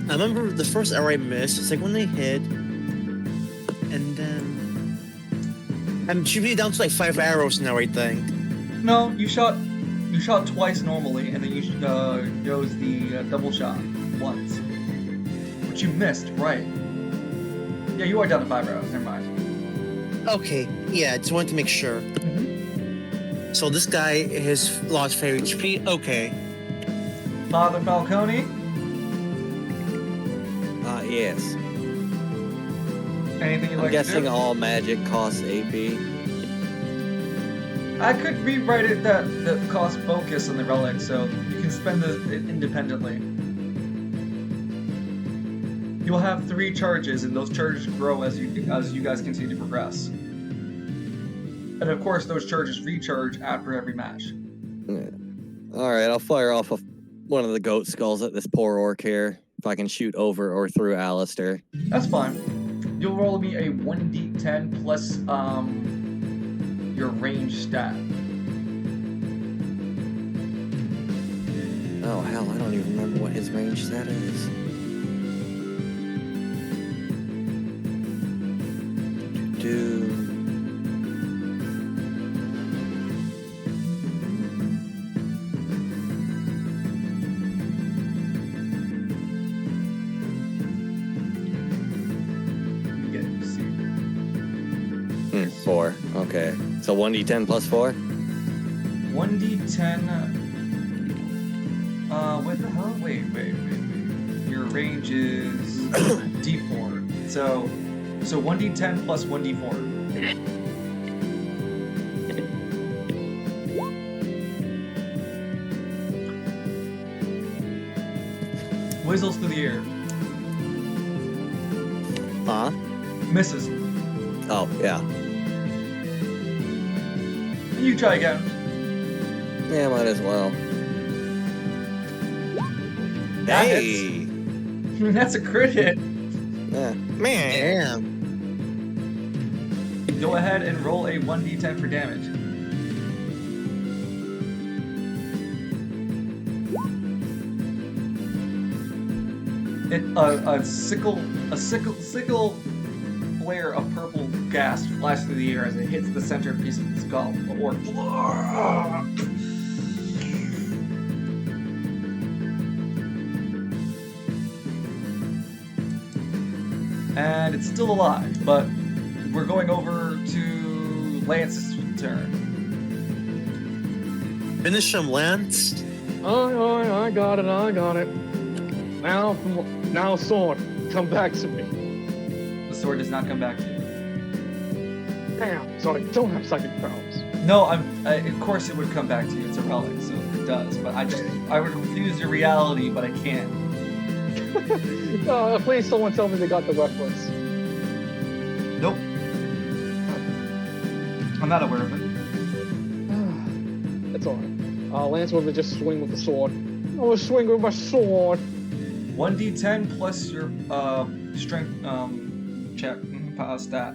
Speaker 1: I remember the first arrow I missed. It's like when they hit, and then I'm should be down to like 5 arrows now, I think.
Speaker 2: No, you shot twice normally, and then you goes the double shot once, which you missed, right? Yeah, you are down to 5 arrows. Never mind.
Speaker 1: Okay, yeah, I just wanted to make sure. So this guy has lost 5 HP. Okay.
Speaker 2: Father Falcone,
Speaker 4: Yes.
Speaker 2: anything you'd
Speaker 4: I'm
Speaker 2: like
Speaker 4: guessing
Speaker 2: to do?
Speaker 4: all magic costs AP.
Speaker 2: I could rewrite it that costs focus on the relic, so you can spend it independently. You will have 3 charges, and those charges grow as you guys continue to progress. And of course, those charges recharge after every match.
Speaker 4: Yeah. All right, I'll fire off one of the goat skulls at this poor orc here. If I can shoot over or through Alistair.
Speaker 2: That's fine. You'll roll me a 1d10 plus your range stat.
Speaker 4: Oh hell, I don't even remember what his range stat is.
Speaker 2: You get to see.
Speaker 4: 4. Okay. So 1d10 plus 4?
Speaker 2: 1d10. What the hell? Wait. Your range is d4. So 1d10 plus 1d4. Whistles through the air.
Speaker 4: Huh?
Speaker 2: Misses.
Speaker 4: Oh, yeah.
Speaker 2: You try again.
Speaker 4: Yeah, might as well.
Speaker 2: That
Speaker 4: Hey!
Speaker 2: That's a crit hit.
Speaker 4: Yeah. Man!
Speaker 1: Damn.
Speaker 2: Go ahead and roll a 1d10 for damage. A sickle flare of purple gas flies through the air as it hits the centerpiece of the skull. The orc. And it's still alive, but we're going over to Lance's turn.
Speaker 1: Finish him, Lance.
Speaker 3: I got it. Now, sword, come back to me.
Speaker 2: The sword does not come back to you.
Speaker 3: Damn, so I don't have psychic powers.
Speaker 2: No, of course it would come back to you. It's a relic, so it does. But I would confuse your reality, but I can't.
Speaker 3: Please, someone tell me they got the reference.
Speaker 2: Nope. I'm not aware of it.
Speaker 3: That's alright. Lance will just swing with the sword. I will swing with my sword.
Speaker 2: 1d10 plus your strength check stat.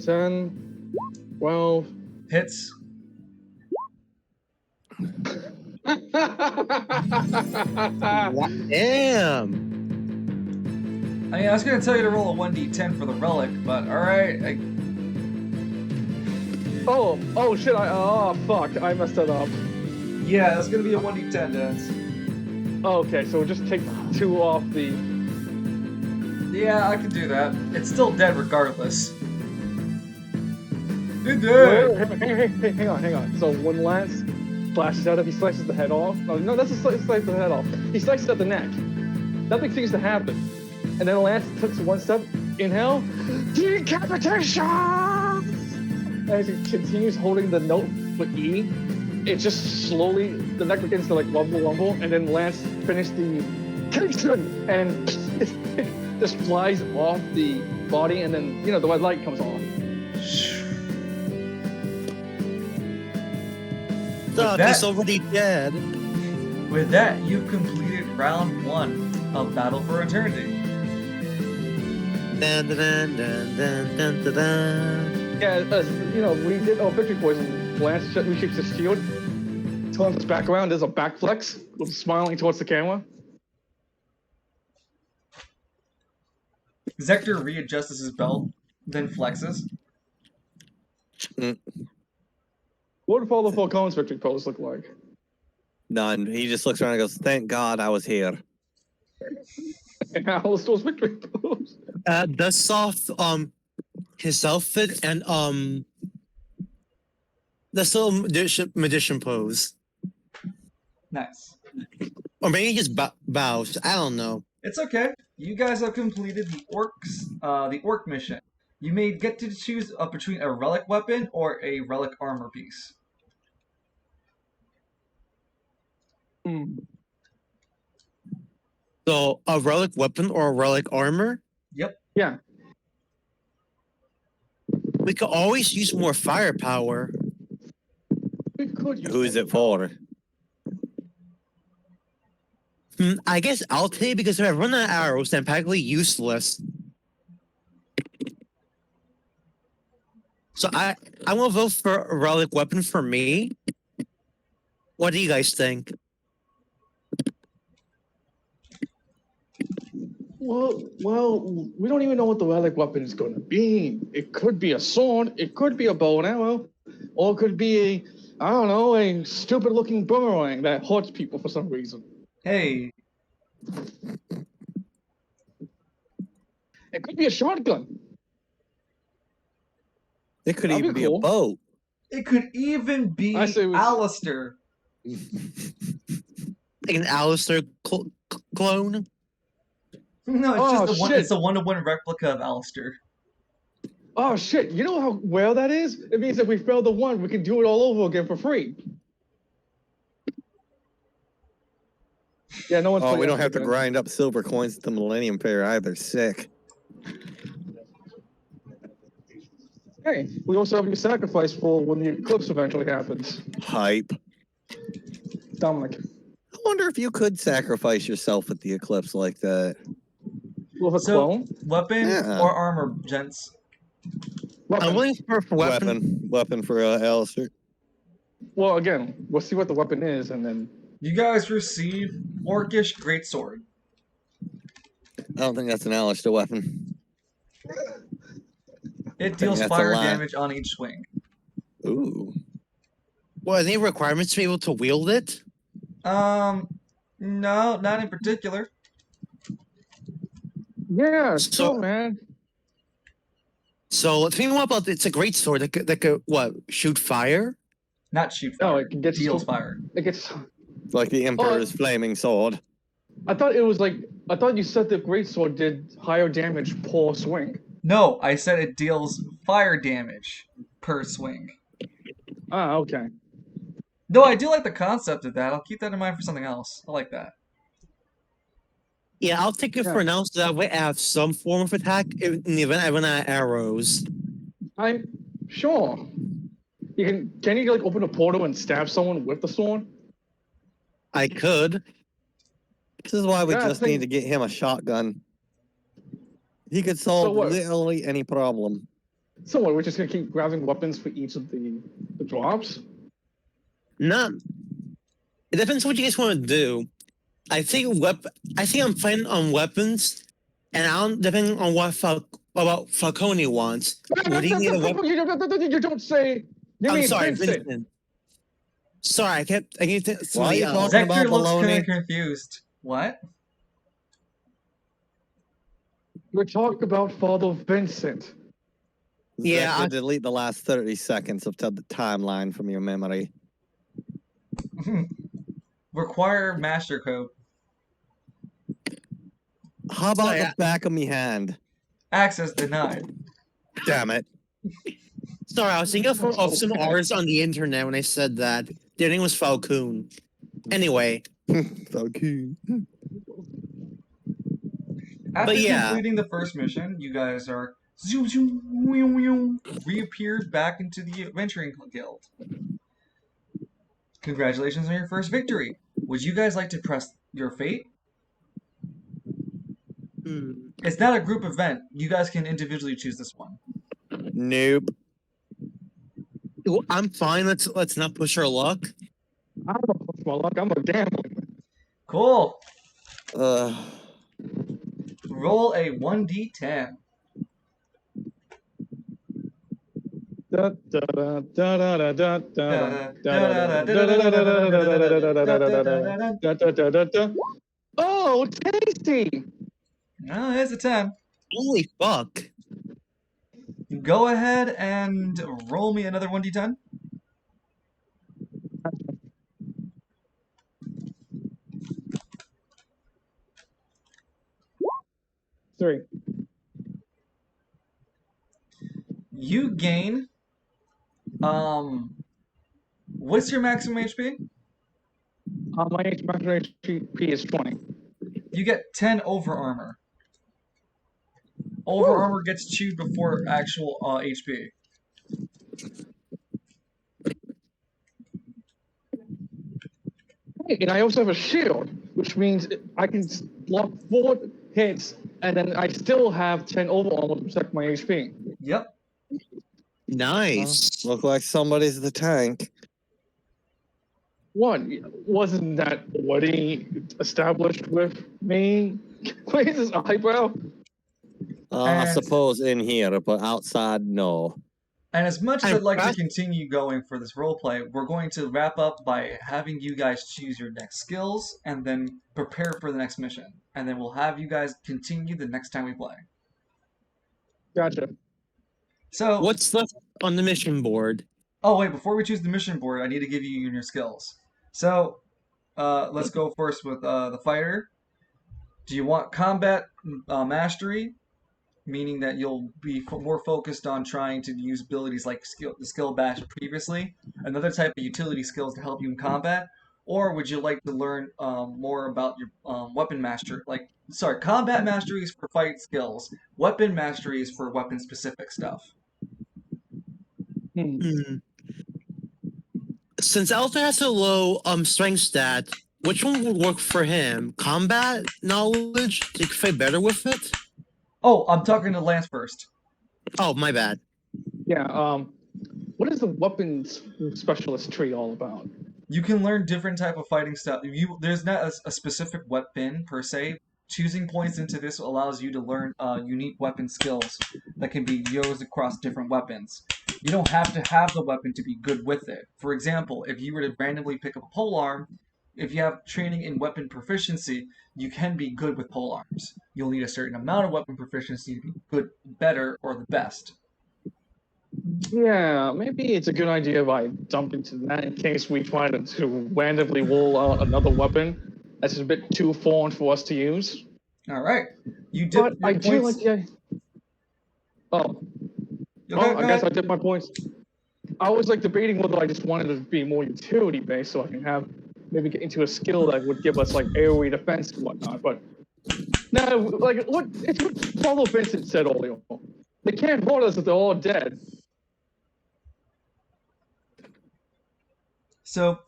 Speaker 3: 10, 12.
Speaker 2: Hits.
Speaker 1: Damn.
Speaker 2: I mean, I was gonna tell you to roll a 1d10 for the relic, but alright.
Speaker 3: Oh shit, fuck, I messed it up.
Speaker 2: Yeah, it's gonna be a 1d10 dance.
Speaker 3: Okay, so just take 2 off the...
Speaker 2: Yeah, I can do that. It's still dead regardless. It did!
Speaker 3: Hang on. So when Lance flashes out, if he slices the head off... No, that's a slice the head off. He slices at the neck. Nothing seems to happen. And then Lance takes one step, inhale, decapitation! And as he continues holding the note for E, it just slowly, the neck begins to like rumble, and then Lance finished the Kingston, and it just flies off the body, and then, the red light comes on.
Speaker 1: Fuck, he's already dead.
Speaker 2: With that, you've completed round 1 of Battle for Eternity.
Speaker 1: Dun, dun, dun, dun, dun, dun, dun.
Speaker 3: Yeah, we did our victory poison. Lance reshapes his shield, turns back around. There's a back flex, smiling towards the camera.
Speaker 2: Zector readjusts his belt, then flexes.
Speaker 3: What did Father Falcone's victory pose look like?
Speaker 4: None. He just looks around and goes, "Thank God I was here."
Speaker 3: And Alistair's victory pose.
Speaker 1: The soft his outfit and the still magician pose,
Speaker 2: Nice.
Speaker 1: or maybe just bows. I don't know.
Speaker 2: It's okay. You guys have completed the orc mission. You may get to choose between a relic weapon or a relic armor piece.
Speaker 1: So a relic weapon or a relic armor.
Speaker 2: Yep.
Speaker 3: Yeah.
Speaker 1: We could always use more firepower.
Speaker 3: We could use
Speaker 4: Who is it for?
Speaker 1: I guess I'll take, because if I run out of arrows, then practically useless. So I will vote for a relic weapon for me. What do you guys think?
Speaker 3: Well, we don't even know what the relic weapon is going to be. It could be a sword, it could be a bow and arrow, or it could be a stupid-looking boomerang that hurts people for some reason.
Speaker 2: Hey.
Speaker 3: It could be a shotgun.
Speaker 4: It could
Speaker 3: That'd
Speaker 4: even
Speaker 3: be
Speaker 4: be
Speaker 3: cool.
Speaker 4: a boat.
Speaker 2: It could even be
Speaker 3: I say we-
Speaker 2: Alistair.
Speaker 1: Like an Alistair clone?
Speaker 2: No, it's
Speaker 3: Oh,
Speaker 2: just the one.
Speaker 3: shit.
Speaker 2: It's a one-to-one replica of Alistair.
Speaker 3: Oh shit! You know how rare that is? It means if we fail the one, we can do it all over again for free. Yeah, no one's.
Speaker 4: Oh,
Speaker 3: playing
Speaker 4: we don't have to
Speaker 3: again.
Speaker 4: grind up silver coins at the Millennium Fair either. Sick.
Speaker 3: Hey, we also have your sacrifice for when the eclipse eventually happens.
Speaker 4: Hype.
Speaker 3: Dominic.
Speaker 4: I wonder if you could sacrifice yourself at the eclipse like that.
Speaker 3: With a
Speaker 2: So,
Speaker 3: clone?
Speaker 2: weapon
Speaker 4: Yeah.
Speaker 2: or armor, gents?
Speaker 1: I'm willing for weapon.
Speaker 4: Weapon for Alistair.
Speaker 3: Well, again, we'll see what the weapon is, and then.
Speaker 2: You guys receive Orcish Greatsword.
Speaker 4: I don't think that's an Alistair weapon.
Speaker 2: It deals
Speaker 4: that's a
Speaker 2: fire
Speaker 4: lie.
Speaker 2: damage on each swing.
Speaker 4: Ooh.
Speaker 1: What, are there requirements to be able to wield it?
Speaker 2: No, not in particular.
Speaker 3: Yeah,
Speaker 1: So-
Speaker 3: so man.
Speaker 1: So let's think about it. It's a great sword that could what, shoot fire?
Speaker 2: Not shoot
Speaker 3: No,
Speaker 2: fire.
Speaker 3: it gets
Speaker 2: deals fire.
Speaker 3: It gets.
Speaker 4: Like the Emperor's flaming sword.
Speaker 3: I thought it was like. I thought you said the greatsword did higher damage per swing.
Speaker 2: No, I said it deals fire damage per swing.
Speaker 3: Ah, okay.
Speaker 2: No, I do like the concept of that. I'll keep that in mind for something else. I like that.
Speaker 1: Yeah, I'll take it
Speaker 3: Yeah.
Speaker 1: for now, so that way I have some form of attack in the event I run out of arrows.
Speaker 3: I'm sure. Can you like open a portal and stab someone with the sword?
Speaker 1: I could.
Speaker 4: This is why we
Speaker 3: Yeah, I
Speaker 4: just
Speaker 3: think-
Speaker 4: need to get him a shotgun. He could solve
Speaker 3: what?
Speaker 4: literally any problem.
Speaker 3: So what? We're just gonna keep grabbing weapons for each of the drops?
Speaker 1: Not. It depends what you guys want to do. I think I'm planning on weapons, and depending on what Falcone wants. Would he need a weapon?
Speaker 3: You don't say. You
Speaker 1: I'm
Speaker 3: mean
Speaker 1: sorry,
Speaker 3: Vincent.
Speaker 1: Vincent. Sorry, I can't think
Speaker 4: Why are
Speaker 1: somebody
Speaker 4: you
Speaker 1: else.
Speaker 4: talking
Speaker 2: Zector
Speaker 4: about
Speaker 2: looks kind
Speaker 4: baloney?
Speaker 2: of confused. What?
Speaker 3: We're talking about Father Vincent.
Speaker 1: Yeah,
Speaker 4: Zach,
Speaker 1: I-
Speaker 4: delete the last 30 seconds of the timeline from your memory.
Speaker 2: Require master code.
Speaker 4: How about
Speaker 1: Sorry,
Speaker 4: the back of me hand?
Speaker 2: Access denied.
Speaker 4: Damn it.
Speaker 1: Sorry, I was thinking of some artists on the internet when I said that. Their name was Falcone. Anyway,
Speaker 4: Okay.
Speaker 2: After
Speaker 1: yeah.
Speaker 2: completing the first mission, you guys are reappeared back into the adventuring guild. Congratulations on your first victory. Would you guys like to press your fate? It's not a group event. You guys can individually choose this one.
Speaker 4: Nope.
Speaker 1: I'm fine. Let's not push our luck.
Speaker 3: I don't know my luck. I'm a gambling.
Speaker 2: Cool.
Speaker 4: Uh,
Speaker 2: Roll a 1d10.
Speaker 3: Da, da, da, da, da, da, da, da, da, da, da, da, da, da, da. Oh, tasty!
Speaker 2: No, it's a 10.
Speaker 1: Holy fuck.
Speaker 2: Go ahead and roll me another 1d10.
Speaker 3: Three.
Speaker 2: You gain, what's your maximum HP?
Speaker 3: My maximum HP is 20.
Speaker 2: You get 10 over armor. Over armor gets chewed before actual HP.
Speaker 3: Hey, and I also have a shield, which means I can block 4 hits, and then I still have 10 over armor to protect my HP.
Speaker 2: Yep.
Speaker 1: Nice.
Speaker 4: look like somebody's the tank.
Speaker 3: What? Wasn't that already established with me? Where's his eyebrow?
Speaker 4: I
Speaker 2: And-
Speaker 4: suppose in here, but outside, no.
Speaker 2: And as much as
Speaker 1: I'm
Speaker 2: I'd like to
Speaker 1: fast-
Speaker 2: continue going for this roleplay, we're going to wrap up by having you guys choose your next skills and then prepare for the next mission. And then we'll have you guys continue the next time we play.
Speaker 3: Gotcha.
Speaker 2: So,
Speaker 1: What's left on the mission board?
Speaker 2: oh wait, before we choose the mission board, I need to give you your skills. So, let's go first with the fighter. Do you want combat mastery, meaning that you'll be more focused on trying to use abilities like the skill bash previously, another type of utility skills to help you in combat? Or would you like to learn more about your weapon master? Combat mastery is for fight skills. Weapon mastery is for weapon specific stuff.
Speaker 1: Hmm. Since Alta has a low strength stat, which one would work for him? Combat knowledge? To fit better with it?
Speaker 2: Oh, I'm talking to Lance first.
Speaker 1: Oh, my bad.
Speaker 3: Yeah, what is the weapons specialist tree all about?
Speaker 2: You can learn different type of fighting stuff. There's not a specific weapon per se. Choosing points into this allows you to learn unique weapon skills that can be used across different weapons. You don't have to have the weapon to be good with it. For example, if you were to randomly pick up a polearm, if you have training in weapon proficiency, you can be good with polearms. You'll need a certain amount of weapon proficiency to be good, better, or the best.
Speaker 3: Yeah, maybe it's a good idea if I dump into that in case we try to randomly roll out another weapon that's a bit too foreign for us to use.
Speaker 2: All right, you
Speaker 3: But
Speaker 2: dip
Speaker 3: I
Speaker 2: your
Speaker 3: do
Speaker 2: points.
Speaker 3: like the. Oh,
Speaker 2: Okay,
Speaker 3: I guess I did my points. I was like debating whether I just wanted to be more utility based so I can have maybe get into a skill that would give us like AoE defense and whatnot. But no, like what it's what Paulo Vincent said earlier. They can't hold us if they're all dead.
Speaker 2: So,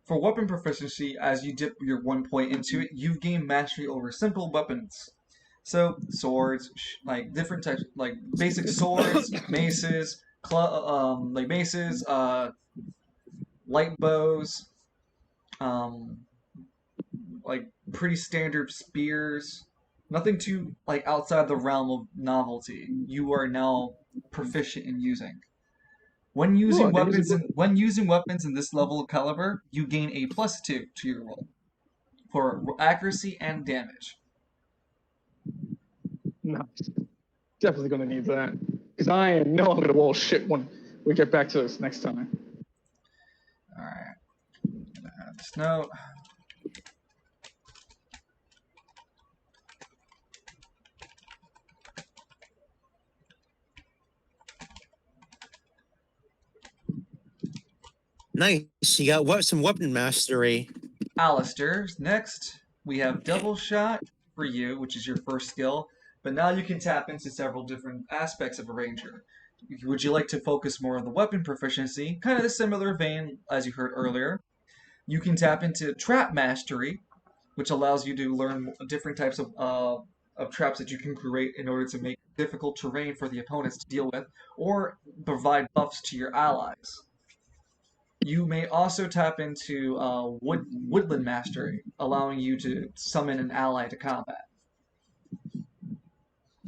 Speaker 2: for weapon proficiency, as you dip your 1 point into it, you gain mastery over simple weapons. So, swords, like different types, like basic swords, maces, light bows, like pretty standard spears. Nothing too like outside the realm of novelty. You are now proficient in using. When using weapons in this level of caliber, you gain a +2 to your roll for accuracy and damage.
Speaker 3: Nice. Definitely gonna need that because I know I'm gonna roll shit when we get back to this next time.
Speaker 2: All right. I'm gonna add this note.
Speaker 1: Nice. You got some weapon mastery.
Speaker 2: Alistair, next we have double shot for you, which is your first skill. But now you can tap into several different aspects of a ranger. Would you like to focus more on the weapon proficiency? Kind of the similar vein as you heard earlier. You can tap into trap mastery, which allows you to learn different types of traps that you can create in order to make difficult terrain for the opponents to deal with, or provide buffs to your allies. You may also tap into Woodland Mastery, allowing you to summon an ally to combat.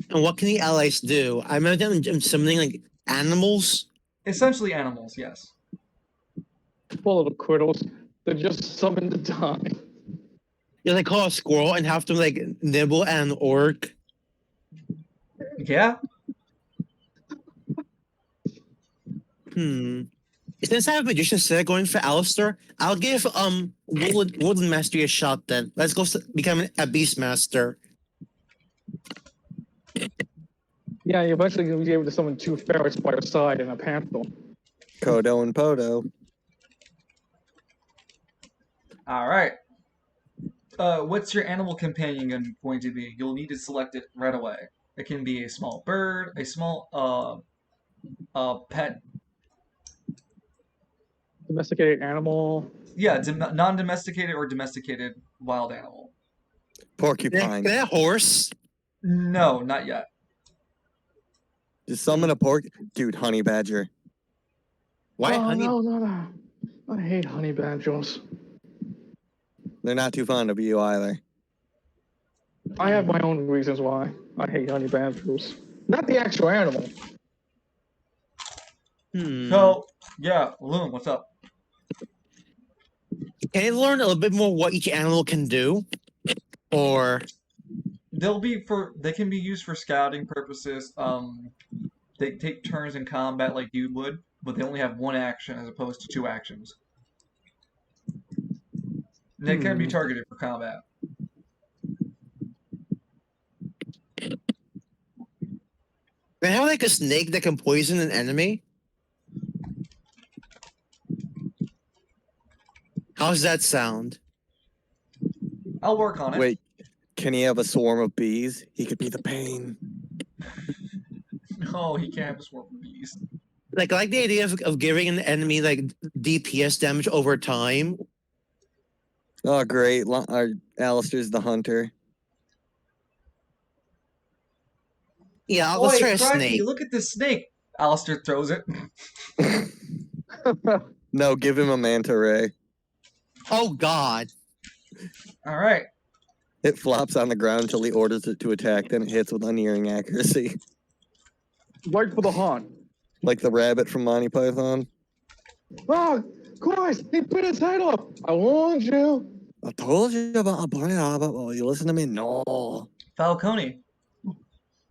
Speaker 1: And what can the allies do? I remember them summoning like animals.
Speaker 2: Essentially animals, yes.
Speaker 3: Poor little crittles. They're just summoned to die.
Speaker 1: You like call a squirrel and have to like nibble at an orc.
Speaker 2: Yeah?
Speaker 1: Since I have magician set going for Alistair, I'll give Woodland Mastery a shot then. Let's go become a beast master.
Speaker 3: Yeah, you're eventually going to be able to summon 2 ferrets by your side and a panther.
Speaker 4: Kodo and Podo.
Speaker 2: Alright. What's your animal companion going to be? You'll need to select it right away. It can be a small bird, a small pet.
Speaker 3: Domesticated animal.
Speaker 2: Yeah, non-domesticated or domesticated wild animal.
Speaker 4: Porcupine.
Speaker 1: That horse.
Speaker 2: No, not yet.
Speaker 4: Just summon a pork. Dude, honey badger.
Speaker 1: Why honey?
Speaker 3: No. I hate honey badgers.
Speaker 4: They're not too fond of you either.
Speaker 3: I have my own reasons why I hate honey badgers. Not the actual animal.
Speaker 2: So, yeah, Loon, what's up?
Speaker 1: Can I learn a little bit more what each animal can do? Or
Speaker 2: They can be used for scouting purposes. They take turns in combat like you would, but they only have 1 action as opposed to 2 actions. And they can be targeted for combat.
Speaker 1: they have like a snake that can poison an enemy. How's that sound?
Speaker 2: I'll work on it.
Speaker 4: Wait, can he have a swarm of bees? He could be the pain.
Speaker 2: No, he can't have a swarm of bees.
Speaker 1: Like I like the idea of giving an enemy like DPS damage over time.
Speaker 4: Oh, great. Alistair's the hunter.
Speaker 1: Yeah, let's try a
Speaker 2: crikey,
Speaker 1: snake.
Speaker 2: look at this snake. Alistair throws it.
Speaker 4: No, give him a manta ray.
Speaker 1: Oh God.
Speaker 2: Alright.
Speaker 4: It flops on the ground until he orders it to attack, then it hits with unerring accuracy.
Speaker 3: Right for the hunt.
Speaker 4: Like the rabbit from Monty Python.
Speaker 3: Oh, Christ! He bit his head off! I warned you!
Speaker 4: I told you about a brain, but will you listen to me? No.
Speaker 2: Falcone.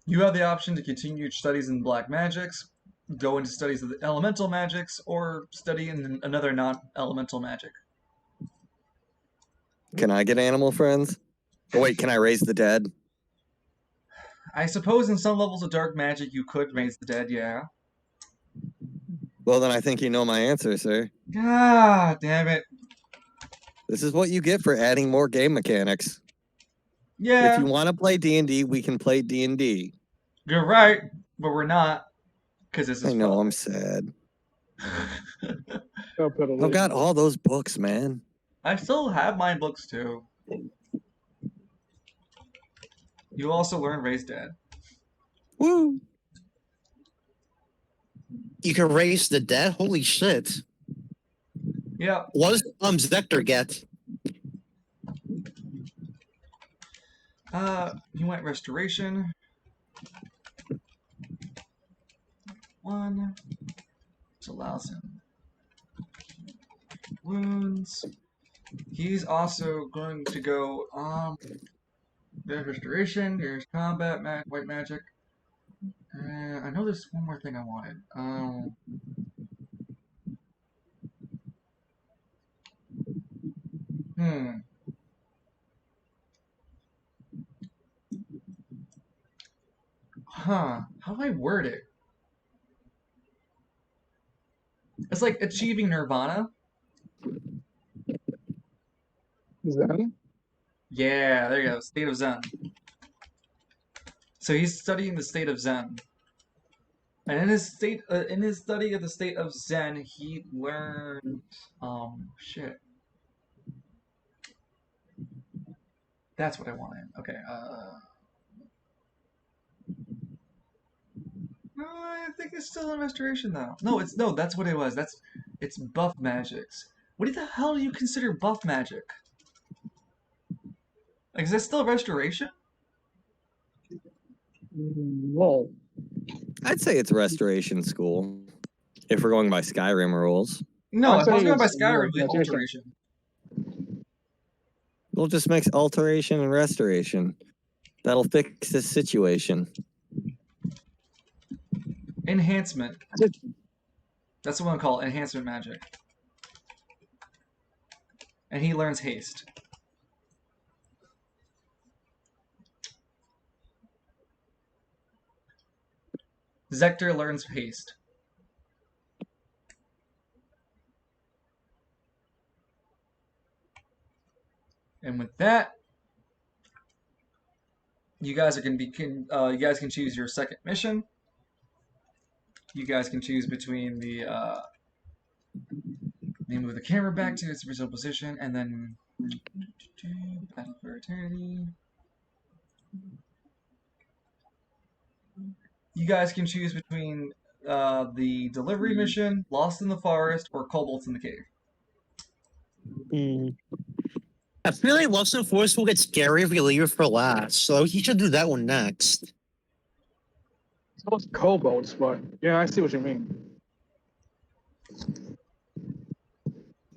Speaker 2: You have the option to continue your studies in black magics, go into studies of the elemental magics, or study in another non-elemental magic.
Speaker 4: Can I get animal friends? Oh, wait, can I raise the dead?
Speaker 2: I suppose in some levels of dark magic you could raise the dead, yeah.
Speaker 4: Well, then I think you know my answer, sir.
Speaker 2: God damn it.
Speaker 4: This is what you get for adding more game mechanics.
Speaker 2: Yeah,
Speaker 4: If you want to play D&D, we can play D&D.
Speaker 2: you're right, but we're not. Because this is
Speaker 4: I know,
Speaker 2: fun.
Speaker 4: I'm sad.
Speaker 3: Oh,
Speaker 4: I've got all those books, man.
Speaker 2: I still have my books too. You also learn raise dead.
Speaker 4: Woo!
Speaker 1: You can raise the dead? Holy shit.
Speaker 2: Yeah.
Speaker 1: What does Vector get?
Speaker 2: You want restoration. 1. Which allows him wounds. He's also going to go, there's restoration, there's combat, white magic. I know there's one more thing I wanted. How do I word it? It's like achieving nirvana.
Speaker 3: Zen?
Speaker 2: Yeah, there you go. State of Zen. So he's studying the state of Zen. And in his study of the state of Zen, he learned shit. That's what I wanted. Okay, no, I think it's still in restoration though. No, that's what it was. It's buff magics. What the hell do you consider buff magic? Like, is that still restoration?
Speaker 3: Well,
Speaker 4: I'd say it's restoration school. If we're going by Skyrim rules.
Speaker 2: No,
Speaker 3: I'd
Speaker 2: if I was
Speaker 3: say
Speaker 2: going by
Speaker 3: it's
Speaker 2: Skyrim, it'd be
Speaker 3: restoration.
Speaker 2: alteration.
Speaker 4: We'll just mix alteration and restoration. That'll fix this situation.
Speaker 2: Enhancement. That's what I call it, enhancement magic. And he learns haste. Zector learns haste. And with that, you guys are going to be you guys can choose your second mission. You guys can choose between the they move the camera back to its original position, and then Battle for Eternity. You guys can choose between the delivery mission, Lost in the Forest, or Kobolds in the Cave.
Speaker 1: I feel like Lost in the Forest will get scary if we leave it for last, so he should do that one next.
Speaker 3: So it's kobolds, but yeah, I see what you mean.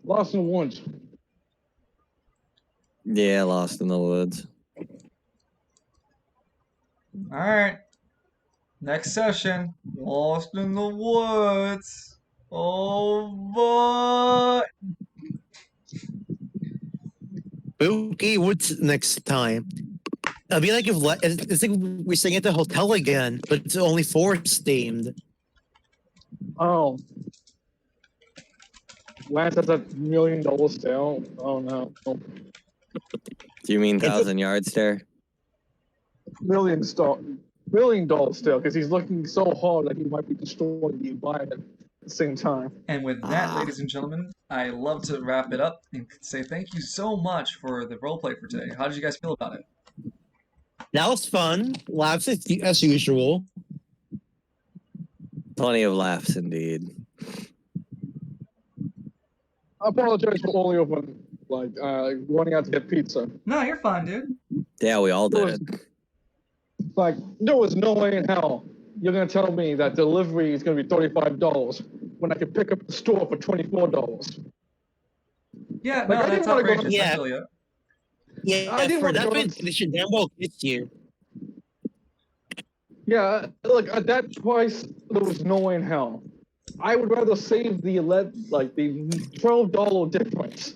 Speaker 3: Lost in the woods.
Speaker 4: Yeah, Lost in the Woods.
Speaker 2: Alright. Next session, Lost in the Woods. Oh boy!
Speaker 1: Okay, what's next time? It'll be like if it's like we're staying at the hotel again, but it's only forest themed.
Speaker 3: Oh. Lance has $1 million sale. Oh no.
Speaker 4: Do you mean 1,000-yard stare?
Speaker 3: $1 million still, because he's looking so hard that he might be destroying the environment at the same time.
Speaker 2: And with that, ladies and gentlemen, I love to wrap it up and say thank you so much for the roleplay for today. How did you guys feel about it?
Speaker 1: That was fun. Laughs as usual.
Speaker 4: Plenty of laughs indeed.
Speaker 3: I apologize for only running out to get pizza.
Speaker 2: No, you're fine, dude.
Speaker 4: Yeah, we all did.
Speaker 3: Like, there was no way in hell you're gonna tell me that delivery is gonna be $35 when I can pick up the store for $24.
Speaker 2: Yeah,
Speaker 3: Like,
Speaker 2: no,
Speaker 3: I
Speaker 2: that's
Speaker 3: didn't wanna go-
Speaker 2: outrageous. I
Speaker 1: Yeah.
Speaker 2: feel you.
Speaker 1: Yeah,
Speaker 3: I didn't
Speaker 1: for
Speaker 3: wanna
Speaker 1: that
Speaker 3: go-
Speaker 1: bit, they should damn well kiss you.
Speaker 3: Yeah, look, at that price, there was no way in hell. I would rather save the $12 difference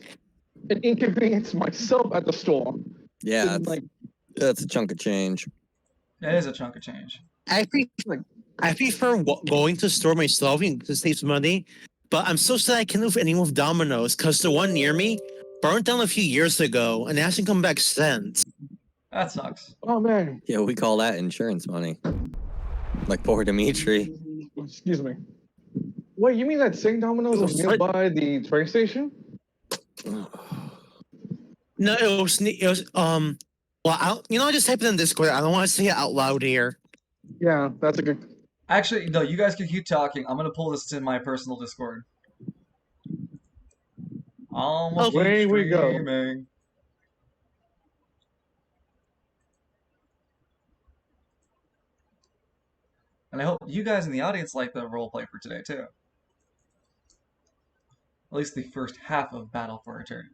Speaker 3: and inconvenience myself at the store.
Speaker 4: Yeah,
Speaker 3: than, like,
Speaker 4: that's a chunk of change.
Speaker 2: It is a chunk of change.
Speaker 1: I prefer going to the store myself to save some money, but I'm so sad I can't move anyone with Domino's because the one near me burned down a few years ago and hasn't come back since.
Speaker 2: That sucks.
Speaker 3: oh man,
Speaker 4: Yeah, we call that insurance money. Like poor Dimitri.
Speaker 3: excuse me. Wait, you mean that same Domino's is nearby the train station?
Speaker 1: No, it was well, I just typed it in Discord. I don't want to say it out loud here.
Speaker 3: Yeah, that's a good.
Speaker 2: Actually, no, you guys can keep talking. I'm gonna pull this to my personal Discord.
Speaker 3: Away we go.
Speaker 2: Streaming. And I hope you guys in the audience like the roleplay for today too. At least the first half of Battle for Eternity.